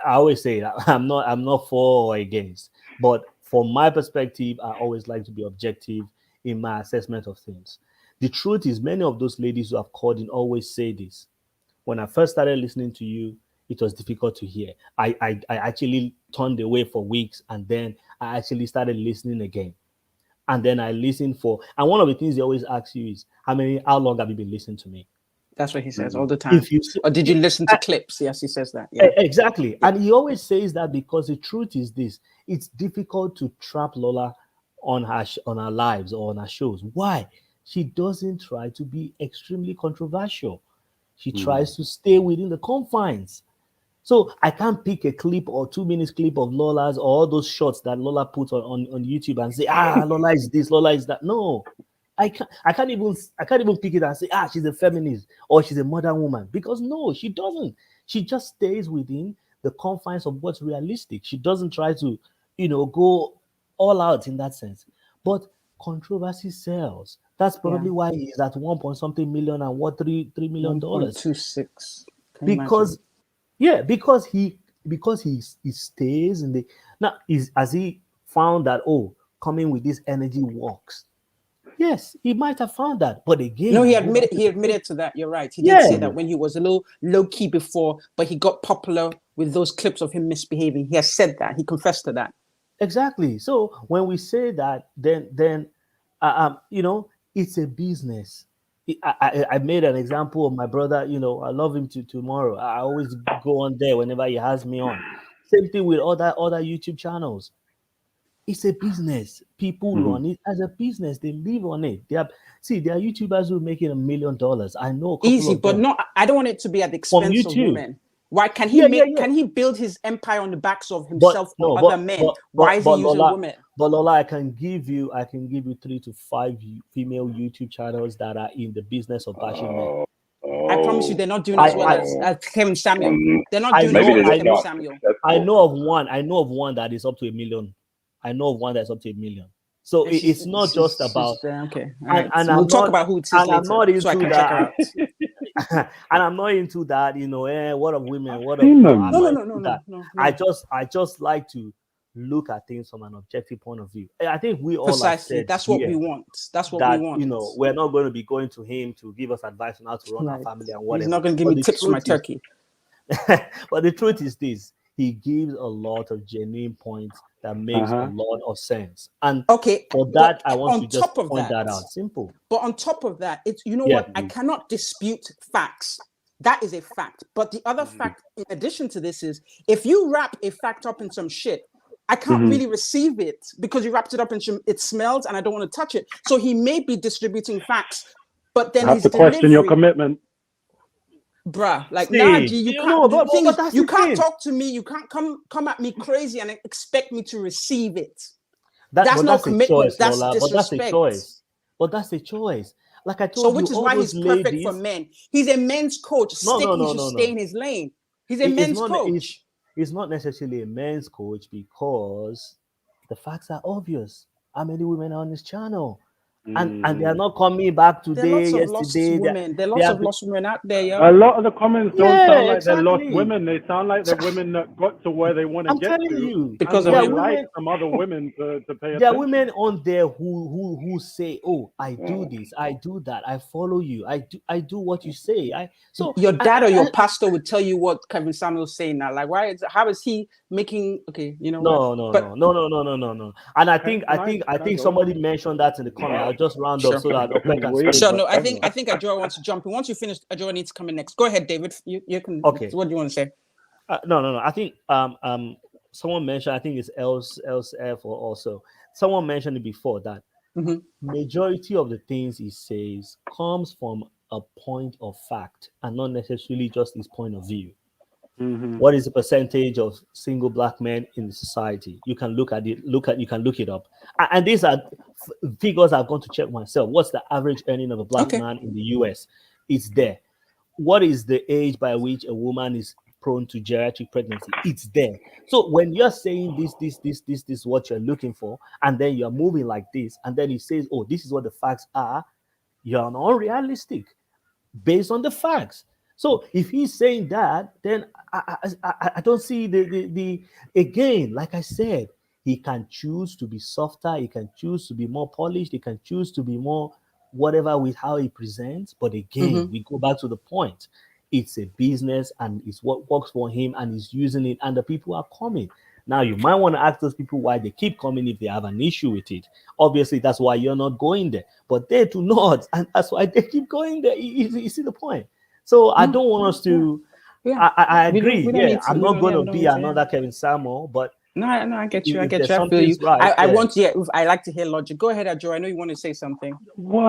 always say that I'm not for or against, but from my perspective, I always like to be objective in my assessment of things. The truth is, many of those ladies who have called in always say this. When I first started listening to you, it was difficult to hear. I actually turned away for weeks, and then I actually started listening again. And then I listened and one of the things they always ask you is, how long have you been listening to me? That's what he says all the time. Or did you listen to clips? Yes, he says that. Yeah. Exactly. And he always says that because the truth is this: it's difficult to trap Lola on her lives or on her shows. Why? She doesn't try to be extremely controversial. She tries to stay within the confines. So I can't pick a clip or 2 minutes clip of Lola's or all those shots that Lola put on YouTube and say, Lola is this, Lola is that. No, I can't even pick it and say, she's a feminist or she's a modern woman, because no, she doesn't. She just stays within the confines of what's realistic. She doesn't try to, go all out in that sense. But controversy sells. That's probably why he's at 1.something million and what $3 million. 1.26. Because he stays in the now. Has he found that coming with this energy works? Yes, he might have found that, but again, no, he admitted to that. You're right. He did say that when he was a little low key before, but he got popular with those clips of him misbehaving. He has said that. He confessed to that. Exactly. So when we say that, then it's a business. I made an example of my brother. I love him to tomorrow. I always go on there whenever he has me on. Same thing with other YouTube channels. It's a business. People run it as a business. They live on it. There are YouTubers who are making $1 million. I know a couple easy, of but them. not. I don't want it to be at the expense of women. Why can he Can he build his empire on the backs of himself or other men? Why is he using women? But Lola, I can give you 3 to 5 female YouTube channels that are in the business of bashing men. I promise you, they're not doing as well as Kevin Samuel. They're not doing as well as Kevin Samuel. I know of one that is up to 1 million. I know of one that's up to 1 million. So it's not just about. Okay, all right. And we'll talk about who it is later, so I can check her out. And I'm not into that, what of women, what of no. I just like to look at things from an objective point of view. I think we all precisely that's what we want. That's what we want. We're not going to be going to him to give us advice on how to run our family and whatever. He's not going to give me tips for my turkey. But the truth is this: he gives a lot of genuine points that makes a lot of sense. And for that, I want to just point that out. Simple. But on top of that, it's what? I cannot dispute facts. That is a fact. But the other fact, in addition to this, is if you wrap a fact up in some shit, I can't really receive it because you wrapped it up in some, it smells and I don't want to touch it. So he may be distributing facts, but then I have to question your commitment. Bruh, like Naji, you can't talk to me, you can't come at me crazy and expect me to receive it. That's not commitment. That's disrespect. But that's a choice. Like I told you, so which is why he's perfect for men. He's a men's coach. He should stay in his lane. He's a men's coach. It's not necessarily a men's coach because the facts are obvious. How many women are on his channel? And they are not coming back today, yesterday. There are lots of lost women out there, yo. A lot of the comments don't sound like they're lost women. They sound like they're women that got to where they want to get to. You, because they like some other women to pay attention. There are women on there who say, "Oh, I do this, I do that, I follow you, I do what you say." So your dad or your pastor would tell you what Kevin Samuel's saying now. Like, how is he making? Okay, No. And I think somebody mentioned that in the comment. I'll just round up so that Ope can speak. Sure, no, I think Ajora wants to jump in. Once you finish, Ajora needs to come in next. Go ahead, David. You can. Okay. What do you want to say? No. I think someone mentioned, I think it's LF or also someone mentioned it before that majority of the things he says comes from a point of fact and not necessarily just his point of view. What is the percentage of single black men in the society? You can look at it. You can look it up. And these are figures I've gone to check myself. What's the average earning of a black man in the US? It's there. What is the age by which a woman is prone to geriatric pregnancy? It's there. So when you're saying this, what you're looking for, and then you're moving like this, and then he says, oh, this is what the facts are, you're not realistic based on the facts. So if he's saying that, then I don't see the again, like I said, he can choose to be softer, he can choose to be more polished, he can choose to be more whatever with how he presents. But again, we go back to the point. It's a business and it's what works for him and he's using it and the people are coming. Now, you might want to ask those people why they keep coming if they have an issue with it. Obviously, that's why you're not going there. But they do not, and that's why they keep going there. You see the point? So I don't want us to... I agree. I'm not going to be another Kevin Samuel, but... No, I get you. I get you. I feel you. Right, I like to hear logic. Go ahead, Joe. I know you want to say something. What?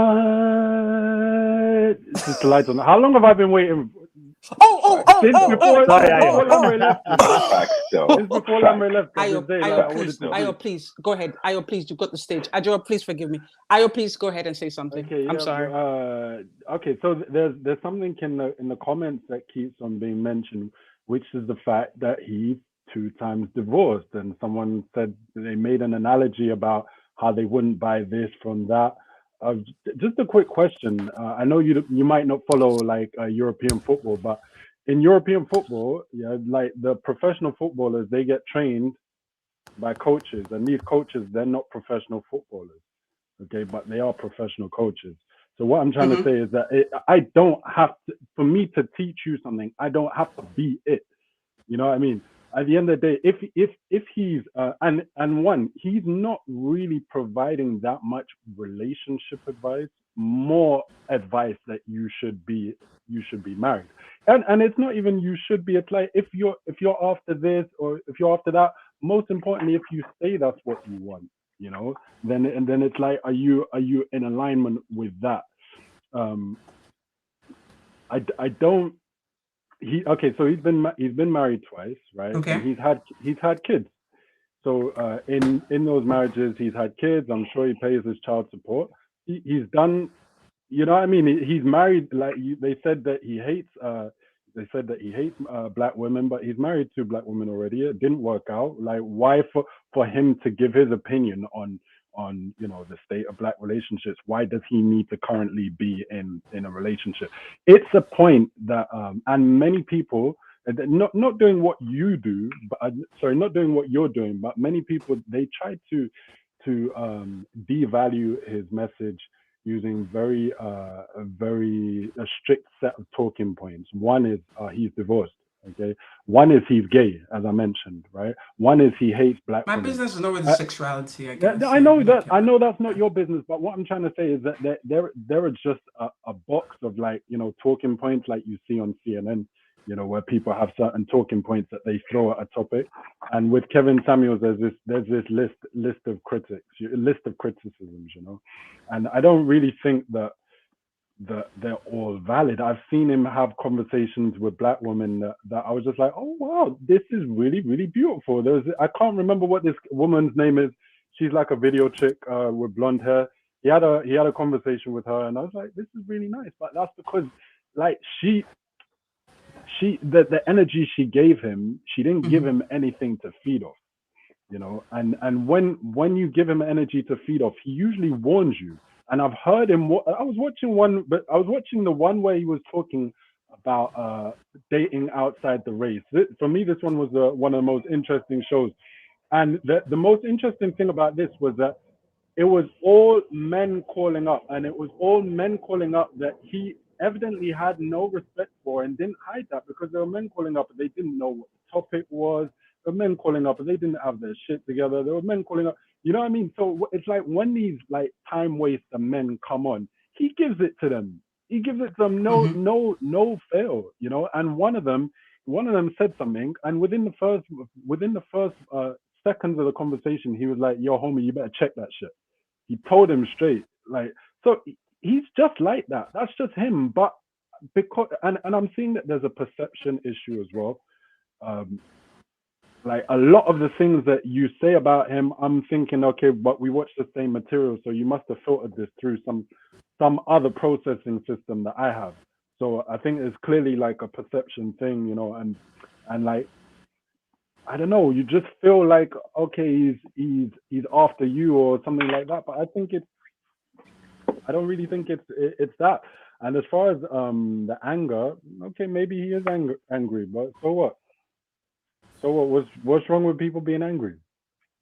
Just the lights on. How long have I been waiting? Before Lamre left. Ayo, please go ahead. Ayo, please, you got the stage. Ajo, please forgive me. Ayo, please go ahead and say something. Okay, I'm sorry. Okay, so there's something in the comments that keeps on being mentioned, which is the fact that he's 2 times divorced, and someone said they made an analogy about how they wouldn't buy this from that. Just a quick question. I know you might not follow like European football, but in European football, like the professional footballers, they get trained by coaches, and these coaches, they're not professional footballers, okay, but they are professional coaches. So what I'm trying to say is that I don't have to, for me to teach you something, I don't have to be it. You know what I mean? At the end of the day, if he's he's not really providing that much relationship advice, more advice that you should be married. And it's not even you should be. It's like if you're after this or if you're after that, most importantly, if you say that's what you want, you know, then it's like, are you in alignment with that? I don't. So he's been married twice, right? Okay. And he's had kids. So in those marriages, he's had kids. I'm sure he pays his child support. He's done, you know what I mean? He's married. Like they said that he hates. They said that he hates black women, but he's married 2 black women already. It didn't work out. Like why for him to give his opinion on you know the state of black relationships? Why does he need to currently be in a relationship? It's a point that and many people not doing what you do, but not doing what you're doing, but many people, they try to devalue his message using a strict set of talking points. One is he's divorced. Okay. One is he's gay, as I mentioned, right? One is he hates black women. My business is not with sexuality, I guess. I know that. I know that's not your business, but what I'm trying to say is that there are just a box of, like, you know, talking points like you see on CNN, you know, where people have certain talking points that they throw at a topic. And with Kevin Samuels, there's this list of criticisms, you know, and I don't really think that they're all valid. I've seen him have conversations with black women that I was just like, oh wow, this is really, really beautiful. I can't remember what this woman's name is. She's like a video chick with blonde hair. He had a conversation with her, and I was like, this is really nice. But that's because, like, the energy she gave him, she didn't give him anything to feed off, you know. And when you give him energy to feed off, he usually warns you. And I've heard him. I was watching the one where he was talking about dating outside the race. For me, this one was one of the most interesting shows. And the most interesting thing about this was that it was all men calling up, and it was all men calling up that he evidently had no respect for and didn't hide that, because there were men calling up and they didn't know what the topic was. There were men calling up and they didn't have their shit together. There were men calling up. You know what I mean? So it's like when these like time waster men come on, he gives it to them. He gives it to them, no fail, you know. And one of them said something, and within the first seconds of the conversation, he was like, "Yo, homie, you better check that shit." He told him straight, like, so he's just like that. That's just him. But because and I'm seeing that there's a perception issue as well. Like a lot of the things that you say about him, I'm thinking, okay, but we watched the same material, so you must have filtered this through some other processing system that I have. So I think it's clearly like a perception thing, you know, and like I don't know, you just feel like okay, he's after you or something like that. But I don't really think it's that. And as far as the anger, okay, maybe he is angry, but so what? So what's wrong with people being angry?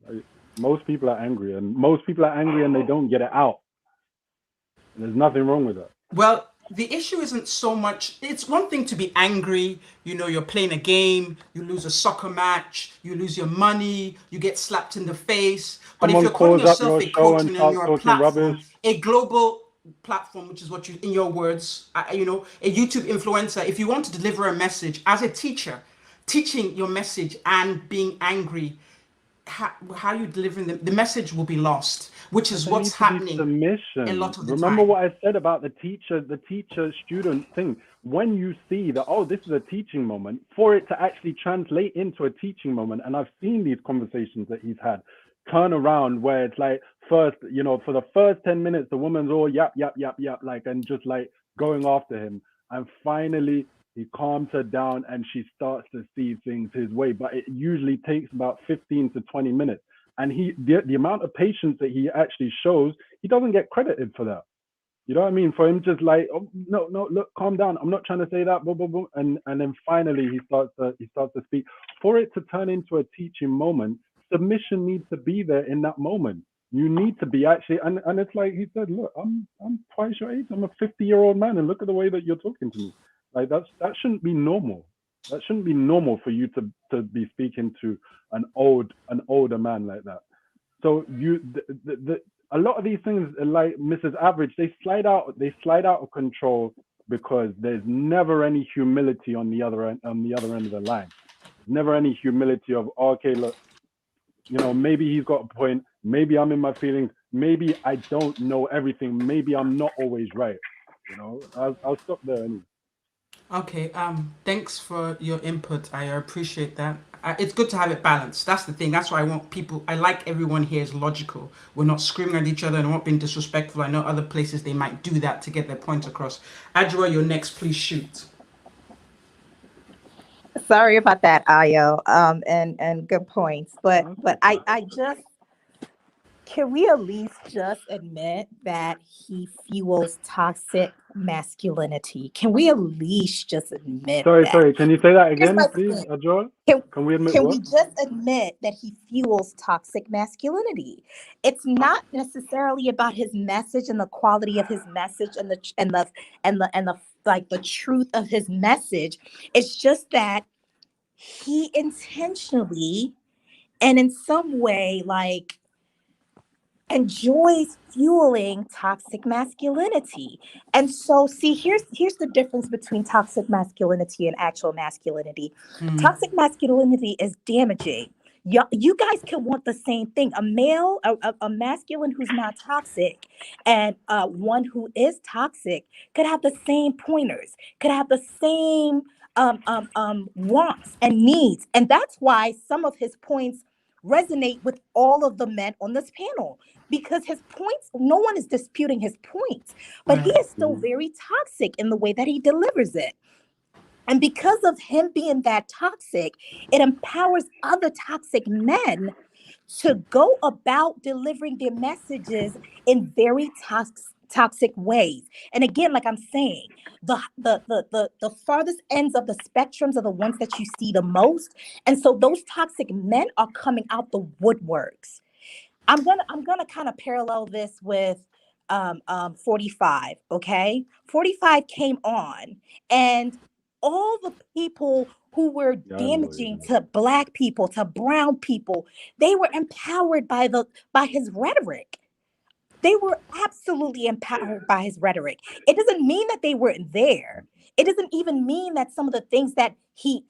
Like, most people are angry, and they don't get it out. And there's nothing wrong with that. Well, the issue isn't so much, it's one thing to be angry, you know, you're playing a game, you lose a soccer match, you lose your money, you get slapped in the face. But if you're calling yourself a coach and you're a platform, a global platform, which is what you, in your words, you know, a YouTube influencer, if you want to deliver a message as a teacher, teaching your message and being angry, how are you delivering the message will be lost, which is what's happening a lot of the time. Remember what I said about the teacher student thing. When you see that, oh, this is a teaching moment, for it to actually translate into a teaching moment, and I've seen these conversations that he's had turn around where it's like first, you know, for the first 10 minutes, the woman's all yap, like, and just like going after him. And finally, he calms her down and she starts to see things his way. But it usually takes about 15 to 20 minutes. And the amount of patience that he actually shows, he doesn't get credited for that. You know what I mean? For him, just like, oh, no, look, calm down. I'm not trying to say that, blah, blah, blah. And then finally he starts to speak. For it to turn into a teaching moment, submission needs to be there in that moment. You need to be actually, and it's like he said, look, I'm twice your age. I'm a 50-year-old man, and look at the way that you're talking to me. Like that shouldn't be normal. That shouldn't be normal for you to be speaking to an older man like that. So a lot of these things, like Mrs. Average, they slide out of control because there's never any humility on the other end of the line. Never any humility of, okay, look, you know, maybe he's got a point. Maybe I'm in my feelings. Maybe I don't know everything. Maybe I'm not always right. You know, I'll stop there anyway. Okay, thanks for your input. I appreciate that. It's good to have it balanced. That's the thing. That's why I like everyone here is logical. We're not screaming at each other and not being disrespectful. I know other places they might do that to get their points across. Adjoa, you're next. Please shoot. Sorry about that, Ayo. And good points. But I just, can we at least just admit that he fuels toxic masculinity? Can we at least just admit that? Sorry, can you say that again, please, Adjoa? Can we just admit that he fuels toxic masculinity? It's not necessarily about his message and the quality of his message and the like the truth of his message. It's just that he intentionally and in some way like enjoys fueling toxic masculinity. And so see, here's the difference between toxic masculinity and actual masculinity. Toxic masculinity is damaging. You guys can want the same thing. A male, a masculine who's not toxic and one who is toxic could have the same pointers, could have the same wants and needs. And that's why some of his points resonate with all of the men on this panel, because his points, no one is disputing his points, but he is still very toxic in the way that he delivers it. And because of him being that toxic, it empowers other toxic men to go about delivering their messages in very toxic ways. And again, like I'm saying, the farthest ends of the spectrums are the ones that you see the most. And so those toxic men are coming out the woodworks. I'm gonna kind of parallel this with 45. Okay, 45 came on, and all the people who were damaging to Black people, to brown people, they were empowered by his rhetoric. They were absolutely empowered by his rhetoric. It doesn't mean that they weren't there. It doesn't even mean that some of the things that he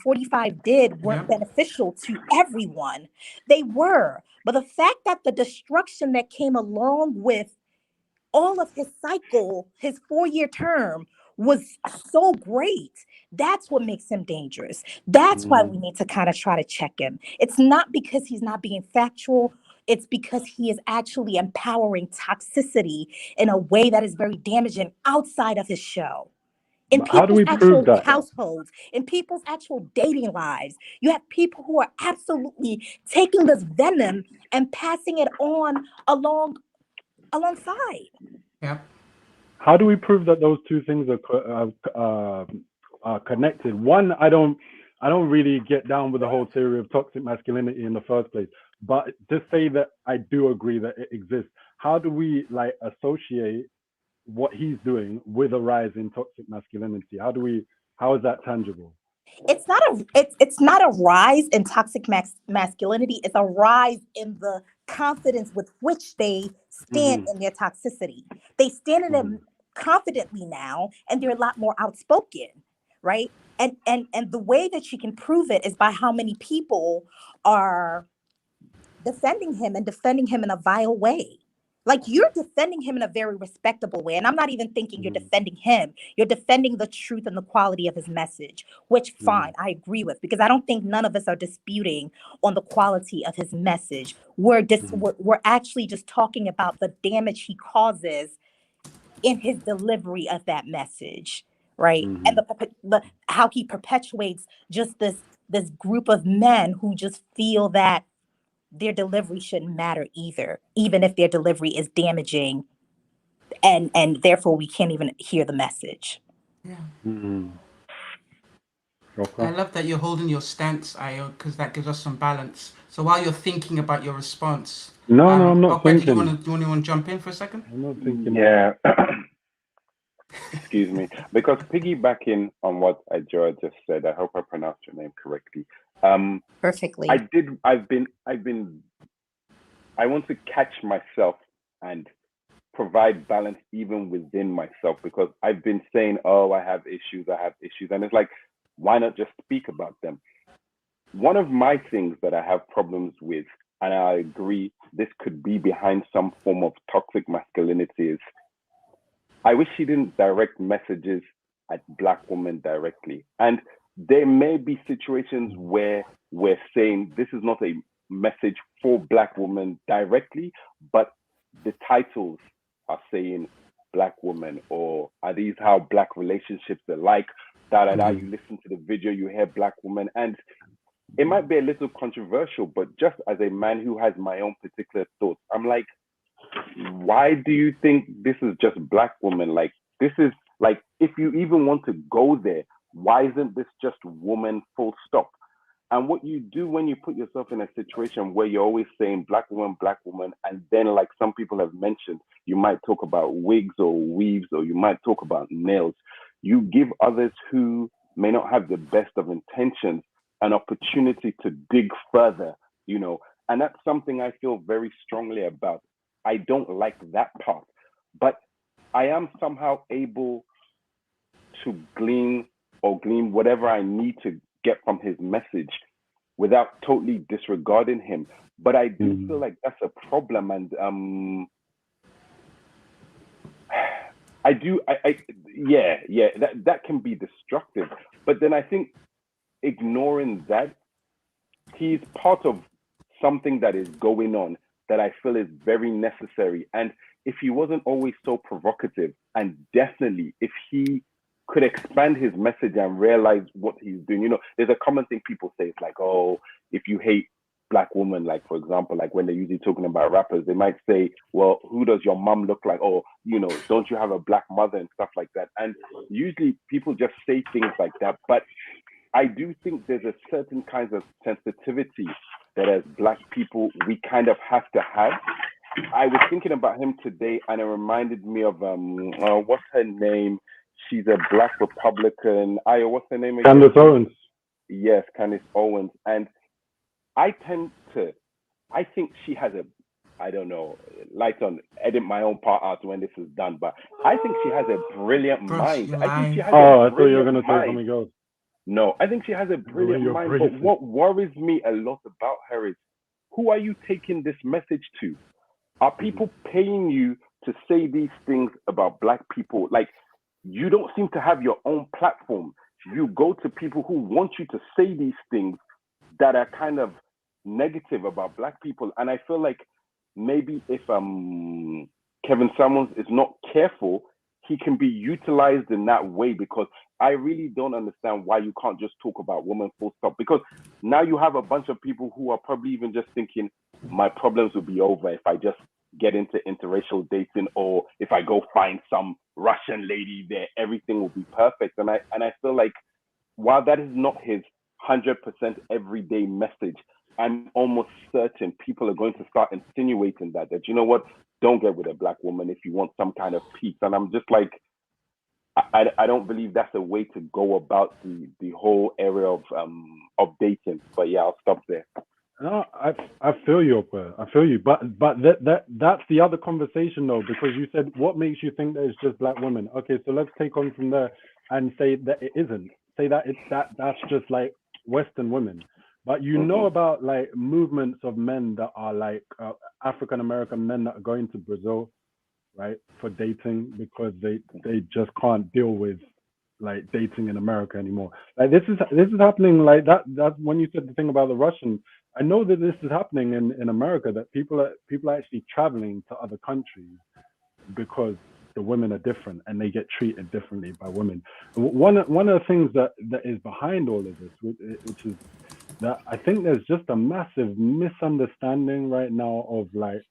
45 did weren't beneficial to everyone. They were. But the fact that the destruction that came along with all of his cycle, his 4-year term, was so great. That's what makes him dangerous. That's why we need to kind of try to check him. It's not because he's not being factual. It's because he is actually empowering toxicity in a way that is very damaging outside of his show. In people's actual households, in people's actual dating lives, you have people who are absolutely taking this venom and passing it on alongside. Yeah. How do we prove that those two things are connected? One, I don't really get down with the whole theory of toxic masculinity in the first place. But to say that I do agree that it exists, how do we like associate what he's doing with a rise in toxic masculinity? How is that tangible? It's not a rise in toxic masculinity. It's a rise in the confidence with which they stand in their toxicity. They stand in them confidently now, and they're a lot more outspoken, right? And the way that you can prove it is by how many people are defending him and defending him in a vile way. Like, you're defending him in a very respectable way. And I'm not even thinking you're defending him. You're defending the truth and the quality of his message, which fine, I agree with, because I don't think none of us are disputing on the quality of his message. We're actually just talking about the damage he causes in his delivery of that message, right? And the how he perpetuates just this group of men who just feel that their delivery shouldn't matter either, even if their delivery is damaging, and therefore we can't even hear the message. Yeah. Okay. I love that you're holding your stance, Ayo, because that gives us some balance. So while you're thinking about your response, no, I'm not thinking. Do you want to jump in for a second? I'm not thinking. Yeah. Excuse me. Because piggybacking on what Ajora just said, I hope I pronounced your name correctly. Perfectly. I want to catch myself and provide balance even within myself, because I've been saying, oh, I have issues. And it's like, why not just speak about them? One of my things that I have problems with, and I agree this could be behind some form of toxic masculinity, is I wish he didn't direct messages at Black women directly. And there may be situations where we're saying this is not a message for Black women directly, but the titles are saying Black women, or are these how Black relationships are like? You listen to the video, you hear Black women, and it might be a little controversial, but just as a man who has my own particular thoughts, I'm like, why do you think this is just Black women? Like, this is like, if you even want to go there, why isn't this just woman full stop? And what you do when you put yourself in a situation where you're always saying Black woman, and then, like some people have mentioned, you might talk about wigs or weaves, or you might talk about nails. You give others who may not have the best of intentions an opportunity to dig further, and that's something I feel very strongly about. I don't like that part, but I am somehow able to glean whatever I need to get from his message without totally disregarding him. But I do feel like that's a problem, and that can be destructive. But then I think ignoring that, he's part of something that is going on that I feel is very necessary. And if he wasn't always so provocative, and definitely if he could expand his message and realize what he's doing, there's a common thing people say. It's like, oh, if you hate Black women, like, for example, like when they're usually talking about rappers, they might say, well, who does your mom look like? Or, don't you have a Black mother and stuff like that? And usually people just say things like that. But I do think there's a certain kind of sensitivity that as Black people, we kind of have to have. I was thinking about him today, and it reminded me of, what's her name? She's a Black Republican. What's her name again? Candace Owens. Yes, Candace Owens. And I think she has I don't know, light on, edit my own part out when this is done, but I think she has a brilliant mind. I think she has I thought you were going to say something else. No, I think she has a brilliant mind, but what worries me a lot about her is, who are you taking this message to? Are people paying you to say these things about Black people? Like, you don't seem to have your own platform. You go to people who want you to say these things that are kind of negative about Black people. And I feel like maybe if Kevin Samuels is not careful, he can be utilized in that way, because I really don't understand why you can't just talk about women full stop. Because now you have a bunch of people who are probably even just thinking, my problems will be over if I just get into interracial dating, or if I go find some Russian lady there, everything will be perfect. And I feel like, while that is not his 100% everyday message, I'm almost certain people are going to start insinuating that you know what, don't get with a Black woman if you want some kind of peace. And I'm just like, I don't believe that's a way to go about the whole area of dating. But yeah, I'll stop there. No, I feel you, bro. I feel you. But that's the other conversation though, because you said, what makes you think that it's just Black women? Okay, so let's take on from there and say that it isn't. Say that that's just like Western women. But you know about like movements of men that are like African American men that are going to Brazil, right, for dating, because they just can't deal with like dating in America anymore. Like this is happening like that. That's when you said the thing about the Russians. I know that this is happening in America, that people are actually traveling to other countries because the women are different and they get treated differently by women. One of the things that is behind all of this, which is that I think there's just a massive misunderstanding right now of like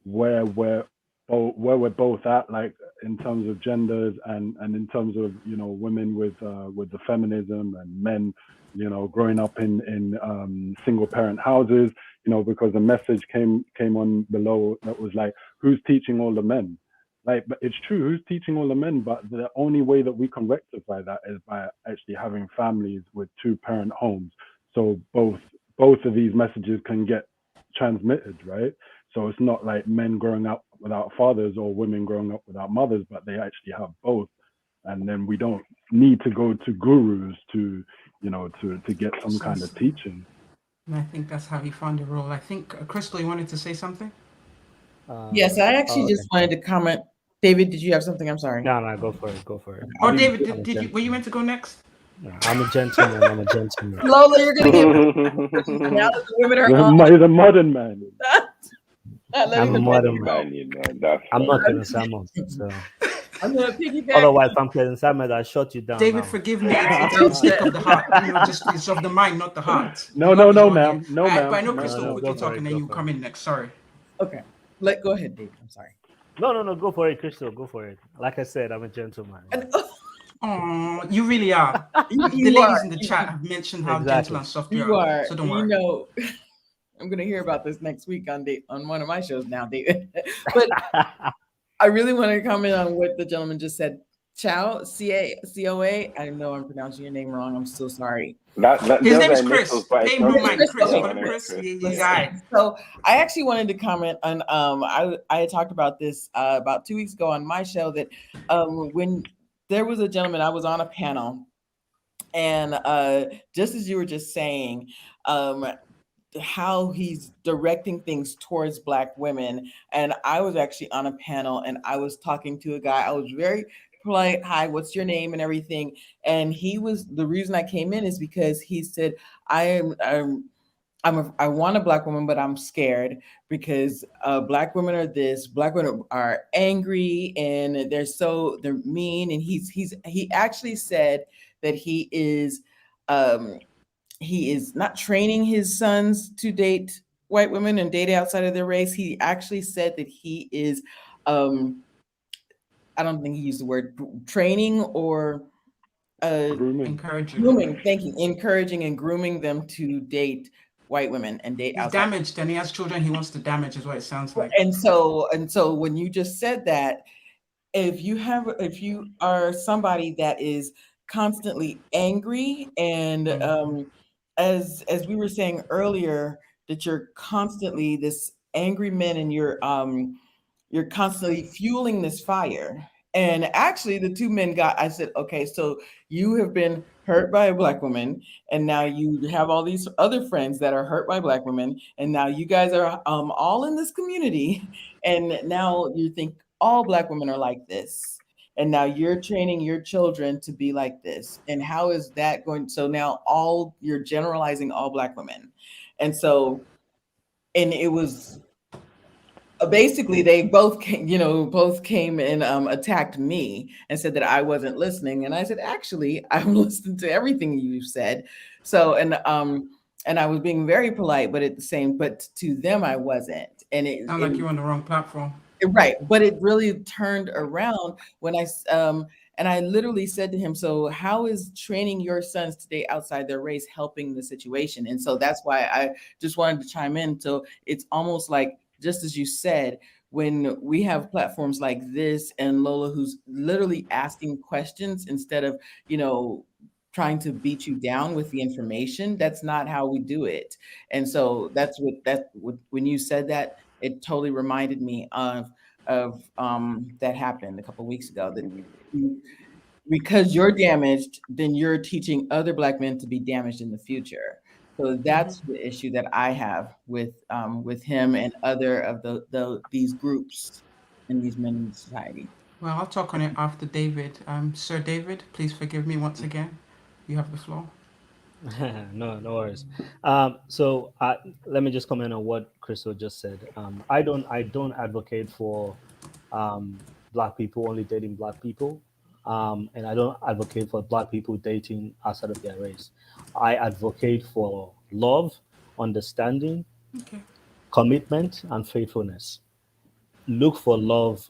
where we're both at, like in terms of genders and in terms of, you know, women with the feminism, and men, you know, growing up in single parent houses, you know, because the message came on below that was like, who's teaching all the men? Like, but it's true, who's teaching all the men? But the only way that we can rectify that is by actually having families with 2-parent homes. So both of these messages can get transmitted, right? So it's not like men growing up without fathers or women growing up without mothers, but they actually have both. And then we don't need to go to gurus to, you know, to get some kind of teaching. And I think that's how he found the role. I think, Crystal, you wanted to say something? Yes, I actually just wanted to comment. David, did you have something? I'm sorry. No, go for it. Oh, David, were you meant to go next? No, I'm a gentleman. Lola, you're gonna get now that the women are He's a modern man. I'm a modern man. I'm not Kevin Samuels, so I'm gonna piggyback. Otherwise, if I'm Kevin Samuels, I shut you down. David, now. forgive me. It's a mistake of the heart. You know, just it's of the mind, not the heart. No, ma'am. No, ma'am. But I know Crystal will quickly talk, and then you come in next. Sorry. Okay. Go ahead, David. I'm sorry. No, go for it, Crystal. Go for it. Like I said, I'm a gentleman. Oh, you really are. The ladies in the chat have mentioned how gentle and soft you are. So don't worry. You know, I'm gonna hear about this next week on one of my shows now, David. But I really want to comment on what the gentleman just said. Chow, C-A-C-O-A. I know I'm pronouncing your name wrong. I'm so sorry. His name is Chris. Chris. So I actually wanted to comment on I had talked about this about 2 weeks ago on my show, that when there was a gentleman, I was on a panel, and just as you were just saying, how he's directing things towards Black women. And I was actually on a panel, and I was talking to a guy. I was very polite. Hi, what's your name and everything. And the reason I came in is because he said, I want a Black woman, but I'm scared because Black women are this. Black women are angry and they're mean. And he actually said that he is not training his sons to date white women and date outside of their race. He actually said that he is I don't think he used the word training or encouraging. Thank you. Encouraging and grooming them to date white women and date outside. He's damaged, and he has children he wants to damage, is what it sounds like. And so when you just said that, if you are somebody that is constantly angry and as we were saying earlier, that you're constantly this angry man and you're constantly fueling this fire. And actually the two men I said, okay, so you have been hurt by a Black woman, and now you have all these other friends that are hurt by Black women, and now you guys are all in this community, and now you think all Black women are like this, and now you're training your children to be like this, and how is that going? So now all you're generalizing all Black women. And so, and it was basically they both came and attacked me and said that I wasn't listening, and I said, actually, I'm listening to everything you've said. So and I was being very polite, but to them I wasn't. And Sound like you're on the wrong platform. right, but it really turned around when and I literally said to him, so how is training your sons to stay outside their race helping the situation? And so that's why I just wanted to chime in. So it's almost like, just as you said, when we have platforms like this and Lola, who's literally asking questions instead of, trying to beat you down with the information, that's not how we do it. And so when you said that, it totally reminded me of that happened a couple of weeks ago, that because you're damaged, then you're teaching other Black men to be damaged in the future. So that's the issue that I have with him and other of these groups and these men in society. Well, I'll talk on it after David. Sir David, please forgive me once again. You have the floor. No worries. So let me just comment on what Crystal just said. I don't advocate for Black people only dating Black people, and I don't advocate for Black people dating outside of their race. I advocate for love, understanding, commitment, and faithfulness. Look for love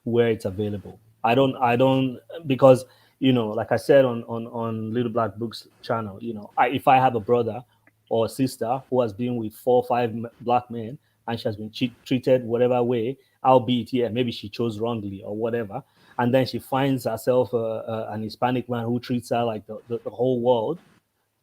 where it's available. I don't because like I said on Little Black Books channel, if I have a brother or a sister who has been with 4 or 5 Black men and she has been treated whatever way, albeit maybe she chose wrongly or whatever, and then she finds herself an Hispanic man who treats her like the whole world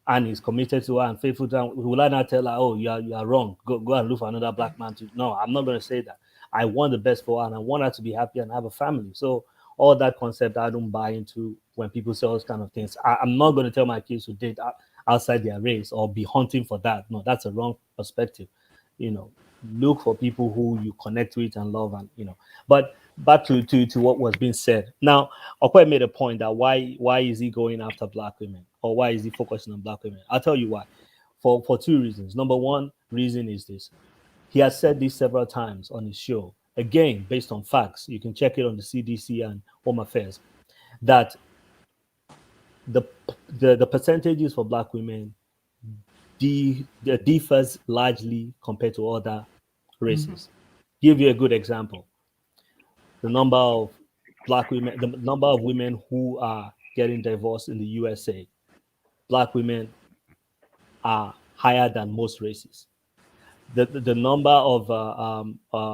and is committed to her and faithful to her, will I not tell her, oh, you are wrong, go and look for another Black man to? No, I'm not going to say that. I want the best for her and I want her to be happy and have a family. So all that concept I don't buy into when people say all those kind of things. I'm not going to tell my kids to date outside their race or be hunting for that. No, that's a wrong perspective. Look for people who you connect with and love, and but back to what was being said. Now, Okwe made a point that why is he going after Black women, or why is he focusing on Black women? I'll tell you why. For 2 reasons. Number one reason is this: he has said this several times on his show, again based on facts. You can check it on the CDC and Home Affairs, that the percentages for Black women differs largely compared to other races. Give you a good example: the number of Black women, the number of women who are getting divorced in the USA, Black women are higher than most races. The number of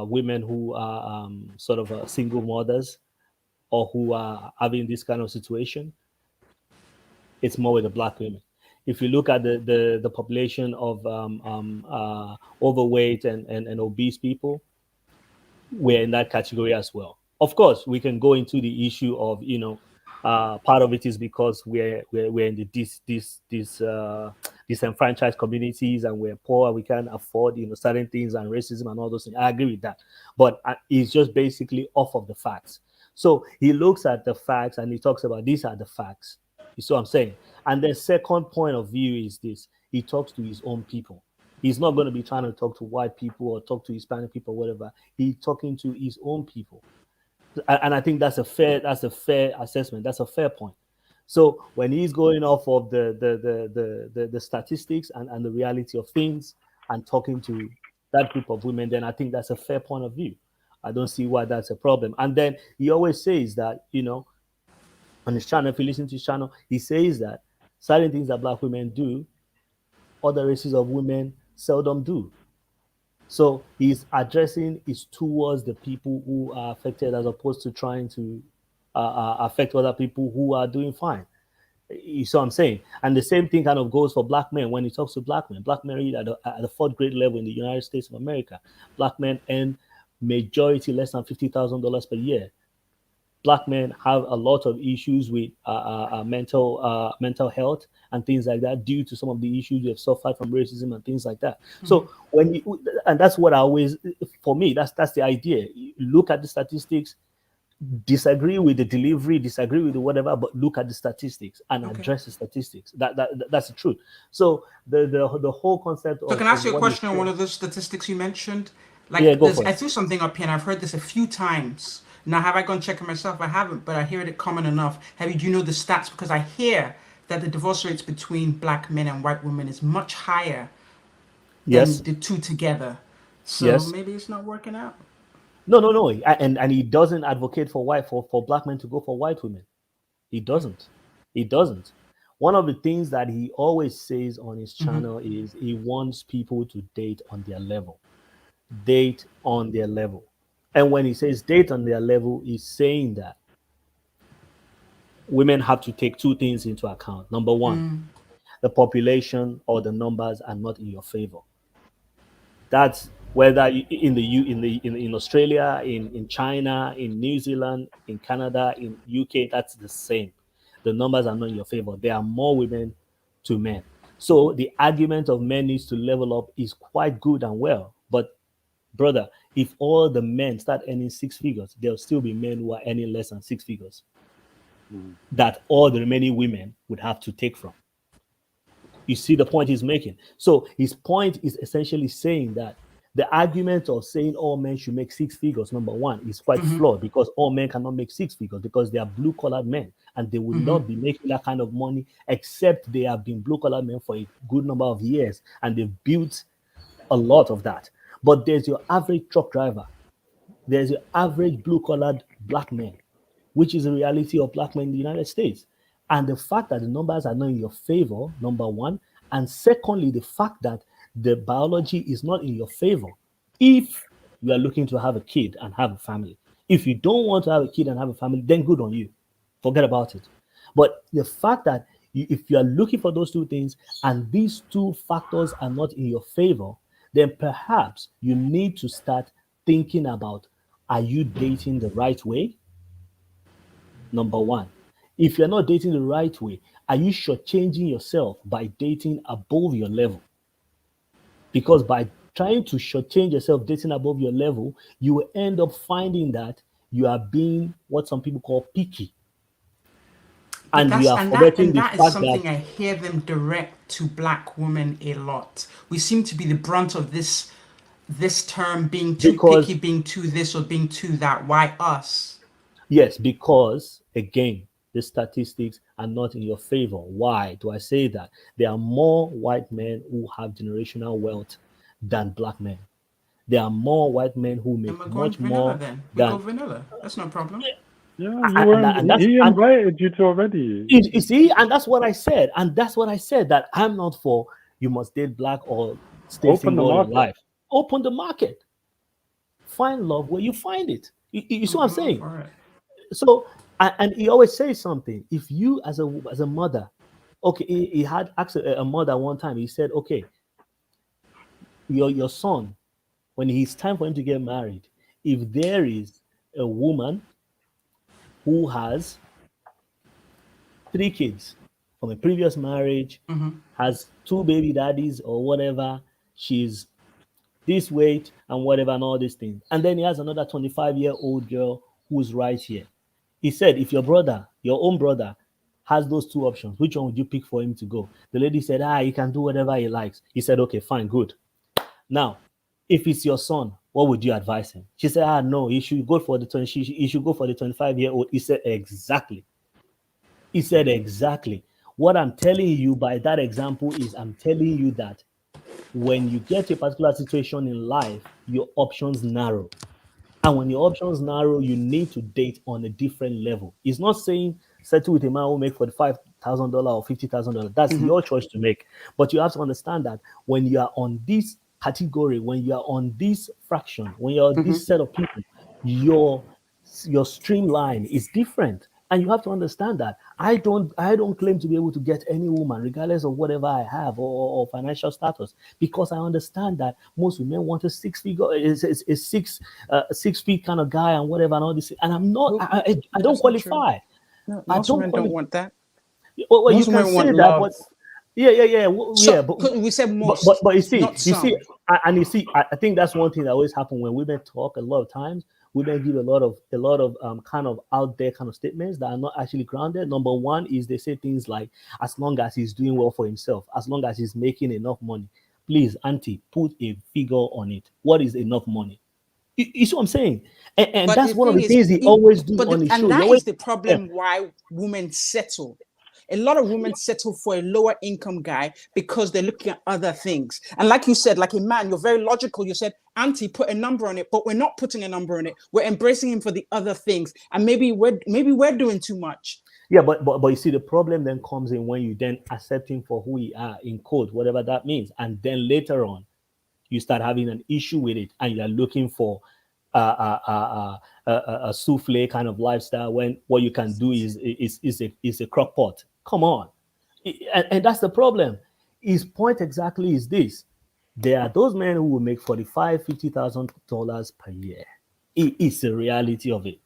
women who are sort of single mothers or who are having this kind of situation, it's more with the Black women. If you look at the population of overweight and obese people, we're in that category as well. Of course, we can go into the issue of part of it is because we're in these disenfranchised communities and we're poor, we can't afford certain things, and racism and all those things. I agree with that, but it's just basically off of the facts. So he looks at the facts and he talks about these are the facts. You see what I'm saying? And the second point of view is this: he talks to his own people. He's not going to be trying to talk to white people or talk to Hispanic people, or whatever. He's talking to his own people. And I think that's a fair assessment. That's a fair point. So when he's going off of the statistics and the reality of things and talking to that group of women, then I think that's a fair point of view. I don't see why that's a problem. And then he always says that, on his channel, if you listen to his channel, he says that certain things that Black women do, other races of women seldom do. So he's addressing is towards the people who are affected, as opposed to trying to affect other people who are doing fine. You see what I'm saying? And the same thing kind of goes for black men. When he talks to black men read at the fourth grade level in the United States of America, black men earn majority less than $50,000 per year. Black men have a lot of issues with mental health and things like that, due to some of the issues they've suffered from racism and things like that. So when and that's what I always, for me, that's the idea. You look at the statistics, disagree with the delivery, disagree with the whatever, but look at the statistics and address the statistics. That's the truth. So the whole concept of, so can I ask you a what question on one of those statistics you mentioned? Like, yeah, go for I it. threw something up here and I've heard this a few times. Now, have I gone check it myself? I haven't, but I hear it common enough. Do you know the stats? Because I hear that the divorce rates between black men and white women is much higher than Yes, the two together. So yes. maybe it's not working out. No. And he doesn't advocate for black men to go for white women. He doesn't. He doesn't. One of the things that he always says on his channel is he wants people to date on their level. Date on their level. And when he says date on their level, he's saying that women have to take two things into account. Number one, the population or the numbers are not in your favor. That's whether in in Australia, in China, in New Zealand, in Canada, in UK, that's the same. The numbers are not in your favor. There are more women to men. So the argument of men needs to level up is quite good and well. But brother, if all the men start earning six figures, there'll still be men who are earning less than six figures that all the remaining women would have to take from. You see the point he's making. So his point is essentially saying that the argument of saying all men should make six figures, number one, is quite flawed, because all men cannot make six figures, because they are blue-collar men and they would not be making that kind of money, except they have been blue-collar men for a good number of years and they've built a lot of that. But there's your average truck driver, there's your average blue-collared black man, which is the reality of black men in the United States. And the fact that the numbers are not in your favor, number one. And secondly, the fact that the biology is not in your favor if you are looking to have a kid and have a family. If you don't want to have a kid and have a family, then good on you. Forget about it. But the fact that if you are looking for those two things and these two factors are not in your favor, then perhaps you need to start thinking about, are you dating the right way? Number one. If you're not dating the right way, are you shortchanging yourself by dating above your level? Because by trying to shortchange yourself dating above your level, you will end up finding that you are being what some people call picky. But And you are forgetting the that is fact something that, I hear them direct to black women a lot. We seem to be the brunt of this term, being too picky, because, being too this or being too that. Why us? yes, because again, the statistics are not in your favor. Why do I say that? There are more white men who have generational wealth than black men. There are more white men who Then make we're going much vanilla more then. We go than, vanilla. That's no problem. Yeah, you were. and that's, He and invited you to already. you see, and that's what I said, that I'm not for you must date black or stay Open the single all your market. life. Open the market, find love where you find it. You see what I'm I'm all saying? for it. So, and he always says something. If you as a mother, okay, he had asked a mother one time. He said, okay, your son, when it's time for him to get married, if there is a woman who has three kids from a previous marriage, has two baby daddies or whatever, she's this weight and whatever and all these things. And then he has another 25-year-old girl who's right here. He said, if your brother, your own brother, has those two options, which one would you pick for him to go? The lady said, he can do whatever he likes. He said, okay, fine, good. Now, if it's your son, what would you advise him? She said, no, he should go for the 25-year-old. He said, exactly. He said, exactly. What I'm telling you by that example is I'm telling you that when you get to a particular situation in life, your options narrow. And when your options narrow, you need to date on a different level. It's not saying settle with a man who make $45,000 or $50,000. That's your choice to make. But you have to understand that when you are on this category, when you are on this fraction, when you're on this set of people, your streamline is different. And you have to understand that I don't claim to be able to get any woman, regardless of whatever I have or financial status, because I understand that most women want a 6 feet kind of guy and whatever and all this. And I'm not. I don't qualify. No, most women don't want that. Well, most you can women say want that, love. but yeah. But we said most. But you see, not some. and you see, I think that's one thing that always happens when women talk. A lot of times, women give a lot of kind of out there kind of statements that are not actually grounded. Number one is they say things like, as long as he's doing well for himself, as long as he's making enough money. Please, auntie, put a figure on it. What is enough money? You see what I'm saying? And that's one of the things he always do on his show. And that is the problem why women settle. A lot of women settle for a lower income guy because they're looking at other things. And like you said, like a man, you're very logical. You said, auntie, put a number on it, but we're not putting a number on it. We're embracing him for the other things. And maybe we're doing too much. Yeah, but you see, the problem then comes in when you then accept him for who he are, in quote, whatever that means. And then later on, you start having an issue with it, and you're looking for a souffle kind of lifestyle when what you can do is a crock pot. Come on. And that's the problem. His point exactly is this. There are those men who will make $45,000, $50,000 per year. It's the reality of it.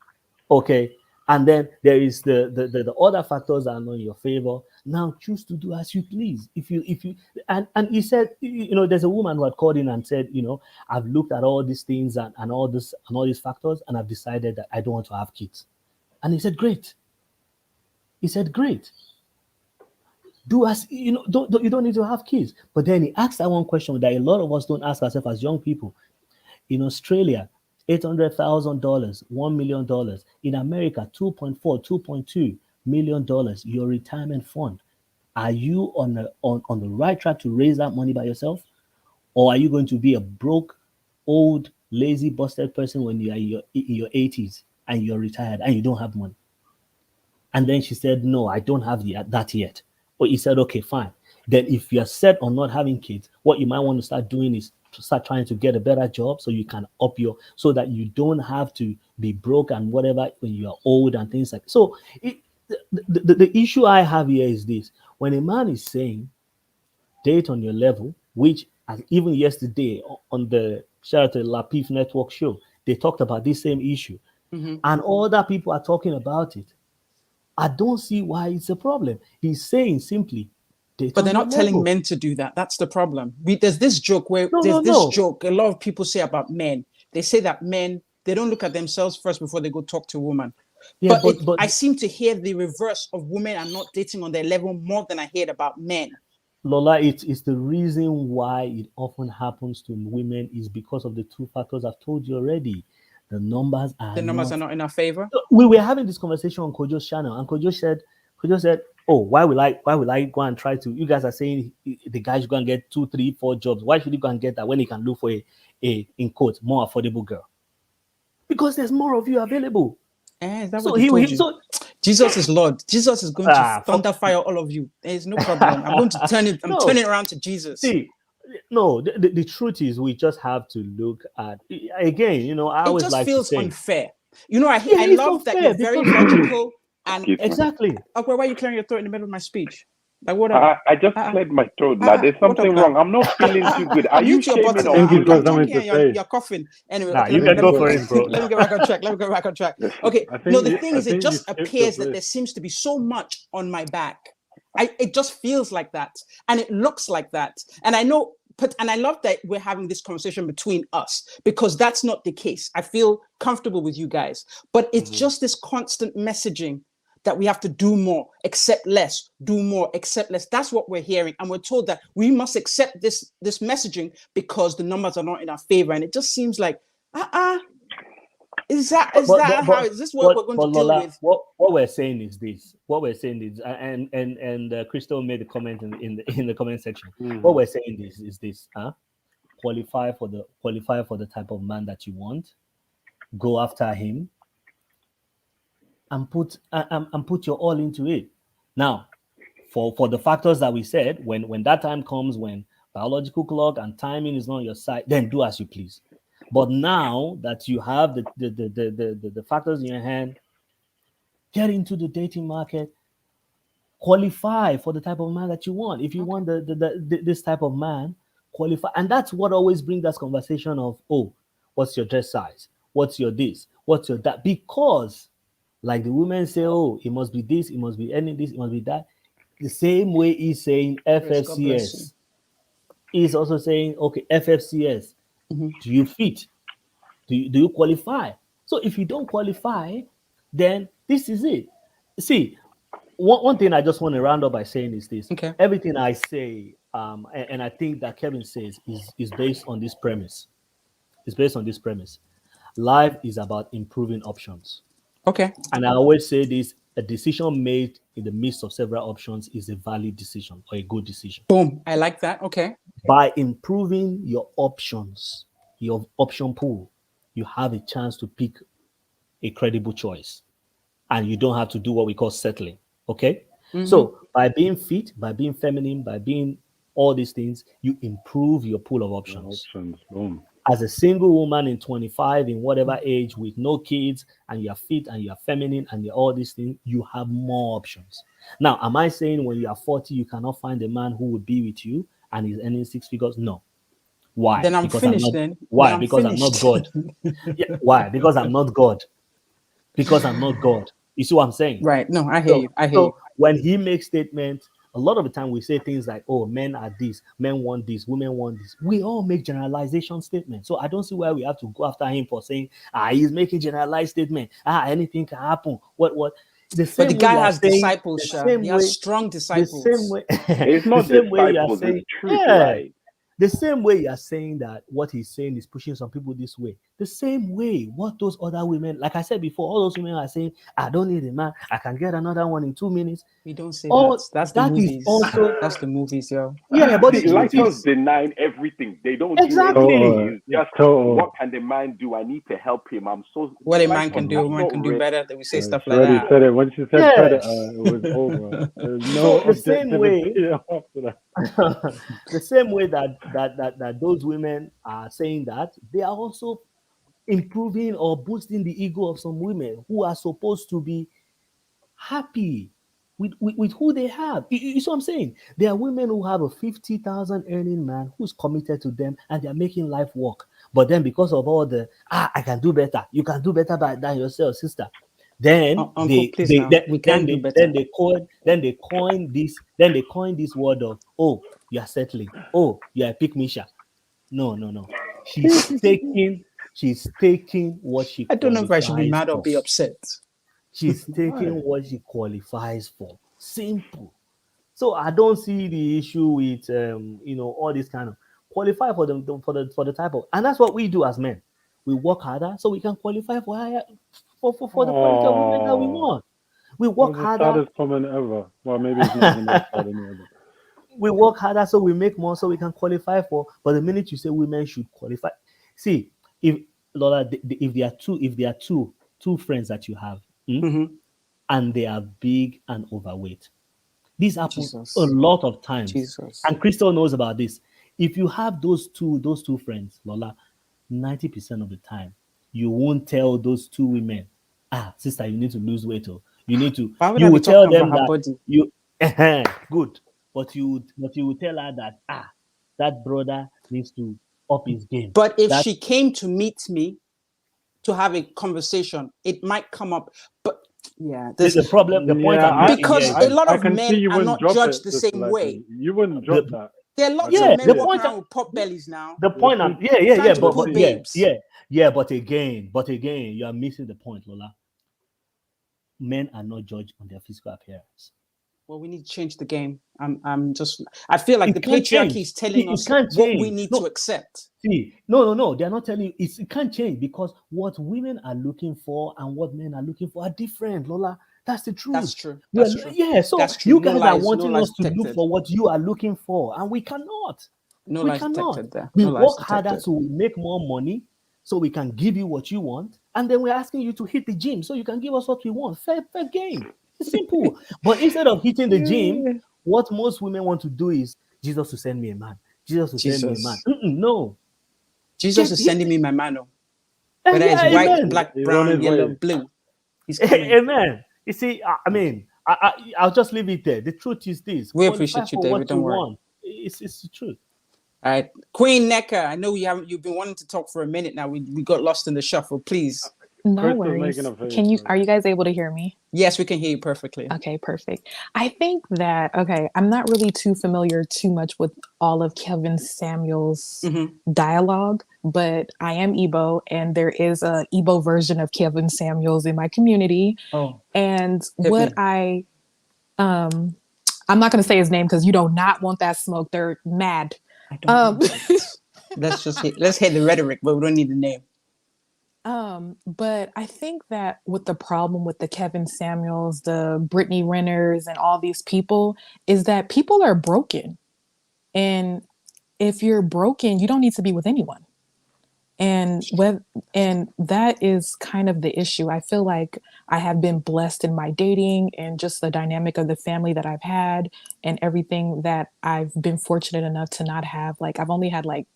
Okay. And then there is the other factors that are not in your favor. Now choose to do as you please. If you and he said, there's a woman who had called in and said, I've looked at all these things and all these factors, and I've decided that I don't want to have kids. And he said, great. He said, great. Do as you don't need to have kids. But then he asked that one question that a lot of us don't ask ourselves as young people. In Australia, $800,000, $1 million. In America, $2.2 million. Your retirement fund. Are you on the right track to raise that money by yourself, or are you going to be a broke, old, lazy, busted person when you are in your 80s and you're retired and you don't have money? And then she said, "No, I don't have that yet." But he said, "Okay, fine. Then if you're set on not having kids, what you might want to start doing is to start trying to get a better job so you can so that you don't have to be broke and whatever when you are old and things like that." So the issue I have here is this: when a man is saying date on your level, which even yesterday on the shout out to Lapif Network show, they talked about this same issue, and other people are talking about it. I don't see why it's a problem. He's saying simply, but they're not telling men to do that. That's the problem. There's this joke where joke a lot of people say about men. They say that men, they don't look at themselves first before they go talk to a woman. Yeah, but I seem to hear the reverse of women are not dating on their level more than I heard about men. Lola, it's the reason why it often happens to women is because of the two factors I've told you already. The numbers are not in our favor. We were having this conversation on Kojo's channel, and Kojo said, "Oh, why will I go and try to? You guys are saying the guy should go and get 2, 3, 4 jobs. Why should he go and get that when he can look for a in quotes more affordable girl? Because there's more of you available." Is that what he told you? Jesus is Lord. Jesus is going to thunder fire all of you. There's no problem. I'm going to turn it. I'm turning around to Jesus. See, no, the truth is we just have to look at again. I always like to say, it just feels unfair. I love that you're very logical and exactly. Okay, why are you clearing your throat in the middle of my speech? Like what? I just cleared my throat. Now there's something wrong. I'm not feeling too good. Are you shaming or you're coughing? Anyway, you can go for it, bro. Let me get back on track. Okay. No, the thing is, it just appears that there seems to be so much on my back. It just feels like that, and it looks like that, and I know. And I love that we're having this conversation between us because that's not the case. I feel comfortable with you guys, but it's just this constant messaging that we have to do more, accept less, do more, accept less. That's what we're hearing. And we're told that we must accept this messaging because the numbers are not in our favor. And it just seems like, is this what we're going to deal with? What we're saying is this. What we're saying is, and Crystal made a comment in the comment section. What we're saying is this: qualify for the type of man that you want, go after him, and put your all into it. Now, for the factors that we said, when that time comes, when biological clock and timing is not on your side, then do as you please. But now that you have the factors in your hand, get into the dating market, qualify for the type of man that you want. If you want this type of man, qualify. And that's what always brings that conversation of, oh, what's your dress size? What's your this? What's your that? Because like the women say, oh, it must be this, it must be any this, it must be that. The same way he's saying FFCS. He's also saying, okay, FFCS. Do you fit? Do you qualify? So if you don't qualify, then this is it. See, one thing I just want to round up by saying is this. Okay. Everything I say, and I think that Kevin says is based on this premise. It's based on this premise. Life is about improving options. Okay. And I always say this, a decision made in the midst of several options is a valid decision or a good decision. Boom. I like that. Okay. By improving your options, your option pool, you have a chance to pick a credible choice. And you don't have to do what we call settling. Okay? So by being fit, by being feminine, by being all these things, you improve your pool of options. Boom. As a single woman in 25, in whatever age, with no kids, and you're fit and you're feminine and you're all these things, you have more options. Now, am I saying when you are 40, you cannot find a man who would be with you and is earning 6 figures? No. Why? Then I'm because finished I'm not, then. Why? Then because I'm not God. Yeah, why? Because I'm not God. Because I'm not God. You see what I'm saying? Right. No, I hear you. I hear you. When he makes statements, a lot of the time we say things like, oh, men are this, men want this, women want this. We all make generalization statements. So I don't see why we have to go after him for saying, he's making generalized statement. Anything can happen. What? But the guy has disciples, he has strong disciples. The same way, it's not the same way you are disciples, saying, it's truth, right? The same way you are saying that what he's saying is pushing some people this way. The same way what those other women, like I said before, all those women are saying, I don't need a man. I can get another one in 2 minutes. We don't say that. That's the movies. That's the movies, yo. Yeah, but the Lighthouse denying everything. They don't do anything. It's just what can the man do? I need to help him. I'm so what a man can do, a man can do better. That we say stuff like that. that. Said it when she said predator, it was over. No, the same way. After that. The same way that those women are saying that, they are also improving or boosting the ego of some women who are supposed to be happy with who they have. You see what I'm saying? There are women who have a 50,000 earning man who's committed to them and they're making life work. But then because of all the, I can do better. You can do better than yourself, sister. Then they coin this word of, oh, you are settling. Oh, you are a pick-me-sha. No. She's taking what she. I don't know if I should be mad or be upset. She's taking what she qualifies for. Simple. So I don't see the issue with all this kind of qualify for the type of, and that's what we do as men. We work harder so we can qualify for the quality of women that we want. We work harder. Saddest comment ever. Well, maybe it's not the most sad ever. We work harder so we make more so we can qualify for. But the minute you say women should qualify, see, if Lola, if there are two friends that you have, and they are big and overweight, this happens a lot of times. And Crystal knows about this. If you have those two friends, Lola, 90% of the time, you won't tell those two women, sister, you need to lose weight. Or you need to. You will tell them that you good, but you will tell her that that brother needs to up his game. But if she came to meet me to have a conversation, it might come up. But yeah, there's a problem. The point because a lot of men are not judged the same way. You wouldn't drop that. There are lots of men walking around with pop bellies now. The point, but again, you are missing the point, Lola. Men are not judged on their physical appearance. Well, we need to change the game. I feel like the patriarchy is telling us what we need to accept. See, no, they're not telling you. It can't change because what women are looking for and what men are looking for are different, Lola. That's the truth. That's true. Yeah, so you guys are wanting us to look for what you are looking for, and we cannot. We cannot. We work harder so we make more money, so we can give you what you want, and then we're asking you to hit the gym so you can give us what we want. Fair game. It's simple. But instead of hitting the gym, what most women want to do is Jesus to send me a man. Jesus will send me a man. No. Jesus is sending me my man. Whether it's white, amen. black, He's on his brown, yellow, way. blue. He's coming. Amen. You see, I mean, I'll just leave it there. The truth is this. We Qualify appreciate you, for David. what Don't you worry. want. It's the truth. All right, Queen Necker. I know you've been wanting to talk for a minute now. We got lost in the shuffle. Please. No Chris was worries. making a face, Can you? so- Are you guys able to hear me? Yes, we can hear you perfectly. Okay, perfect. I think that I'm not really too familiar too much with all of Kevin Samuel's dialogue, but I am Igbo, and there is a Igbo version of Kevin Samuels in my community. Oh, and hit what me. I'm not going to say his name because you do not want that smoke. They're mad. I don't know. Let's hit the rhetoric, but we don't need the name. But I think that with the problem with the Kevin Samuels, the Brittany Renners, and all these people is that people are broken. And if you're broken, you don't need to be with anyone. And that is kind of the issue. I feel like I have been blessed in my dating and just the dynamic of the family that I've had and everything that I've been fortunate enough to not have. Like, I've only had like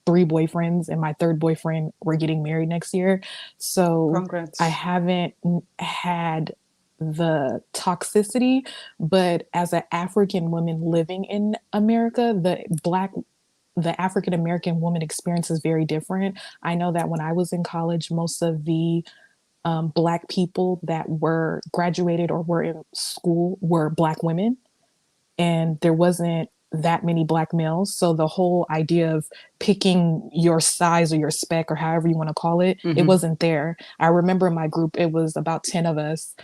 3 boyfriends, and my 3rd boyfriend, we're getting married next year. So Congrats. I haven't had the toxicity, but as an African woman living in America, the African American woman experience is very different. I know that when I was in college, most of the Black people that were graduated or were in school were Black women, and there wasn't that many Black males. So the whole idea of picking your size or your spec or however you want to call it, it wasn't there. I remember in my group, it was about 10 of us,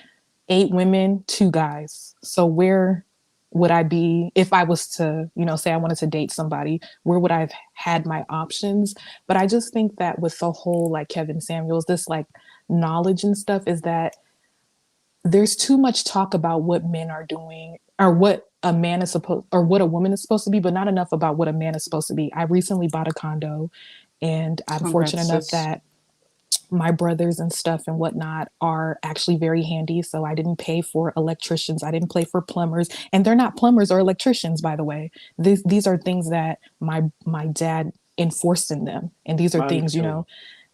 8 women, 2 guys. So where would I be if I was to, say I wanted to date somebody? Where would I have had my options? But I just think that with the whole like Kevin Samuels, this like knowledge and stuff is that there's too much talk about what men are doing or what a man is supposed or what a woman is supposed to be, but not enough about what a man is supposed to be. I recently bought a condo, and I'm fortunate enough that my brothers and stuff and whatnot are actually very handy. So I didn't pay for electricians. I didn't pay for plumbers, and they're not plumbers or electricians, by the way. These are things that my dad enforced in them. And these are things,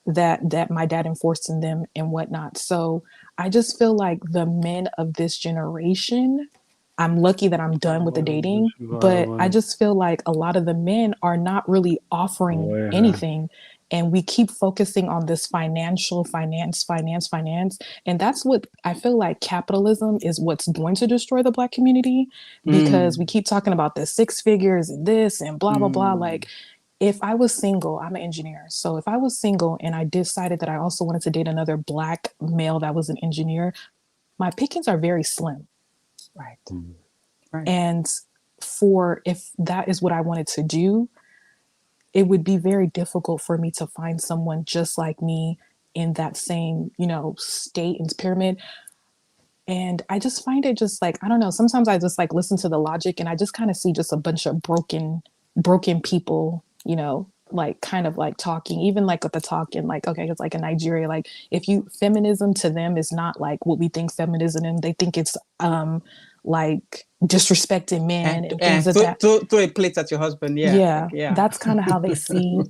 that my dad enforced in them and whatnot. So I just feel like the men of this generation, I'm lucky that I'm done with the dating, but I just feel like a lot of the men are not really offering anything. And we keep focusing on this finance. And that's what I feel like capitalism is what's going to destroy the Black community, because we keep talking about the 6 figures and this and blah, blah, blah. Like, if I was single, I'm an engineer. So if I was single and I decided that I also wanted to date another Black male that was an engineer, my pickings are very slim. Right. And if that is what I wanted to do, it would be very difficult for me to find someone just like me in that same, state and pyramid. And I just find it just like, I don't know, sometimes I just like listen to the logic and I just kind of see just a bunch of broken people, like kind of like talking, even like with the talking, like, okay, it's like in Nigeria, like feminism to them is not like what we think feminism, and they think it's like disrespecting men and things like that. Throw a plate at your husband. Yeah. That's kind of how they see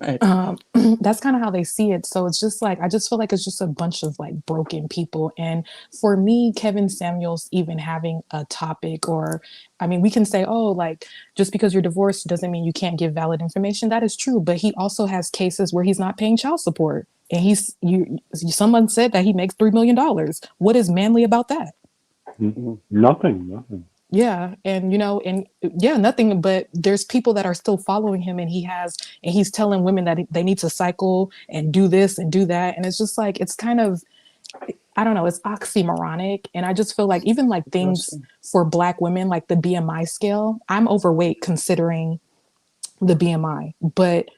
that's kind of how they see it. So it's just like, I just feel like it's just a bunch of like broken people. And for me, Kevin Samuels even having a topic, or we can say, oh, like, just because you're divorced doesn't mean you can't give valid information. That is true, but he also has cases where he's not paying child support, and someone said that he makes $3 million. What is manly about that? Nothing. Yeah. And, nothing, but there's people that are still following him, and he's telling women that they need to cycle and do this and do that. And it's just like, it's kind of, I don't know, it's oxymoronic. And I just feel like even like things for Black women, like the BMI scale, I'm overweight considering the BMI, but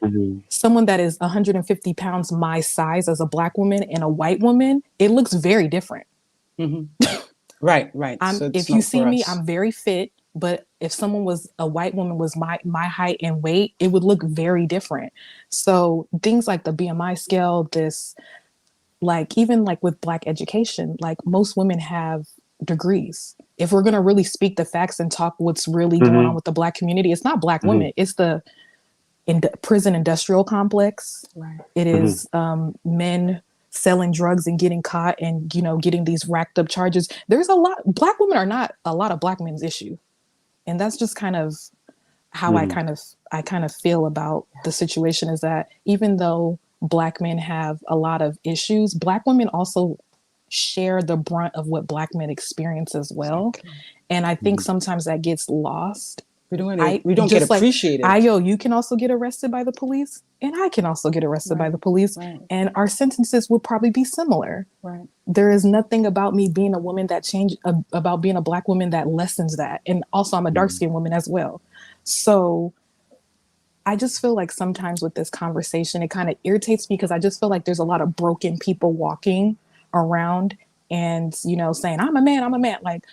someone that is 150 pounds my size as a Black woman and a white woman, it looks very different. Right. So if you see me, I'm very fit, but if a white woman was my height and weight, it would look very different. So things like the BMI scale, this, like, even like with Black education, like most women have degrees. If we're going to really speak the facts and talk what's really going on with the Black community, it's not Black women, it's prison industrial complex. Right. It is men selling drugs and getting caught and, you know, getting these racked up charges. There's a lot, Black women are not a lot of Black men's issue. And that's just kind of how I kind of feel about the situation, is that even though Black men have a lot of issues, Black women also share the brunt of what Black men experience as well. Exactly. And I think sometimes that gets lost. We don't get appreciated. You can also get arrested by the police, and I can also get arrested by the police, and our sentences would probably be similar. Right. There is nothing about me being a woman that about being a Black woman that lessens that. And also I'm a dark-skinned woman as well. So I just feel like sometimes with this conversation, it kind of irritates me, because I just feel like there's a lot of broken people walking around and, you know, saying, I'm a man. Like,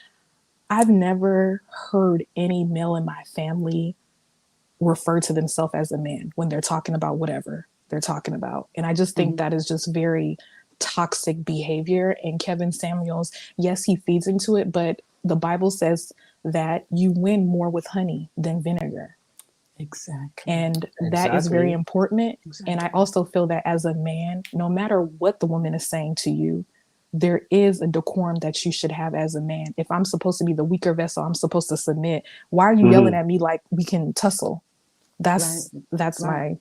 I've never heard any male in my family refer to themselves as a man when they're talking about whatever they're talking about. And I just think that is just very toxic behavior. And Kevin Samuels, yes, he feeds into it, but the Bible says that you win more with honey than vinegar. Exactly. And that is very important. Exactly. And I also feel that as a man, no matter what the woman is saying to you, there is a decorum that you should have as a man. If I'm supposed to be the weaker vessel, I'm supposed to submit. Why are you yelling at me like we can tussle? That's my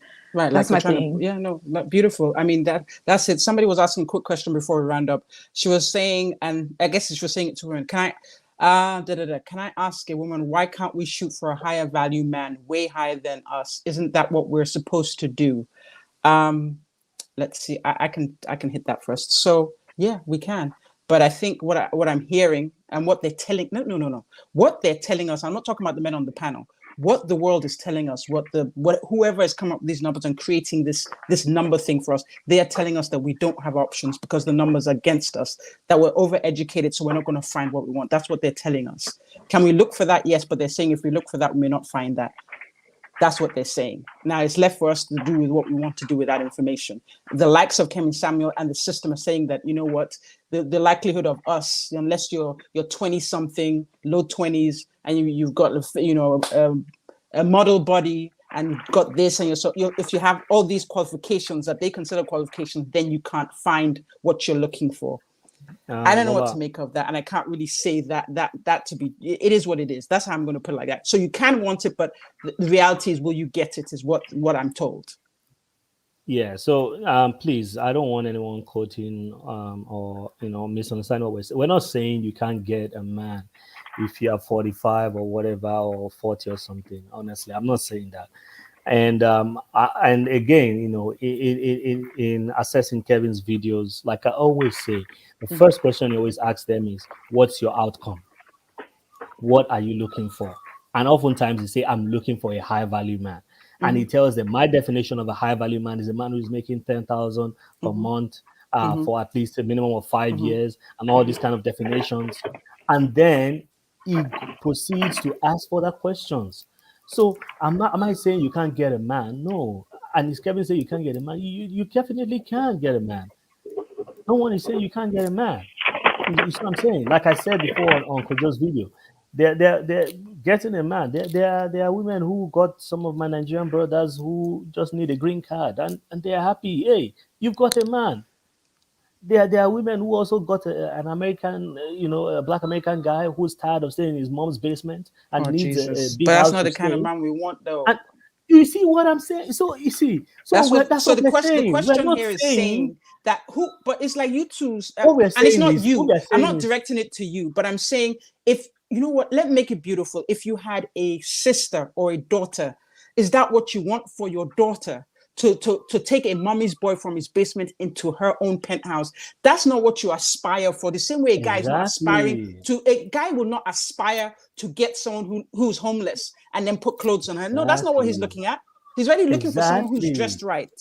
thing. Yeah, no, beautiful. I mean, that's it. Somebody was asking a quick question before we round up. She was saying, and I guess she was saying it to women, can I ask a woman, why can't we shoot for a higher value man way higher than us? Isn't that what we're supposed to do? Let's see, I can hit that first. So yeah, we can. But I think what I'm hearing and what they're telling, no. What they're telling us, I'm not talking about the men on the panel. What the world is telling us, whoever has come up with these numbers and creating this number thing for us, they are telling us that we don't have options because the numbers are against us, that we're overeducated, so we're not going to find what we want. That's what they're telling us. Can we look for that? Yes, but they're saying if we look for that, we may not find that. That's what they're saying. Now it's left for us to do with what we want to do with that information. The likes of Kevin Samuel and the system are saying that, you know what, the likelihood of us, unless you're 20 something, low 20s, and you've got, you know, a model body and you've got this, and if you have all these qualifications that they consider qualifications, then you can't find what you're looking for. I don't know what to make of that, and I can't really say that to be. It is what it is. That's how I'm going to put it like that. So you can want it, but the reality is, will you get it? Is what I'm told. Yeah. So please, I don't want anyone quoting or misunderstanding what we're saying. We're not saying you can't get a man if you are 45 or whatever, or 40 or something. Honestly, I'm not saying that. And and again, in assessing Kevin's videos, like I always say, the first question you always ask them is, what's your outcome? What are you looking for? And oftentimes they say, I'm looking for a high value man. And he tells them, my definition of a high value man is a man who's making 10,000 per month for at least a minimum of 5 years, and all these kind of definitions. And then he proceeds to ask further questions. So am I saying you can't get a man? No. And is Kevin saying you can't get a man? You definitely can get a man. No one is saying you can't get a man. You see what I'm saying? Like I said before on Kojo's video, they're getting a man. There are women who got some of my Nigerian brothers who just need a green card, and they're happy. Hey, you've got a man. There are women who also got an American, a Black American guy who's tired of staying in his mom's basement and needs a big house. But that's not the kind of man we want, though. And you see what I'm saying? So you see, the question here is saying that who, but it's like you two, and it's not you. I'm not directing it to you, but I'm saying, if you know what, let me make it beautiful. If you had a sister or a daughter, is that what you want for your daughter? To take a mommy's boy from his basement into her own penthouse? That's not what you aspire for. The same way a guy is not aspiring to, a guy will not aspire to get someone who's homeless and then put clothes on her. No, that's not what he's looking at. He's already looking for someone who's dressed right.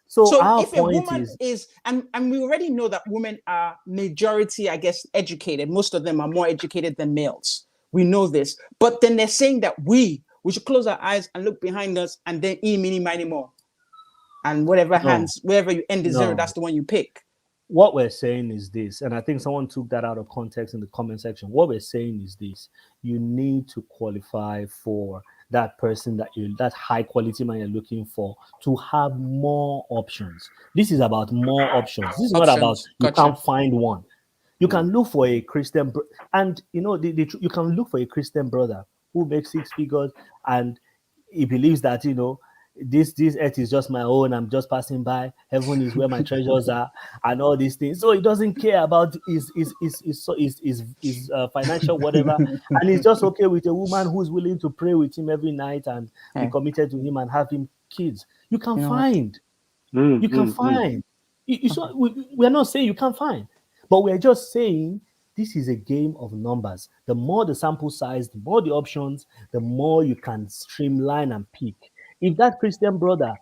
So if a woman is, and we already know that women are majority, I guess, educated. Most of them are more educated than males. We know this. But then they're saying that we should close our eyes and look behind us and then mini, more. And wherever you end the zero, that's the one you pick. What we're saying is this, and I think someone took that out of context in the comment section. What we're saying is this: you need to qualify for that person that high quality man you're looking for to have more options. This is about more options. This is not about you can't find one. You can look for a Christian, and you know, you can look for a Christian brother who makes 6 figures, and he believes that, you know, this earth is just my own. I'm just passing by. Heaven is where my treasures are, and all these things. So he doesn't care about his financial whatever, and he's just okay with a woman who's willing to pray with him every night and be committed to him and have him kids. You can find. You can find. We are not saying you can't find, but we are just saying this is a game of numbers. The more the sample size, the more the options, the more you can streamline and pick. If that Christian brother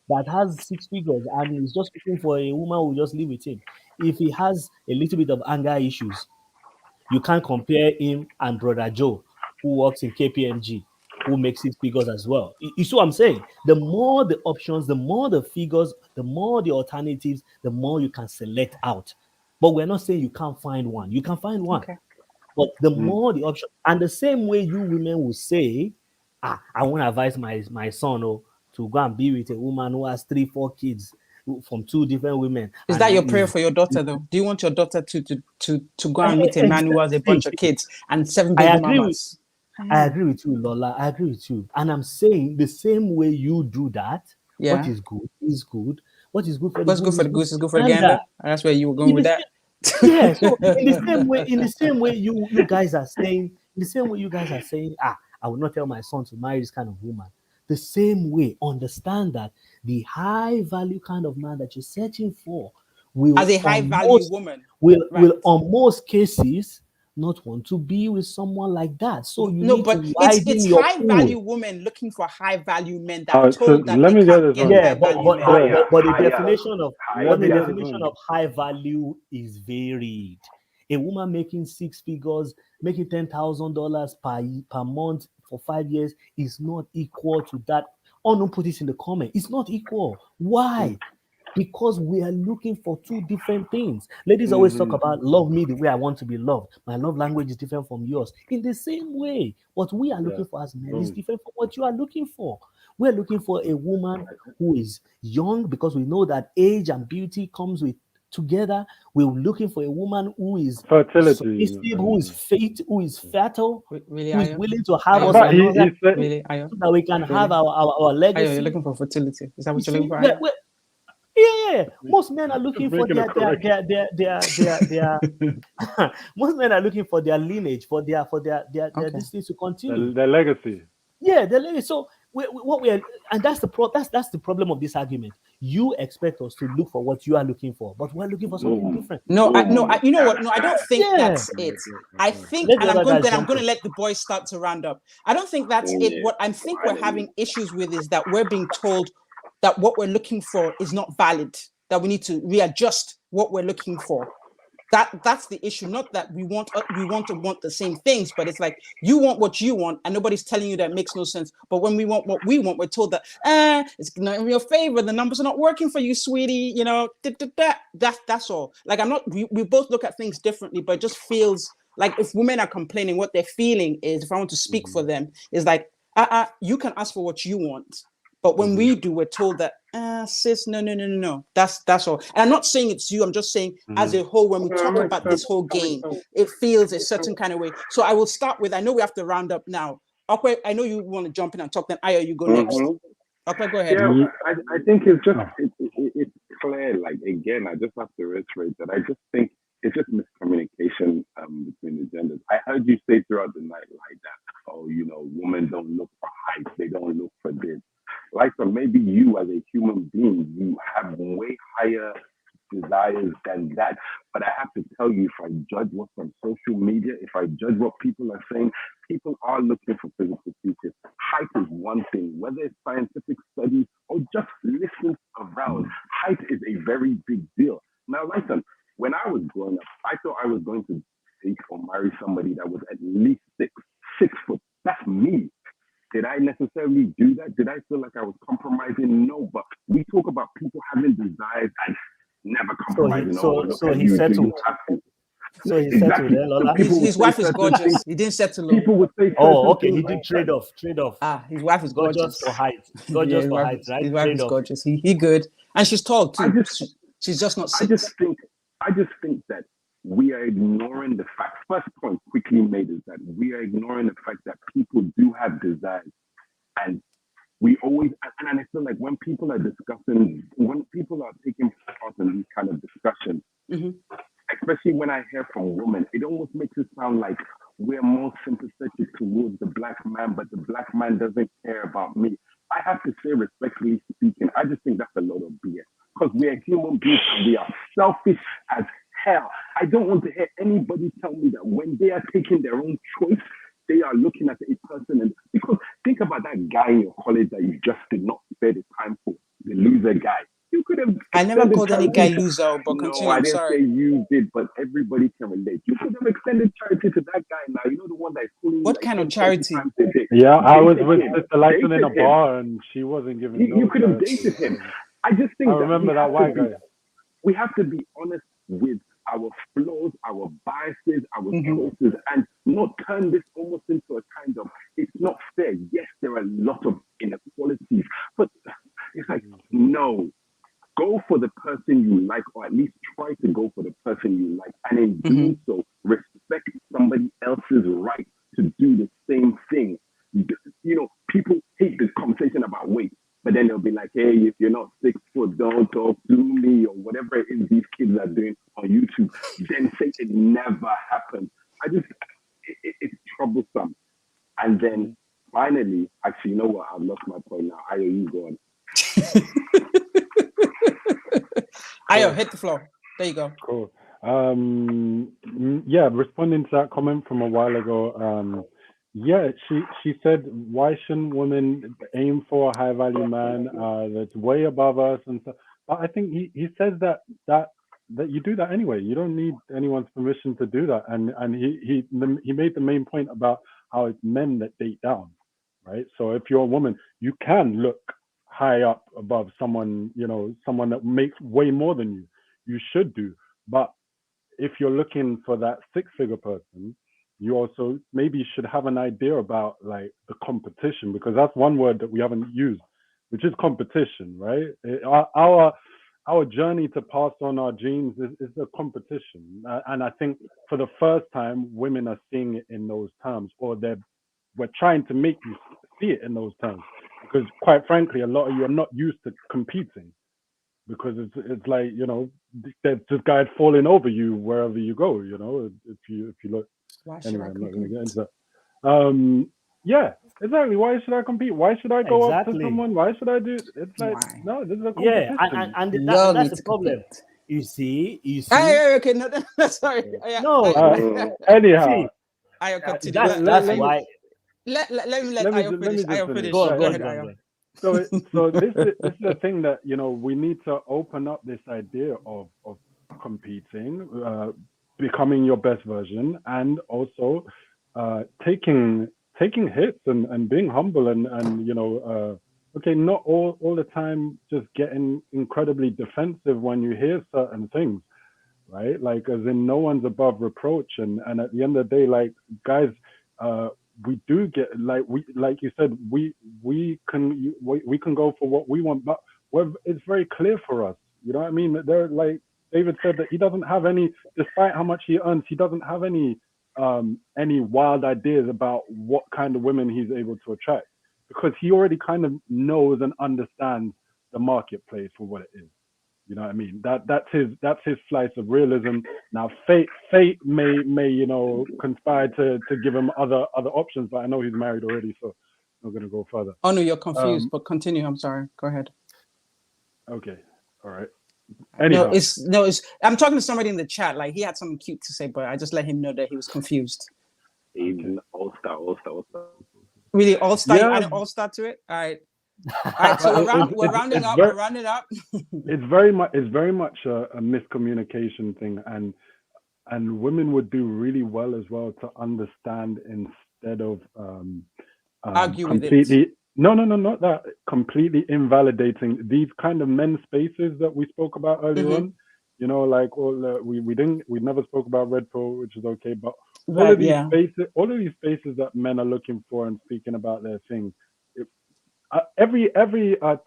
that has 6 figures and is just looking for a woman who will just live with him, if he has a little bit of anger issues, you can't compare him and brother Joe, who works in KPMG, who makes 6 figures as well. You see what I'm saying? The more the options, the more the figures, the more the alternatives, the more you can select out. But we're not saying you can't find one. You can find one. Okay. But the more the option, and the same way you women will say, I want to advise my son to go and be with a woman who has 3-4 kids from 2 different women. Is that your prayer for your daughter, though? Do you want your daughter to go and meet a man who has a bunch of kids and 7 baby mamas? I agree with you, Lola. I agree with you. And I'm saying the same way you do that, what is good is good. What is good for What's good for the goose is good for the gander. And that's where you were going with that. Yeah, so in the same way you guys are saying, I will not tell my son to marry this kind of woman. The same way, understand that the high value kind of man that you're searching for will, as a high value woman, will on most cases not want to be with someone like that. So you need to widen your high pool. Value women looking for high value men that told that let me get this. But the definition of high value is varied. A woman making 6 figures, making $10,000 per month for 5 years is not equal to that. Oh, don't put this in the comment. It's not equal. Why? Because we are looking for 2 different things. Ladies always talk about love me the way I want to be loved. My love language is different from yours. In the same way, what we are looking for as men is different from what you are looking for. We're looking for a woman who is young, because we know that age and beauty comes with together. We're looking for a woman who is fertility, who is faith, who is fertile, really, who is willing to have us another, so that we can have our legacy. You're looking for fertility. Is that what you're looking for? Yeah, most men are looking for their most men are looking for their lineage, for their this thing to continue. Their legacy. Yeah, their legacy. So that's the problem of this argument. You expect us to look for what you are looking for, but we're looking for something different. You know what? No, I don't think that's it. I think, and I'm going to let the boys start to round up. I don't think that's it. What I think we're having issues with is that we're being told that what we're looking for is not valid, that we need to readjust what we're looking for. That's the issue. Not that we want the same things, but it's like you want what you want, and nobody's telling you that makes no sense. But when we want what we want, we're told that it's not in your favor. The numbers are not working for you, sweetie. You know, that's all. Like we both look at things differently, but it just feels like if women are complaining, what they're feeling is, if I want to speak for them, is like, you can ask for what you want. But when we do, we're told that, sis, no. That's all. And I'm not saying it's you. I'm just saying as a whole, when we talk about this whole game, it feels a certain kind of way. So I will start with, I know we have to round up now. Akwe, I know you want to jump in and talk, then Ayo, you go next. Akwe, go ahead. Yeah, I think it's just, it's clear, like, again, I just have to reiterate that I just think it's just miscommunication between the genders. I heard you say throughout the night like that, women don't look for height, they don't look for this. Like, so maybe you as a human being, you have way higher desires than that. But I have to tell you, if I judge what's on social media, if I judge what people are saying, people are looking for physical features. Height is one thing, whether it's scientific studies or just listen around. Height is a very big deal. Now, listen, when I was growing up, I thought I was going to date or marry somebody that was at least 6 foot. That's me. Did I necessarily do that? Did I feel like I was compromising? No, but we talk about people having desires and never compromising. So he settled. So he settled there, Lola. His wife is gorgeous. He didn't settle. People would say, oh, okay. He did trade off. His wife is gorgeous. For height. Gorgeous for height, right? His wife is gorgeous. He good. And she's tall too. She's just not 6. I just think that we are ignoring the fact. First point quickly made is that we are ignoring the fact that people do have desires, and we always, and I feel like when people are discussing, when people are taking part in these kind of discussions, especially when I hear from women, it almost makes it sound like we're more sympathetic towards the black man, but the black man doesn't care about me. I have to say, respectfully speaking, I just think that's a lot of BS, because we are human beings and we are selfish as hell. I don't want to hear anybody tell me that when they are taking their own choice, they are looking at a person, and because think about that guy in your college that you just did not spare the time for, the loser guy. You could have. I never called any guy loser, but no, continue. I I'm didn't sorry. say you did, but everybody can relate. You could have extended charity to that guy now. You know the one that's pulling. What kind of charity? Yeah, I was with Sister Lyson in a bar and she wasn't giving. You could have dated him. I just think. I remember that white guy. We have to be honest with our flaws, our biases, our choices, and not turn this almost into a kind of, it's not fair. Yes, there are a lot of inequalities, but it's like, no, go for the person you like, or at least try to go for the person you like. And in doing so, respect somebody else's right to do the same thing. You know, people hate this conversation about weight, but then they'll be like, hey, if you're not 6 foot, don't talk to me, or whatever it is these kids are doing on YouTube. Then say it never happened. It's troublesome. And then finally, actually, you know what? I've lost my point now. Ayo, you go on. Ayo, hit the floor. There you go. Cool. Yeah, responding to that comment from a while ago, yeah, she said, why shouldn't women aim for a high value man that's way above us and stuff? But I think he says that you do that anyway. You don't need anyone's permission to do that. And he made the main point about how it's men that date down, right? So if you're a woman, you can look high up above someone, you know, someone that makes way more than you. You should do. But if you're looking for that 6-figure person, you also maybe should have an idea about like the competition, because that's one word that we haven't used, which is competition, right? Our journey to pass on our genes is a competition. And I think for the first time, women are seeing it in those terms, or we're trying to make you see it in those terms. Because quite frankly, a lot of you are not used to competing, because it's like, you know, there's this guy falling over you wherever you go, you know, if you look. Anyway, I'm not going to get into that. Yeah, exactly. Why should I compete? Why should I go up to someone? Why should I do it? It's like, no, this is a competition. Yeah, and that's the problem. You see. Okay, no, sorry. No. Anyhow. I'll continue. That's why. Let me Ayo finish. Ayo finish. Go ahead, Ayo. So this is the thing that, you know, we need to open up this idea of competing, becoming your best version, and also taking hits and being humble and you know, okay, not all the time just getting incredibly defensive when you hear certain things, right? Like, as in, no one's above reproach, and at the end of the day, like, guys, we do get, like you said, we can go for what we want, but it's very clear for us, you know what I mean? They're like David said, that he doesn't have any, despite how much he earns, he doesn't have any wild ideas about what kind of women he's able to attract, because he already kind of knows and understands the marketplace for what it is. You know what I mean? That's his slice of realism. Now fate may you know, conspire to give him other options, but I know he's married already, so I'm not gonna go further. Oh no, you're confused, but continue. I'm sorry. Go ahead. Okay. All right. Anyhow. No, it's I'm talking to somebody in the chat. Like, he had something cute to say, but I just let him know that he was confused. Even all-star. Really, all-star? Yeah. You added all-star to it? All right. All right, so we're rounding up. We're rounding up. It's very much a miscommunication thing, and women would do really well as well to understand, instead of argue completely, with it. No, not that. Completely invalidating these kind of men's spaces that we spoke about earlier on. You know, like we never spoke about Redpill, which is okay, but all Right, of these yeah. spaces that men are looking for and speaking about their things, every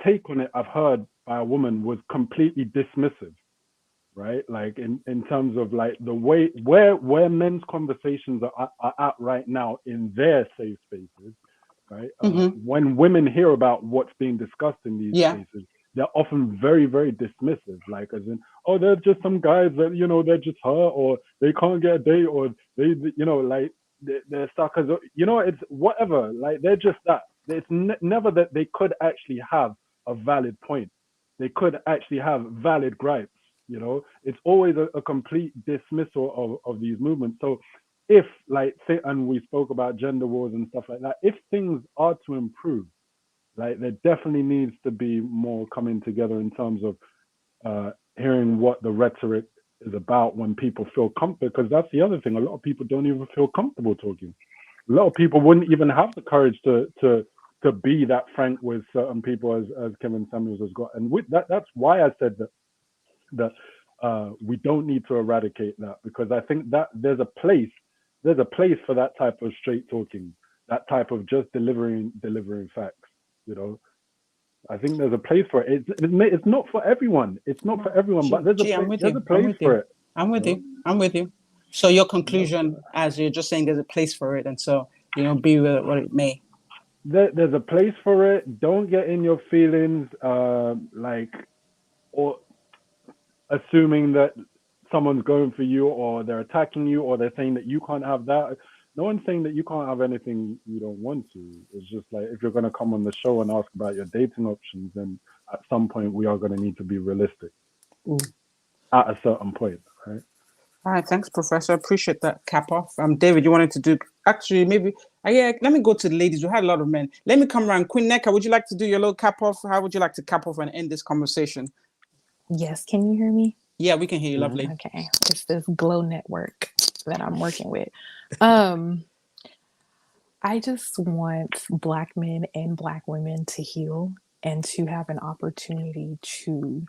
take on it I've heard by a woman was completely dismissive, right? Like in terms of like the way where men's conversations are at right now in their safe spaces, right? When women hear about what's being discussed in these spaces, they're often very, very dismissive, like as in, oh, they're just some guys that, you know, they're just her, or they can't get a date, or they, you know, like they're suckers, you know, it's whatever, like they're just that. It's never that they could actually have a valid point. They could actually have valid gripes, you know. It's always a complete dismissal of these movements. So if, like, say, and we spoke about gender wars and stuff like that, if things are to improve, like, there definitely needs to be more coming together in terms of hearing what the rhetoric is about when people feel comfortable, because that's the other thing. A lot of people don't even feel comfortable talking. A lot of people wouldn't even have the courage to be that frank with certain people as Kevin Samuels has got. And with that's why I said that we don't need to eradicate that, because I think that there's a place for that type of straight talking, that type of just delivering facts, you know. I think there's a place for it. It's not for everyone. It's not for everyone, but there's a place for it. I'm with you. So your conclusion, as you're just saying, there's a place for it, and so, you know, be with what it may. There's a place for it. Don't get in your feelings, or assuming that someone's going for you, or they're attacking you, or they're saying that you can't have that. No one's saying that you can't have anything you don't want to. It's just like, if you're going to come on the show and ask about your dating options, then at some point we are going to need to be realistic. At a certain point, right? All right, thanks, Professor. Appreciate that cap off. David, you wanted to do, actually, maybe, let me go to the ladies. We had a lot of men. Let me come around. Queen Neka, would you like to do your little cap off? How would you like to cap off and end this conversation? Yes, can you hear me? Yeah, we can hear you, lovely. Okay, it's this Glow network that I'm working with. I just want Black men and Black women to heal and to have an opportunity to,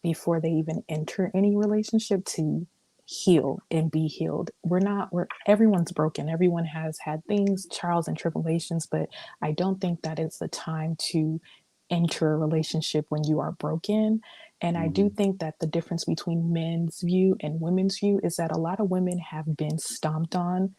before they even enter any relationship, to heal and be healed. Everyone's broken. Everyone has had things, trials and tribulations, but I don't think that it's the time to enter a relationship when you are broken. And I do think that the difference between men's view and women's view is that a lot of women have been stomped on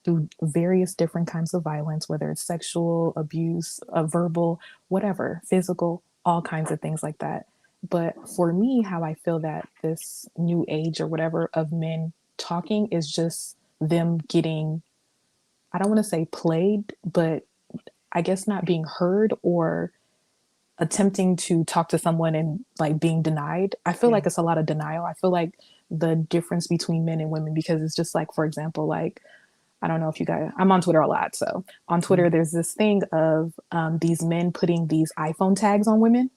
through various different kinds of violence, whether it's sexual abuse, verbal, whatever, physical, all kinds of things like that. But for me, how I feel that this new age or whatever of men talking is just them getting, I don't want to say played, but I guess not being heard, or attempting to talk to someone and like being denied. I feel like it's a lot of denial. I feel like the difference between men and women, because it's just like, for example, like, I don't know if you guys, I'm on Twitter a lot. So on Twitter, there's this thing of these men putting these iPhone tags on women.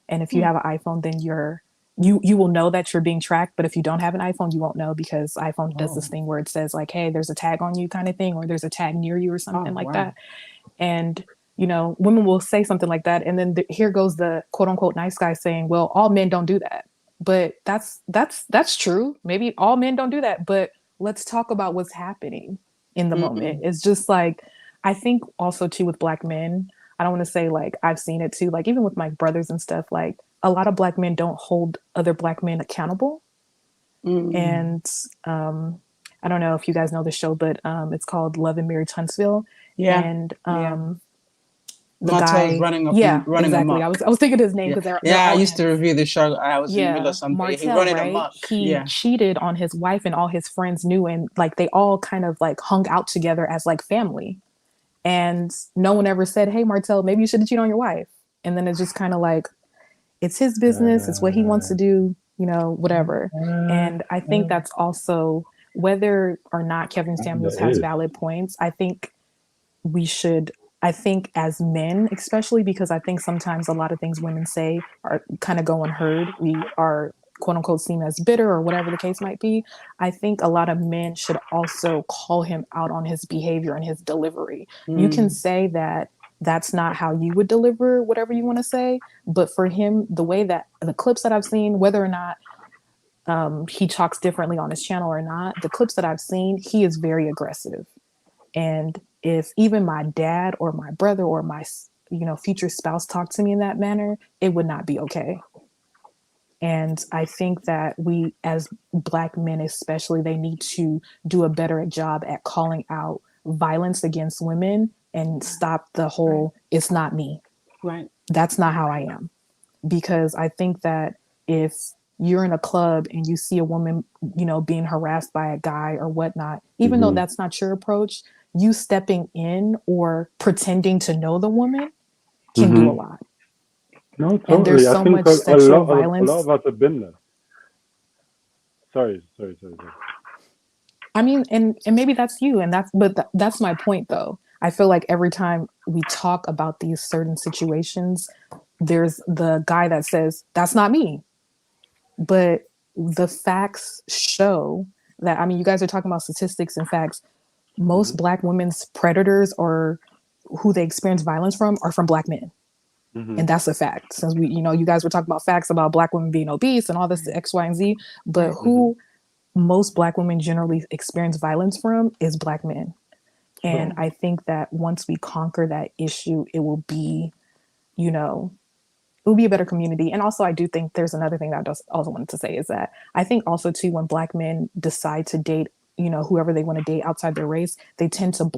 And if you have an iPhone, then you will know that you're being tracked. But if you don't have an iPhone, you won't know, because iPhone does this thing where it says like, hey, there's a tag on you kind of thing, or there's a tag near you or something like that. And, you know, women will say something like that. And then here goes the quote unquote nice guy saying, well, all men don't do that. But that's true. Maybe all men don't do that. But let's talk about what's happening in the moment. It's just like, I think also too with Black men, I don't want to say like I've seen it too, like even with my brothers and stuff, like a lot of Black men don't hold other Black men accountable. And I don't know if you guys know the show, but it's called Love and Marriage Huntsville. And the guy running exactly. amok. I was thinking his name because I used to review the show. I was in the middle of something. Martell, running right? amok. He cheated on his wife, and all his friends knew, and like they all kind of like hung out together as like family. And no one ever said, hey, Martell, maybe you shouldn't cheat on your wife. And then it's just kind of like, it's his business. It's what he wants to do, you know, whatever. And I think that's also, whether or not Kevin Samuels has valid points, I think we should, I think as men, especially because I think sometimes a lot of things women say are kind of go unheard. We are quote unquote seen as bitter or whatever the case might be. I think a lot of men should also call him out on his behavior and his delivery. You can say that that's not how you would deliver whatever you want to say, but for him, the way that the clips that I've seen, whether or not he talks differently on his channel or not, the clips that I've seen, he is very aggressive. And if even my dad or my brother or my future spouse talked to me in that manner, it would not be okay. And I think that we, as Black men especially, they need to do a better job at calling out violence against women and stop the whole, it's not me. Right. That's not how I am. Because I think that if you're in a club and you see a woman, being harassed by a guy or whatnot, even though that's not your approach, you stepping in or pretending to know the woman can do a lot. No, totally. And there's so much sexual violence. A lot of us have been there. Sorry. I mean, and maybe that's you, but that's my point, though. I feel like every time we talk about these certain situations, there's the guy that says, that's not me. But the facts show that, I mean, you guys are talking about statistics and facts. Most Black women's predators or who they experience violence from are from Black men. And that's a fact. Since you guys were talking about facts about Black women being obese and all this X, Y, and Z, but who most Black women generally experience violence from is Black men. And I think that once we conquer that issue, it will be, it will be a better community. And also, I do think there's another thing that I also wanted to say is that I think also too, when Black men decide to date, whoever they want to date outside their race, they tend to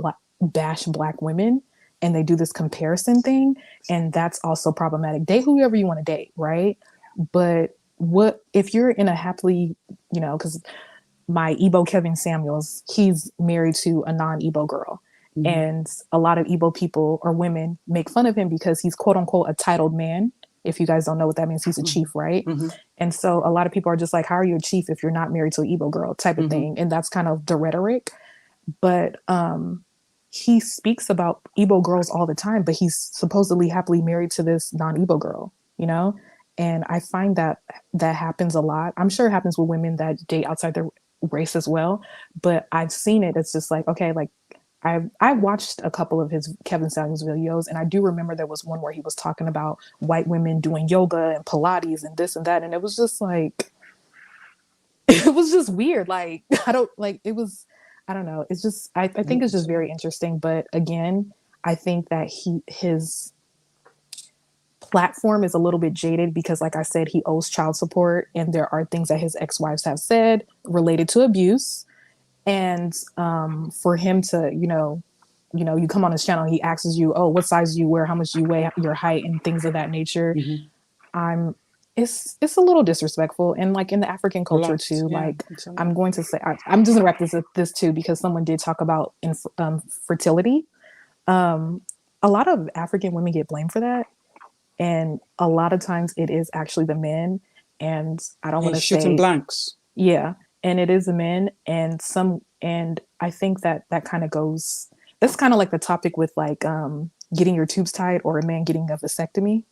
bash Black women, and they do this comparison thing. And that's also problematic. Date whoever you want to date, right? But what if you're in a happily, because my Igbo Kevin Samuels, he's married to a non-Igbo girl. And a lot of Igbo people or women make fun of him because he's quote unquote a titled man. If you guys don't know what that means, he's a chief, right? And so a lot of people are just like, how are you a chief if you're not married to an Igbo girl type of thing? And that's kind of the rhetoric. But he speaks about Igbo girls all the time, but he's supposedly happily married to this non-Igbo girl, And I find that happens a lot. I'm sure it happens with women that date outside their race as well, but I've seen it. It's just like, okay, like I watched a couple of his Kevin Samuels videos, and I do remember there was one where he was talking about white women doing yoga and Pilates and this and that, and it was just like, it was just weird. Like I don't know. It's just I think it's just very interesting. But again, I think that his platform is a little bit jaded because, like I said, he owes child support, and there are things that his ex-wives have said related to abuse. And for him to, you come on his channel, he asks you, oh, what size do you wear, how much do you weigh, your height, and things of that nature. It's a little disrespectful. And like in the African culture too, like I'm going to say, I'm just gonna wrap this too, because someone did talk about fertility. A lot of African women get blamed for that. And a lot of times it is actually the men. And I don't want to say shooting blanks. Yeah. And it is the men, and I think that kind of goes, that's kind of like the topic with like getting your tubes tied or a man getting a vasectomy,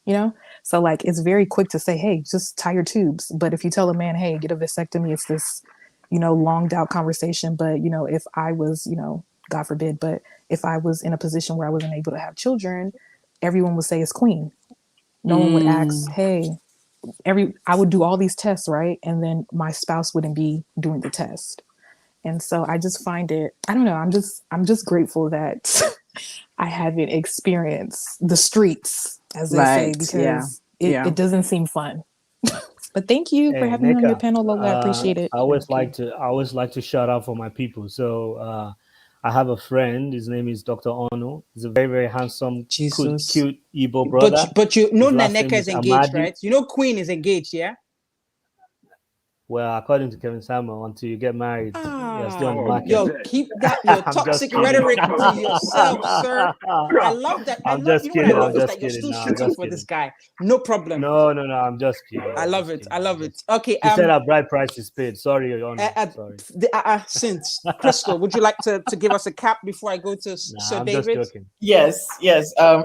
So like, it's very quick to say, hey, just tie your tubes. But if you tell a man, hey, get a vasectomy, it's this, longed out conversation. But, if I was, God forbid, but if I was in a position where I wasn't able to have children, everyone would say it's queen. No one would ask, hey, I would do all these tests, right? And then my spouse wouldn't be doing the test. And so I just find it, I don't know, I'm just grateful that I haven't experienced the streets, as they say, because it doesn't seem fun. But thank you for having me on your panel, Lola. I appreciate it. I always like to shout out for my people. So I have a friend. His name is Dr. Ono. He's a very, very handsome, cute Igbo brother. But you know His last Naneka name is engaged, Amadi. right? You know Queen is engaged, yeah? Well, according to Kevin Samuel, until you get married, you're still on the market. Yo, keep your toxic rhetoric to yourself, sir. I love that. I'm just kidding. You're still shooting for this guy. No problem. No. I'm just kidding. I love it. Okay. He said our bride price is paid. Sorry, Your Honor. Sorry. Since Crystal, would you like to give us a cap before I go to Sir I'm David? just joking. Yes.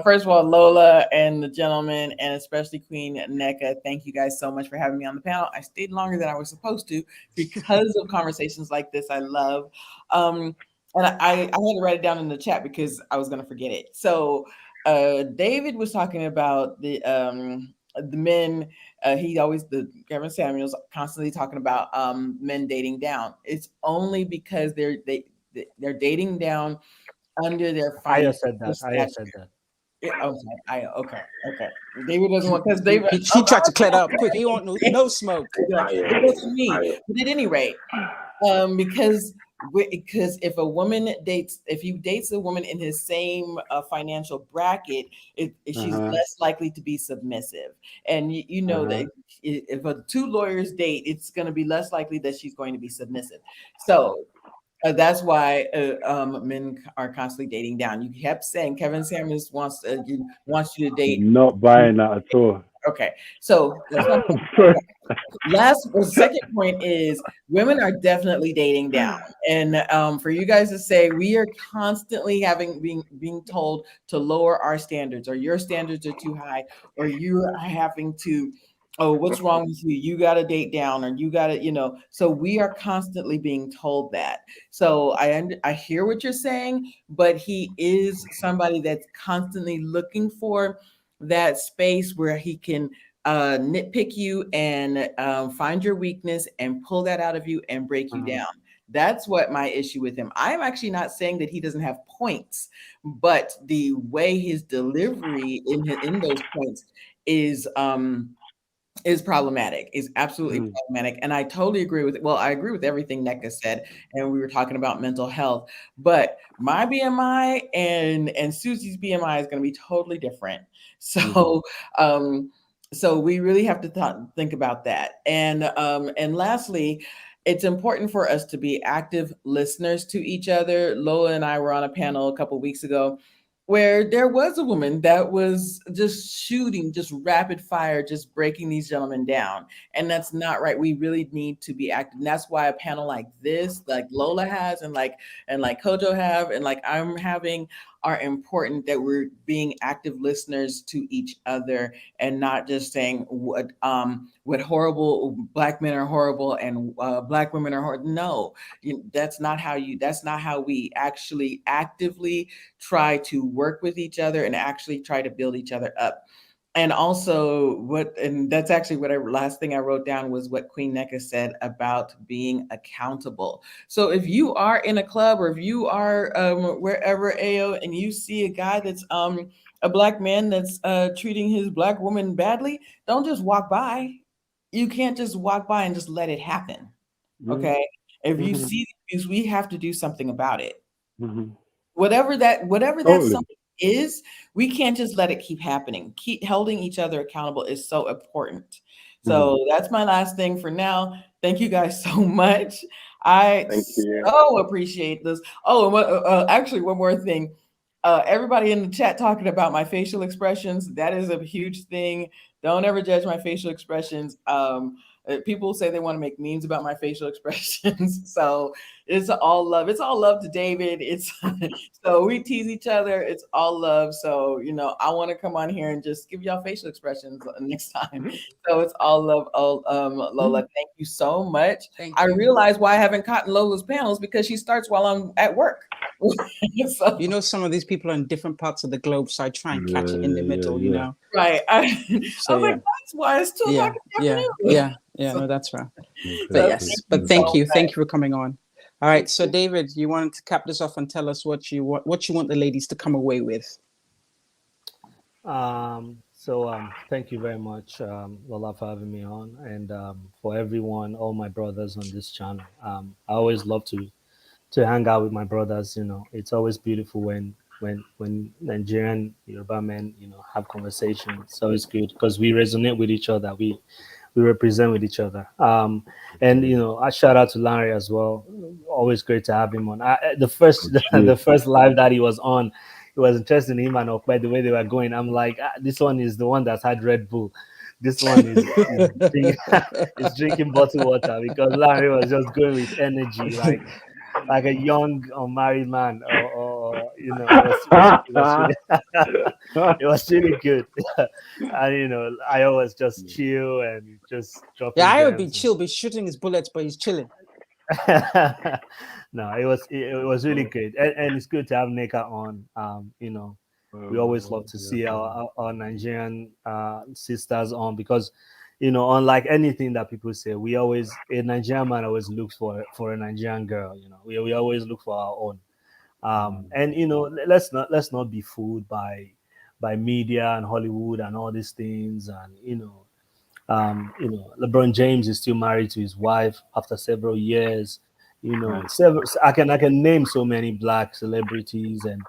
First of all, Lola and the gentleman, and especially Queen Nneka, thank you guys so much for having me on the panel. I stayed longer than I was supposed to because of conversations like this. I love, and I had to write it down in the chat because I was going to forget it. So David was talking about the the men, Kevin Samuels constantly talking about men dating down. It's only because they're dating down under their Aya financial said that. Aya said stature. that. Yeah, okay. David doesn't want, because David. She tried to clear that up quick. He want no smoke. It wasn't me. But at any rate, because if a woman if he dates a woman in his same financial bracket, she's less likely to be submissive. And you know that if two lawyers date, it's going to be less likely that she's going to be submissive. So that's why men are constantly dating down. You kept saying Kevin Samuels wants you to date. Not buying that at all. Okay, so that's my second point is women are definitely dating down, and for you guys to say we are constantly being told to lower our standards, or your standards are too high, or you are having to, oh, what's wrong with you? You got to date down, or you got to, so we are constantly being told that. So I hear what you're saying, but he is somebody that's constantly looking for that space where he can nitpick you and find your weakness and pull that out of you and break you down. That's what my issue with him. I'm actually not saying that he doesn't have points, but the way his delivery in those points is problematic, is absolutely problematic. And I totally agree I agree with everything Neka said. And we were talking about mental health, but my BMI and Susie's BMI is going to be totally different. So, so we really have to think about that. And lastly, it's important for us to be active listeners to each other. Lola and I were on a panel a couple of weeks ago where there was a woman that was just shooting, just rapid fire, just breaking these gentlemen down. And that's not right. We really need to be active. And that's why a panel like this, like Lola has, and like Kojo have, and like I'm having, are important, that we're being active listeners to each other and not just saying what horrible Black men are horrible and Black women are horrible. No, that's not how we actually actively try to work with each other and actually try to build each other up. And also that's actually last thing I wrote down was what Queen Neka said about being accountable. So if you are in a club, or if you are wherever, AO, and you see a guy that's a Black man that's treating his Black woman badly, don't just walk by. You can't just walk by and just let it happen. Okay. If you see the abuse, we have to do something about it. Whatever that something is, we can't just let it keep happening. Keep holding each other accountable is so important. So that's my last thing for now. Thank you guys so much. I so appreciate this. Oh, and actually, one more thing. Everybody in the chat talking about my facial expressions. That is a huge thing. Don't ever judge my facial expressions. People say they want to make memes about my facial expressions. So it's all love. It's all love to David. So we tease each other. It's all love. So, I want to come on here and just give y'all facial expressions next time. So it's all love. Lola, thank you so much. I realize why I haven't caught Lola's panels, because she starts while I'm at work. So, some of these people are in different parts of the globe, so I try and catch it in the middle, Right. I was like, that's why it's 2 o'clock in the afternoon. No, that's right. But thank you for coming on. All right, so David, you wanted to cap this off and tell us what you want the ladies to come away with. Thank you very much, Lola, for having me on, and for everyone, all my brothers on this channel. I always love to hang out with my brothers. It's always beautiful when Nigerian Yoruba men, have conversations. It's always good because we resonate with each other. We represent with each other. And I shout out to Larry as well. Always great to have him on. The first live that he was on, it was interesting, him and Okpe, the way they were going. I'm like, this one is the one that's had Red Bull. This one is drinking bottled water, because Larry was just going with energy, like a young unmarried man, or it was really good. And I always just chill and just drop. Yeah, I would be chill, be shooting his bullets, but he's chilling. No, it was really good, and it's good to have Neka on. We always love to see our Nigerian sisters on, because, you know, unlike anything that people say, a Nigerian man always looks for a Nigerian girl. You know, we always look for our own. And you know, let's not be fooled by media and Hollywood and all these things. And you know, LeBron James is still married to his wife after several years. You know, I can name so many black celebrities and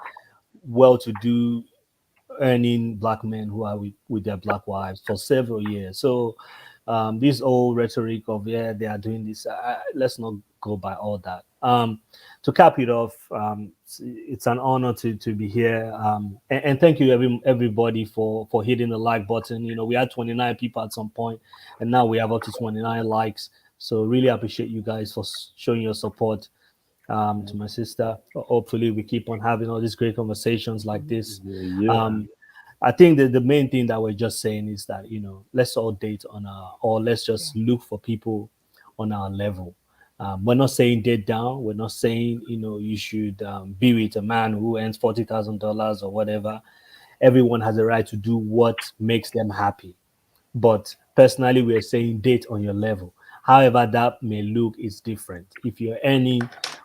well-to-do earning black men who are with their black wives for several years. So this old rhetoric of they are doing this, let's not go by all that. To cap it off, it's an honor to be here, and thank you everybody for hitting the like button. You know, we had 29 people at some point, and now we have up to 29 likes. So really appreciate you guys for showing your support to my sister. Hopefully we keep on having all these great conversations like this. I think that the main thing that we're just saying is that, you know, let's all date or let's just look for people on our level. We're not saying date down. We're not saying, you know, you should be with a man who earns $40,000 or whatever. Everyone has a right to do what makes them happy. But personally, we're saying date on your level. However that may look is different. If you're earning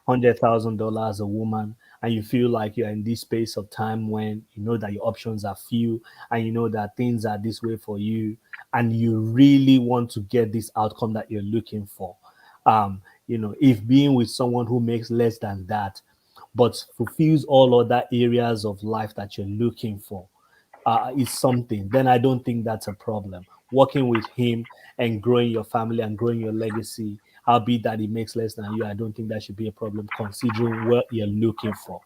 $100,000 a woman and you feel like you're in this space of time when you know that your options are few and you know that things are this way for you and you really want to get this outcome that you're looking for, you know, if being with someone who makes less than that but fulfills all other areas of life that you're looking for is something, then I don't think that's a problem. Working with him and growing your family and growing your legacy, albeit that he makes less than you, I don't think that should be a problem considering what you're looking for.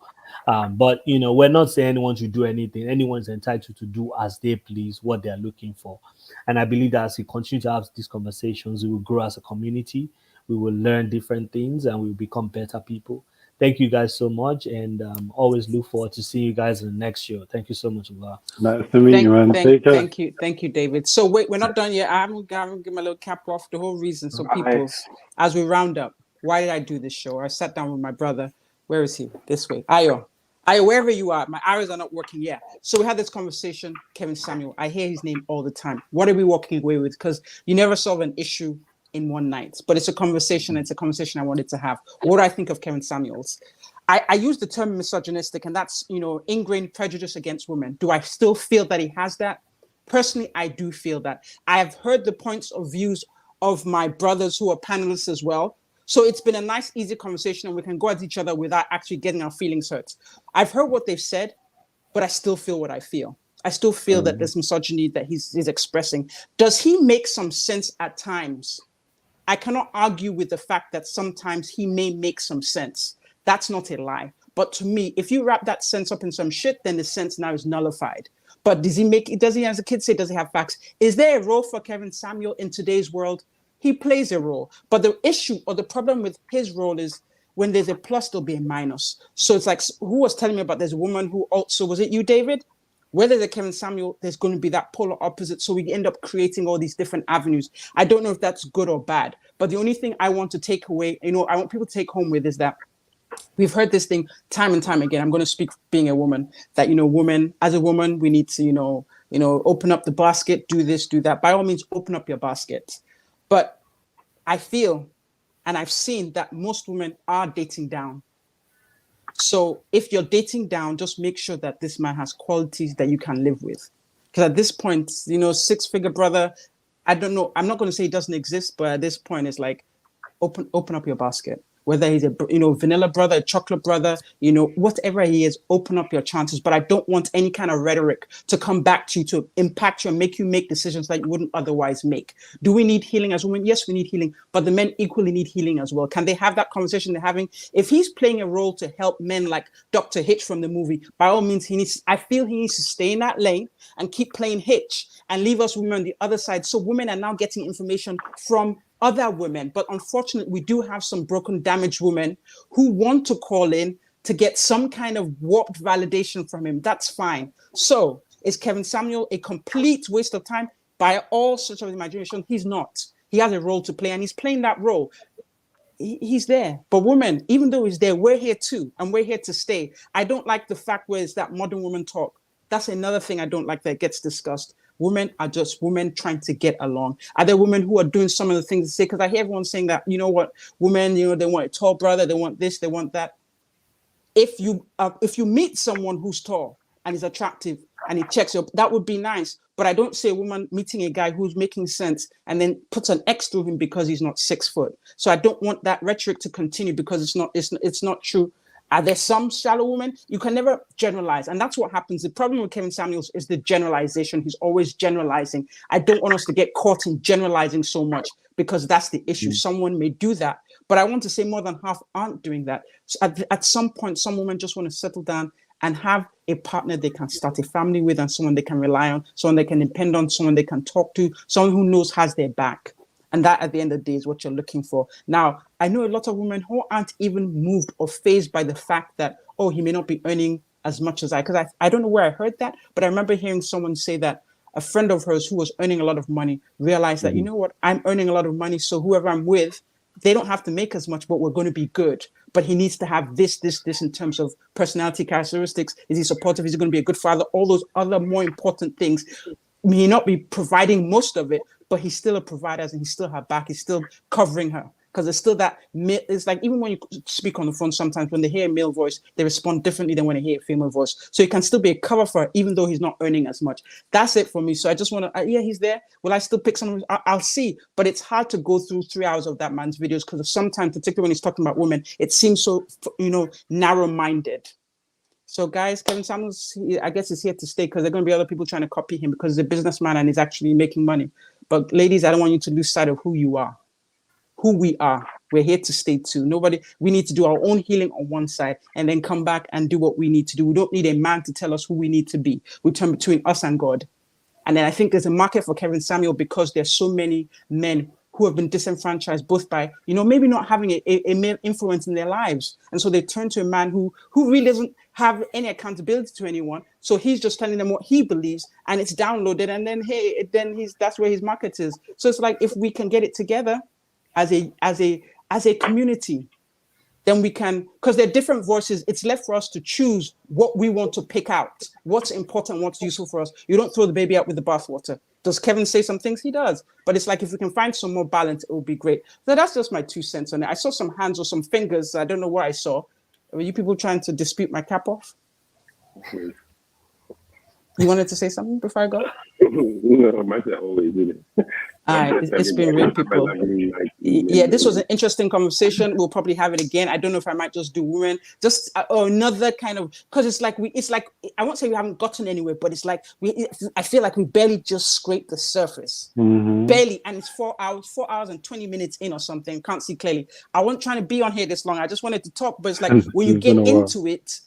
But, you know, we're not saying anyone should do anything. Anyone's entitled to do as they please what they're looking for. And I believe that as we continue to have these conversations, we will grow as a community. We will learn different things and we will become better people. Thank you guys so much, and always look forward to seeing you guys in the next show. Thank you so much, Ola. Nice to meet you, man. Take care. Thank you, David. So wait, we're not done yet. I haven't given my little cap off the whole reason. So people, as we round up, why did I do this show? I sat down with my brother. Where is he? This way. Ayo, wherever you are, my arrows are not working yet. So we had this conversation, Kevin Samuel. I hear his name all the time. What are we walking away with? Because you never solve an issue in one night, but it's a conversation. It's a conversation I wanted to have. What do I think of Kevin Samuels? I use the term misogynistic, and that's, you know, ingrained prejudice against women. Do I still feel that he has that? Personally, I do feel that. I have heard the points of views of my brothers who are panelists as well. So it's been a nice, easy conversation, and we can go at each other without actually getting our feelings hurt. I've heard what they've said, but I still feel what I feel. I still feel that there's misogyny that he's expressing. Does he make some sense at times? I cannot argue with the fact that sometimes he may make some sense. That's not a lie. But to me, if you wrap that sense up in some shit, then the sense now is nullified. But does he, as the kids say, does he have facts? Is there a role for Kevin Samuel in today's world? He plays a role. But the issue or the problem with his role is when there's a plus, there'll be a minus. So it's like, who was telling me about there's a woman who also, was it you, David? Whether the Kevin Samuel, there's going to be that polar opposite. So we end up creating all these different avenues. I don't know if that's good or bad. But the only thing I want to take away, you know, I want people to take home with is that we've heard this thing time and time again. I'm going to speak being a woman, that, you know, as a woman, we need to, you know, open up the basket, do this, do that. By all means, open up your basket. But I feel, and I've seen that most women are dating down. So if you're dating down, just make sure that this man has qualities that you can live with. Because at this point, you know, six-figure brother, I don't know. I'm not going to say he doesn't exist, but at this point, it's like, open up your basket. Whether he's a, you know, vanilla brother, a chocolate brother, you know, whatever he is, open up your chances. But I don't want any kind of rhetoric to come back to you, to impact you and make you make decisions that you wouldn't otherwise make. Do we need healing as women? Yes, we need healing, but the men equally need healing as well. Can they have that conversation they're having? If he's playing a role to help men like Dr. Hitch from the movie, by all means, I feel he needs to stay in that lane and keep playing Hitch and leave us women on the other side. So women are now getting information from other women. But unfortunately, we do have some broken, damaged women who want to call in to get some kind of warped validation from him. That's fine. So is Kevin Samuel a complete waste of time? By all sorts of imagination, he's not. He has a role to play and he's playing that role. He's there. But women, even though he's there, we're here too. And we're here to stay. I don't like the fact where it's that modern woman talk. That's another thing I don't like that gets discussed. Women are just women trying to get along. Are there women who are doing some of the things to say? Because I hear everyone saying that, you know what, women, you know, they want a tall brother, they want this, they want that. If you meet someone who's tall and is attractive and he checks up, that would be nice. But I don't see a woman meeting a guy who's making sense and then puts an X through him because he's not 6 foot. So I don't want that rhetoric to continue because it's not true. Are there some shallow women? You can never generalize. And that's what happens. The problem with Kevin Samuels is the generalization. He's always generalizing. I don't want us to get caught in generalizing so much because that's the issue. Someone may do that. But I want to say more than half aren't doing that. So at some point, some women just want to settle down and have a partner they can start a family with and someone they can rely on, someone they can depend on, someone they can talk to, someone who knows has their back. And that at the end of the day is what you're looking for. Now, I know a lot of women who aren't even moved or fazed by the fact that, oh, he may not be earning as much as because I don't know where I heard that, but I remember hearing someone say that a friend of hers who was earning a lot of money realized that, you know what, I'm earning a lot of money, so whoever I'm with, they don't have to make as much, but we're going to be good. But he needs to have this in terms of personality characteristics. Is he supportive? Is he going to be a good father? All those other more important things. May not be providing most of it, but he's still a provider and he's still her back. He's still covering her. Because there's still that, it's like even when you speak on the phone, sometimes when they hear a male voice, they respond differently than when they hear a female voice. So he can still be a cover for her, even though he's not earning as much. That's it for me. So I just want to, yeah, he's there. Will I still pick someone? I'll see. But it's hard to go through 3 hours of that man's videos because sometimes, particularly when he's talking about women, it seems so, narrow-minded. So guys, Kevin Samuels, I guess is here to stay because there are going to be other people trying to copy him because he's a businessman and he's actually making money. But ladies, I don't want you to lose sight of who you are. Who we are. We're here to stay too. We need to do our own healing on one side and then come back and do what we need to do. We don't need a man to tell us who we need to be. We turn between us and God. And then I think there's a market for Kevin Samuel because there's so many men who have been disenfranchised both by, maybe not having a male influence in their lives. And so they turn to a man who really doesn't have any accountability to anyone. So he's just telling them what he believes and it's downloaded. And then that's where his market is. So it's like, if we can get it together, as a community, then we can, because they're different voices, it's left for us to choose what we want to pick out, what's important, what's useful for us. You don't throw the baby out with the bathwater. Does Kevin say some things? He does. But it's like, if we can find some more balance, it will be great. So that's just my 2 cents on it. I saw some hands or some fingers. I don't know what I saw. Were you people trying to dispute my cap off? You wanted to say something before I go? No, myself always did it. All right, it's been real, people. Yeah, this was an interesting conversation. We'll probably have it again. I don't know if I might just do women, just another kind of, because it's like I won't say we haven't gotten anywhere, but it's like I feel like we barely just scraped the surface, barely, and it's 4 hours and 20 minutes in or something. Can't see clearly. I wasn't trying to be on here this long. I just wanted to talk, but it's like when you get into it.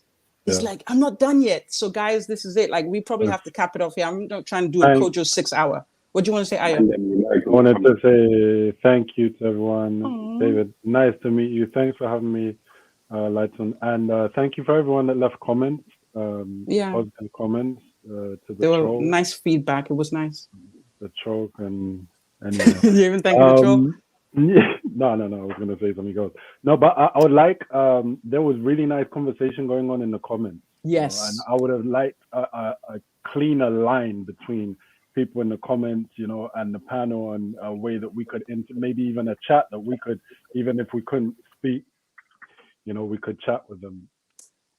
It's like, I'm not done yet. So guys, this is it. Like, we probably have to cap it off here. I'm not trying to do a Kojo 6 hour. What do you want to say, Ayo? I wanted to say thank you to everyone. Aww. David, nice to meet you. Thanks for having me, Lighton. And thank you for everyone that left comments, positive comments. There were nice feedback. It was nice. The choke and you even thank the troll? Yeah, no. I was going to say something else. No, but I would like, there was really nice conversation going on in the comments. Yes. And I would have liked a cleaner line between people in the comments, and the panel, and a way that we could, maybe even a chat that we could, even if we couldn't speak, we could chat with them.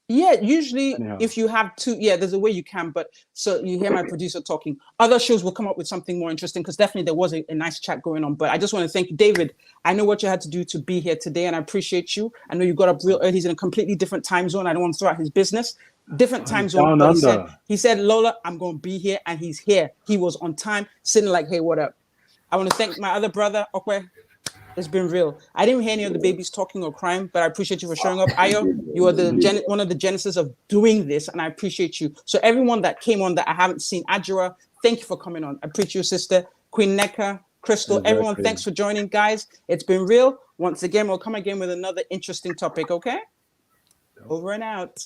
Yeah, usually if you have to, there's a way you can, but so you hear my producer talking. Other shows will come up with something more interesting because definitely there was a nice chat going on. But I just want to thank you, David. I know what you had to do to be here today, and I appreciate you. I know you got up real early. He's in a completely different time zone. I don't want to throw out his business. Different time zone. But he said, Lola, I'm going to be here, and he's here. He was on time, sitting like, hey, what up? I want to thank my other brother, Okwe. It's been real. I didn't hear any of the babies talking or crying, but I appreciate you for showing up. Ayo, you are one of the genesis of doing this, and I appreciate you. So everyone that came on that I haven't seen, Ajura, thank you for coming on. I appreciate you, sister. Queen Neka, Crystal, everyone, thanks for joining, guys. It's been real. Once again, we'll come again with another interesting topic, okay? Over and out.